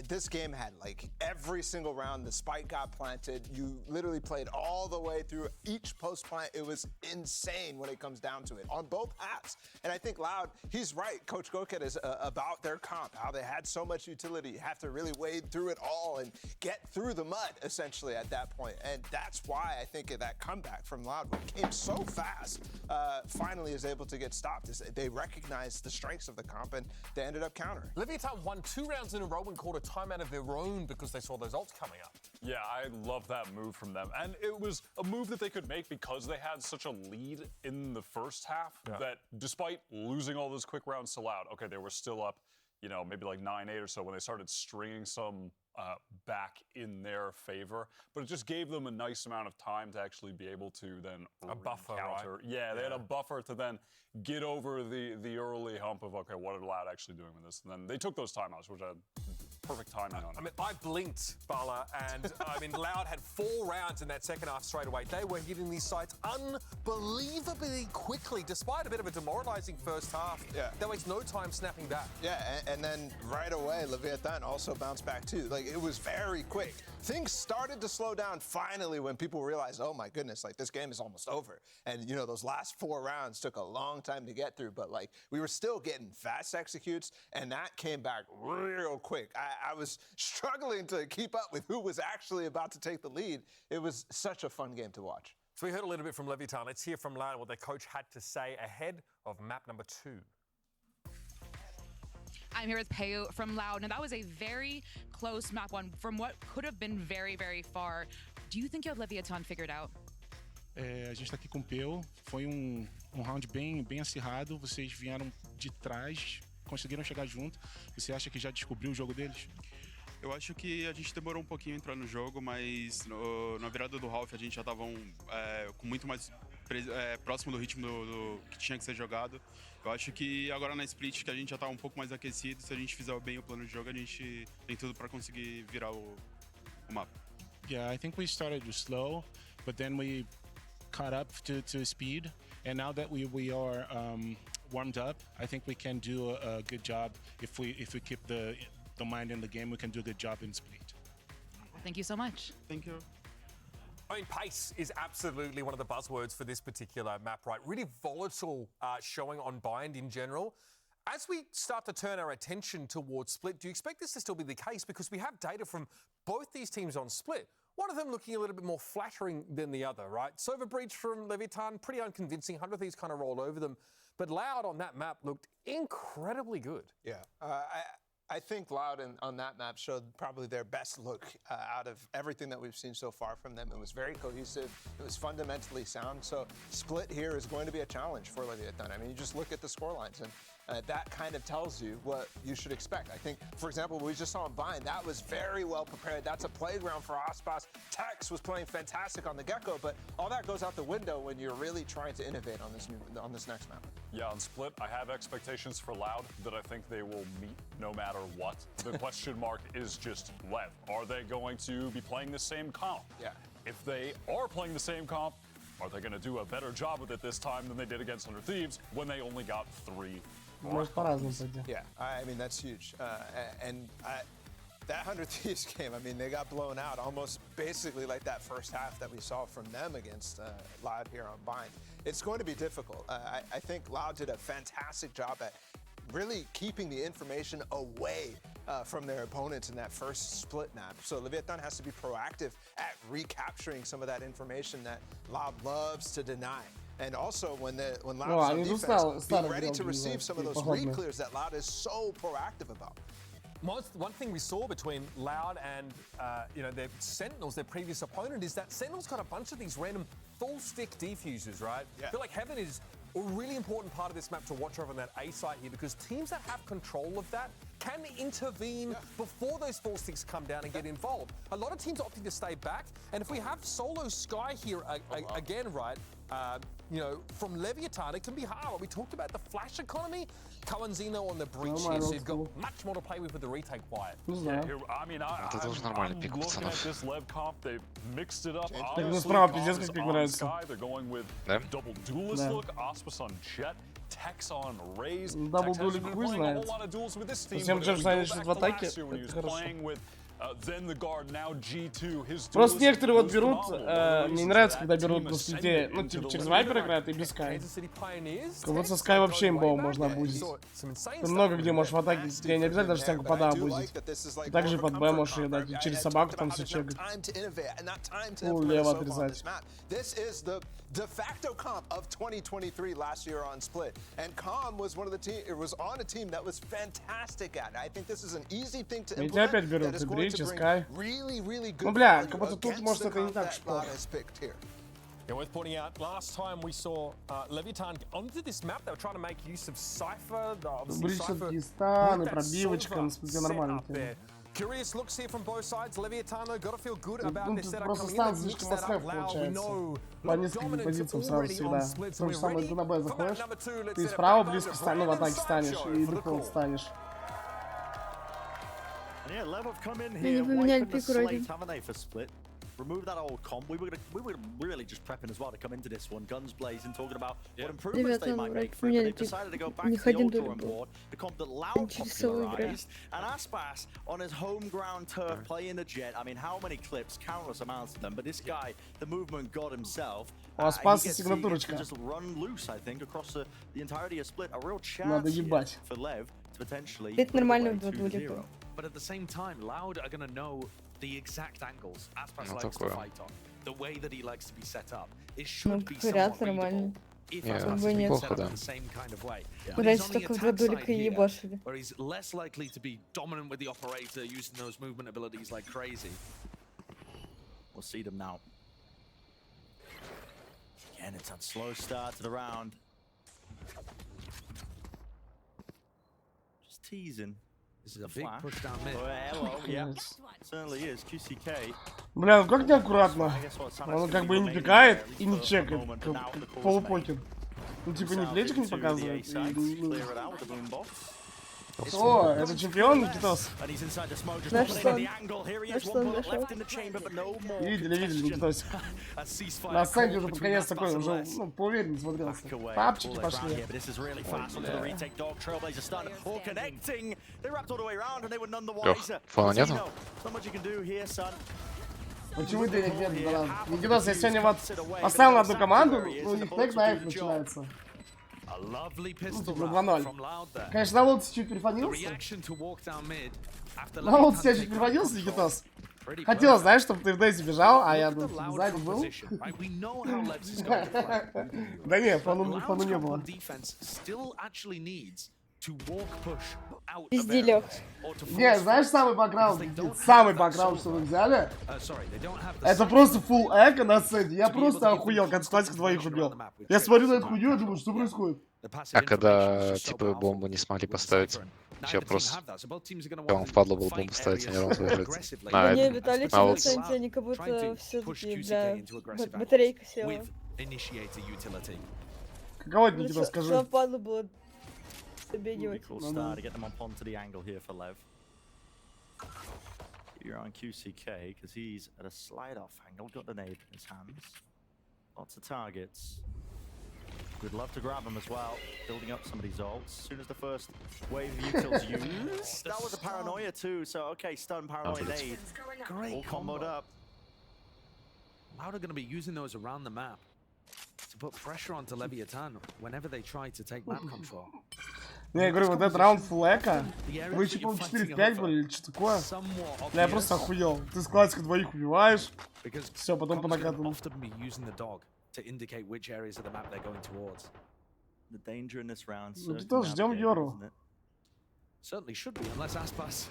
this game had like every single round the spike got planted. You literally played all the way through each post plant. It was insane when it comes down to it on both halves. And I think Loud, he's right. Coach Goket is about their comp, how they had so much utility. You have to really wade through it all and get through the mud essentially at that point. And that's why I think that comeback from Loud came so fast, finally is able to get stopped. They recognized the strengths of the comp and they ended up countering. Leviatan won 2 rounds in a row and called a timeout of their own because they saw those ults coming up. Yeah, I love that move from them. And it was a move that they could make because they had such a lead in the first half that despite losing all those quick rounds to Loud, okay, they were still up, you know, maybe like 9-8 or so when they started stringing some back in their favor. But it just gave them a nice amount of time to actually be able to then buffer, counter. Right? Yeah, they had a buffer to then get over the early hump of, okay, what are Loud actually doing with this? And then they took those timeouts, which I had perfect timing on. I mean, I blinked, Bala, and I mean, Loud had 4 rounds in that second half straight away. They were hitting these sites unbelievably quickly, despite a bit of a demoralizing first half. Yeah. That wastes no time snapping back. Yeah, and then right away, Leviatan also bounced back too. Like, it was very quick. Things started to slow down finally when people realized, oh my goodness, like this game is almost over. And you know, those last 4 rounds took a long time to get through, but like we were still getting fast executes, and that came back real quick. I was struggling to keep up with who was actually about to take the lead. It was such a fun game to watch. So we heard a little bit from Leviatan. Let's hear from Loud what their coach had to say ahead of map number 2. I'm here with Peo from Loud. Now, that was a very close map 1 from what could have been very, very far. Do you think you have Leviatan figured out? A gente tá aqui com o Peu. Foi round bem acirrado. Vocês vieram de trás, conseguiram chegar junto. Você acha que já descobriu o jogo deles? Eu acho que a gente demorou um pouquinho a entrar no jogo, mas na virada do half a gente já tava com muito mais próximo do ritmo do que tinha que ser jogado. Eu acho que agora na split que a gente já tá um pouco mais aquecido, se a gente fizer bem o plano de jogo, a gente tem tudo para conseguir virar o mapa. Yeah, I think we started slow, but then we caught up to speed, and now that we are warmed up, I think we can do a good job. If we keep the mind in the game, we can do a good job in split. Thank you so much. Thank you. I mean, pace is absolutely one of the buzzwords for this particular map, right? Really volatile showing on Bind in general. As we start to turn our attention towards Split, do you expect this to still be the case? Because we have data from both these teams on Split. One of them looking a little bit more flattering than the other, right? Sova Breach from Leviatan, pretty unconvincing. 100 Thieves kind of rolled over them. But Loud on that map looked incredibly good. Yeah. I think Loud on that map showed probably their best look out of everything that we've seen so far from them. It was very cohesive. It was fundamentally sound. So Split here is going to be a challenge for Leviatan. I mean, you just look at the scorelines, and that kind of tells you what you should expect. I think, for example, what we just saw in Bind, that was very well prepared. That's a playground for Aspas. Tex was playing fantastic on the Gecko, but all that goes out the window when you're really trying to innovate on this next map. Yeah, on Split, I have expectations for Loud that I think they will meet no matter what. The question mark is just Lev. Are they going to be playing the same comp? Yeah. If they are playing the same comp, are they going to do a better job with it this time than they did against 100 Thieves when they only got 3? Yeah, I mean, that's huge. That 100 Thieves game, I mean, they got blown out almost basically like that first half that we saw from them against Loud here on Bind. It's going to be difficult. I think Loud did a fantastic job at really keeping the information away from their opponents in that first Split map. So Leviatan has to be proactive at recapturing some of that information that Loud loves to deny. And also, when Loud is on defense, be ready to receive some of those re-clears that Loud is so proactive about. One thing we saw between Loud and their Sentinels, their previous opponent, is that Sentinels got a bunch of these random full stick defusers, right? I feel like Heaven is a really important part of this map to watch over on that A site here, because teams that have control of that can intervene before those full sticks come down and get involved. A lot of teams opting to stay back, and if we have solo Sky here again, right, from Leviatan, it can be hard. We talked about the flash economy. Kawanzino on the breach here, so you've got much more to play with the retake quiet. Yeah, I'm looking at this Lev comp, they mixed it up. Sky, they're going with double duelist look, Auspice on Jet, Tex on Raze. Tex has been playing a whole lot of duels with this team. When he was playing with then the guard, now G2, his просто некоторые вот берут, мне не нравится, когда берут на сплите, ну, типа, через Вайпер играют и без Скай. Вот со Скай вообще имбово можно обузить. Ты много где можешь в атаке, тебе не обязательно даже стенку пода обузить. И также под Б можешь ее дать, и через собаку там все чекать. Лево отрезать. De facto comp of 2023 last year on Split, and Calm was one of the team. It was on a team that was fantastic at it. I think this is an easy thing to implement. That is going to bring really, really good. Ну бля, как будто тут может это не так что. Yeah, worth pointing out, last time we saw Leviatan onto this map, they were trying to make use of Cypher. Брич Киргизстан и пробивочка, на сплите нормально. Curious looks here from both sides. Leviatan got to feel good about this setup coming in. Let's mix that up loud. We know по нескольким позициям сразу всегда. То же самое, ты на Б заходишь, ты справа близко станешь, в атаке станешь, и дефолт станешь. Они поменяли пик вроде. Remove that old comp. We were really just prepping as well to come into this one, guns blazing, talking about what improvements they might make for it. But they decided to go back to the old drawing board, the comp that Loud popularized, and Aspas on his home ground turf playing the Jet. I mean, how many clips? Countless amounts of them. But this guy, the movement god himself, he gets to just run loose, I think, across the entirety of Split. A real chance for Lev to potentially. But at the same time, Loud are going to know the exact angles Aspas likes to fight on, the way that he likes to be set up. It should be somewhat readable if Aspas is set up in the same kind of way. But he's on the attack side here, where he's less likely to be dominant with the operator, using those movement abilities like crazy. We'll see them now. Again, it's a slow start to the round. Just teasing. This is a big push down mid. Well, yeah, certainly is. QCK. Бля, ну как неаккуратно. Он как бы и не пикает, и не чекает. Полупокер. Ну типа ни плечик не показывает. О, это чемпион Никитос. На что он дошел? Видели Никитос. На сайте уже под конец такой, уже поувереннее смотрелся. Папчики пошли. Фона нету? Почему денег нет, Баран? Никитос, я сегодня вот поставил на одну команду, у них тег на F начинается. Ну, типа 2-0. Конечно, на лодце чуть перефанился. На лодце я чуть перефанился, Никитос. Хотел, знаешь, чтобы ты в Дейзи бежал, а я тут сзади был. Да не, фану не было. Пизди, Лёх. Не, знаешь, самый бэкграунд, что вы взяли? Это просто full эко на сцене. Я просто охуел, когда классик двоих убил. Я смотрю на эту хуйню и думаю, что происходит? А когда, типа, бомбу не смогли поставить? Че, просто... Вам впадло было бомбу ставить, а не раунд выиграть. Не, Виталий, что они как будто все-таки, бля, батарейка села. Каково это, Никита, скажи? Что впадло было добегивать. You're on QCK because he's at a slide off angle, got the nade in his hands. Lots of targets. We'd love to grab him as well, building up some of these ults. As soon as the first wave of utils used, that was a paranoia too, so okay, stun, paranoia, nade. Great all comboed up. Loud are going to be using those around the map to put pressure onto Leviatan whenever they try to take map control. Не, я говорю, вот этот раунд фулэка, вы еще, по-моему, 4 в 5 были или что такое? Я просто охуел. Ты с классика двоих убиваешь, все, потом по накатанному. The danger in this round. Ну, что, ждем Йору. Certainly should be, unless Aspas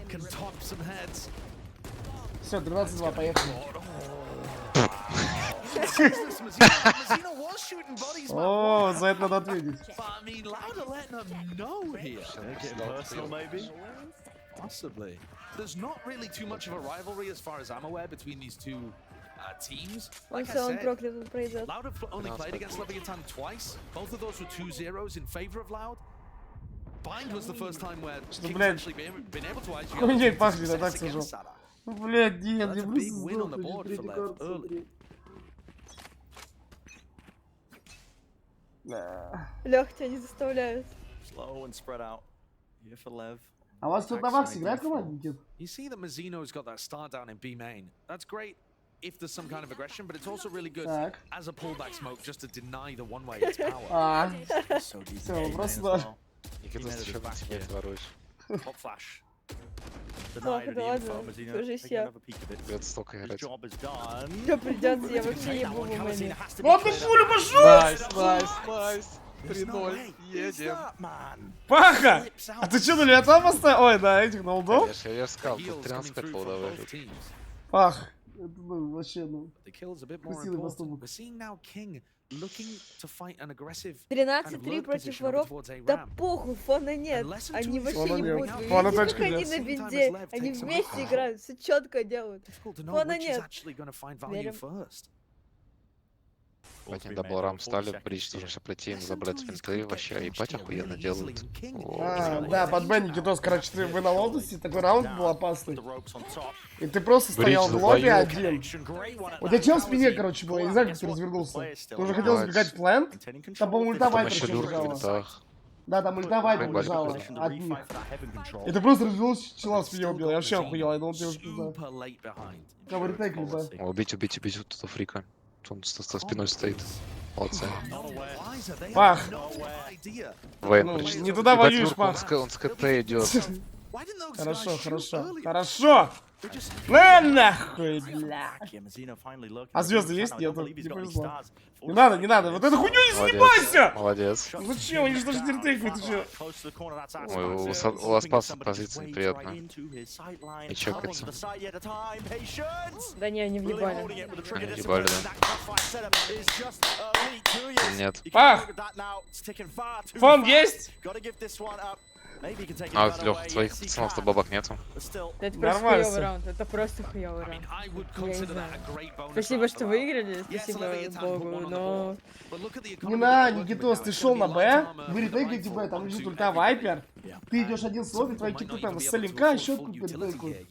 can top some heads. Все, 12-2, поехали. О, за это надо ответить. I mean, Loud are letting them know here. Getting personal, maybe? Possibly. There's not really too much of a rivalry as far as I'm aware between these two teams. Like I said, Loud have only played against Leviatan twice. Both of those were 2-0s in favor of Loud. Bind was the first time where King's actually been able to IGL. Хуйней пахнет, я так скажу. Блядь, нет, That's a big win on the board for Lev early. Лёх, тебя не заставляют. Slow and spread out here for Lev. А у вас тут на Макс играет команда, Никит? You see that Mazzino's got that start down in B main. That's great if there's some kind of aggression, but it's also really good as a pullback smoke just to deny the one way its power. Все, вопрос ноль. Никита, ты что на тебе творишь? Pop flash. Ладно, ладно, тоже я. Это столько играть. Что придется, я вообще не буду в мэне. Вот ты пулю пошел! Найс. 3-0. Едем. Паха! А ты что, на Leviatan поставил? Ой, да, этих на улдов? Конечно, я же сказал, тут 13-5 полдовых. Пах, это ну, вообще, ну, красивый поступок. 13-3 против воров? Да похуй, фона нет. Они вообще Фона не нет. будут. Фона Видите, точка как они нет. на бинде? Они вместе играют, все четко делают. Фона нет. Верим. Они даблрам стали, бридж должен пройти, им забрать винты, вообще, ебать охуенно делают. Да, под Б Никитос, короче, ты вы на лотосе, такой раунд был опасный. И ты просто стоял в лобби один. У тебя чел в спине, короче, был, я не знаю, как ты развернулся. Ты уже хотел сбегать в плент, там, по-моему, ульта Вайпер еще лежала. Да, там ульта Вайпер лежала от них. И ты просто развернулся, чела в спине убил, я вообще охуел, я думал, ты уже пизда. Кого ретейкли, да. Убить вот этого фрика. Он со спиной стоит. Молодцы. Пах! Вейн, Ну, не туда воюешь, Пах. Он с КТ идет. Хорошо, хорошо. Хорошо! На нахуй, бля. А звезды есть? Нет, не повезло. Не надо, не надо. Вот эту хуйню не занимайся! Молодец. Зачем? Они же даже не ретейкают, ты чё? Ой, у вас позиция неприятная. И чокается. Да не, они въебали. Они въебали, да. Нет. Пах! Фон есть? А, Лёх, твоих пацанов-то бабок нету. Это просто хуёвый раунд, это просто хуёвый раунд. Я не знаю. Спасибо, что выиграли, спасибо Богу, но... Не на, Никитос, ты шел на Б, вы ретейкаете Б, там лежит ульта Вайпер, ты идешь один с лобби, твои кипы там с Селинка, еще откуда ретейкают.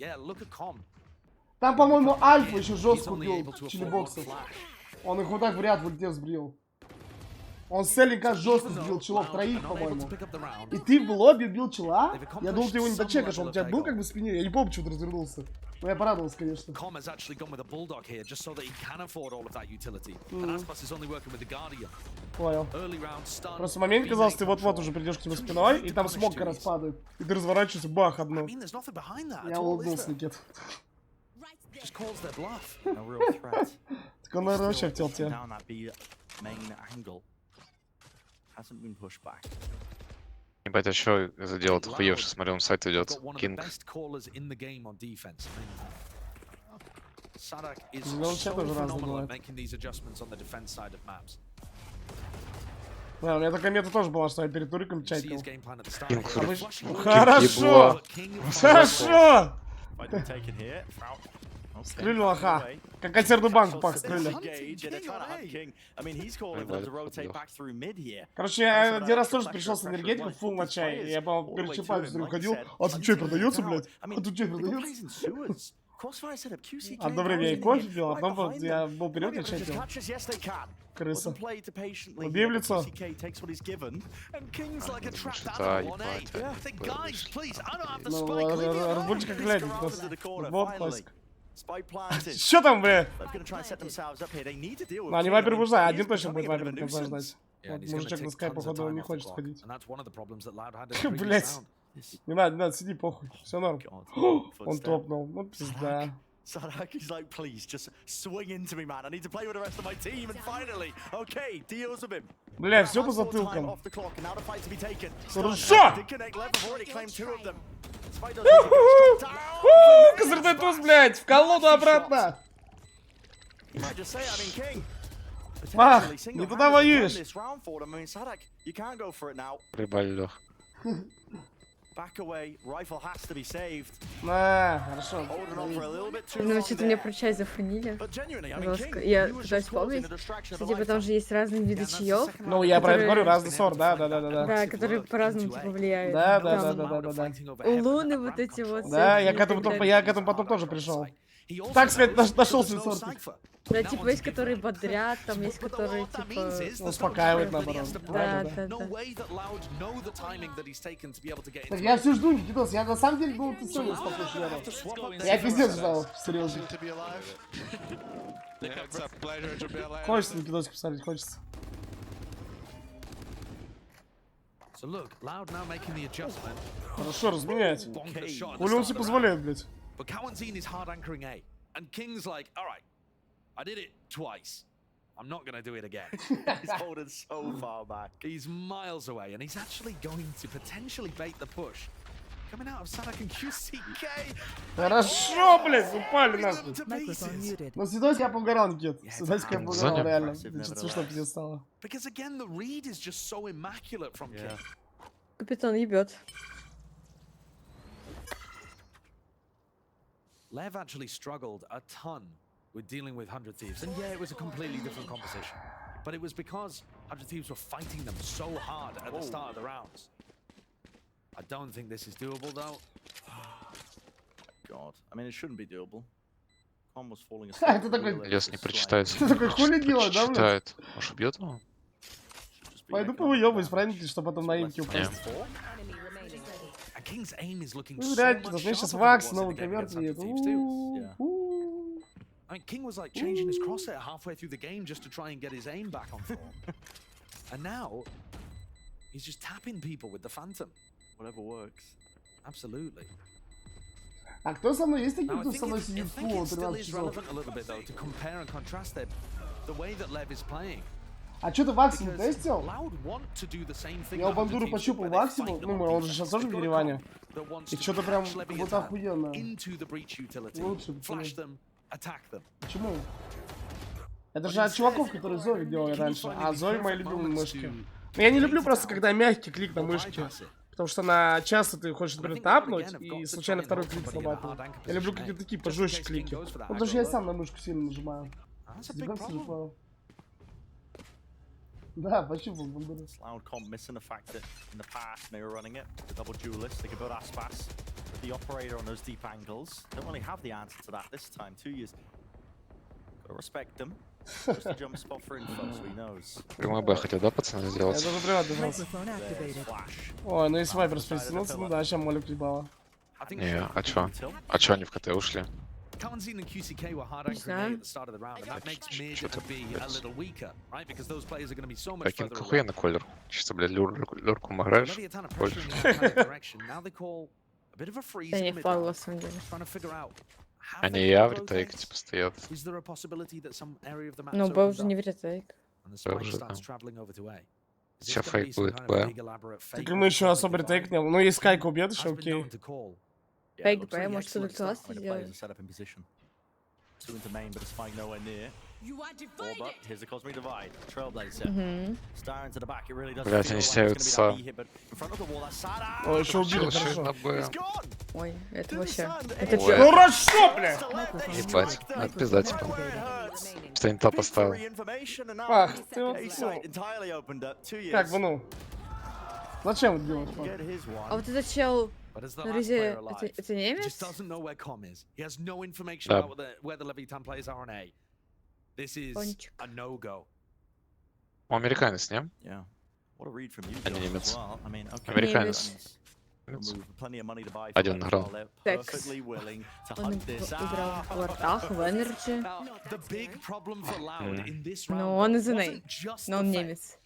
Там, по-моему, Альфа еще жестко убил чилибоксов. Он их вот так в ряд в ульте сбрил. Он с Селинка жестко сбил челов троих, по-моему. И ты в лобби убил чела? Я думал, ты его не дочекаешь, он у тебя был как бы в спине, я не помню, что ты развернулся. Но я порадовался, конечно. Понял. Просто момент казался, ты вот-вот уже придешь к нему спиной, и там смог как раз падает. И ты разворачиваешься, бах, одно. Я улыбнулся, Никит. Так он, наверное, вообще хотел тебя. Ебать, а что это дело охуевший, смотри, он сайт идет. Кинг. Ну, все тоже разные бывает. Да, у меня такая мета тоже была, что я перед туриком чайкал. Хорошо! Хорошо! Скрыли лоха. Как консервную банку Пах скрыли. Короче, я один раз тоже пришел с энергетиком фулл на чай. Я по перед чайпаком ходил. А тут чай продается, блядь? А тут чай продается? Одно время я и кофе пил, а потом я был период, я чай пил. Крыса. Убей в лицо. Что-то, ебать. Ну, разбульчик как глядит. Вот классик. Что там, бля? Ну, они вайпер выждают, один точно будет вайпер до конца ждать. Вот, мужичок на скайп, походу, не хочет ходить. Блять. Не надо, сиди, похуй. Все норм. Он топнул. Ну, пизда. Sadak is like, please, just swing into me, man. I need to play with the rest of my team. And finally, okay, deals with him. Бля, все по затылкам. Хорошо! Козырный туз, блядь, в колоду обратно. Ах, не туда воюешь. Прибали, Лех. Back away, rifle has to be saved. Хорошо. Ну, что-то меня про чай зафонили. Жестко. Я пытаюсь вспомнить, что типа там же есть разные виды чаев. Ну, я про это говорю, разный сорт, да. Да, которые по-разному типа влияют. Да. Луны вот эти вот. Да, я к этому потом тоже пришел. Так сказать, нашел свой сорт. Да, типа есть, которые бодрят, там есть, которые типа... успокаивают, наоборот. Да. Так я все жду, Никитос, я на самом деле думал, ты сегодня успокоишь. Я пиздец ждал, серьезно. Хочется Никитос посмотреть, хочется. Хорошо, разменять. Хули он себе позволяет, блядь. I did it twice. I'm not gonna do it again. He's holding so far back. He's miles away, and he's actually going to potentially bait the push. Coming out of Sadak and QCK. Хорошо, блядь, упали нахуй. Но с видосик я поугарал, Никит. С видосик я поугарал, реально. Смешно пиздец стало. Because again, the read is just so immaculate from King. Капитан ебет. Lev actually struggled a ton with dealing with 100 Thieves. And yeah, it was a completely different composition. But it was because 100 Thieves were fighting them so hard at the start of the rounds. I don't think this is doable, though. God. I mean, it shouldn't be doable. Con was falling asleep. Лес не прочитает. Ты такой хули делать, да, блядь? Может, убьет его? Пойду повыебываюсь, правильно, чтобы потом на имке упасть. Ну, вряд ли, знаешь, сейчас Вакс, новый ковер приедет. I mean, King was like changing his crosshair halfway through the game just to try and get his aim back on form. And now, he's just tapping people with the Phantom. Whatever works. Absolutely. А кто со мной? Есть такие, кто со мной сидит I think it still is relevant a little bit, though, to compare and contrast the way that Lev is playing. А что ты Вакс не тестил? Я у Бандуры пощупал Вакси, ну, он же сейчас тоже в Ереване. И что-то прям вот охуенно. Лучше, пацаны. Почему? Это же от чуваков, которые Зови делали раньше. А Зови мои любимые мышки. Но я не люблю просто, когда мягкий клик на мышке. Потому что на часто ты хочешь, например, тапнуть и случайно второй клик сломать. Я люблю какие-то такие пожестче клики. Потому что я сам на мышку сильно нажимаю. Да, почему Бандуры? Cloud9 missing the fact that in the past they were running it, the double duelist, they could build Aspas with the operator on those deep angles. Don't really have the answer to that this time. 2 years. Gotta respect them. Just a jump spot for info, so he knows. Прямой Б хотел, да, пацаны, сделать? Я тоже приват держался. Ой, ну и свайпер спрятался, ну да, сейчас Молик ебало. Не, а чё? А чё они в КТ ушли? Kickoff and QCK were hard anchoring at the start of the round, and that makes mid to be a little weaker, right? Because those players are going to be so much further away. Охуенно колер. Чисто, блядь, люрку играешь. Да не впал, на самом деле. Они и в ретейке, типа, стоят. Но Б уже не в ретейк. Б уже, да. Сейчас фейк будет, Б. Так мы еще особо ретейк не был. Ну, если Скайка убьет, еще окей. Фейк Б, может, что-то класс сделать. Two into main, but a spike nowhere near. But here's the Cosmic Divide. Trailblazer. Star into the back. It really does. Блять, они сеются. Ой, еще убили, хорошо. Ой, это вообще... Это хорошо, бля! Ебать, это пизда, типа. Что не то поставил. Ах, ты вот все. Как бы, ну. Зачем это делать? А вот этот чел... Подожди, это немец? Да. Он американец, не? А не немец. Американец. Один играл. Текс. Он играл в Лортах, в NRG. Но он из NA. Но он немец.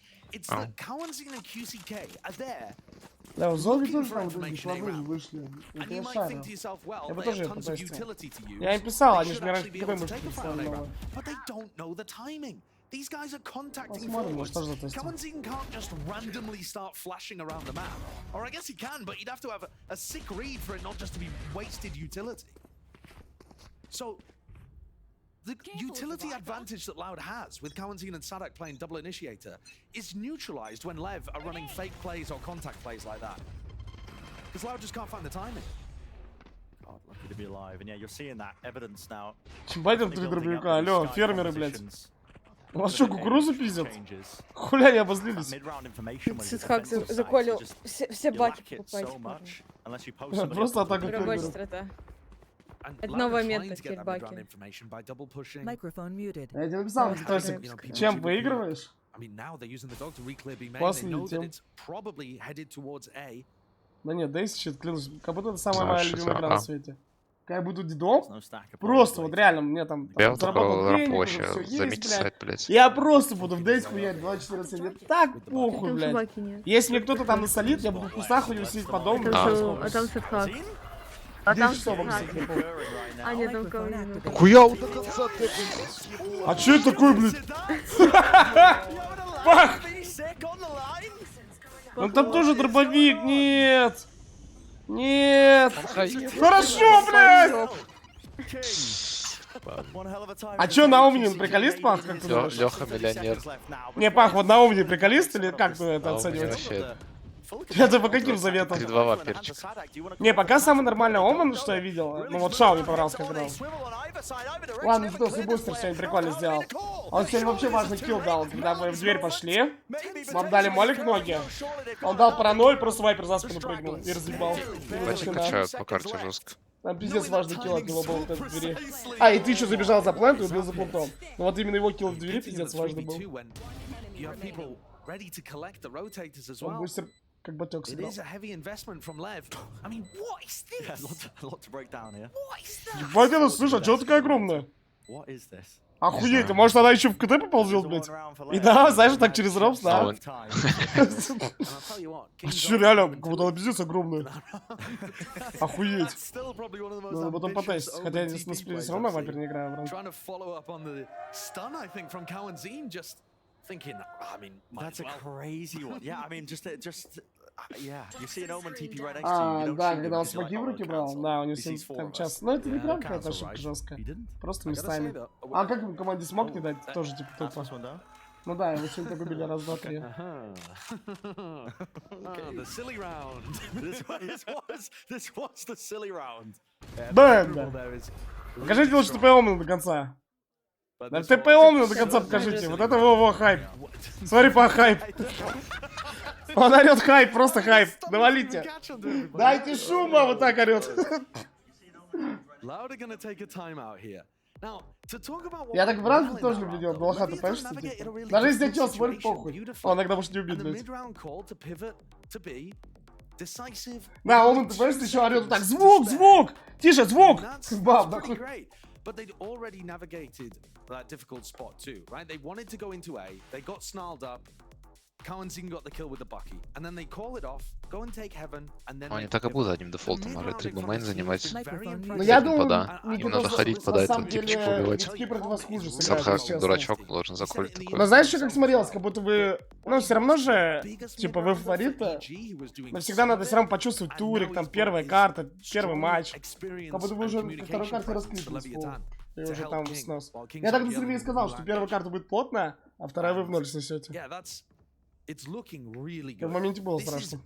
Да, Да, в зоне тоже for там information A вот round. вышли. And Это you я might шарю. think to yourself, well, Я бы they тоже have это tons of потестил. utility to use. Я им писал, They они же should мне раньше actually be какой able to мышь take a писали final A round. новый. But they don't know the timing. These guys are contacting Посмотрим, может forwards. тоже затестим. Kamanzin can't just randomly start flashing around the map. Or I guess he can, but he'd have to have a sick read for it not just to be wasted utility. So, the utility advantage that Loud has with Kamanzin and Sadak playing double initiator is neutralized when Lev are running fake plays or contact plays like that. Because Loud just can't find the timing. God, lucky to be alive. And yeah, you're seeing that evidence now. Батя три дробовика, алло, фермеры, блядь. У вас что, кукурузу пиздят? Хуля не обозлились? Как заколил все баки покупать. Просто атака Рабочая фермеров. страта. Это новая мета, теперь баки. Я тебе написал, Тосик, чем выигрываешь? После тем. Да нет, Дейс щит, клянусь, как будто это самая моя любимая игра на свете. Когда я буду дедом, просто вот реально, мне там заработал денег, уже все есть, блядь. Я просто буду в Дейс хуять 24/7, мне так похуй, блядь. Если мне кто-то там насолит, я буду в кустах у него сидеть по дому. А там сетхак. А там сетхак. А нет, там кого не Хуя вот до конца ты. А чё это такое, блядь? Пах! Ну там тоже дробовик, нет! Нет! Хорошо, блядь! А чё, Наумнин приколист, Пах? Как ты думаешь? Лёха миллионер. Не, Пах, вот Наумнин приколист или как ты это оцениваешь? Это по каким заветам? 3-2 ваперчик. Не, пока самый нормальный Оман, что я видел. Ну вот Шау мне понравился, как играл. Ладно, что, бустер сегодня прикольно сделал. Он сегодня вообще важный килл дал. Когда мы в дверь пошли, нам дали молик в ноги. Он дал паранойю, просто вайпер за спину прыгнул и разъебал. Бачи качают по карте жестко. Там пиздец важный килл от него был вот этот в двери. А, и ты еще забежал за плент и убил за плентом. Ну вот именно его килл в двери пиздец важный был. Он бустер как батёк сыграл. Ебать, это, слышь, а чё такая огромная? Охуеть, а может она еще в КТ поползет, блядь? И да, знаешь, так через ромс, да? А чё, реально, как будто она пиздец огромная. Охуеть. Надо потом потестить, хотя я на сплите все равно вайпер не играю в ромс. Thinking, I mean, that's a crazy one. Yeah, I mean, just, yeah. You see an Omen TP right next to you. You don't да, see когда он смоки в руки брал, да, у него там час. Ну, это не прям какая-то ошибка жесткая. Просто местами. А как в команде смог не дать, тоже типа тупо. Ну да, его сегодня так убили раз, два, три. The silly round. This was the silly round. Бэм! Покажите лучше ТП Омена до конца. Да ТП Омена до конца покажите. Вот это во хайп. Смотри по хайп. Он орет хайп, просто хайп. Навалите. Дайте шума, вот так орет. Я так в ранге тоже люблю делать, блоха ТПшится, типа. Даже если я смотрит похуй. Он иногда может не убить, блядь. Да, он ТПшится, еще орет так. Звук, звук! Тише, звук! Бам, нахуй. But they'd already navigated that difficult spot too, right? They wanted to go into A, they got snarled up, Kawanzin got the kill with the Bucky, and then they call it off, go and take Heaven, and then... Они так и будут одним дефолтом, а ретрику мейн занимать. Ну я думаю, да. Им надо ходить под этим типчик убивать. Кипр вас хуже Сабхак, дурачок, должен заколить такой. Но знаешь, что как смотрелось? Как будто вы... Ну, все равно же, типа, вы фавориты. Но всегда надо все равно почувствовать турик, там, первая карта, первый матч. Как будто вы уже на второй карте расклеились. И уже там в снос. Я так на стриме и сказал, что первая карта будет плотная, а вторая вы в ноль снесете. В моменте было страшно.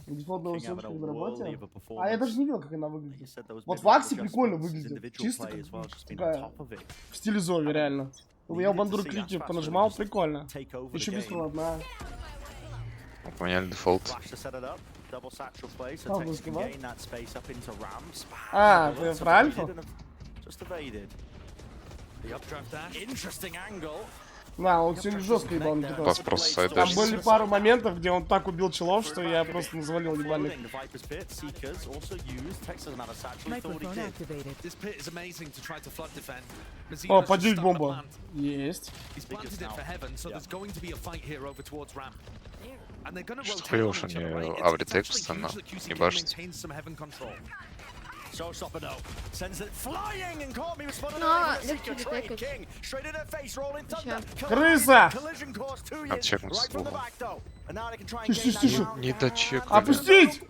Дефолтного сумки в работе. А я даже не видел, как она выглядит. Вот в Аксе прикольно выглядит. Чисто такая в стиле Зови, реально. Я у бандуры клики понажимал, прикольно. Еще быстро одна. Поменяли дефолт. А, ты про альфу? Да, он сегодня жестко ебал на Вас просто сайт Там даже. были пару моментов, где он так убил челов, что я просто завалил ебальник. О, поднять бомба. Есть. Что хуёво, что не авритек постоянно не башится. Showstopper no. Sends it flying and caught me with spotted легче детекать. Straight in her face, rolling thunder. Крыса! Collision course to you. Отчекнуться Right from the должен. back though. And now they can try and Тише, gain тише, that тише. Не дочекали. Опустить!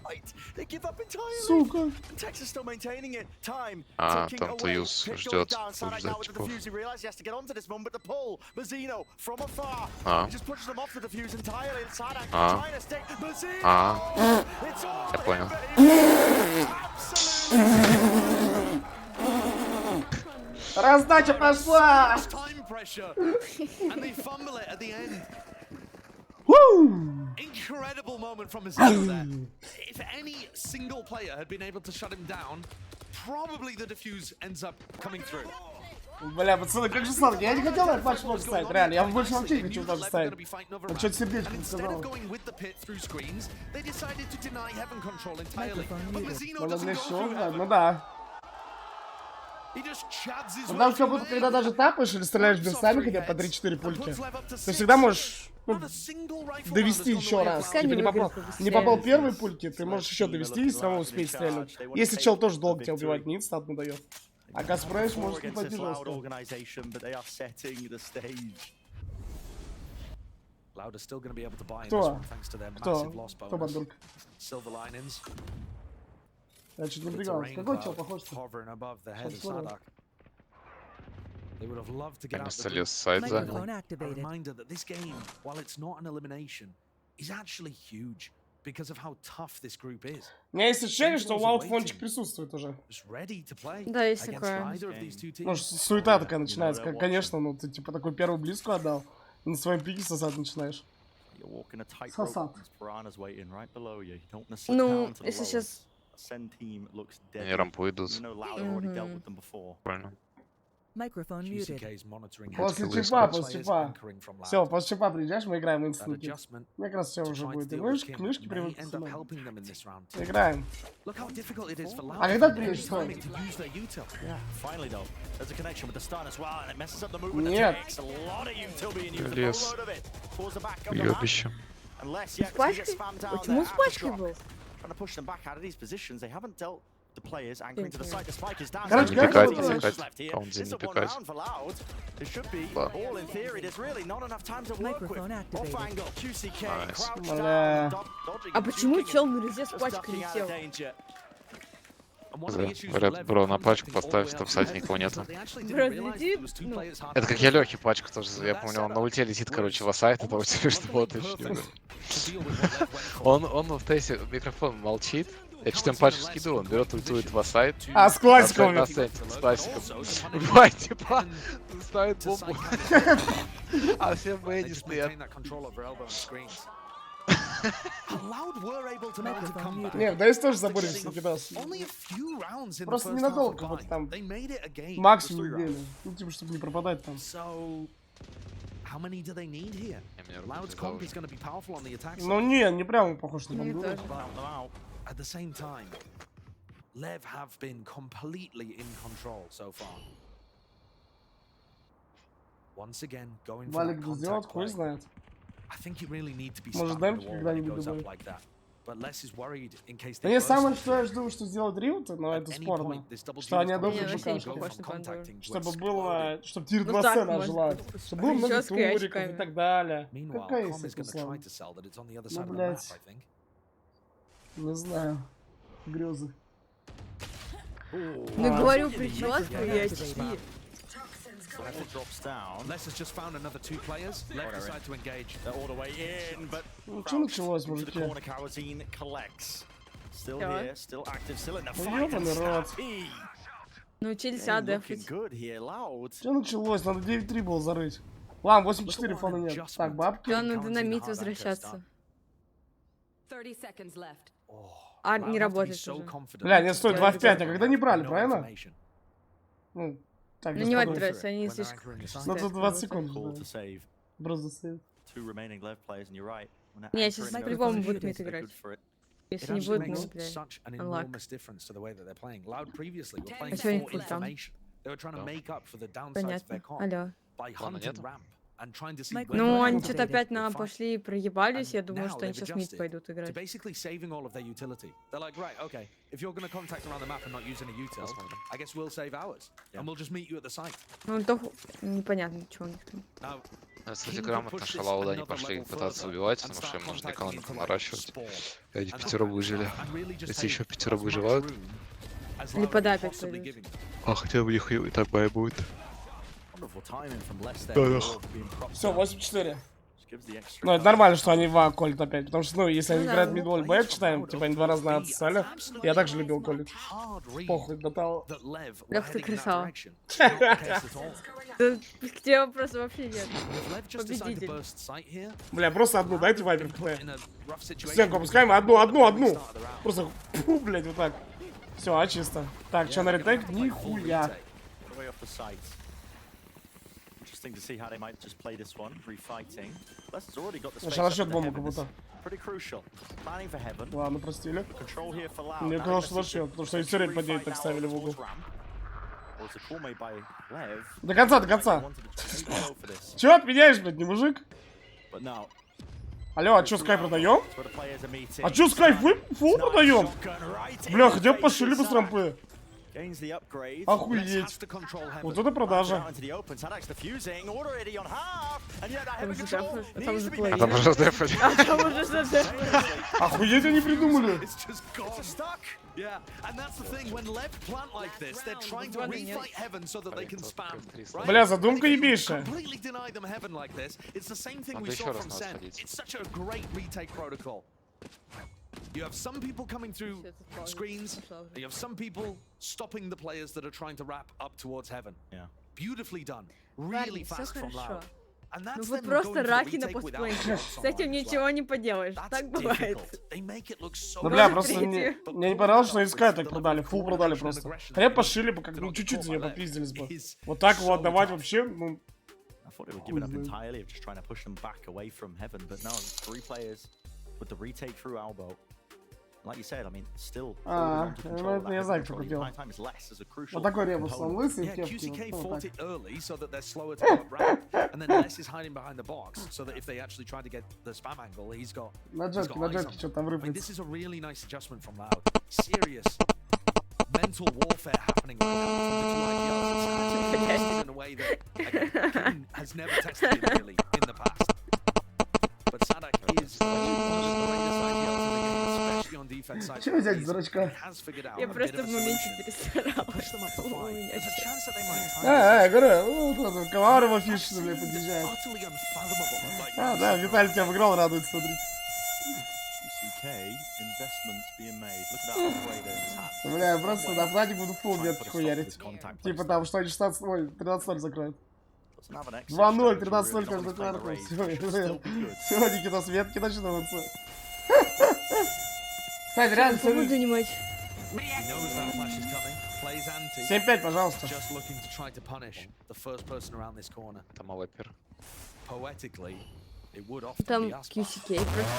They give up entirely. Сука. And Texas still maintaining it. Time А, ticking там away. Туюз Pick ждет. goes down. Sadak now with the типов. defuse. He realizes he has to get onto this one, but the pull. Mazzino from afar. А. He just pushes them off the defuse entirely. And Sadak А. trying to stick. Mazzino. А. It's all Я понял. Раздача пошла! Time pressure, and they fumble it at the end. Woo! Incredible moment from Mazzino there. If any single player had been able to shut him down, probably the defuse ends up coming through. Бля, пацаны, как же сладко. Я не хотел этот матч много ставить, реально. Я больше вообще не хочу даже ставить. Вот что-то сердечко сказал. Ну, для чего? Ну да. Потому что как будто, когда даже тапаешь или стреляешь берсами, хотя по 3-4 пульки, ты всегда можешь довести еще раз. Типа не попал первой пульки, ты можешь еще довести и все равно успеть стрельнуть. Если чел тоже долго тебя убивает, не инстантно дает. А Каспрейш может не пойти жестко. Кто? Кто бандурка? Я чуть не пригался. Какой чел похож-то? На столе сайт занял. У меня есть ощущение, что Loud фончик присутствует уже. Да, есть такое. Ну, суета такая начинается. Конечно, ну ты типа такой первую близкую отдал. И на своем пике сосать начинаешь. Сосат. Ну, если сейчас... Они рампу идут. Правильно. После чипа. Все, после чипа приезжаешь, мы играем инстинкт. Мне как раз все уже будет. И мышки привыкли. Играем. А когда приедешь, что? Нет. Лес. Ёбище. С пачкой? Почему с пачкой был? Короче, Запекать. Каунтзи не пекать. Бля. А почему чел на резе с пачкой летел? Говорят, бро, на пачку поставь, там в сайте никого нету. Бро, летит? Ну. Это как я Лёхе пачку тоже, я помню, он на ульте летит, короче, в сайт, это очень смешно было, он в тесте микрофон молчит, я что-то пачку скидываю, он берет ультует в сайт. А, с классиком. На сайте, с классиком. Убивает, типа, ставит бомбу. А все в мейне стоят. Нет, да если тоже заборемся накидался. Просто ненадолго, как будто там максимум недели. Ну, типа, чтобы не пропадать там. Ну не прямо похож на бомбу. At the same time, Lev have been completely in control so far. Once again, going for that contact play. I think you really need to be smart when it goes up like that. But Les is worried in case they Мне самое, что я жду, что сделают Риуты, но это спорно. Что они одобрят БК. Чтобы было, чтобы тир 2 сцена ожила. Чтобы было много туриков и так далее. Какая есть смысла? Ну, блядь. Не знаю. Грезы. Ну, говорю, прическа и очки. Ну, что началось, мужики? Ёбаный рот. Научились дефать. Что началось? Надо 9-3 было зарыть. Ладно, 8-4 фона нет. Так, бабки. Надо на динамит возвращаться. А, не работает уже. Бля, не стоит 2 в 5, а когда не брали, правильно? Ну, так, ну не в этот раз, они слишком... Ну, тут 20 секунд. Просто сейв. Не, сейчас по-любому будут мид играть. Если не It будет, actually ну, makes блядь, such an unlock. enormous difference to the way that they're playing. Loud previously were playing А чё они for тут там? information. They were trying to make up for the downsides of Понятно. their comp Алло. by hunting ramp and trying to see where Ну, the они hell что-то опять they нам fight. пошли и проебались. Я And думаю, now что они they've сейчас мид adjusted пойдут to играть. basically saving all of their utility. They're like, right, okay, if you're going to contact around the map and not use any util, I guess we'll save ours, and we'll just meet you at the site. Ну, то непонятно, что у них там. Кстати, грамотно шалауда они пошли пытаться убивать, потому что им нужно экономику наращивать. И эти 5 выжили. Если еще 5 выживают. Липода опять пойдут. А хотя бы у них и так бай будет. Все, 8-4. Ну, это нормально, что они два колят опять. Потому что, ну, если они играют мидволь бэк, читаем, типа они 2 раза на отстали. Я также любил колить. Похуй, до того. Лёх, ты красава. Где вопроса вообще нет. Победитель. Бля, просто одну дайте вайпер в плей. Стенку опускаем, одну. Просто, фу, блядь, вот так. Все, а чисто. Так, что на ретейк? Нихуя. Сначала счет бомбу как будто. Ладно, простили. Мне казалось, что счет, потому что они все время по 9 так ставили в угол. До конца. Чего отменяешь, блядь, не мужик? Алло, а чё, скайп продаем? А чё, скайп фул продаем? Бля, хотя бы пошили бы с рампы. Охуеть. Вот это продажа. Там уже плей. Там уже дефали. Там уже задефали. Охуеть они придумали. Yeah, and that's the thing, when Lev plant like this, they're trying to refight heaven so that they can spam, right? Бля, задумка ебейшая. Completely deny them heaven like this. It's the same thing we saw from Sen. It's such a great retake protocol. You have some people coming through screens, and you have some people stopping the players that are trying to wrap up towards heaven. Yeah. Beautifully done. Really fast from Loud. Ну вы просто раки на постплейнке. С этим ничего не поделаешь. Так бывает. Ну бля, просто мне не понравилось, что искать так продали. Фул продали просто. Хотя пошили бы, как бы чуть-чуть за нее попиздились бы. Вот так его отдавать вообще, ну... Like you said, I mean, still. Ну я знаю, что делать. Вот такой ребус, он лысый, yeah, кепки. QCK fought it early so that they're slower to put ramp, and then Les is hiding behind the box so that if they actually try to get the spam angle, he's got. На джетке что там I mean, рыпается. this is a really nice adjustment from Loud. Serious mental warfare happening right now between the two IPLs in a way that King has never tested it really in the past. But Sadak is one of the greatest IPLs in the game, especially on defense side. Чего взять дурачка? Я просто в моменте перестаралась. Говорю, ковары в афише, бля, подъезжают. Да, Виталий тебя выиграл, радуется, смотри. Бля, я просто на плане буду фул метки хуярить. Типа там, что они 16, ой, 13-0 закроют. 2-0, 13-0 каждую карту. Все, Никита, с метки начнутся. Кстати, реально, кому занимать? 7-5, пожалуйста. Там алапер. Там QCK просто.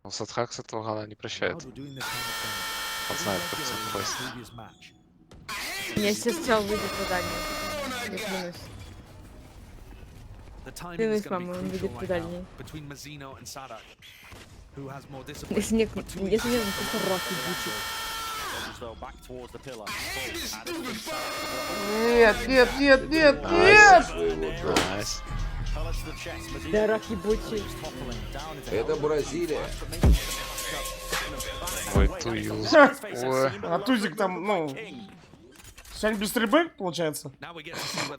Он Садхак с этого гала не прощает. Он знает, как все попасть. Я сейчас сначала выйдет по дальней. Минус, по-моему, он выйдет по дальней. Если нет, он просто рак ебучий. Нет! Да, рак ебучий. Это Бразилия. Ой, туюз. А тузик там, ну... Сегодня без стрельбы, получается?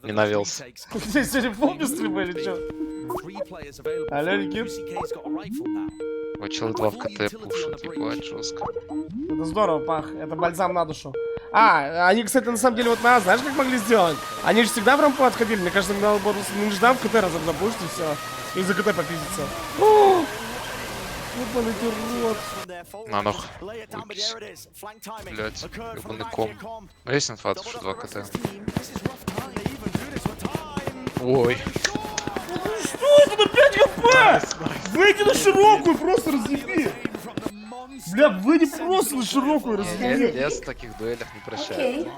Не навелся. Сегодня фул без стрельбы или что? Алло, Никит? Ой, человек 2 в КТ пушит, ебать, жестко. Это здорово, Пах, это бальзам на душу. А, они, кстати, на самом деле, вот нас, знаешь, как могли сделать? Они же всегда в рампу отходили, мне кажется, надо было не ждать в КТ разом запушить и все. И за КТ попиздиться. Ёбаный ты рот. На ног. Блять, ёбаный ком. Есть инфа, что 2 КТ. Ой. Что это на 5 хп? Выйди на широкую, просто разъеби. Бля, выйди просто на широкую, разъеби. Я с таких дуэлях не прощаю.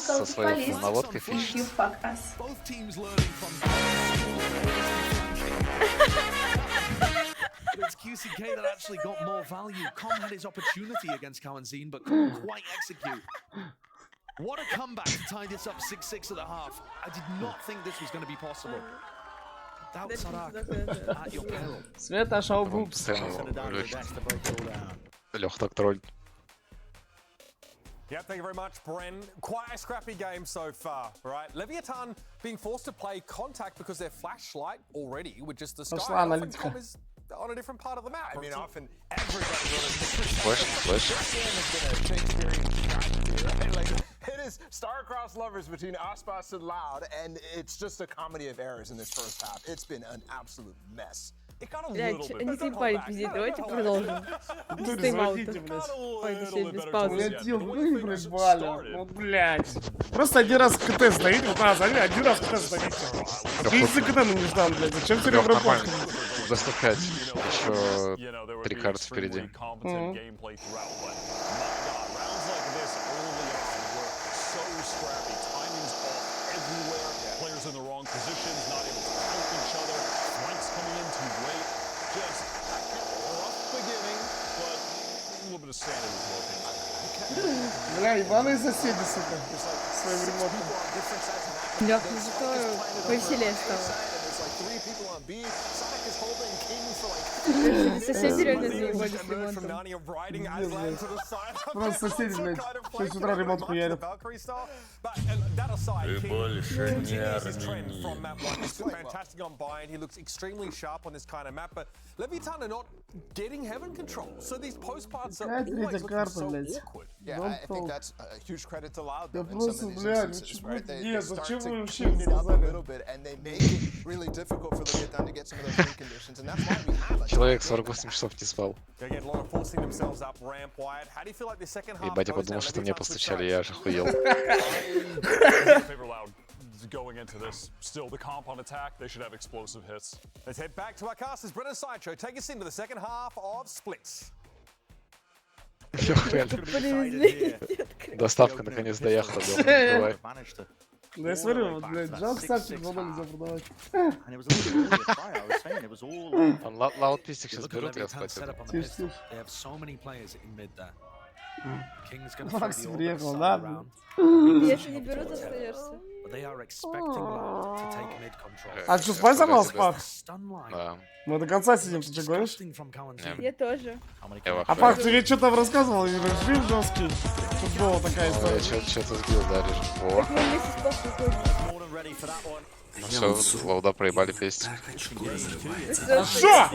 Со своей наводкой фишит. It's QCK that actually got more value. Com had his opportunity against Kawanzin, but couldn't quite execute. What a comeback to tie this up 6-6 at the half. I did not think this was going to be possible. Doubt Sarak at your peril. Света шоу-бупс. Лёх так тролль. Yeah, thank you very much, Bren. Quite a scrappy game so far, right? Leviatan being forced to play contact because their flashlight already with just the sky. Often Com is on a different part of the map. I mean, often everybody's on a different Flash. Like, it is star-crossed lovers between Aspas and Loud, and it's just a comedy of errors in this first half. It's been an absolute mess. Блядь, не заебали пиздеть, давайте продолжим. Без тайм-аута. Ой, точнее, без паузы. Блядь, выиграть Валя. Ну, блядь. Просто один раз КТ стоит, вот надо залить, один раз КТ стоит. Ты КТ на неждан, блядь, зачем ты ребрапорт? До 105. Еще 3 карты впереди. Players in the wrong positions, not able to help each other. Flanks coming in too late. Just a rough beginning, but a little bit of sanity is working. Бля, ебаные соседи, сука, своим ремонтом. Лёх, ну зато повеселее стало. Соседи реально заебали с ремонтом. Просто соседи, блядь, в 6 утра ремонт хуярят. Fantastic on buy-in. He looks extremely sharp on this kind of map, but Leviatan are not getting heaven control. So these postparts are always looking so awkward. Yeah, I think that's a huge credit to Loud though, in просто, some of these бля, instances, right? They start зачем to вы вообще ease мне up a сказали? little bit, and they make it really difficult for Leviatan to get some of those win conditions, and that's why we have a Человек 48 часов не спал. Again, a lot of forcing themselves up ramp wide. How do you feel like the second half? Ебать, я подумал, что мне постучали, я аж охуел. Going into this, still the comp on attack, they should have explosive hits. Let's head back to our casters, Brennan Sideshow. Take us into the second half of Splits. Доставка наконец доехала, давай. Да я смотрю, вот, блядь, жалко сапчик воду нельзя продавать. Лаутпистик сейчас берут и отхватят. Тише. Макс приехал, ладно. Если не берут, остаешься. А что, спать забрался, Пак? Да. Мы до конца сидим, ты что говоришь? Я тоже. А Пак, ты мне что там рассказывал? Режим жесткий. Тут была такая история. Я что-то сбил, да, режим. Так мы вместе с Паком ходим. Ну все, Лауда проебали песню. Хорошо!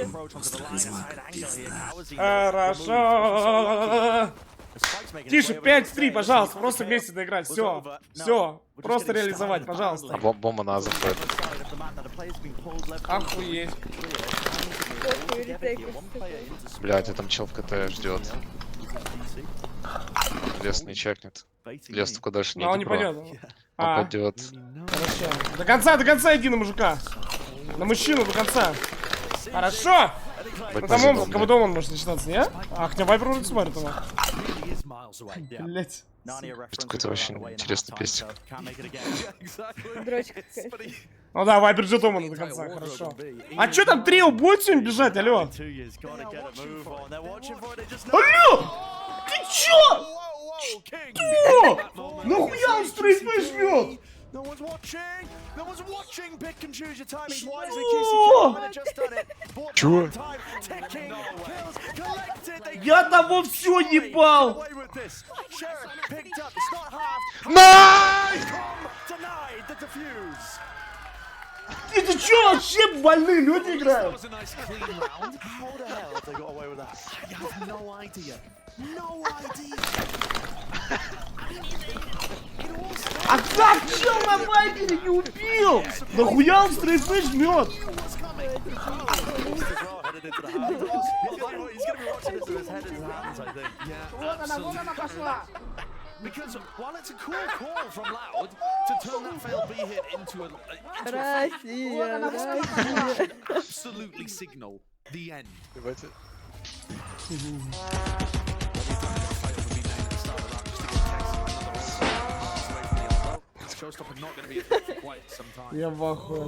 Хорошо! Тише, 5-3, пожалуйста, просто вместе доиграть. Все, все, просто реализовать, пожалуйста. Бомба на заходит. Охуеть. Блядь, а там чел в КТ ждет. Лес не чекнет. Лес только дальше не он иди, не пойдет. Он пойдет. Хорошо. До конца иди на мужика. На мужчину до конца. Хорошо! Потому кому дома он может начинаться, не? А, хотя Вайпер вроде смотрит его. Блять. Это какой-то очень интересный песня. Дрочка какая-то. Ну да, Вайпер ждет Омана до конца, хорошо. А чё там, трио будет сегодня бежать, алло? Алло! Ты чё? Что? Нахуя он стрейфы жмет? No one's watching! No one's watching! Pick and choose your timings wisely, Чё? Я того все ебал! Найс! Это чё, вообще больные люди играют? А как чел на Вайпере не убил? Нахуя он стрейфы жмет? falling into the hands. He's gonna be watching this with his head in his hands, I think. Yeah, absolutely. Because while it's a cool call from Loud to turn that failed B hit into a fake, should absolutely signal the end. Showstopper not going to be for quite some time. Я в ахуе.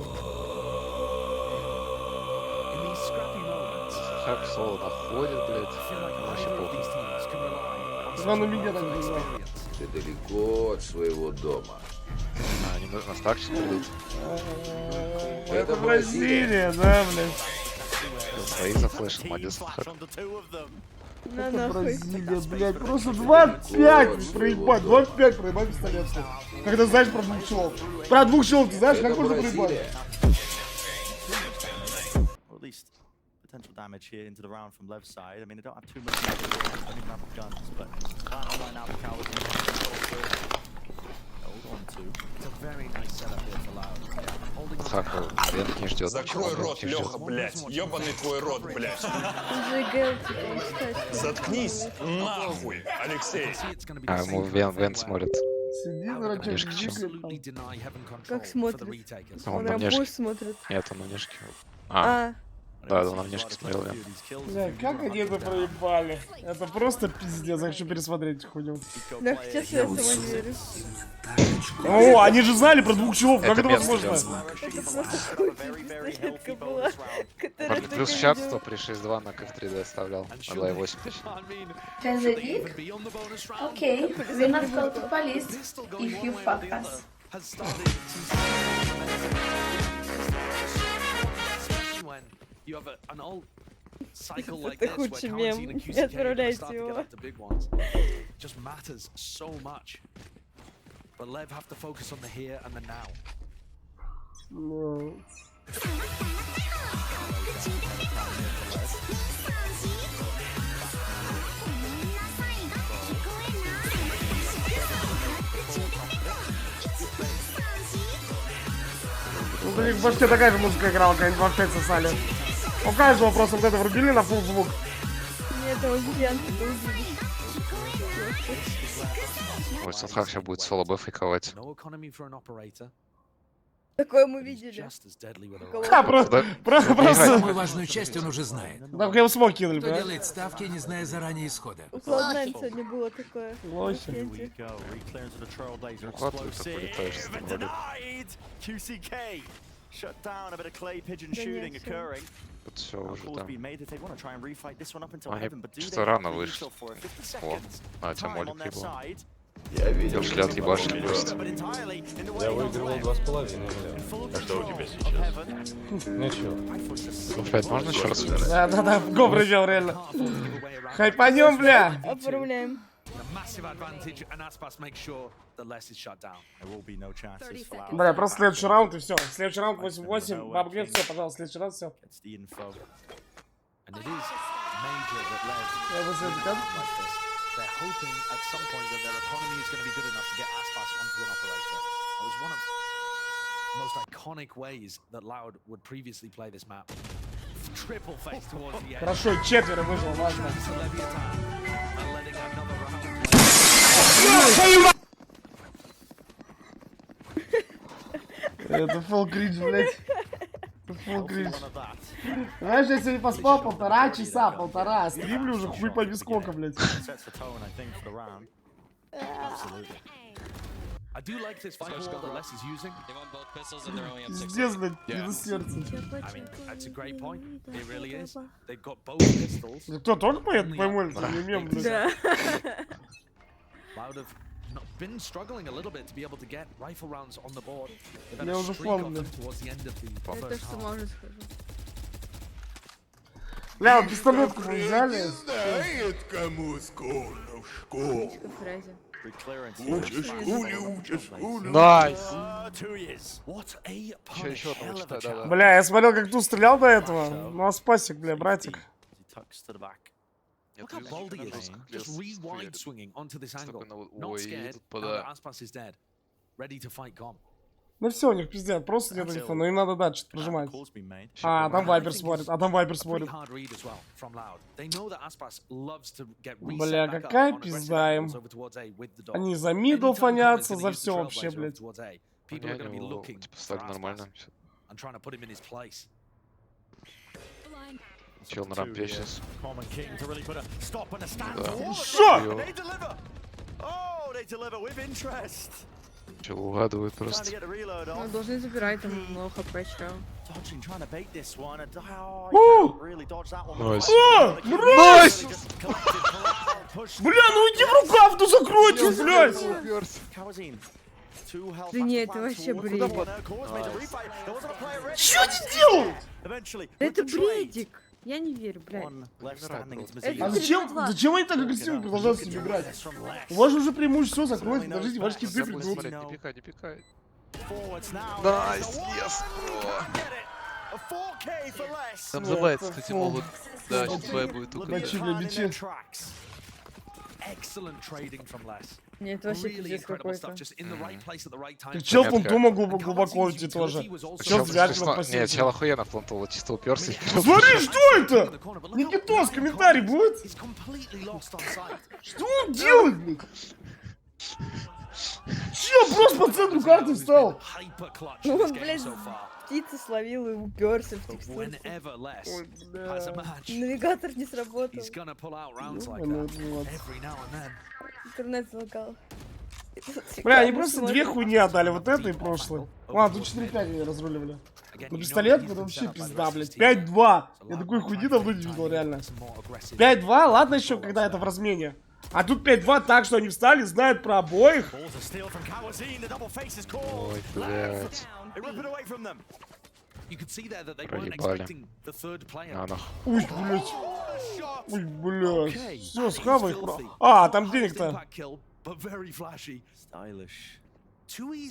In these scrappy moments, Как соло находит, блядь. Вообще похуй. Два на меня так было. Ты далеко от своего дома. Они нас так сейчас придут. Это Бразилия, да, блядь. Своих зафлешил, молодец. Это Бразилия, блядь. Просто 25 проебать. 25 проебать пистолет. Когда знаешь про двух челов. Про двух челов ты знаешь, как можно проебать? Potential damage here into the round from left side. I mean, they don't have too much. They don't even have guns, but right now the cowards hold on to. It's a very nice setup here for Loud. Хакл, Венок не ждет. Закрой рот, Леха, блядь. Ёбаный твой рот, блядь. Заткнись нахуй, Алексей. А ему Вен смотрит. Сиди, дурачок, Как смотрит? Он на внешке смотрит. Нет, он на внешке. Да, он на внешке смотрел, я. Бля, как они это проебали? Это просто пиздец, я хочу пересмотреть хуйню. Да, честно, я сама не верю. О, они же знали про двух челов, как это возможно? Это просто хуйня была, которая Плюс шатство при 6-2 на F3D оставлял. На 2.8 точнее. Chazevik? Okay, we're not called to police if you fuck us. You have an old cycle like this where Quarantine and QCK start to get up to big ones. It just matters so much. But Lev have to focus on the here and the now. No. У них в башке такая же музыка играла, когда они 25 сосали. У каждого просто вот это врубили на full звук. Нет, это убийца, это убийца. Ой, Садхак сейчас будет соло Б фейковать. Такое мы видели. Да, просто. Самую важную часть он уже знает. Там его смог кинули, Кто делает ставки, не зная заранее исхода. У Cloud9 сегодня было такое. Лохи. QCK shut down, a bit of clay pigeon shooting occurring. Тут все уже там. Они что рано вышли. О, на тебя молик был. Я видел. Ушли отъебашили просто. Я выигрывал 2,5 миллиона. А что у тебя сейчас? Ничего. Опять можно еще раз? Да, го придем, реально. Хайпанем, бля. Оформляем. Бля, просто следующий раунд и все. Следующий раунд 8-8. Бабглет, все, пожалуйста, следующий раунд, все. Я бы следующий. They're hoping at some point that their economy is going to be good enough to get Aspas onto an operator. That was one of the most iconic ways that Loud would previously play this map. Triple face towards the end. Хорошо, четверо вышло, важно. Это full кринж, блядь. Это full кринж. Знаешь, я сегодня поспал 1,5 часа, полтора. Стримлю уже хуй пойми сколько, блядь. Пиздец, блядь, не на сердце. Кто, тоже поет? Пойму, это не мем, блядь. Been struggling a little bit to be able to get rifle rounds on the board. Я уже помню. Я тоже с ума уже схожу. Бля, вот пистолетку мы взяли. Знает, кому скоро в школу. Учишь школе, учишь школе. Найс! Еще там что-то, да. Бля, я смотрел, как тут стрелял до этого. Ну, а спасик, бля, братик. Look how bold he is. Just rewind swinging onto this angle. Not scared. Now that Aspas is dead. Ready to fight Gom. Ну все, у них пиздец, просто нет инфы, но им надо дальше прожимать. А, там Вайпер смотрит, Бля, какая пизда им. Они за мидл фонятся, за все вообще, блядь. Типа стали нормально. Чел на рампе сейчас. Что? Чел угадывает просто. Ну, должны забирать, там много хп еще. Найс. Найс! Бля, ну иди в рукав, ну закройтесь, блядь! Да нет, это вообще бред. Что они делают? Это бредик. Я не верю, блядь. А зачем они так агрессивно продолжают с ним играть? У вас же уже преимущество, все, закройте, подождите, ваши кипы придут. Не пикай, не пикай. Найс, yes, там забайтс, кстати, могут. Да, сейчас Б будет укрыть. Бичи для бичи. Нет, это вообще пиздец какой-то. Ты чел плантума глубоко уйти тоже. Чел связано по Нет, чел охуенно плантул, чисто уперся. Смотри, что это? Никитос, комментарий будет? Что он делает, блядь? Чел просто по центру карты встал. Ну он, блядь, птицы словил и уперся в текстуру. Ой, бля. Навигатор не сработал. Интернет залагал. Бля, они просто две хуйни отдали, вот это и прошлое. Ладно, тут 4-5 они разруливали. Ну пистолет, это вообще пизда, блядь. 5-2. Я такой хуйни давно не видел, реально. 5-2, ладно еще, когда это в размене. А тут 5-2 так, что они встали, знают про обоих. Ой, блядь. Проебали. Ой, блядь. Ой, блядь. Все, схавай их. А, там денег-то.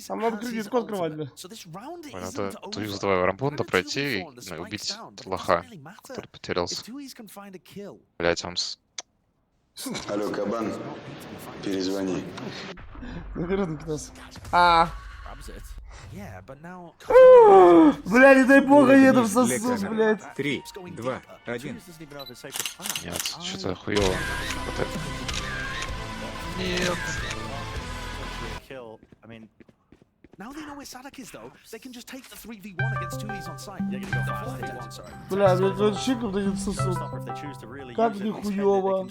Там надо кредитку открывать, бля. Надо из этого рампунта пройти и убить лоха, который потерялся. Блять, он с... Алло, кабан, перезвони. Наверное, Никитос. А. Бля, не дай бога, еду в сосуд, блядь. 3, 2, 1. Нет, что-то хуёво. Нет. Бля, блядь, щиком дают в сосуд. Как нихуёво.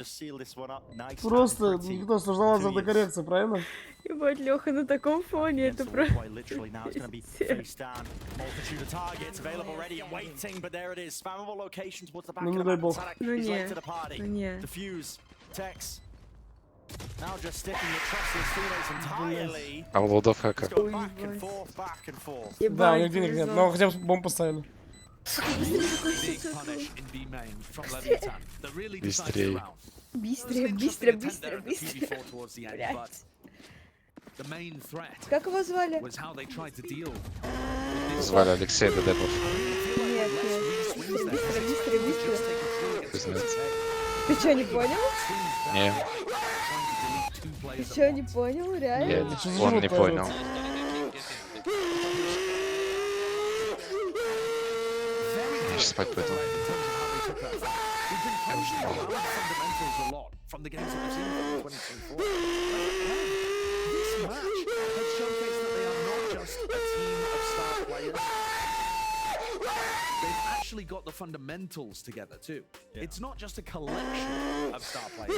Просто, Никитос, нужна у вас автокоррекция, правильно? Ебать, Леха на таком фоне, это просто... Ну не дай бог. Ну не, ну не. А у лодов хэка. Да, у них денег нет, но хотя бы бомб поставили. Быстрее. Быстро. Блять. Как его звали? Звали Алексей Дедепов. Нет. Быстро. Ты что, не понял? Не. Ты что, не понял, реально? Нет, он не понял. Я сейчас спать пойду. Got the fundamentals together too. It's not just a collection of star players.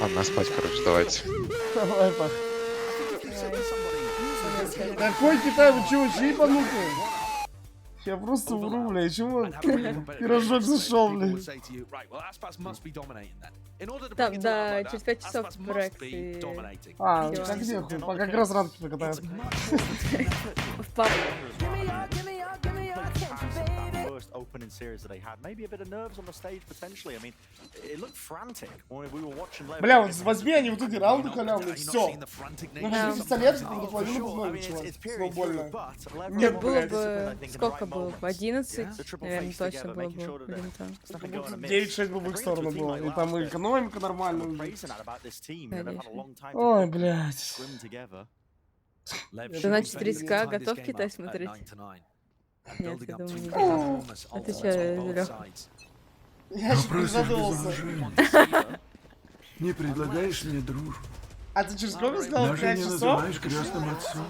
Ладно, спать, короче, давайте. Давай, пах. Какой Китай, вы чего, вообще ебанутые? Я просто вру, бля, чего? Пирожок зашел, бля. Там, да, через 5 часов проект и... А, как где хуй? Как раз ранки покатают. В папу. Opening series that they had. Maybe a bit of nerves on the stage potentially. I mean, it looked frantic when we were watching. Бля, вот возьми они вот эти раунды халявные, все. Ну, возьми пистолет, чтобы половину познали, чувак. Снова больно. Нет, было бы... Сколько было бы? 11? Наверное, точно было бы. 9-6 бы в их сторону было. И там и экономика нормальная. Ой, блядь. Это значит 30к готов Китай смотреть? Нет, я думаю, не готов. А ты че, Лёха? Я чуть не задумался. Не предлагаешь мне дружбу? А ты через сколько сказал? Даже 5 не часов? называешь крестным отцом.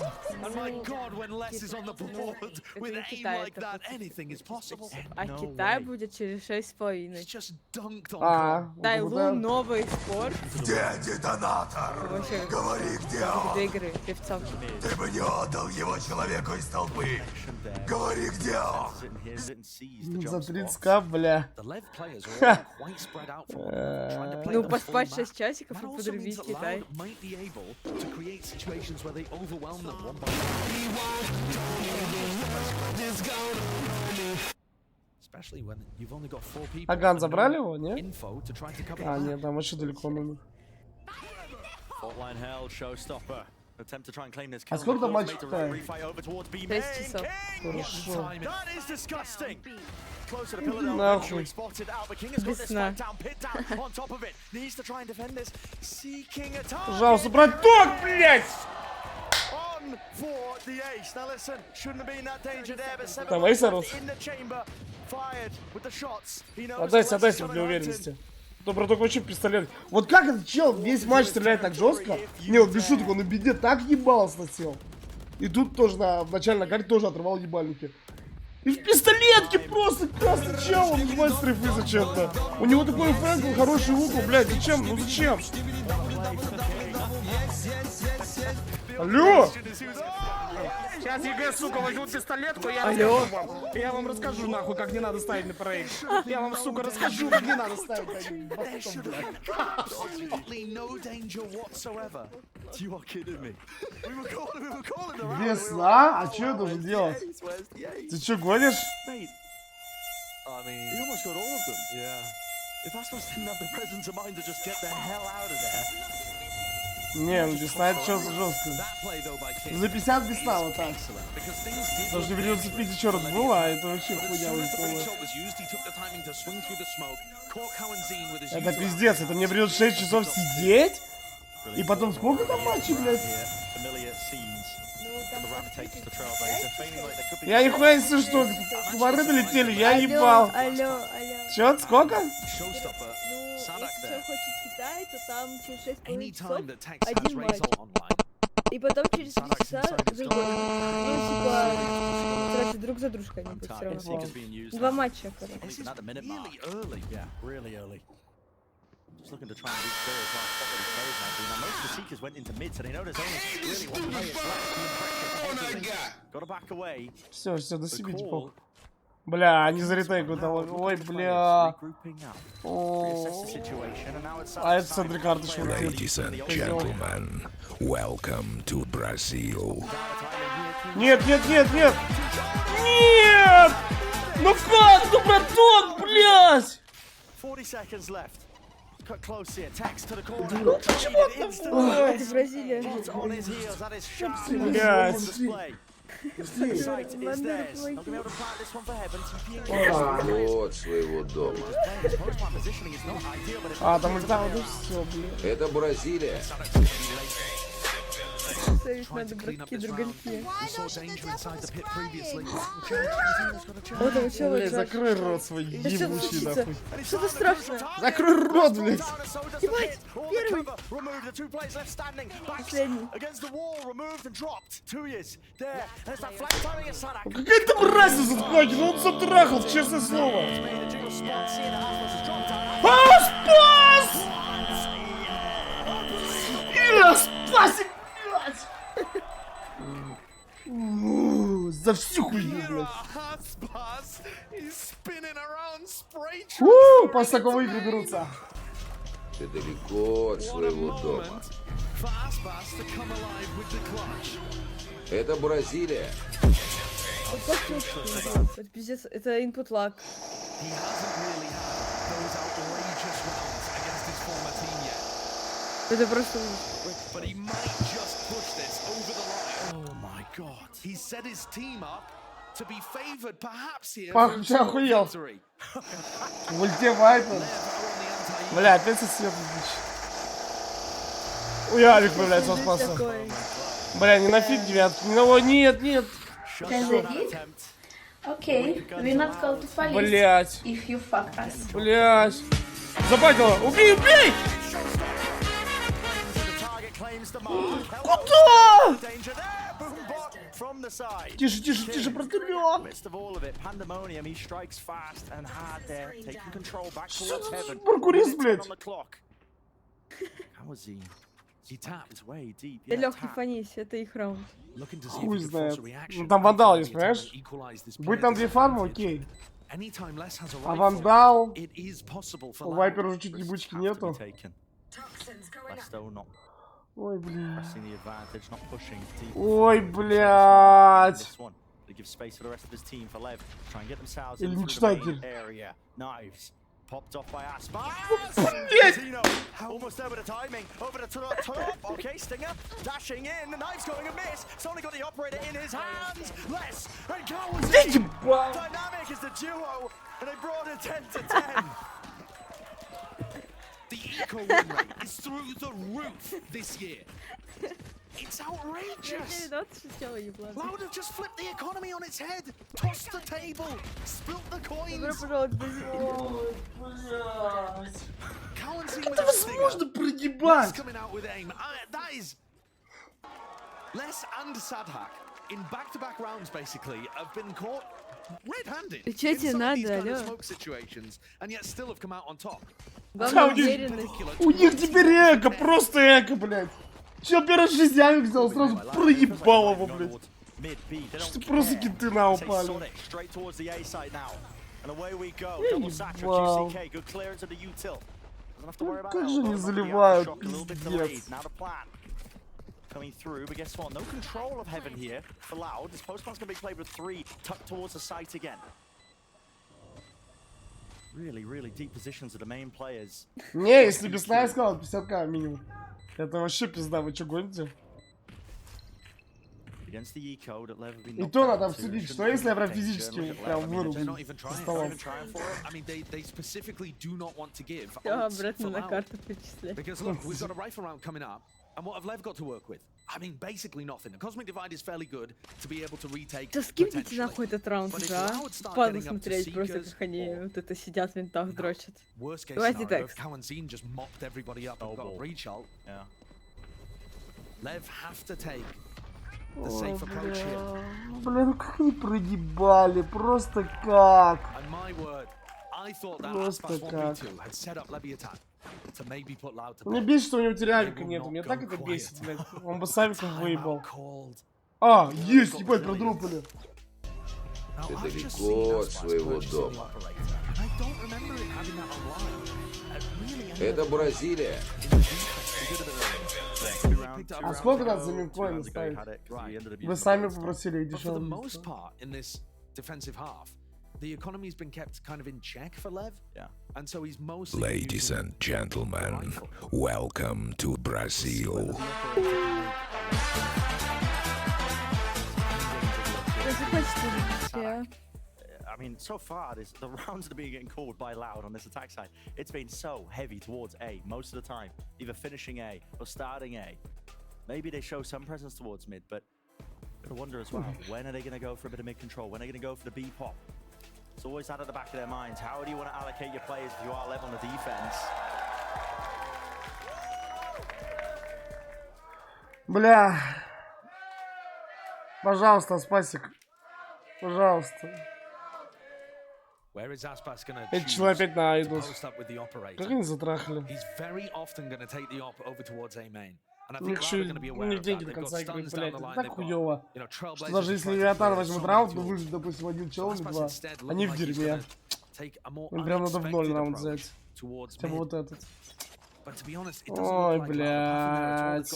А Китай будет через 6,5. А, Дай Лу новый спорт. Где детонатор? Вообще, Говори, где он? две игры, певцов. Ты бы не отдал его человеку из толпы. Говори, где он? За 30к, бля. Ну, поспать 6 часиков и подрубить Китай. Аган забрали его, нет? А, нет, там еще далеко номер. А сколько там матч Китая? 6 часов. Хорошо. Нахуй. Без сна. Пожалуйста, браток, блядь! Там Эйс орус? Отдайся для уверенности. То браток вообще пистолет. Вот как этот чел весь матч стреляет так жестко? Не, вот без шуток, он на беде так ебался насел. И тут тоже в начальной карте тоже отрывал ебальники. И в пистолетке просто красный чел, он нажимает стрейфы зачем-то. У него такой фэнкл, хороший угол, блядь, зачем? Ну зачем? Алло! Сейчас ЕГЭ, сука, возьмут пистолетку, Алло. я вам расскажу, нахуй, как не надо ставить на проект. Я вам, сука, расскажу, как не надо ставить на Весна? А что я должен делать? Ты что, гонишь? Не, ну весна это что жестко. За 50 весна вот так. Потому что придется пить еще раз было, а это вообще хуйня полная. Это пиздец, это мне придется 6 часов сидеть? И потом сколько там матчей, блядь? Я нихуя не слышу, что комары долетели, я ебал. Алло. Чё, сколько? Если кто хочет Китай, то там через 6,5 часов один матч. И потом через 3 часа другой. Ну, типа, короче, друг за дружкой они будут все равно. 2 матча, короче. Just looking to try and reach there as well. Spot where the players might be. Now most of the Seekers went into mid, so they know there's only really one player left. Being pressured. Gotta back away. Все, до себе, типа. Бля, они за ретейку дали. Ой, бля. А это центр карточки. Ladies and gentlemen, welcome to Brazil. Нет! Нет! Ну как? Ну, браток, блядь! 40 seconds left. Cut close here. Text to the corner. Это Бразилия. Блядь. Вот своего дома. А, там улетало, да все, блин. Это Бразилия. Ставить надо братки другольки. Блядь, закрой рот свой ебучий, нахуй. Что-то страшное. Закрой рот, блядь. Ебать, первый. Последний. Какая там разница, Ткаки? Ну он затрахал, честное слово. А, спас! Я спасик, блядь! За всю хуйню, блядь. После такого игры берутся. Ты далеко от своего дома. Это Бразилия. Это пиздец, это input lag. Это просто... Пах, ты охуел. В ульте Вайпер. Бля, опять сосед. Ой, Авик появляется, он спасся. Бля, не на фит девятку. Ну, нет, нет. Can they hit? Okay, we're not called to police Блять. if you fuck us. Блять. Забайтила. Убей, убей! Куда? Тише, тише, тише, протырёк. Паркурист, блядь. Да легкий фанись, это их раунд. Хуй знает. Ну там вандал есть, понимаешь? Будь там 2 фармы, окей. А вандал... У Вайпера уже чуть ебучки нету. Ой, блядь. Ой, блядь. Или мечтатель. Popped off by Aspa. Almost there with the timing. Over the top. Okay, Stinger dashing in. The knife's going amiss. It's only got the operator in his hands. Less and Cowan's dynamic is the duo, and they brought it 10 to 10. The eco win rate is through the roof this year. It's outrageous! Loud have just flipped the economy on its head, tossed the table, spilt the coins. Это возможно прогибать! Coming out with aim. That is Les and Sadhak in back-to-back rounds basically have been caught red-handed in some of these kind of smoke situations, and yet still have come out on top. У них теперь эко, просто эко, блядь. Чел первый жизнь взял, сразу проебал его, блядь. Что просто киты на упали. Вау. Как же не заливают, пиздец. Coming through, but guess what? No control of heaven here for Loud. This postman's going to be played with 3 tucked towards the site again. Really deep positions of the main players. Не, если без снайпа сказал, 50к минимум. Это вообще пизда, вы что гоните? И то надо обсудить, что если я прям физически прям вырублю со столом. Все обратно на карту перечисляй. And what have Lev got to work with? I mean, basically nothing. The cosmic divide is fairly good to be able to retake. Да скипните нахуй этот раунд уже, а? Падло смотреть просто, как они вот это сидят в винтах дрочат. Давайте текст. Just mopped everybody up and got a breach ult. Yeah. Lev have to take the safe approach here. Бля, ну как они прогибали, просто как? And my word, I thought that Aspas 1v2 had set up Leviatan. Мне бесит, что у него теряльника нету. Мне так это бесит, блядь. Он бы савиком выебал. А, есть, ебать, продропали. Ты далеко от своего дома. Это Бразилия. А сколько надо за мимкоин ставить? Вы сами попросили дешевле. The economy's been kept kind of in check for Lev. Yeah. And so he's mostly Ladies and gentlemen, welcome to Brazil. I mean, so far, the rounds that are being getting called by Loud on this attack side, it's been so heavy towards A most of the time, either finishing A or starting A. Maybe they show some presence towards mid, but I wonder as well, when are they going to go for a bit of mid control? When are they going to go for the B pop? It's always that at the back of their minds. How do you want to allocate your players if you are Lev on the defense? Бля. Пожалуйста, Спасик. Пожалуйста. Эти человек опять на идут. Как они затрахали? У них еще не деньги до конца игры, блядь, это так хуёво, что даже если Левиатан возьмут раунд, ну выжить, допустим, 1 человек или 2, они в дерьме. Им прям надо в 0 раунд взять. Хотя бы вот этот. Ой, блядь.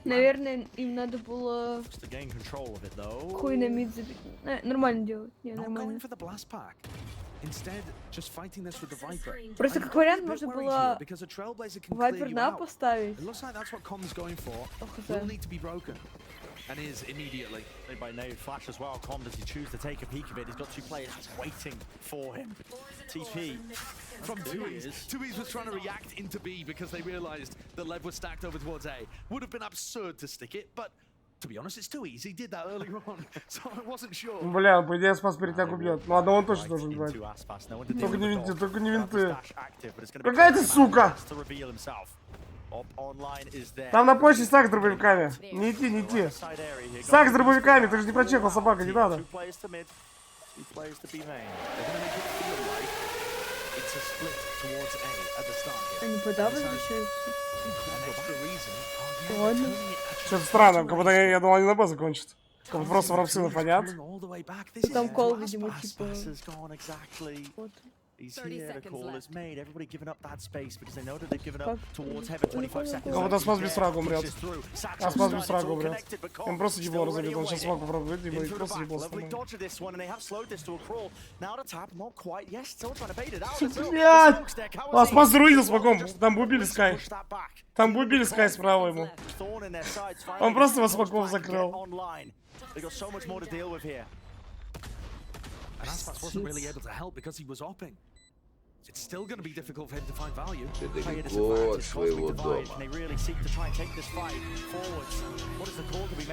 Наверное, им надо было хуй на мид забить. Нормально делать. Не, нормально. Просто как вариант можно было Вайпер на поставить. and is immediately. Played by Nave Flash as well. Com, does he choose to take a peek of it? He's got two players waiting for him. TP from 2E's. 2E's was trying to react into B because they realized that Lev was stacked over towards A. Would have been absurd to stick it, but to be honest, it's 2E's. He did that earlier on, so I wasn't sure. Бля, по идее спас перетягу бьет. Ну одного он точно должен брать. Только не винты, только не винты. Какая ты сука! Там на почте стак с дробовиками. Не идти, не идти. Стак с дробовиками, ты же не прочекал, собака, не надо. Они подавали еще. Ладно. Что-то странно, как будто я думал, они на Б закончат. Как будто просто в рапсы нафонят. Там кол, видимо, типа... Вот. He's here, the call is made. Everybody giving up that space because they know that they've given up towards heaven. 25 seconds. Как будто спас без фрага умрет. А спас без фрага умрет. Он просто ебло разобьет. Он сейчас смог попробовать, и просто ебло сломает. Блядь! А, спас заруинил смогом. Там бы убили Скай. Там бы убили Скай справа ему. Он просто его смогом закрыл. And Aspas wasn't really able to help because he was opping. It's still going to be difficult for him to find value.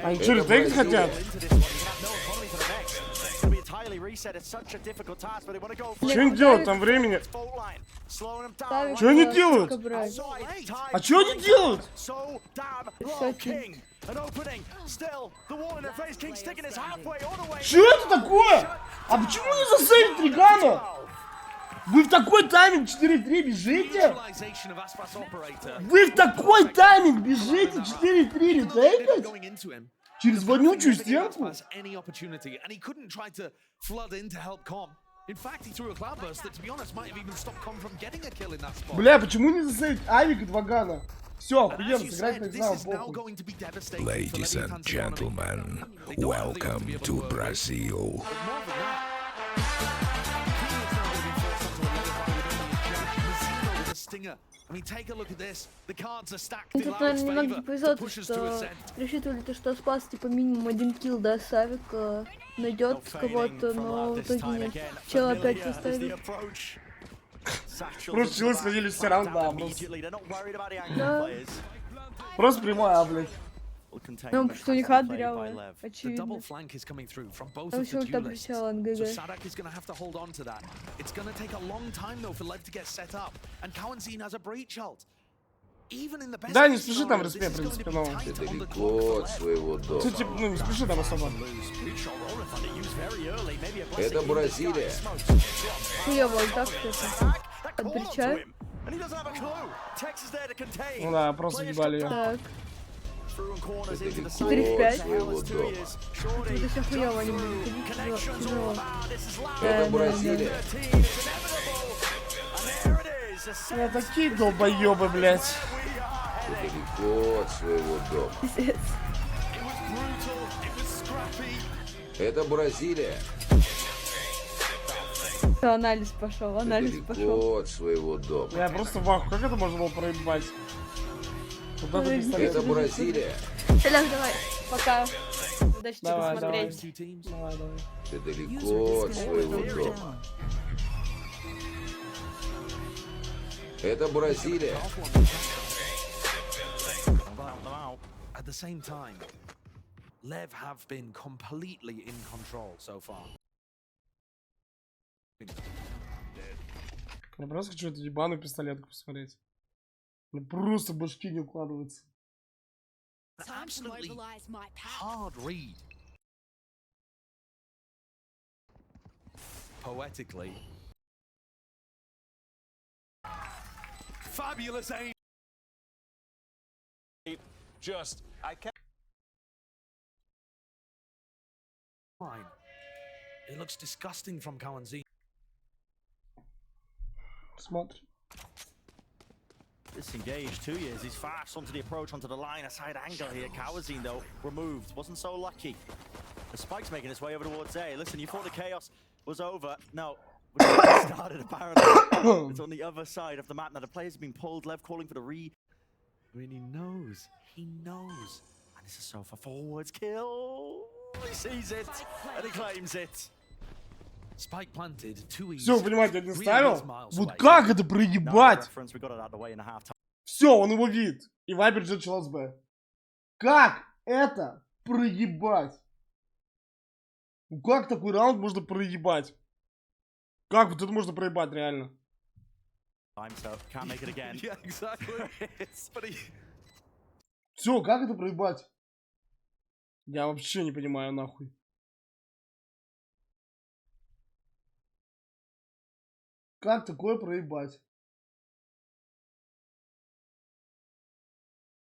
Они что, ретейк хотят? Что они делают там времени? Что они делают? А что они делают? Что это такое? А почему не засейвить Тригана? Вы в такой тайминг 4-3 бежите? Вы в такой тайминг бежите 4-3 ретейкать? Через вонючую стенку? Бля, почему не засейвить Авик и Двагана? Все, охуенно, сыграть на экзамен, похуй. Ladies and gentlemen, welcome to Brazil. Тут, наверное, немного не повезло, что рассчитывали, что спас типа минимум один килл, да, Савик найдет кого-то, но в итоге нет. Чел опять поставили. Просто челы сходили все равно, да, просто. Да. Просто прямая, блядь. Ну, потому что у них ад дырявая, очевидно. Там еще ульта причала НГГ. Да, не спеши там респе, в принципе, но... Ты далеко от своего дома. Ты, типа, ну не спеши там особо. Это Бразилия. Хуёво ульта, кстати. Отбричаю. Ну да, просто ебали ее. Так. 4-5. Это все хуёво, они будут тяжело. Это Бразилия. Я такие долбоёбы, блядь. Ты далеко от своего дома. Это Бразилия. Все, анализ пошел, анализ пошел. От своего дома. Я просто в ахуе, как это можно было проебать? Куда ты пистолет? Это Бразилия. Ляг, давай, пока. Удачи тебе смотреть. Давай. Ты далеко от своего дома. Это Бразилия. At the same time, Lev have been completely in control so far. Я просто хочу эту ебаную пистолетку посмотреть. Мне просто башки не укладываются. Absolutely hard read. Poetically. Fabulous aim. Just, I can't. Fine. It looks disgusting from Kawanzi. Смотри. Disengaged 2 years. He's fast onto the approach, onto the line. A side angle here. Kawazine, though, removed. Wasn't so lucky. The Spike's making his way over towards A. Listen, you thought the chaos was over. No. It started, apparently. It's on the other side of the map. Now, the players have been pulled. Lev calling for the re... I mean, he knows And it's a sofa forwards kill. He sees it and he claims it. Spike planted, 2 easy. Все, понимаете, один ставил. Вот как это проебать? Все, он его видит. И Вайпер идет чело с Б. Как это проебать? Ну как такой раунд можно проебать? Как вот это можно проебать реально? Все, как это проебать? Я вообще не понимаю нахуй. Как такое проебать?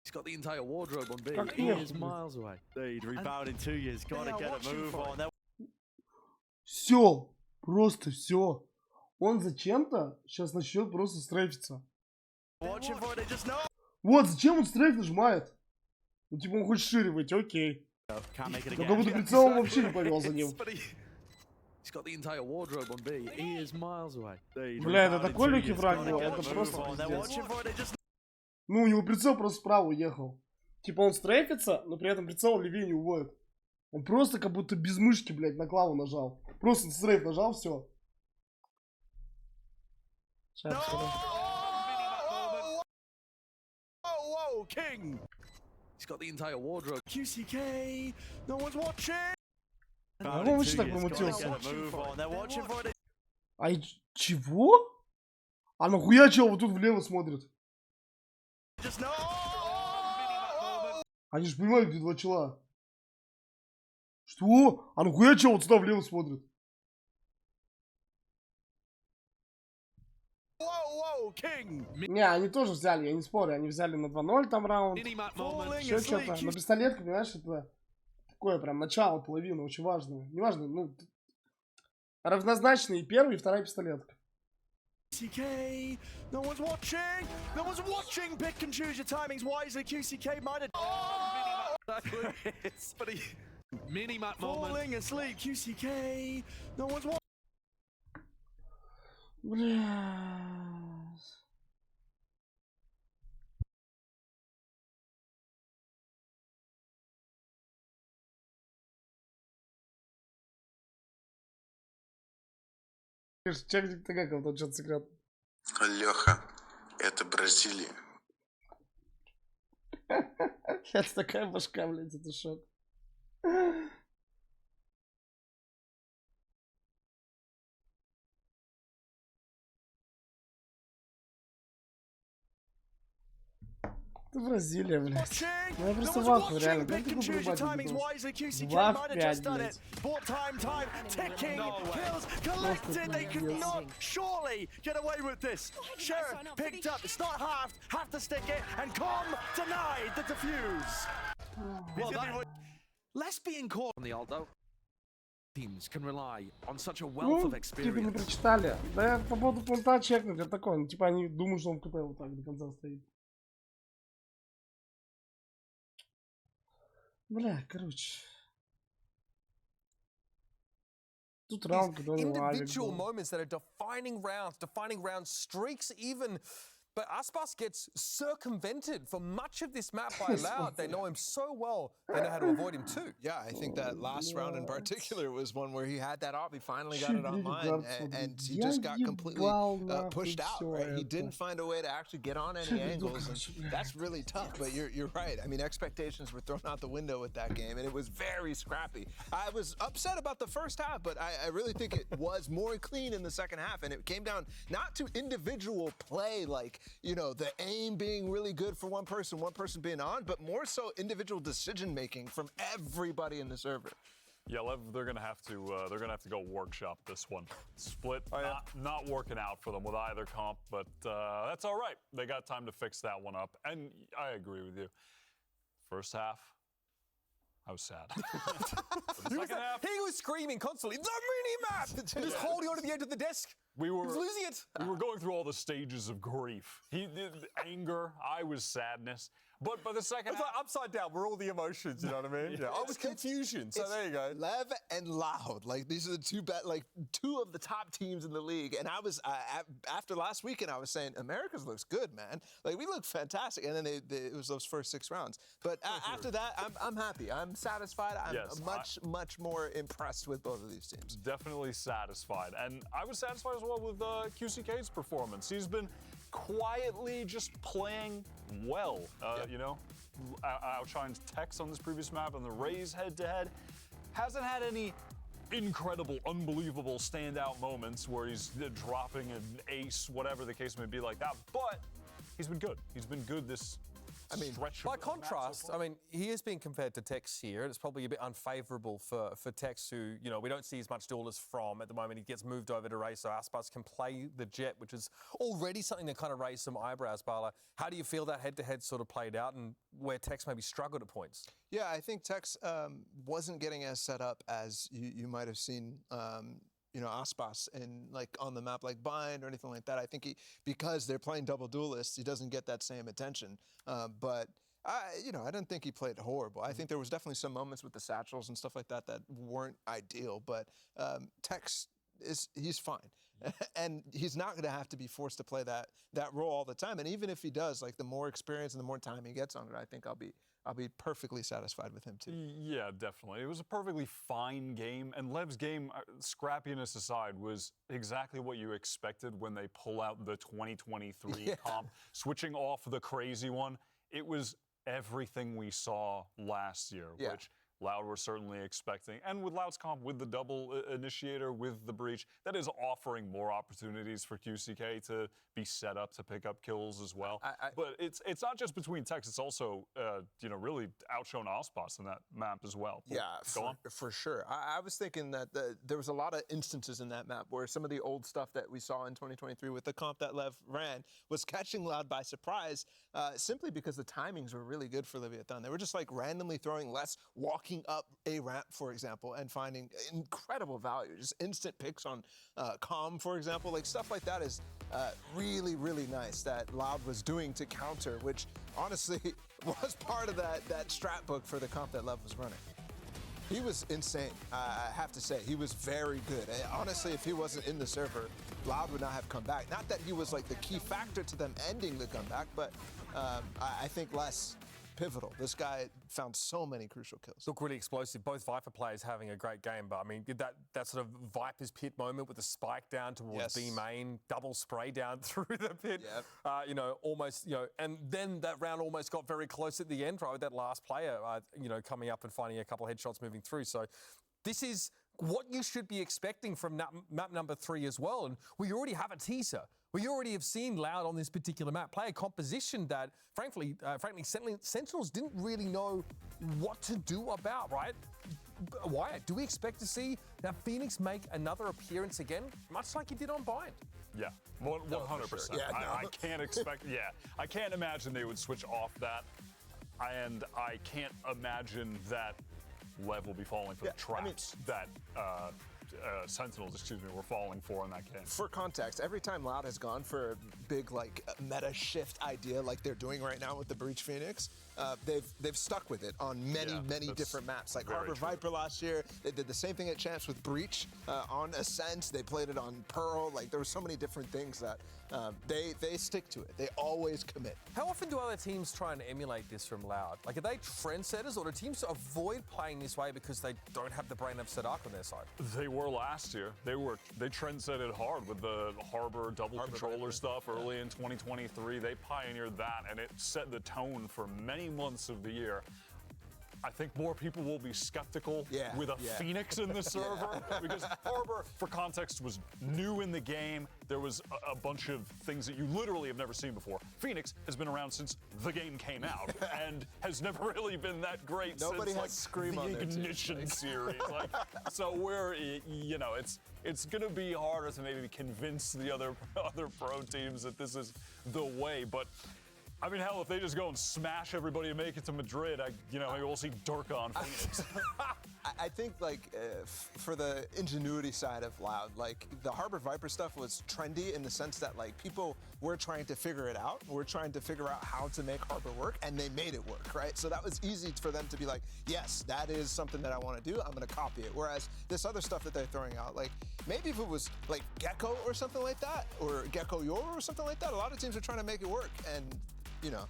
He's got the entire wardrobe on B. Как He нехуй, is блядь. miles away. Dude, rebound in 2 years. Gotta get a move on. Все, просто все. Он зачем-то сейчас начнет просто стрейфиться. Вот, зачем он стрейф нажимает? Ну, типа, он хочет шире выйти, окей. Но как будто прицелом вообще не повел за ним. Бля, это такой легкий фраг был, это просто пиздец. Ну, у него прицел просто справа уехал. Типа, он стрейфится, но при этом прицел левее не уводит. Он просто как будто без мышки, блядь, на клаву нажал. Просто стрейф нажал, все. King! He's got the entire wardrobe. QCK! No one's watching! А он вообще так помутился. А чего? А нахуя чел вот тут влево смотрит? Они же понимают, где два чела. Что? А нахуя чел вот сюда влево смотрит? Не, они тоже взяли, я не спорю. Они взяли на 2-0 там раунд. Еще что-то. Но пистолетка, понимаешь, это такое прям начало, половина, очень важное. Неважно, ну, равнозначные первый и вторая пистолетка. QCK, no one's watching! No one's watching! Pick and choose your timings wisely. QCK might have... But he... Mini-map falling asleep. QCK, no one's watching. Блядь. Чекник ты как, вот что-то секрет. Леха, это Бразилия. Это такая башка, блядь, это шок. Это Бразилия, блядь. Ну я просто в ахуе, реально. Как ты будешь рубать? 2 в 5, блядь. Less being caught on the Aldo. Teams can rely on such a wealth of Ну, типа не experience. прочитали. Да я по поводу планта чекнуть, это такое. Ну, типа они думают, что он в КП вот так до конца стоит. Бля, короче. Тут раунд, который individual moments that are defining round streaks even. But Aspas gets circumvented for much of this map by Loud. They know him so well, they know how to avoid him too. Yeah, I think that last round in particular was one where he had that off. He finally got it online, and he just got completely pushed out. Right? He didn't find a way to actually get on any angles, and that's really tough. But you're right. I mean, expectations were thrown out the window with that game, and it was very scrappy. I was upset about the first half, but I really think it was more clean in the second half, and it came down not to individual play like, you know, the aim being really good for one person being on, but more so individual decision making from everybody in the server. Yeah, Lev, they're gonna have to go workshop this one. Split not working out for them with either comp, but that's all right. They got time to fix that one up, and I agree with you. First half, I was sad. He was screaming constantly, the mini-map! And just holding onto the edge of the desk. We were losing it. We were going through all the stages of grief. Anger, I was sadness. But by the second It's like upside down. We're all the emotions, you know what I mean? Yeah. I was confusion, so there you go. Lev and Loud, like these are the two of the top teams in the league. And I was after last weekend, I was saying America's looks good, man. Like we look fantastic. And then it was those first 6 rounds. But after that, I'm happy. I'm satisfied. I'm much more impressed with both of these teams. Definitely satisfied, and I was satisfied as well with QCK's performance. He's been quietly just playing well. You know, outshined Tex on this previous map on the Rays head-to-head. Hasn't had any incredible, unbelievable standout moments where he's dropping an ace, whatever the case may be like that. But he's been good. He's been good this. I mean, by contrast, I mean, he is being compared to Tex here, and it's probably a bit unfavourable for Tex, who, you know, we don't see as much duelist from at the moment. He gets moved over to Ray, so Aspas can play the Jet, which is already something that kind of raised some eyebrows, Bala. How do you feel that head-to-head sort of played out, and where Tex maybe struggled at points? Yeah, I think Tex wasn't getting as set up as you might have seen. You know, Aspas and like on the map like Bind or anything like that. I think because they're playing double duelists, he doesn't get that same attention. But I didn't think he played horrible. I think there was definitely some moments with the satchels and stuff like that that weren't ideal. But Tex he's fine, and he's not going to have to be forced to play that role all the time. And even if he does, like the more experience and the more time he gets on it, I think I'll be perfectly satisfied with him too. Yeah, definitely. It was a perfectly fine game, and Lev's game, scrappiness aside, was exactly what you expected when they pull out the 2023 comp, switching off the crazy one. It was everything we saw last year, which Loud were certainly expecting. And with Loud's comp, with the double initiator, with the breach, that is offering more opportunities for QCK to be set up to pick up kills as well. But it's not just between Tex, it's also, really outshone Aspas in that map as well. Yeah, for sure. I was thinking that there was a lot of instances in that map where some of the old stuff that we saw in 2023 with the comp that Lev ran was catching Loud by surprise, simply because the timings were really good for Leviatan. They were just like randomly throwing less, walking up a ramp, for example, and finding incredible value. Just instant picks on Calm, for example. Like stuff like that is really, really nice that Loud was doing to counter, which honestly was part of that strat book for the comp that Lev was running. He was insane, I have to say. He was very good. Honestly, if he wasn't in the server, Loud would not have come back. Not that he was like the key factor to them ending the comeback, but I think less pivotal. This guy found so many crucial kills. Look really explosive. Both Viper players having a great game, but I mean, that sort of Viper's pit moment with the spike down towards B main, double spray down through the pit, almost, and then that round almost got very close at the end, right, with that last player, coming up and finding a couple of headshots moving through. So this is what you should be expecting from map number 3 as well. And we already have a teaser. We already have seen Loud on this particular map play a composition that, frankly, Sentinels didn't really know what to do about, right? Why? Do we expect to see that Phoenix make another appearance again, much like he did on Bind? Yeah, 100%. Yeah, I can't expect, I can't imagine they would switch off that. And I can't imagine that Lev will be falling for the traps that Sentinels, were falling for in that game. For context, every time Loud has gone for a big meta shift idea like they're doing right now with the Breach Phoenix, they've stuck with it on many different maps. Like Harbor Viper last year, they did the same thing at Champs with Breach on Ascent. They played it on Pearl. Like there were so many different things that they stick to it. They always commit. How often do other teams try and emulate this from Loud? Like, are they trendsetters, or do teams avoid playing this way because they don't have the brain of Sadak on their side? They were last year. They trendsetted hard with the Harbor double controller stuff early in 2023. They pioneered that, and it set the tone for many months of the year. I think more people will be skeptical with a Phoenix in the server because Harbor, for context, was new in the game. There was a bunch of things that you literally have never seen before. Phoenix has been around since the game came out and has never really been that great since the Ignition series. So we're, it's going to be harder to maybe convince the other pro teams that this is the way, but I mean, hell, if they just go and smash everybody and make it to Madrid, maybe we'll see Dorka on Phoenix. I think, like, for the ingenuity side of Loud, like, the Harbor Viper stuff was trendy in the sense that, like, people were trying to figure it out. We're trying to figure out how to make Harbor work, and they made it work, right? So that was easy for them to be like, yes, that is something that I want to do. I'm going to copy it. Whereas this other stuff that they're throwing out, like, maybe if it was, like, Gecko or something like that, or Gecko Yor or something like that, a lot of teams are trying to make it work, and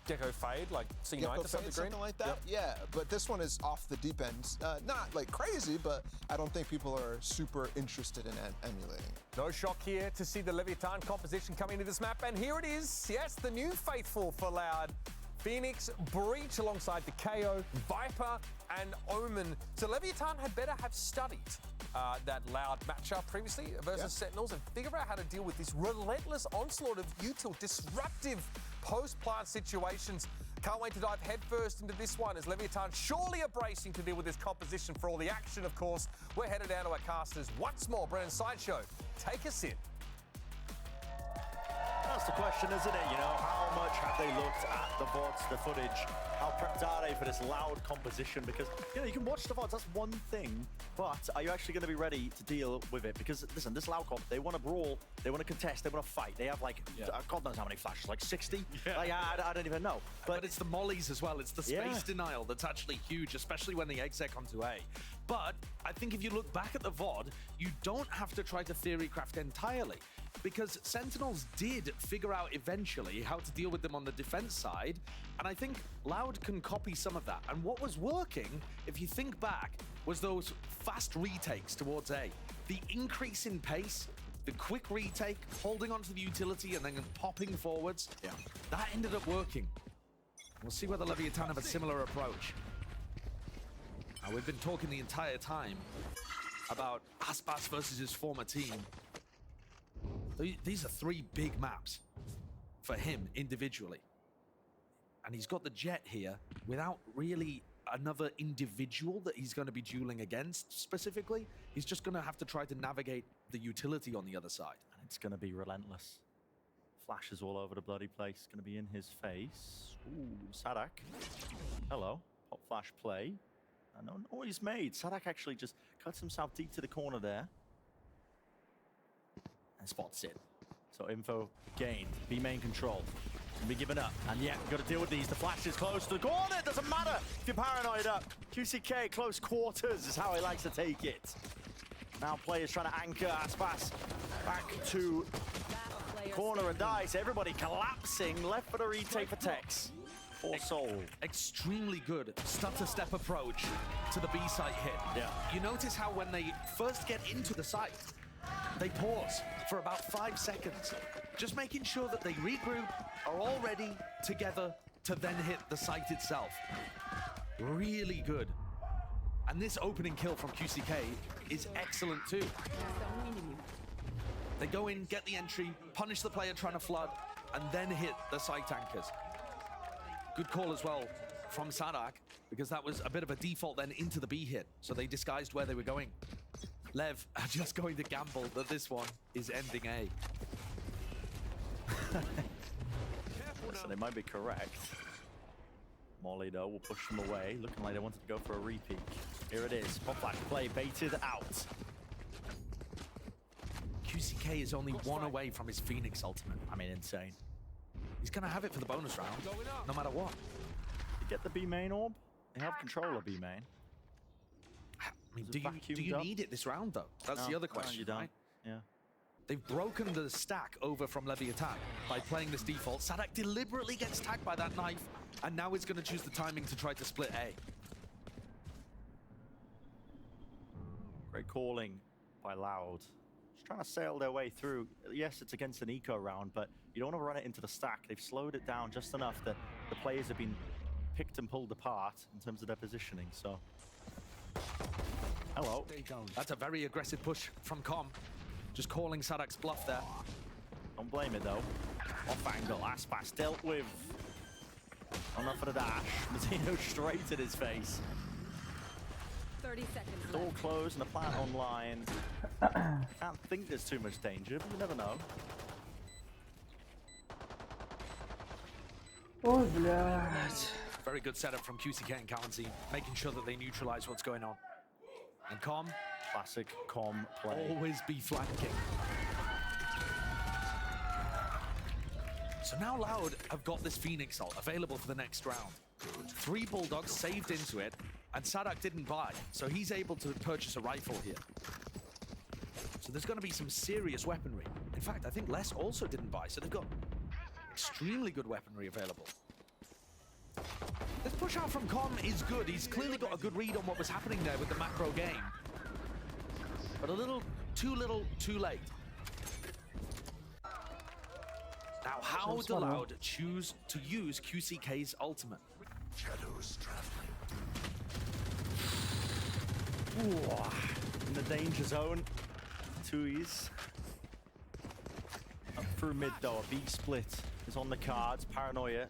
Gecko Fade, like C9 Gecko to some Fade, degree. something like that. Yeah, but this one is off the deep end. Not like crazy, but I don't think people are super interested in emulating. No shock here to see the Leviatan composition coming into this map, and here it is. Yes, the new faithful for Loud. Phoenix, Breach alongside the KO, Viper, and Omen. So Leviatan had better have studied that Loud matchup previously versus Sentinels and figure out how to deal with this relentless onslaught of util, disruptive post-plant situations. Can't wait to dive headfirst into this one as Leviatan surely are bracing to deal with this composition for all the action, of course. We're headed down to our casters once more. Brennan Sideshow, take us in. That's the question, isn't it? How much have they looked at the VODs, the footage? How prepped are they for this Loud composition? Because, you can watch the VODs, that's one thing, but are you actually going to be ready to deal with it? Because, listen, this Loud comp, they want to brawl, they want to contest, they want to fight. They have, like, God knows how many flashes, like 60? Yeah. Like, I don't even know. But it's the mollies as well. It's the space denial that's actually huge, especially when they exec onto A. But I think if you look back at the VOD, you don't have to try to theory craft entirely, because Sentinels did figure out eventually how to deal with them on the defense side, and I think Loud can copy some of that. And what was working, if you think back, was those fast retakes towards A. The increase in pace, the quick retake, holding onto the utility and then popping forwards, that ended up working. We'll see whether Leviatan have a similar approach. Now, we've been talking the entire time about Aspas versus his former team. These are 3 big maps for him individually. And he's got the Jet here without really another individual that he's going to be dueling against specifically. He's just going to have to try to navigate the utility on the other side. And it's going to be relentless. Flashes all over the bloody place. Going to be in his face. Ooh, Sadak. Hello. Pop flash play. No noise made. Sadak actually just cuts himself deep to the corner there. And spots it. So info gained. B main control. Can be given up. And yeah, got to deal with these. The flash is close to the corner. It doesn't matter if you're paranoid up. QCK, close quarters is how he likes to take it. Now players trying to anchor Aspas back to corner and dice. Everybody collapsing. Left for the retake for Tex. For Soul. Extremely good stutter-step approach to the B site hit. Yeah. You notice how when they first get into the site, they pause for about 5 seconds, just making sure that they regroup, are all ready together to then hit the site itself. Really good. And this opening kill from QCK is excellent too. They go in, get the entry, punish the player trying to flood, and then hit the site anchors. Good call as well from Sadak, because that was a bit of a default then into the B hit, so they disguised where they were going. Lev are just going to gamble that this one is ending A. So they might be correct. Molly, though, will push them away, looking like they wanted to go for a repeat. Here it is. Pop flash play baited out. QCK is only 1 away from his Phoenix ultimate. I mean, insane. He's going to have it for the bonus round, no matter what. You get the B main orb? They have control of B main. I mean, do you need it this round, though? That's the other question, you don't. right? Yeah. They've broken the stack over from Leviatan by playing this default. Sadak deliberately gets tagged by that knife, and now he's going to choose the timing to try to split A. Great calling by Loud. Just trying to sail their way through. Yes, it's against an eco round, but you don't want to run it into the stack. They've slowed it down just enough that the players have been picked and pulled apart in terms of their positioning, so... Hello. That's a very aggressive push from Com. Just calling Sadak's bluff there. Don't blame it, though. Off angle, Aspas dealt with. Enough for the dash. Mazzino straight in his face. 30 seconds Door left. closed and the plant online. Can't think there's too much danger, but you never know. Ой, блядь. Very good setup from QCK and Cloud9, making sure that they neutralize what's going on. And Com, classic Com play. Always be flanking. So now Loud have got this Phoenix ult available for the next round. 3 Bulldogs saved into it, and Sadak didn't buy, so he's able to purchase a rifle here. So there's going to be some serious weaponry. In fact, I think Les also didn't buy, so they've got extremely good weaponry available. This push out from Com is good. He's clearly got a good read on what was happening there with the macro game. But a little, too late. Now, how do Loud choose to use QCK's ultimate? Shadows traveling. Ooh, in the danger zone. Tui's. Up through mid though, a B split is on the cards. Paranoia.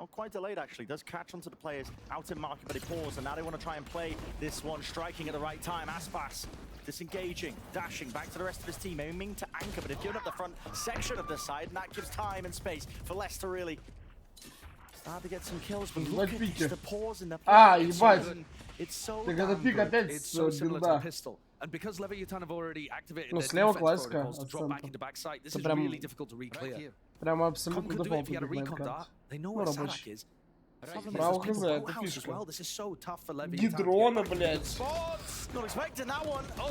Oh, quite delayed actually. Does catch onto the players out in market, but he paused, and now they want to try and play this one, striking at the right time. Aspas disengaging, dashing back to the rest of his team, aiming to anchor, but if you're up the front section of the side, and that gives time and space for Les to really start to get some kills. But look at the pause in the play. ебать. It's so Так это пик опять It's с so similar to the билда. pistol. And because Leviatan have already activated Ну, their слева defense классика protocols to от drop back центра. into backside, this Это is прям, really difficult to re-clear. прям Com абсолютно could do it if he had a дефолтный recon dart. They know Ну, where рабочий. Sadak is. Право хз, это House as фишка. well. This is so tough for Leviatan. Гидрона, блядь. Not expecting that one. Oh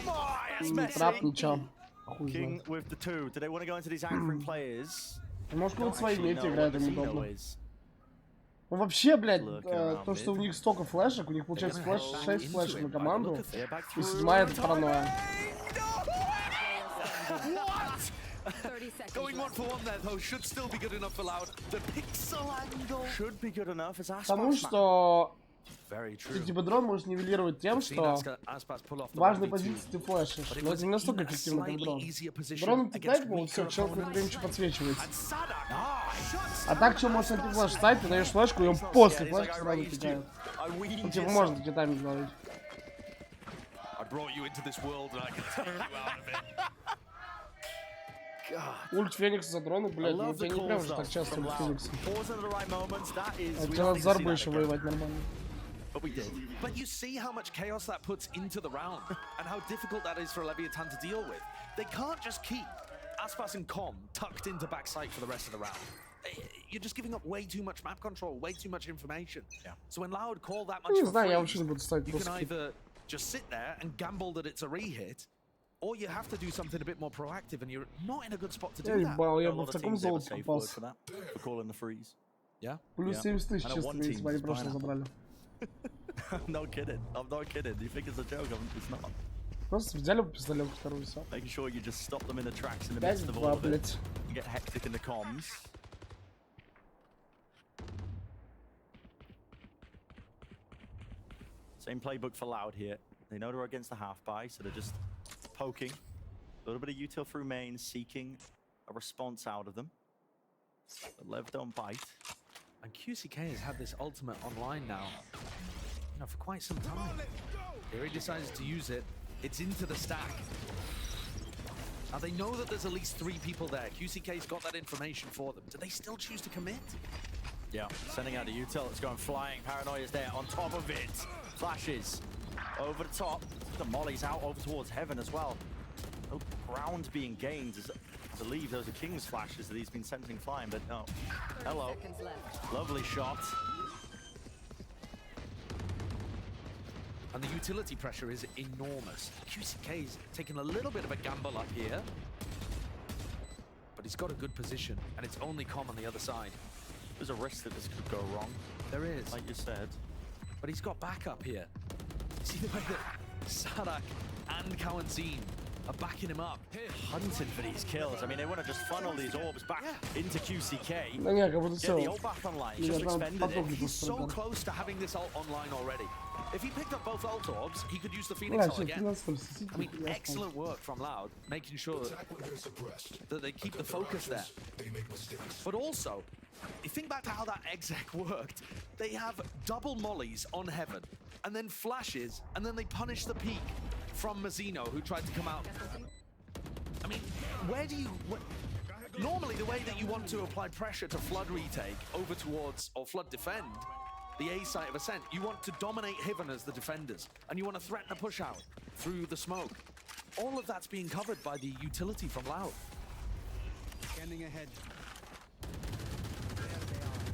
my, that's Трап messy. ничего. Хуй King знает. with the 2. Do they want to go into these anchoring players? Может, Don't кто-то свои actually мети know играет, what им Zeno удобно. is. Ну вообще, блядь, Look around то, что у mid. них столько флешек, у них получается They're флеш, gonna 6 hold флешек into на it, right? команду, Look at that. Back и through. 7-я это паранойя. What? 30 seconds Going one left. for one there, though, should still be good enough for Loud. The pixel angle Should be good enough as Aspas. Потому что Very ты true. типа дрон можешь нивелировать тем, We've seen что Aspas pull off the важные 1v2. позиции ты флешишь. But it Но was это не настолько in a эффективно, как slightly дрон. easier position Дроном ты against тайкнул, все, weaker человек в это opponents. время еще подсвечивается. And Sadak. А так что можешь найти флеш сайт, ты даешь флешку, и он после флешки сразу кидает. Ну типа можно таки тайминг ловить. I brought you into this world and I can take you out of it. Ульт Феникса за дроны, блядь, ну у тебя не прям же так часто ульт Феникса. Pause at the right moments. That is. А we тебе don't надо need to see зарбы that еще again. воевать нормально. But we did. But you see how much chaos that puts into the round and how difficult that is for Leviatan to deal with. They can't just keep Aspas and Com tucked into backside for the rest of the round. You're just giving up way too much map control, way too much information. Yeah. So when Loud call that much Не for знаю, я free, вообще не буду ставить you can просто. either just sit there and gamble that it's a re-hit, or you have to do something a bit more proactive, and you're not in a good spot to Я do that. ебал, я A бы lot в of таком teams they have a золоте safe word попался. for that, for calling the freeze. Yeah. Плюс Yeah. 70 тысяч I know чисто, one если team бы они is прошлое pineapple. забрали. I'm not kidding. I'm not kidding. You think it's a joke? It's not. Просто взяли бы пистолет второй и все. Making sure you just stop them in the tracks in the midst of all 5-2, of it. блядь. You get hectic in the comms. Same playbook for Loud here. They know they're against the half buy, so they're just poking. A little bit of util through main, seeking a response out of them. But Lev don't bite. And QCK has had this ultimate online now, for quite some time. Here he decides to use it. It's into the stack. Now they know that there's at least 3 people there. QCK's got that information for them. Do they still choose to commit? Yeah, sending out the util. It's going flying. Paranoia's there on top of it. Flashes over the top. The molly's out over towards heaven as well. No ground being gained. I believe those are King's flashes that he's been sending flying, but no. Hello. Lovely shot. And the utility pressure is enormous. QCK's taking a little bit of a gamble up here. But he's got a good position, and it's only Com on the other side. There's a risk that this could go wrong. There is. Like you said. But he's got backup here. See the way that Sadak and Cloud9 are backing him up. Hunting for these kills. I mean, they want to just funnel these orbs back into QCK. Да не, как будто Get the все. ult back online. Я Just там expended поток it. не He's so пострадал. close to having this ult online already. If he picked up both ult orbs, he could use the Ну Phoenix да, ult все, again. 15 I mean, excellent work from Loud, making sure that they keep the focus there. But also, you think back to how that exec worked. They have double mollies on Heaven, and then flashes, and then they punish the peak from Mazzino, who tried to come out. I mean, where do you... Normally, the way that you want to apply pressure to flood retake over towards, or flood defend, the A site of Ascent, you want to dominate Heaven as the defenders, and you want to threaten a push out through the smoke. All of that's being covered by the utility from Loud. Scanning ahead.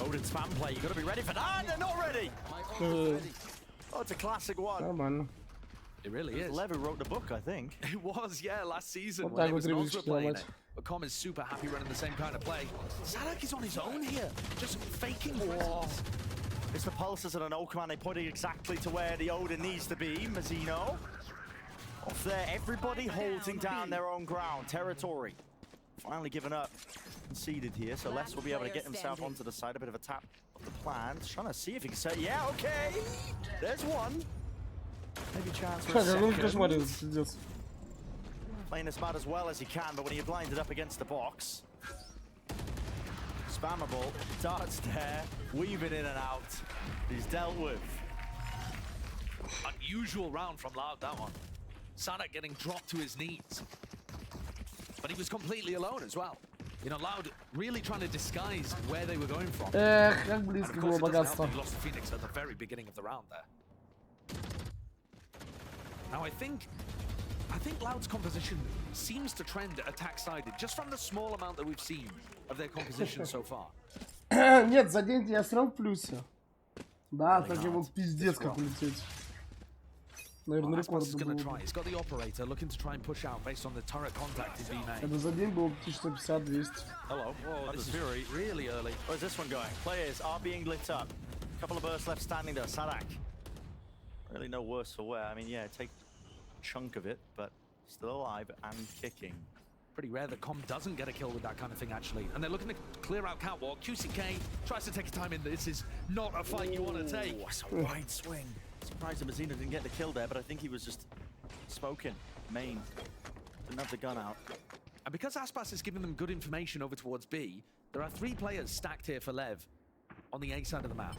Odin spam play, you gotta be ready for that. They're not ready. Oh, it's a classic one. Come on. It really is. Lev who wrote the book, I think. It was, yeah, last season Вот when так it вот was Nosra playing ревизировать. it. But Com is super happy running the same kind of play. Sadak is on his own here, just faking presence. It's the pulses and an old command. They put it exactly to where the Odin needs to be. Mazzino. Off there, everybody holding down their own ground, territory. Finally given up, conceded here, so Les will be able to get himself onto the side. A bit of a tap of the plans, trying to see if he can say, yeah, okay. There's one. Maybe chance for a second. Playing as bad as well as he can, but when he blinds it up against the box. Spammable, darts there, weaving in and out. He's dealt with. Unusual round from Loud, that one. Sadak getting dropped to his knees. But he was completely alone as well. You know, Loud really trying to disguise where they were going from. Как близко было богатство. He lost to Phoenix at the very beginning of the round there. Now I think Loud's composition seems to trend attack-sided, just from the small amount that we've seen of their composition so far. Нет, за день я все равно в плюсе. Да, так его пиздец как улететь. Наверное, рекорд был. He's got the operator looking to try and push out based on the turret contact in B main. Это за день было 1150-200. Hello. Whoa, this is Fury. Really early. Where's this one going? Players are being lit up. A couple of bursts left standing there. Sadak. Really no worse for wear. I mean, yeah, take a chunk of it, but still alive and kicking. Pretty rare that Com doesn't get a kill with that kind of thing, actually. And they're looking to clear out Catwalk. QCK tries to take a time in. This is not a fight you want to take. That's a wide swing. Surprised that Mazzino didn't get the kill there, but I think he was just smoking. Main. Didn't have the gun out. And because Aspas is giving them good information over towards B, there are 3 players stacked here for Lev on the A side of the map.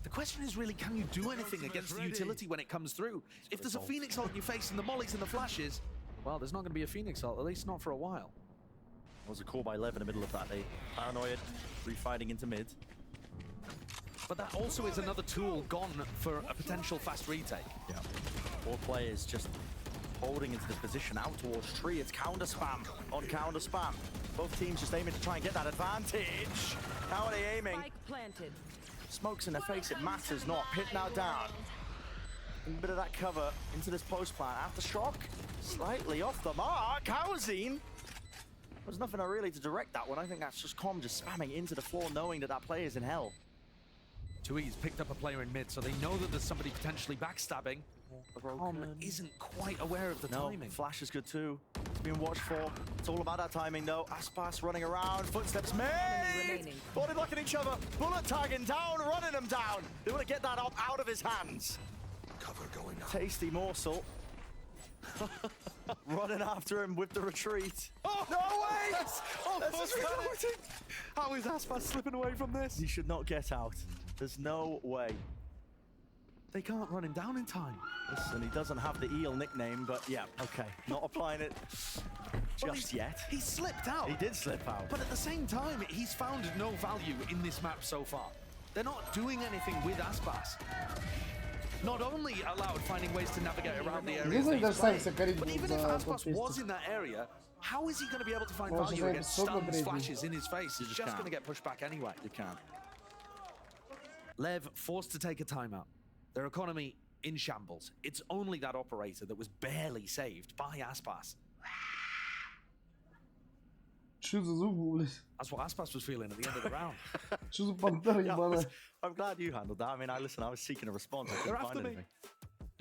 The question is really, can you do anything against the utility when it comes through? If there's a Phoenix ult in your face and the mollies and the flashes, well, there's not going to be a Phoenix ult, at least not for a while. There was a call by Lev in the middle of that. They paranoid, refighting into mid. But that also is another tool gone for a potential fast retake. Yeah. 4 players just holding into this position out towards tree. It's counter spam on counter spam. Both teams just aiming to try and get that advantage. How are they aiming? Planted. Smokes in their face, it matters not. Pit now down. A bit of that cover into this post plant. Aftershock, slightly off the mark. Housing. There's nothing really to direct that one. I think that's just Com just spamming into the floor, knowing that that player is in hell. 2E's picked up a player in mid, so they know that there's somebody potentially backstabbing. Com isn't quite aware of the timing. Flash is good too. It's being watched for. It's all about that timing though. Aspas running around, footsteps made! Body blocking each other, bullet tagging down, running him down. They want to get that up out of his hands. Cover going up. Tasty morsel. Running after him with the retreat. Oh, no way! This is reloading! How is Aspas slipping away from this? He should not get out. There's no way. They can't run him down in time. Listen, he doesn't have the eel nickname, but yeah, okay. Not applying it just yet. He slipped out. He did slip out. But at the same time, he's found no value in this map so far. They're not doing anything with Aspas. Not only allowed finding ways to navigate around the area, but even if Aspas was in that area, how is he going to be able to find value against stuns, flashes in his face? He's just going to get pushed back anyway. You can't. Lev forced to take a timeout. Their economy in shambles. It's only that operator that was barely saved by Aspas. That's what Aspas was feeling at the end of the round. I'm glad you handled that. I mean, I was seeking a response. I couldn't find anything.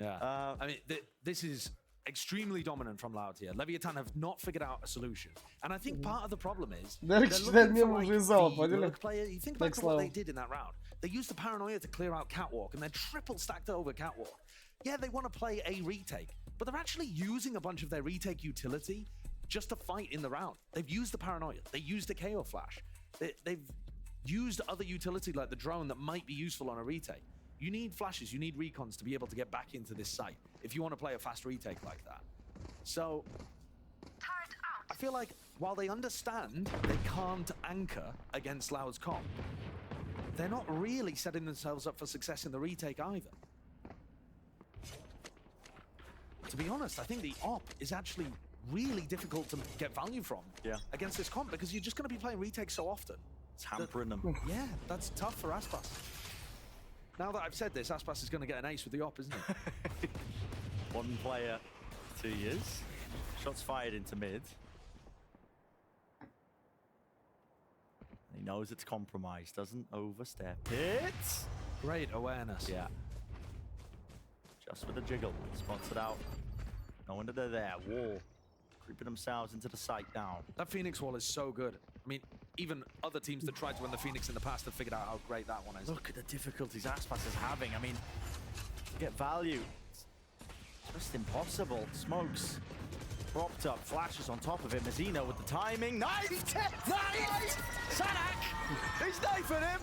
Yeah. I mean, this is extremely dominant from Loud here. Leviatan have not figured out a solution. And I think part of the problem is they're looking for like the player. You think back to what they did in that round. They used the paranoia to clear out Catwalk, and they're triple stacked over Catwalk. Yeah, they want to play a retake, but they're actually using a bunch of their retake utility just to fight in the round. They've used the paranoia. They used a KO flash. They've used other utility like the drone that might be useful on a retake. You need flashes, you need recons to be able to get back into this site if you want to play a fast retake like that. So I feel like while they understand they can't anchor against Loud's comp, they're not really setting themselves up for success in the retake either. To be honest, I think the op is actually really difficult to get value from against this comp because you're just going to be playing retakes so often. It's hampering them. Yeah, that's tough for Aspas. Now that I've said this, Aspas is going to get an ace with the op, isn't he? One player, 2 years. Shots fired into mid. He knows it's compromised, doesn't overstep it. Great awareness. Yeah. Just with a jiggle. Spots it out. No wonder they're there. Wall. Creeping themselves into the site now. That Phoenix wall is so good. I mean, even other teams that tried to win the Phoenix in the past have figured out how great that one is. Look at the difficulties Aspas is having. I mean, to get value. It's just impossible. Smokes. Propped up, flashes on top of him. Mazino with the timing. Knife! Knife! Sanak! He's knifing him!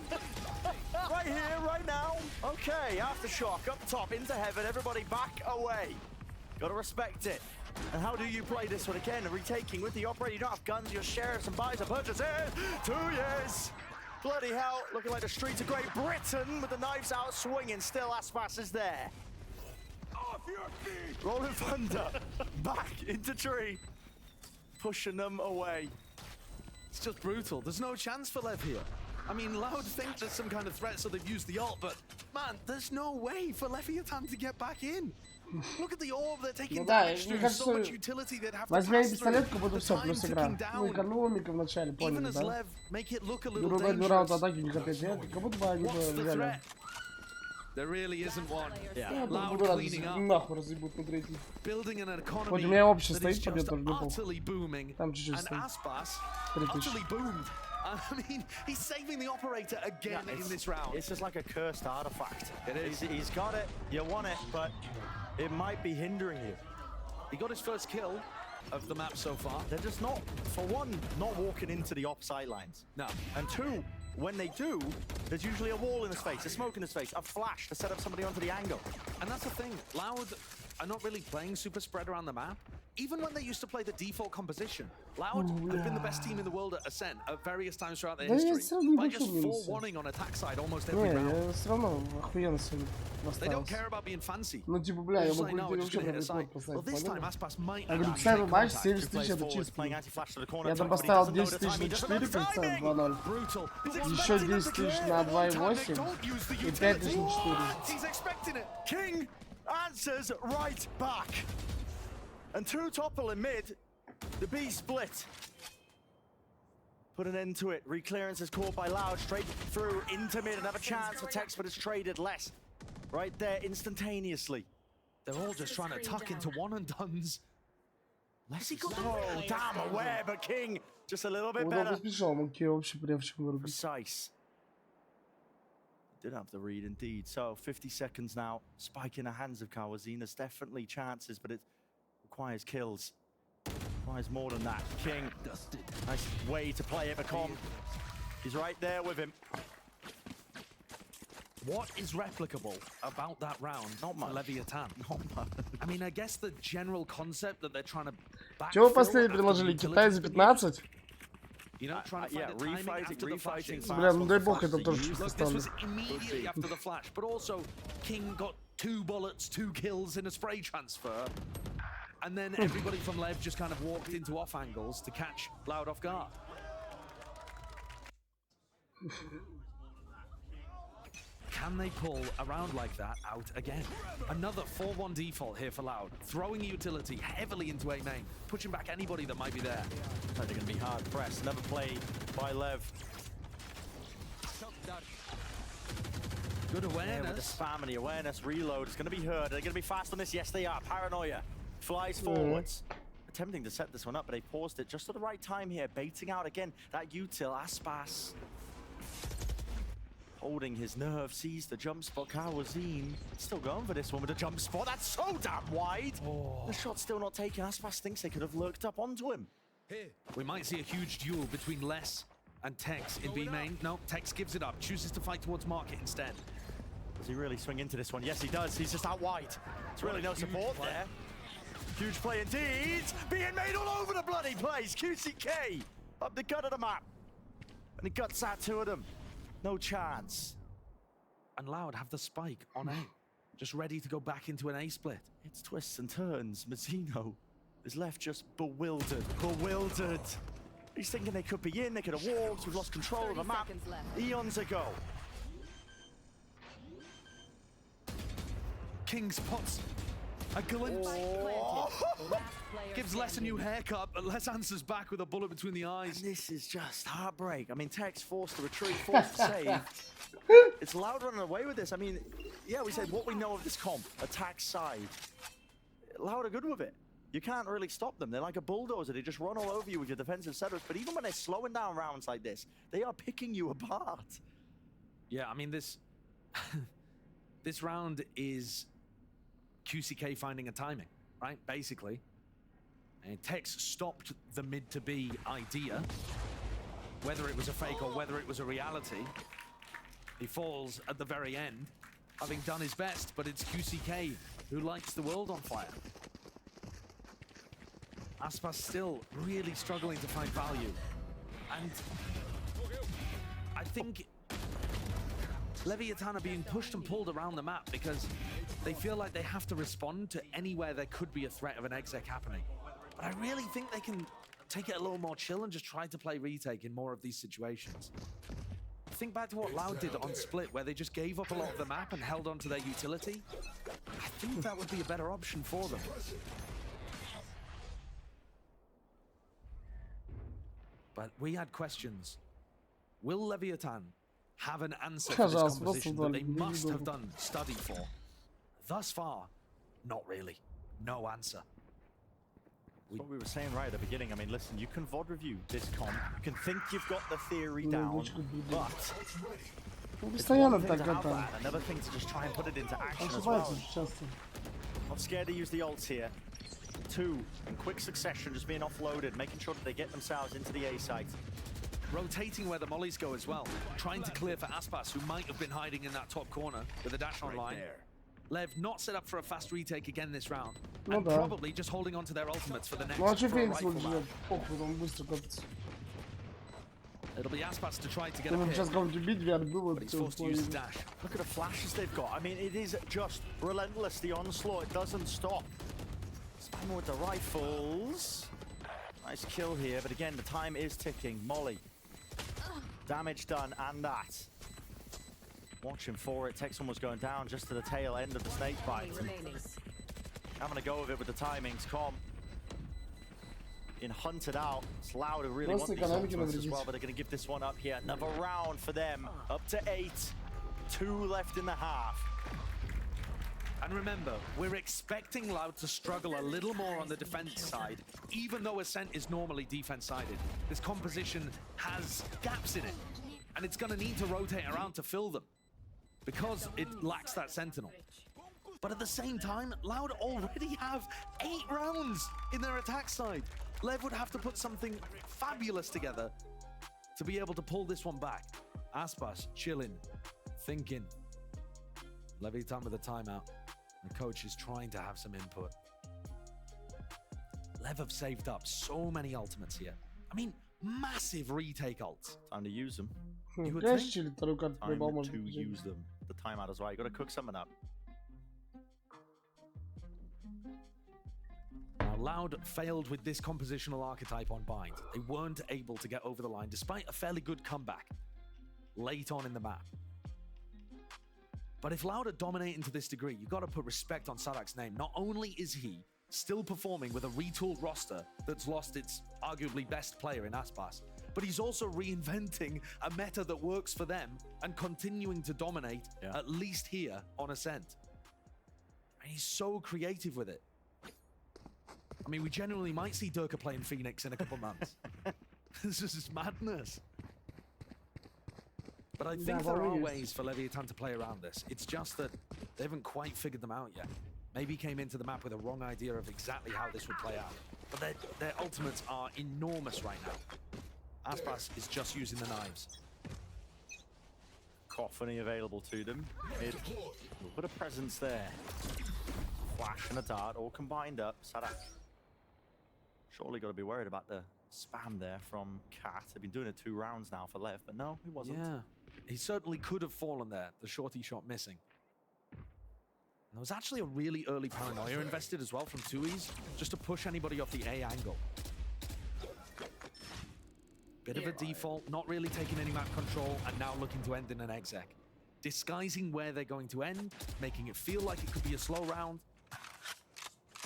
Right here, right now. Okay, aftershock up top into heaven. Everybody back away. Gotta respect it. And how do you play this one again? Retaking with the operator. You don't have guns, your shares and buys and purchases. 2 years. Bloody hell. Looking like the streets of Great Britain with the knives out swinging. Still Aspas is there. Rolling Thunder, back into tree, pushing them away. It's just brutal. There's no chance for Lev here. I mean, Loud think there's some kind of threat, so they've used the ult, but man, there's no way for Leviatan to get back in. Look at the orb they're taking damage through. So much utility they'd have to pass пистолетку, буду все, плюс игра. Ну, экономика вначале, поняли, да? Другой раунд атаки у них опять нет, как будто бы они бы взяли. There really isn't one. Yeah. Loud cleaning up. Building an economy that is just utterly booming. And Aspas utterly boomed. I mean, he's saving the operator again in this round. It's just like a cursed artifact. It is. He's got it, you want it, but it might be hindering you. He got his first kill of the map so far. They're just not, for one, not walking into the op sidelines. No. And two, when they do, there's usually a wall in his face, a smoke in his face, a flash to set up somebody onto the angle. And that's the thing, Loud are not really playing super spread around the map. Even when they used to play the default composition, Loud have been the best team in the world at Ascent at various times throughout their history, by just 4-1-ing on attack side almost every round. They don't care about being fancy. Ну, типа, бля, я могу вообще на рекорд поставить, понял? Я говорю, первый матч 70 тысяч, это чисто. Я там поставил 10 тысяч на 4 конца, 2-0. Еще 10 тысяч на 2,8 и 5 тысяч на 4. King answers right back. And two topple in mid, the B split. Put an end to it. Reclearance is caught by Loud, straight through into mid. Another chance for Tex, but it's traded less. Right there, instantaneously. They're all just trying to tuck into one and dones. Let's go. Oh, damn aware, but King just a little bit better. Precise. Did have the read indeed. So 50 seconds now. Spike in the hands of Kawazin. There's definitely chances, but it requires kills. Requires more than that. King, nice way to play it, Macom. He's right there with him. What is replicable about that round? Not much. Leviatan. Not much. I mean, I guess the general concept that they're trying to backfill. Чего последнее предложили? Китай за 15? You know, trying to find the timing after the flashing. Бля, ну дай бог, это тоже чисто Look, this was immediately after the flash, but also King got 2 bullets, 2 kills in a spray transfer. And then everybody from Lev just kind of walked into off angles to catch Loud off guard. Can they pull a round like that out again? Another 4-1 default here for Loud, throwing utility heavily into A main, pushing back anybody that might be there. They're going to be hard pressed. Another play by Lev. Good awareness. Yeah, with the spam and the awareness reload. It's going to be heard. They're going to be fast on this. Yes, they are. Paranoia flies forwards. Attempting to set this one up, but they paused it just at the right time here. Baiting out again. That util, Aspas. Holding his nerve, sees the jump spot. Kawazin still going for this one with a jump spot. That's so damn wide. The shot's still not taken. Aspas thinks they could have lurked up onto him. We might see a huge duel between Les and Tex in B main. No, Tex gives it up, chooses to fight towards market instead. Does he really swing into this one? Yes, he does. He's just out wide. There's really no support there. Huge play indeed. Being made all over the bloody place. QCK up the gut of the map. And he guts out two of them. No chance. And Loud have the spike on A. Just ready to go back into an A split. It's twists and turns. Mazzino is left just bewildered. Bewildered. He's thinking they could be in, they could have walked, we've lost control of the map. Eons ago. King spots a glimpse. Gives Les a new haircut, but Les answers back with a bullet between the eyes. And this is just heartbreak. I mean, Tech's forced to retreat, forced to save. It's Loud running away with this. I mean, yeah, we said what we know of this comp, attack side. Loud are good with it. You can't really stop them. They're like a bulldozer. They just run all over you with your defensive setups. But even when they're slowing down rounds like this, they are picking you apart. Yeah, I mean, this this round is QCK finding a timing, right? Basically. And Tex stopped the mid to B idea. Whether it was a fake or whether it was a reality, he falls at the very end, having done his best, but it's QCK who lights the world on fire. Aspas still really struggling to find value. And I think Leviatan are being pushed and pulled around the map because they feel like they have to respond to anywhere there could be a threat of an exec happening. But I really think they can take it a little more chill and just try to play retake in more of these situations. Think back to what Loud did on Split, where they just gave up a lot of the map and held on to their utility. I think that would be a better option for them. But we had questions. Will Leviatan have an answer for this composition that they must have done study for? Thus far, not really. No answer. What we were saying right at the beginning. I mean, listen, you can VOD review this comp. You can think you've got the theory down, but it's one thing to have that, another thing to just try and put it into action as well. Not scared to use the ults here. Two in quick succession, just being offloaded, making sure that they get themselves into the A site. Rotating where the mollies go as well. Trying to clear for Aspas, who might have been hiding in that top corner with a dash online. Lev not set up for a fast retake again this round. And probably just holding on to their ultimates for the next. It'll be Aspas to try to get a pick, but he's forced to use his dash. Look at the flashes they've got. I mean, it is just relentless, the onslaught. It doesn't stop. Spam with the rifles. Nice kill here, but again, the time is ticking. Molly. Damage done, and that. Watching for it. Tex almost going down just to the tail end of the snake bite. Having a go of it with the timings. Com in hunted out. It's Loud to really want these ultimates as well, but they're going to give this one up here. Another round for them. Up to 8. 2 left in the half. And remember, we're expecting Loud to struggle a little more on the defense side, even though Ascent is normally defense-sided. This composition has gaps in it, and it's going to need to rotate around to fill them, because it lacks that Sentinel. But at the same time, Loud already have 8 rounds in their attack side. Lev would have to put something fabulous together to be able to pull this one back. Aspas chilling, thinking. Leviatan with a timeout. The coach is trying to have some input. Lev have saved up so many ultimates here. I mean, massive retake ults. Time to use them. You would think. Time to use them. The timeout as well. You got to cook something up. Now, Loud failed with this compositional archetype on Bind. They weren't able to get over the line despite a fairly good comeback late on in the map. But if Loud are dominating to this degree, you've got to put respect on Sadak's name. Not only is he still performing with a retooled roster that's lost its arguably best player in Aspas, but he's also reinventing a meta that works for them and continuing to dominate, at least here on Ascent. And he's so creative with it. I mean, we genuinely might see Durka playing Phoenix in a couple months. This is just madness. But I think there are ways for Leviatan to play around this. It's just that they haven't quite figured them out yet. Maybe came into the map with a wrong idea of exactly how this would play out. But their ultimates are enormous right now. Aspas is just using the knives. Coffany available to them. We'll put a presence there. flash and a dart all combined up. Sadak surely got to be worried about the spam there from Cat. They've been doing it 2 rounds now for Lev, but no, he wasn't. Yeah, he certainly could have fallen there. The shorty shot missing. And there was actually a really early paranoia invested as well from Tui's, just to push anybody off the A angle. Bit of a default, not really taking any map control, and now looking to end in an exec. Disguising where they're going to end, making it feel like it could be a slow round,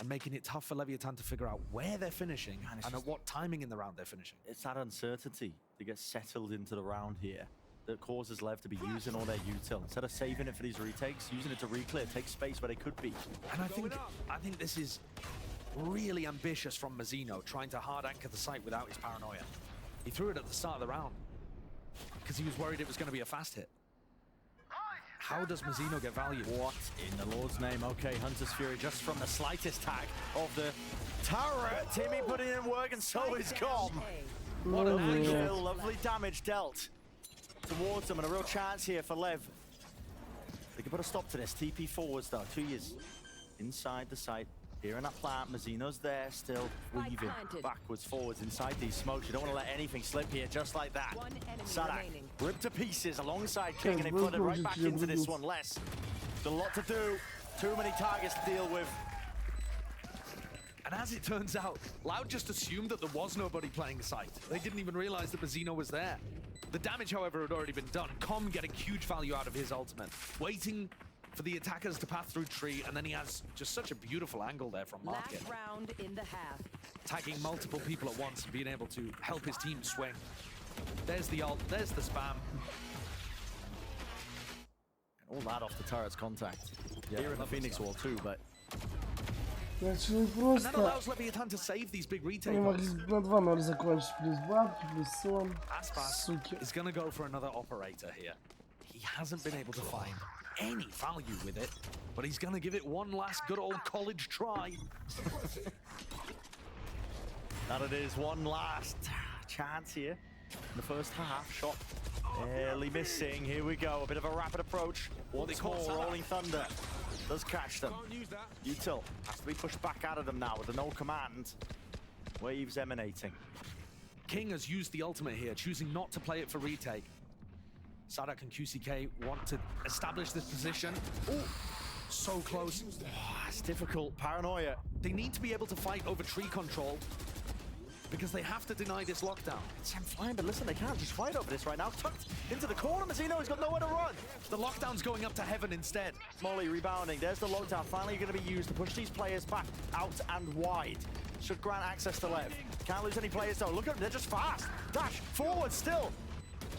and making it tough for Leviatan to figure out where they're finishing and at what timing in the round they're finishing. It's that uncertainty to get settled into the round here that causes Lev to be using all their util. Instead of saving it for these retakes, using it to reclear, take space where they could be. And I think this is really ambitious from Mazzino, trying to hard anchor the site without his paranoia. He threw it at the start of the round because he was worried it was going to be a fast hit. How does Mazzino get value? What in the Lord's name? Okay, Hunter's Fury just from the slightest tag of the turret. Timmy putting in work and so is Com. What a lovely kill, lovely damage dealt towards them, and a real chance here for Lev. They can put a stop to this. TP forwards though, 2 years inside the site. Here in that plant, Mazzino's there still weaving backwards, forwards inside these smokes. You don't want to let anything slip here, just like that. Sadak ripped to pieces alongside King, and they put it right back into this one. Less. There's a lot to do. Too many targets to deal with. And as it turns out, Loud just assumed that there was nobody playing the site. They didn't even realize that Mazzino was there. The damage, however, had already been done. Com getting huge value out of his ultimate. Waiting for the attackers to pass through tree, and then he has just such a beautiful angle there from Market. Last round in the half. Tagging multiple people at once and being able to help his team swing. There's the ult, there's the spam. And all that off the turret's contact. Here in the Phoenix Wall too, but... Значит, And that просто... allows Leviatan to save these big Они retake могли goals. на 2-0 закончить. Плюс бабки, плюс сон. Aspas Суки. is going to go for another operator here. He hasn't been able to find any value with it, but he's going to give it one last good old college try. That it is, one last chance here in the first half. Shot barely missing. Here we go, a bit of a rapid approach. Once more, Rolling Thunder does catch them. Util has to be pushed back out of them now with the no command. Waves emanating. King has used the ultimate here, choosing not to play it for retake. Sadak and QCK want to establish this position. Oh, so close. Oh, it's difficult. Paranoia. They need to be able to fight over tree control because they have to deny this lockdown. It's him flying, but listen, they can't just fight over this right now. Tucked into the corner, Mazzino, he's got nowhere to run. The lockdown's going up to heaven instead. Molly rebounding. There's the lockdown. Finally going to be used to push these players back out and wide. Should grant access to Lev. Can't lose any players though. Look at them, they're just fast. Dash forward still.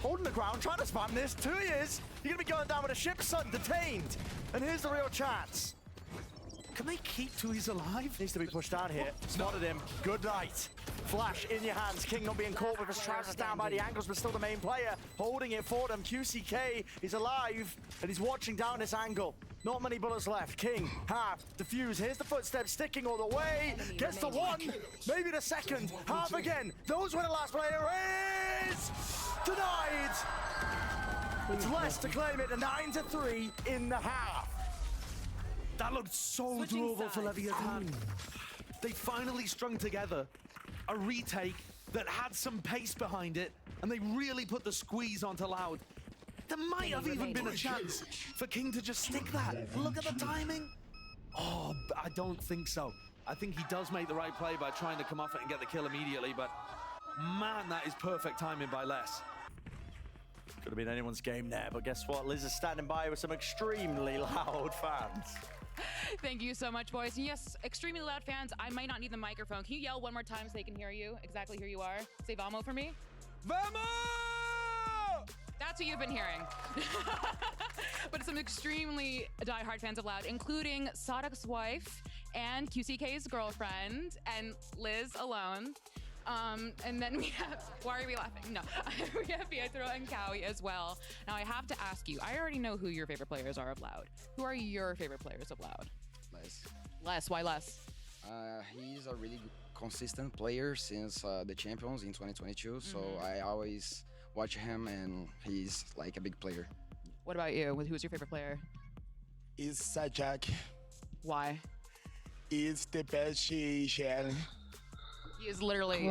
Holding the ground, trying to spam this. 2 years. You're going to be going down with a ship, son, detained. And here's the real chance. Can they keep Tui's alive? Needs to be pushed down here. Spotted him. Good night. Flash in your hands. King not being caught with his trousers down by the ankles, but still the main player holding it for them. QCK is alive, and he's watching down this angle. Not many bullets left. King, half, defuse. Here's the footsteps sticking all the way. Gets the one, maybe the second. Half again. Those where the last player is denied. It's less to claim it. A 9-3 in the half. That looked so doable for Leviatan. They finally strung together a retake that had some pace behind it, and they really put the squeeze onto Loud. There might have even been a chance for King to just stick that. Look at the timing. Oh, I don't think so. I think he does make the right play by trying to come off it and get the kill immediately, but man, that is perfect timing by Les. Could have been anyone's game there, but guess what? Liz is standing by with some extremely loud fans. Thank you so much, boys. And yes, extremely loud fans. I might not need the microphone. Can you yell one more time so they can hear you? Exactly who you are. Say Vamo for me. Vamo! That's what you've been hearing. But some extremely diehard fans of Loud, including Sadak's wife and QCK's girlfriend and Liz alone. And then we have, why are we laughing? No, we have Pietro and Cowie as well. Now I have to ask you, I already know who your favorite players are of Loud. Who are your favorite players of Loud? Les, why Les? He's a really consistent player since the champions in 2022. So I always watch him and he's like a big player. What about you? Who's your favorite player? Is Sajak. Why? It's the best season. He is literally,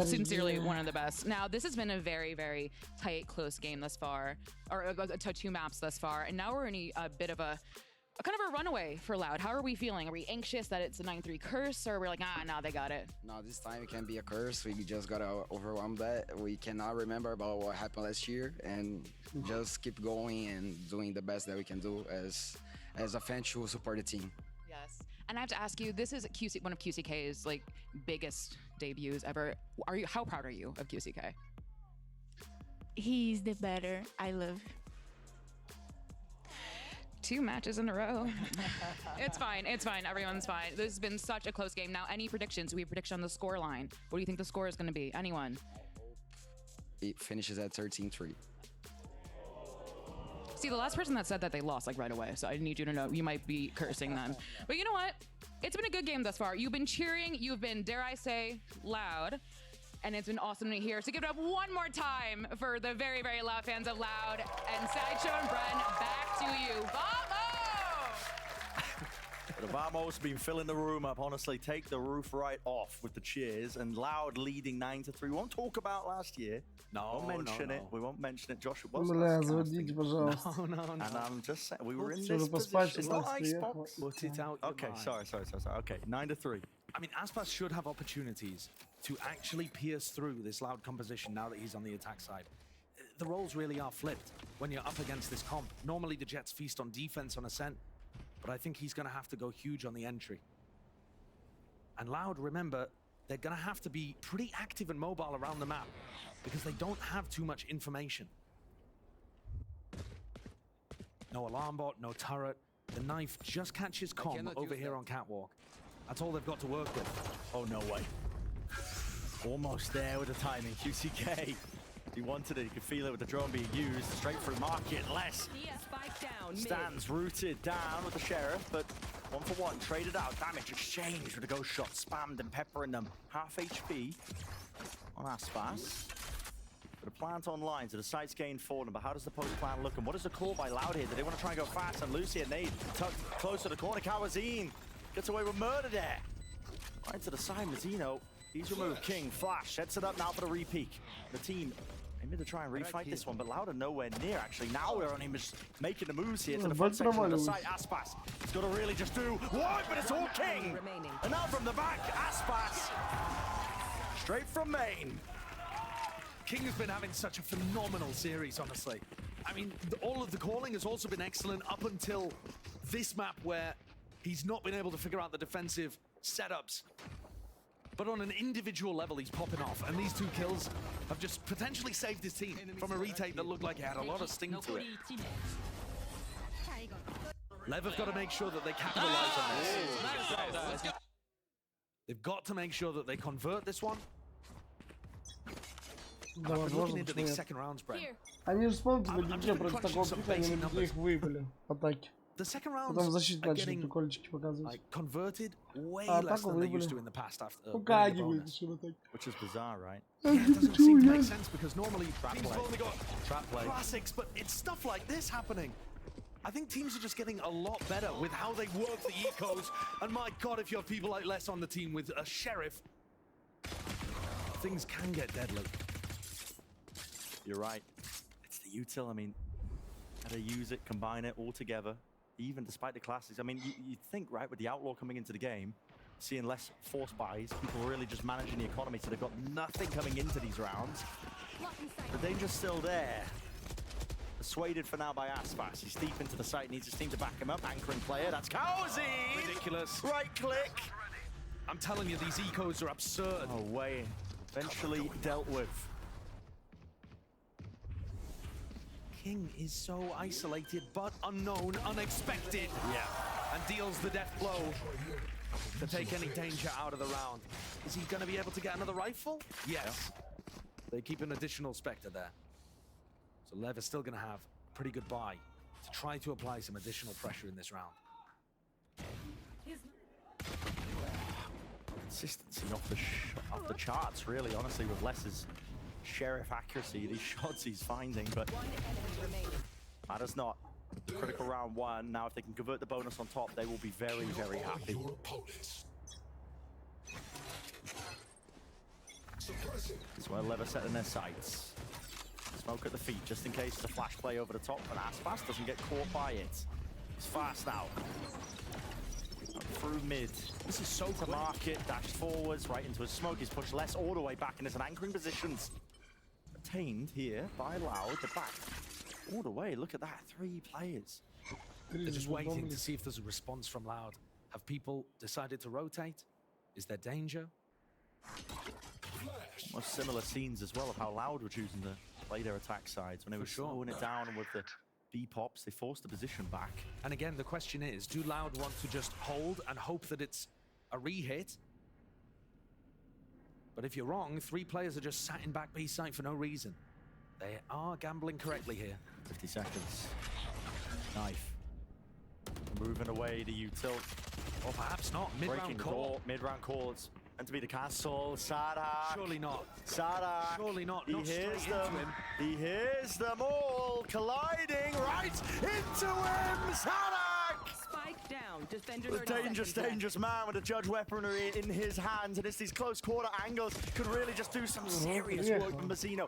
sincerely one of the best. Now, this has been a very, very tight, close game thus far, or 2 maps thus far, and now we're in a bit of a kind of a runaway for Loud. How are we feeling? Are we anxious that it's a 9-3 curse, or we're like, nah, they got it? No, this time it can be a curse. We just gotta overwhelm that. We cannot remember about what happened last year, and just keep going and doing the best that we can do as a fan to support the team. Yes. And I have to ask you, this is one of QCK's like biggest debuts ever. How proud are you of QCK? He's the better. I love. 2 matches in a row. It's fine. It's fine. Everyone's fine. This has been such a close game. Now, any predictions? We have a prediction on the score line. What do you think the score is going to be? Anyone? It finishes at 13-3. See, the last person that said that, they lost like right away. So I need you to know you might be cursing them. But you know what? It's been a good game thus far. You've been cheering. You've been, dare I say, loud. And it's been awesome to hear. So give it up one more time for the very, very loud fans of Loud. And Sideshow and Bren, back to you. Vamos! The Vamos been filling the room up. Honestly, take the roof right off with the cheers. And Loud leading 9-3. We won't talk about last year. No, we won't mention it. We won't mention it. Josh, it was Бля, заводите, пожалуйста. No. And I'm just saying, we were in this position. It's not Icebox. Put it out. Okay, sorry. Okay, 9-3. I mean, Aspas should have opportunities to actually pierce through this Loud composition now that he's on the attack side. The roles really are flipped when you're up against this comp. Normally the Jets feast on defense on Ascent, but I think he's going to have to go huge on the entry. And Loud, remember, they're going to have to be pretty active and mobile around the map because they don't have too much information. No alarm bot, no turret. The knife just catches comp over here on Catwalk. That's all they've got to work with. Oh, no way. Almost there with the timing. QCK. He wanted it. He could feel it with the drone being used. Straight through market. Less. Stands rooted down with the Sheriff, but 1-for-1. Traded out. Damage exchanged with a ghost shot. Spammed and peppering them. Half HP on Aspas. But a plant online, so the site's gained for them. But how does the post plan look? And what is the call by Loud here? Do they want to try and go fast? And Lucy and Nate tucked close to the corner. Kawazine gets away with murder there. Right to the side, Mazzino. He's removed. King, Flash, sets it up now for the re-peek. The team aiming to try and refight this one, but Loud are nowhere near, actually. Now we're on him just making the moves here to the front section of the site. Aspas, he's got to really just do one, but it's all King. And now from the back, Aspas. Straight from main. King has been having such a phenomenal series, honestly. I mean, all of the calling has also been excellent up until this map where he's not been able to figure out the defensive setups. But on an individual level, he's popping off. And these 2 kills have just potentially saved his team from a retake that looked like it had a lot of sting to it. Lev have got to make sure that they capitalize on this. They've got to make sure that they convert this one. Да, возможно, почему нет. Second rounds, Brent. Они же вспомните, на битве против такого пика, они на битве их выпали в атаке. Потом в защите начали прикольчики показывать. Converted way А less атаку than they used to выпали. in the past after. Пока они вытащили в атаке. Which is bizarre, right? Yeah, it doesn't seem to make sense because normally teams play. have only got Trap play. classics, but it's stuff like this happening. I think teams are just getting a lot better with how they work the ecos. And my God, if you have people like Les on the team with a Sheriff, things can get deadly. You're right. It's the util. I mean, how to use it, combine it all together. Even despite the classics. I mean, you'd think, right, with the Outlaw coming into the game, seeing less force buys, people really just managing the economy, so they've got nothing coming into these rounds. The danger's still there. Persuaded for now by Aspas. He's deep into the site, needs his team to back him up. Anchoring player, that's Kawazine! Ridiculous. Right click. I'm telling you, these ecos are absurd. Oh, way. Eventually dealt with. King is so isolated, but unknown, unexpected. Yeah. And deals the death blow to take any danger out of the round. Is he going to be able to get another rifle? Yes. They keep an additional Spectre there. So Lev is still going to have a pretty good buy to try to apply some additional pressure in this round. Consistency off the charts, really, honestly, with Les's Sheriff accuracy, these shots he's finding, but matters not. Critical round 1. Now, if they can convert the bonus on top, they will be very, very happy. That's where Lev are setting their sights. Smoke at the feet, just in case the flash play over the top, but Aspas doesn't get caught by it. He's fast now. Through mid. This is so quick. To market, dashed forwards, right into a smoke. He's pushed less all the way back into some anchoring positions. Attained here by Loud. The back all the way. Look at that. 3 players. They're just waiting to see if there's a response from Loud. Have people decided to rotate? Is there danger? Most similar scenes as well of how Loud were choosing to play their attack sides. When they were slowing it down with the B-pops, they forced the position back. And again, the question is, do Loud want to just hold and hope that it's a re-hit? But if you're wrong, 3 players are just sat in back B site for no reason. They are gambling correctly here. 50 seconds. Knife. Moving away to util. Or perhaps not. Mid-round call. Mid-round call. It's meant to be the castle. Sadak. Surely not. Sadak. Surely not. He hears them. He hears them all colliding right into him. Sadak. Spike down. Defender. The dangerous man with a judge weaponry in his hands, and it's these close quarter angles could really just do some serious work from Mazzino.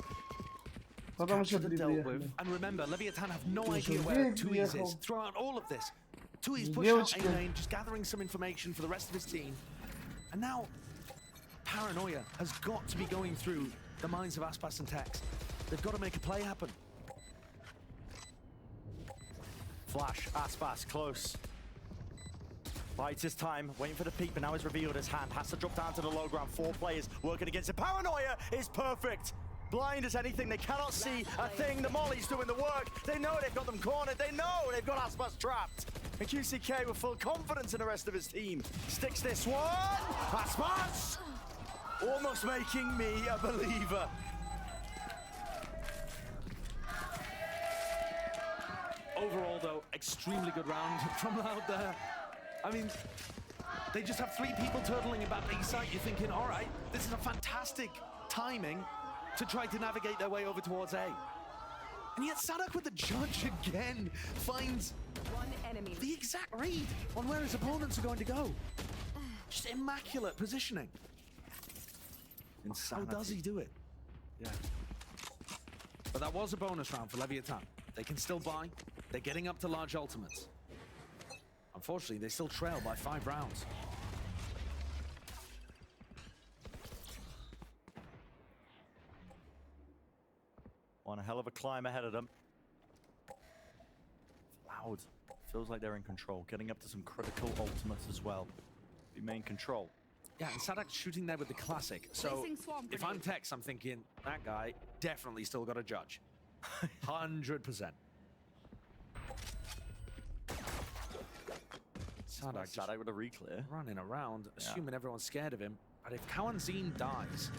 And remember, Leviatan have no idea where Tuiz is throughout all of this. Tuiz pushed out A lane, just gathering some information for the rest of his team. And now, paranoia has got to be going through the minds of Aspas and Tex. They've got to make a play happen. Flash, Aspas, close. Bites his time, waiting for the peek, but now he's revealed his hand. Has to drop down to the low ground. 4 players working against it. Paranoia is perfect. Blind as anything, they cannot see a thing. The Molly's doing the work. They know they've got them cornered. They know they've got Aspas trapped. And QCK with full confidence in the rest of his team. Sticks this one. Aspas! Almost making me a believer. Overall, though, extremely good round from Loud there. I mean, they just have 3 people turtling about the site. You're thinking, all right, this is a fantastic timing to try to navigate their way over towards A. And yet Sadak with the judge again finds the exact read on where his opponents are going to go. Just immaculate positioning. Insanity. How does he do it? Yeah. But that was a bonus round for Leviatan. They can still buy. They're getting up to large ultimates. Unfortunately, they still trail by 5 rounds. On a hell of a climb ahead of them. Loud. Feels like they're in control. Getting up to some critical ultimates as well. Remain control. Yeah, and Sadak's shooting there with the classic. So if I'm Tex, I'm thinking, that guy definitely still got a judge. 100%. Sadak with a reclear. Running around, assuming everyone's scared of him. But if Kawanzin dies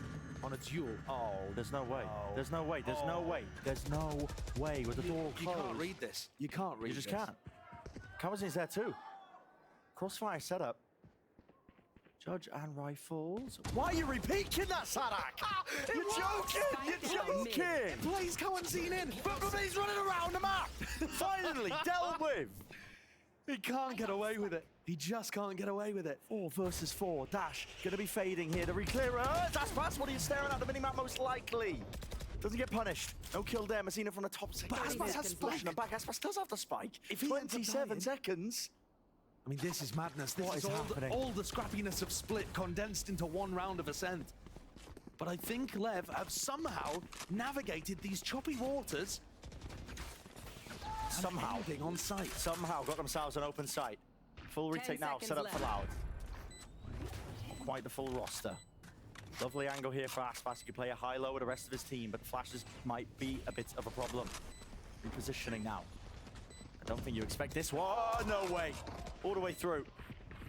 on a duel... Oh, there's no way. There's no way. There's no way. There's no way with the door closed. You can't read this. You can't read this. You just can't. Kawanzin's there too. Crossfire setup. Judge and rifles. Why are you repeating that, Sadak? You're joking! You're joking! Plays Kawanzin in! But he's running around the map! Finally, dealt with! He can't get away with it. He just can't get away with it. 4 versus 4. Dash gonna be fading here. The reclearer. Dash pass. What are you staring at? The minimap most likely. Doesn't get punished. No kill there. Mazzino from the top. But Aspas has spike. Back. Aspas does have the spike. If he 27 seconds. I mean, this is madness. This is all the scrappiness of Split condensed into 1 round of Ascent. But I think Lev have somehow navigated these choppy waters. Somehow. On site. Somehow got themselves an open site. Full retake now, set up for Loud. Quite the full roster. Lovely angle here for Aspas. He can play a high-low with the rest of his team, but the flashes might be a bit of a problem. Repositioning now. I don't think you expect this one. No way. All the way through.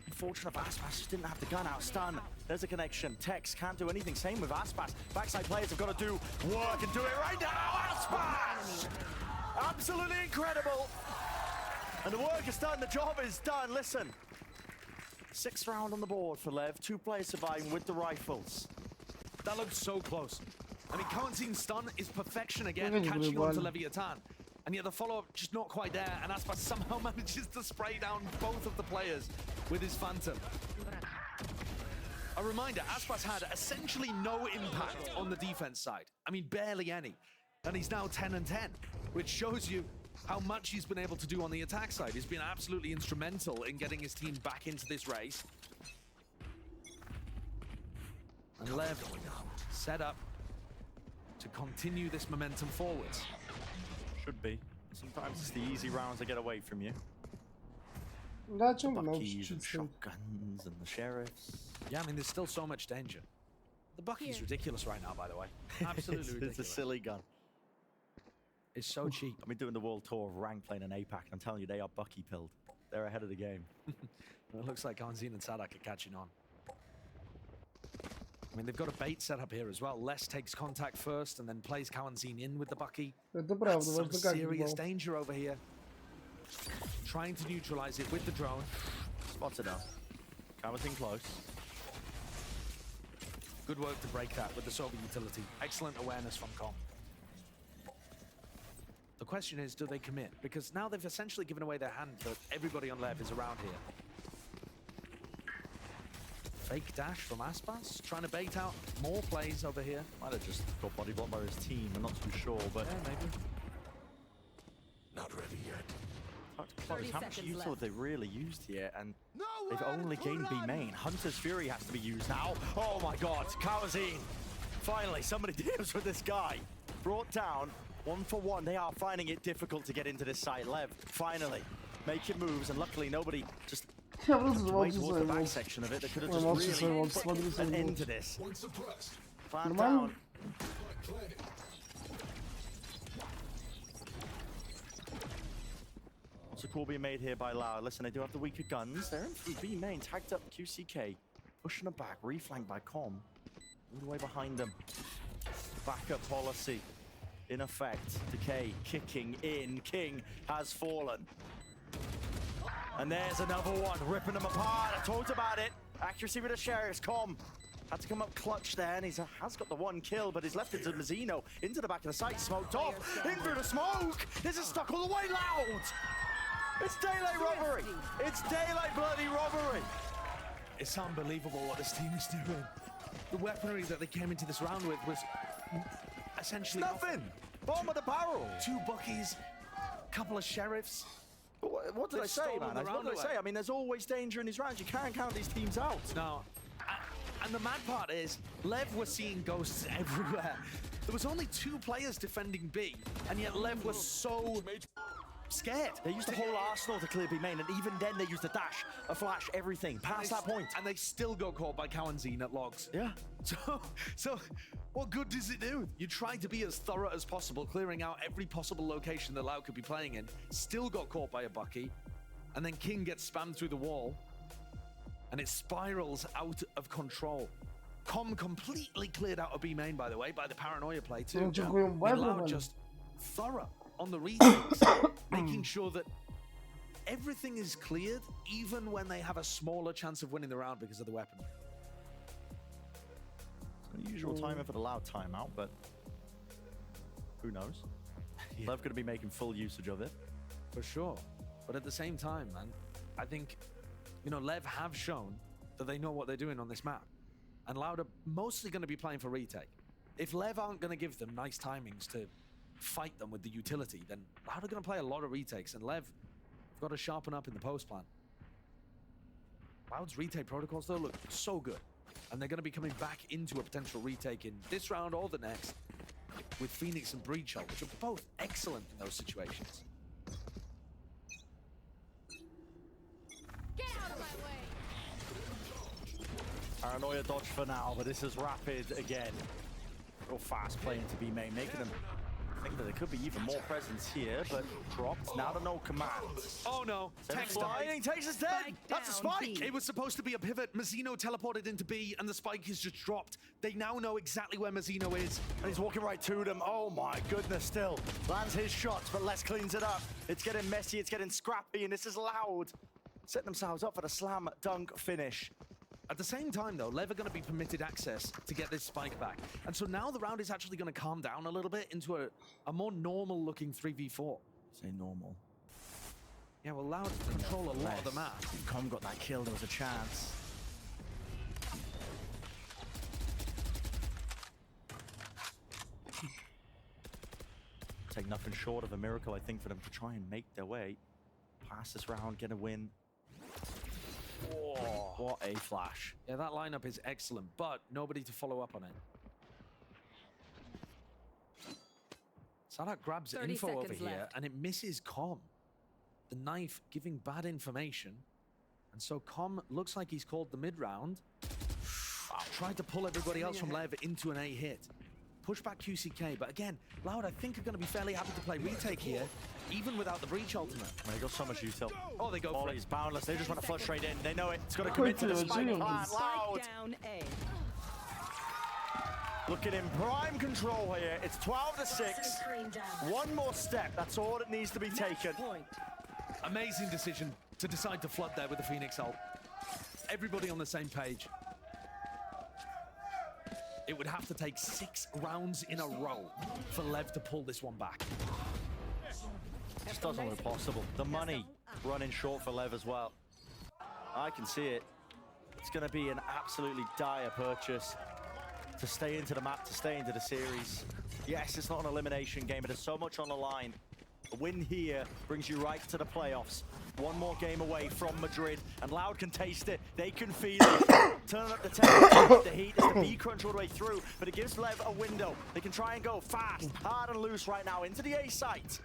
Unfortunate for Aspas, just didn't have the gun out. Stun. There's a connection. Tex can't do anything. Same with Aspas. Backside players have got to do work and do it right now. Aspas! Absolutely incredible. And the work is done. The job is done. Listen. 6th round on the board for Lev. 2 players surviving with the rifles. That looked so close. I mean, Kawanzin's stun is perfection again, catching on to Leviatan. And yet the follow-up just not quite there, and Aspas somehow manages to spray down both of the players with his Phantom. A reminder, Aspas had essentially no impact on the defense side. I mean, barely any. And he's now 10-10, which shows you how much he's been able to do on the attack side. He's been absolutely instrumental in getting his team back into this race. And Lev set up to continue this momentum forwards. Should be. Sometimes it's the easy rounds that get away from you. Да, чем The много Buckies and чуть-чуть. shotguns and the sheriffs. Yeah, I mean, there's still so much danger. The Bucky's ridiculous right now, by the way. Absolutely ridiculous. It's a silly gun. It's so cheap. I've been doing the world tour of rank playing an APAC, and I'm telling you, they are Bucky pilled. They're ahead of the game. It looks like Kanzin and Sadak are catching on. I mean, they've got a bait set up here as well. Les takes contact first and then plays Kawanzin in with the Bucky. Это правда, Some важно как serious было. danger over here. Trying to neutralize it with the drone. Spots it out. Cameras in close. Good work to break that with the Sober utility. Excellent awareness from Com. The question is, do they commit? Because now they've essentially given away their hand that everybody on Lev is around here. Fake dash from Aspas, trying to bait out more plays over here. Might have just got body blocked by his team. I'm not too sure, but yeah, maybe. Not ready yet. How much util have they really used here? And they've only gained B main. Hunter's Fury has to be used now. Oh my god, Kawazin! Finally, somebody deals with this guy. Brought down, 1-for-1. They are finding it difficult to get into this site. Lev, finally, making moves, and luckily nobody just Я просто way молчу towards the back своим. section of it. They could have Ой, just молчу своим, really смотри, put an смотри. end to this. Plant Нормально? down. What's a call being made here by Loud? Listen, they do have the weaker guns. They're in through B main, tagged up QCK. Pushing them back, reflanked by Com. All the way behind them. Backup policy in effect. Decay kicking in. King has fallen. And there's another one, ripping them apart. I talked about it. Accuracy with the Sheriffs. Com had to come up clutch there, and has got the one kill, but he's left it to Mazzino. Into the back of the site, smoked off. In through the smoke. This is stuck all the way. Loud. It's daylight robbery. It's daylight bloody robbery. It's unbelievable what this team is doing. The weaponry that they came into this round with was essentially nothing. Bomb of the barrel. 2 Buckies, couple of Sheriffs. But what did I say, man? What did I say? I mean, there's always danger in these rounds. You can't count these teams out. No. And the mad part is, Lev was seeing ghosts everywhere. There was only 2 players defending B, and yet Lev was so scared. They used the whole arsenal to clear B main, and even then they used a dash, a flash, everything, past that point. And they still got caught by Kawanzin at logs. Yeah. So what good does it do? You tried to be as thorough as possible, clearing out every possible location that Loud could be playing in, still got caught by a Bucky, and then King gets spammed through the wall, and it spirals out of control. Com completely cleared out of B main, by the way, by the paranoia play too. And Loud just thorough on the retakes, making sure that everything is cleared, even when they have a smaller chance of winning the round because of the weapon. Unusual timer for the Loud timeout, but who knows? Yeah. Lev going to be making full usage of it. For sure. But at the same time, man, I think, you know, Lev have shown that they know what they're doing on this map. And Loud are mostly going to be playing for retake. If Lev aren't going to give them nice timings to fight them with the utility, then Loud are going to play a lot of retakes, and Lev have got to sharpen up in the post plan. Loud's retake protocols, though, look so good. And they're going to be coming back into a potential retake in this round or the next with Phoenix and Breach Shot, which are both excellent in those situations. Get out of my way! Paranoia dodge for now, but this is Rapid again. Real fast playing to be main, making them think that there could be even more presence here, but dropped. Now to no command. Oh no, Text flying, takes us dead. That's a spike. It was supposed to be a pivot. Mazzino teleported into B, and the spike is just dropped. They now know exactly where Mazzino is. And he's walking right to them. Oh my goodness, still. Lands his shots, but Les cleans it up. It's getting messy, it's getting scrappy, and this is Loud. Setting themselves up for the slam dunk finish. At the same time, though, Lev are going to be permitted access to get this spike back. And so now the round is actually going to calm down a little bit into a more normal-looking 3v4. Say normal. Yeah, well, Loud control a lot of the map. If Com got that kill, there was a chance. Take nothing short of a miracle, I think, for them to try and make their way past this round, get a win. Oh, what a flash. Yeah, that lineup is excellent, but nobody to follow up on it. Sadak grabs info over here, and it misses Com. The knife giving bad information. And so Com looks like he's called the mid-round. Tried to pull everybody else from Lev into an A hit. Push back QCK, but again, Loud I think are going to be fairly happy to play retake here, even without the breach ultimate. They got so much util. Oh, they go for it. He's boundless. They just want to flush straight in. They know it. It's got to commit to the spike plan. Loud. Looking in prime control here. It's 12-6. One more step. That's all that needs to be taken. Amazing decision to decide to flood there with the Phoenix ult. Everybody on the same page. It would have to take 6 rounds in a row for Lev to pull this one back. Just doesn't look possible. The money running short for Lev as well. I can see it. It's going to be an absolutely dire purchase to stay into the map, to stay into the series. Yes, it's not an elimination game, but there's so much on the line. A win here brings you right to the playoffs. One more game away from Madrid, and Loud can taste it. They can feel it. Turn up the temperature, the heat is the B crunch all the way through, but it gives Lev a window. They can try and go fast, hard and loose right now into the A site.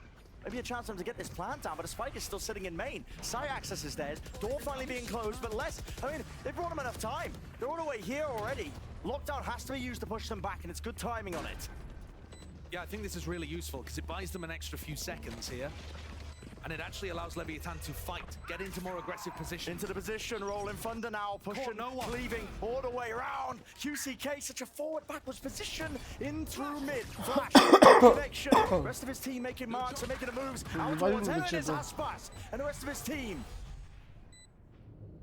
Maybe a chance for them to get this plant down, but the spike is still sitting in main. Side access is dead. Door finally being closed, but less. I mean, they brought them enough time. They're all the way here already. Lockdown has to be used to push them back, and it's good timing on it. Yeah, I think this is really useful because it buys them an extra few seconds here. And it actually allows Leviatan to fight, get into more aggressive position. Into the position, rolling Thunder now, pushing, cleaving all the way around. QCK, such a forward-backwards position, in through mid. Flash, connection. Rest of his team making marks and making the moves. Out towards him is Aspas, and the rest of his team.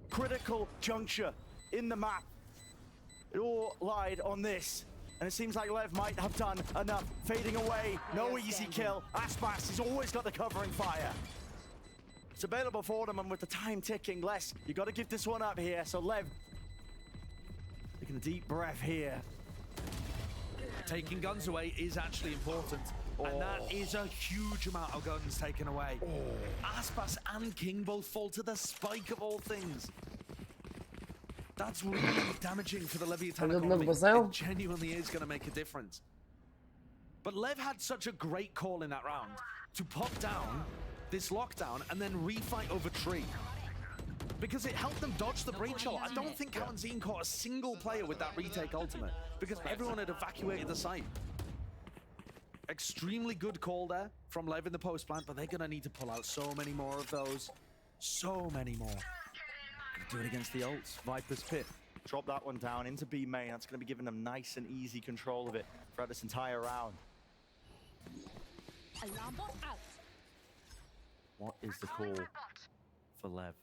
Critical juncture in the map. It all lied on this. And it seems like Lev might have done enough. Fading away, no easy kill. Aspas, he's always got the covering fire. It's available for them, and with the time ticking less, you got to give this one up here. So Lev, taking a deep breath here. Taking guns away is actually important. And that is a huge amount of guns taken away. Aspas and King both fall to the spike of all things. That's really damaging for the Leviatan economy. It genuinely is going to make a difference. But Lev had such a great call in that round to pop down this lockdown and then refight over tree. Because it helped them dodge the breach ult. I don't think Kalanzine caught a single player with that retake ultimate because everyone had evacuated the site. Extremely good call there from Lev in the post plant, but they're going to need to pull out so many more of those. So many more. Do it against the ults. Viper's Pit. Drop that one down into B main. That's going to be giving them nice and easy control of it throughout this entire round. What is the call for Lev?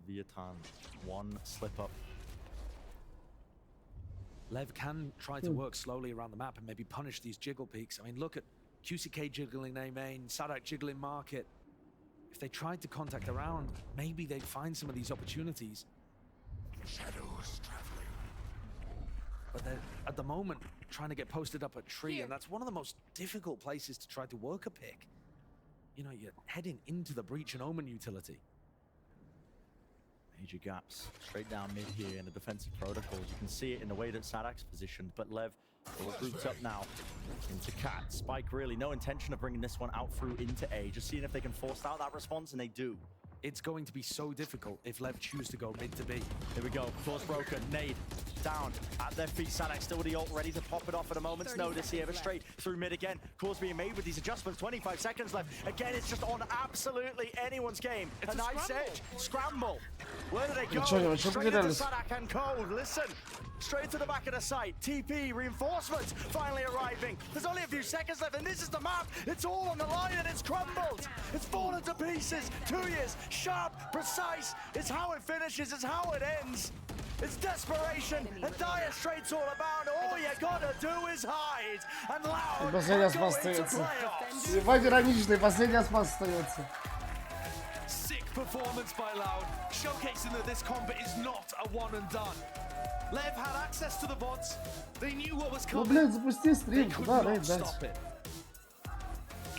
Leviatan, one slip up. Lev can try to work slowly around the map and maybe punish these jiggle peaks. I mean, look at QCK jiggling A main, Sadak jiggling market. If they tried to contact around, maybe they'd find some of these opportunities. Shadows traveling. But they're, at the moment, trying to get posted up a tree, and that's one of the most difficult places to try to work a pick. You know, you're heading into the breach and omen utility. Major gaps straight down mid here in the defensive protocols. You can see it in the way that Sadak's positioned, but Lev all grouped up now into Cat. Spike really no intention of bringing this one out through into A, just seeing if they can force out that response, and they do. It's going to be so difficult if Lev choose to go mid to B. Here we go, course broken, nade down at their feet. Sadak still with the ult, ready to pop it off at a moment's notice here, but straight through mid again. Course being made with these adjustments, 25 seconds left. Again, it's just on absolutely anyone's game. A nice edge, scramble. Where do they go? Straight into Sadak and Code, listen. Straight to the back of the site. TP, reinforcements finally arriving. There's only a few seconds left, and this is the map. It's all on the line, and it's crumbled. It's fallen to pieces. 2 years, sharp, precise. It's how it finishes, it's how it ends. It's desperation, and Dire Straits all about. All you gotta do is hide, and Loud Последний are спас going to остается. playoffs. Ебать ироничный, последний спас остается. Sick performance by Loud, showcasing that this combat is not a one and done. Lev had access to the bots. They knew what was Ну, coming. блядь, запусти стрим, They could куда not рейд дать? stop it.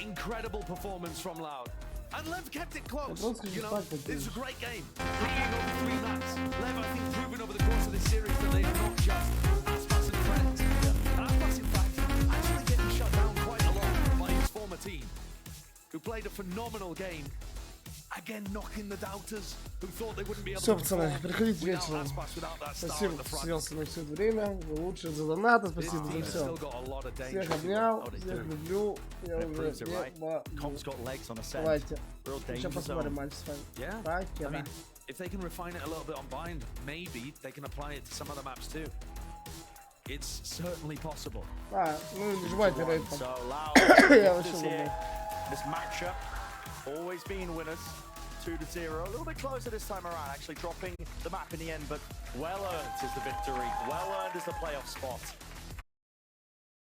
Incredible performance from Loud. And Lev kept it close. You know, it was a great game. Leading over 3 maps. Lev, I think, proven over the course of this series that they are not just Aspas and friends. And Aspas, in fact, actually getting shut down quite a lot by his former team, who played a phenomenal game. Again, knocking the doubters who thought they wouldn't be able Все, to пацаны, perform приходите without вечером. Aspas, without that star Спасибо, at the что front. снялся на все это время. Вы лучшие за донаты, спасибо за все. Всех обнял, всех люблю. Я уже не могу. Comp's got legs on a set. Давайте. Real danger Сейчас посмотрим zone. матч с вами. Yeah, Так, I mean, if they can refine it a little bit on Bind, maybe they can apply it to some other maps too. It's certainly possible. А, ну не жмайте рейд. So Loud Я is вообще here. забыл. This matchup, always been winners. 2-0, a little bit closer this time around, actually dropping the map in the end, but well earned is the victory, well earned is the playoff spot.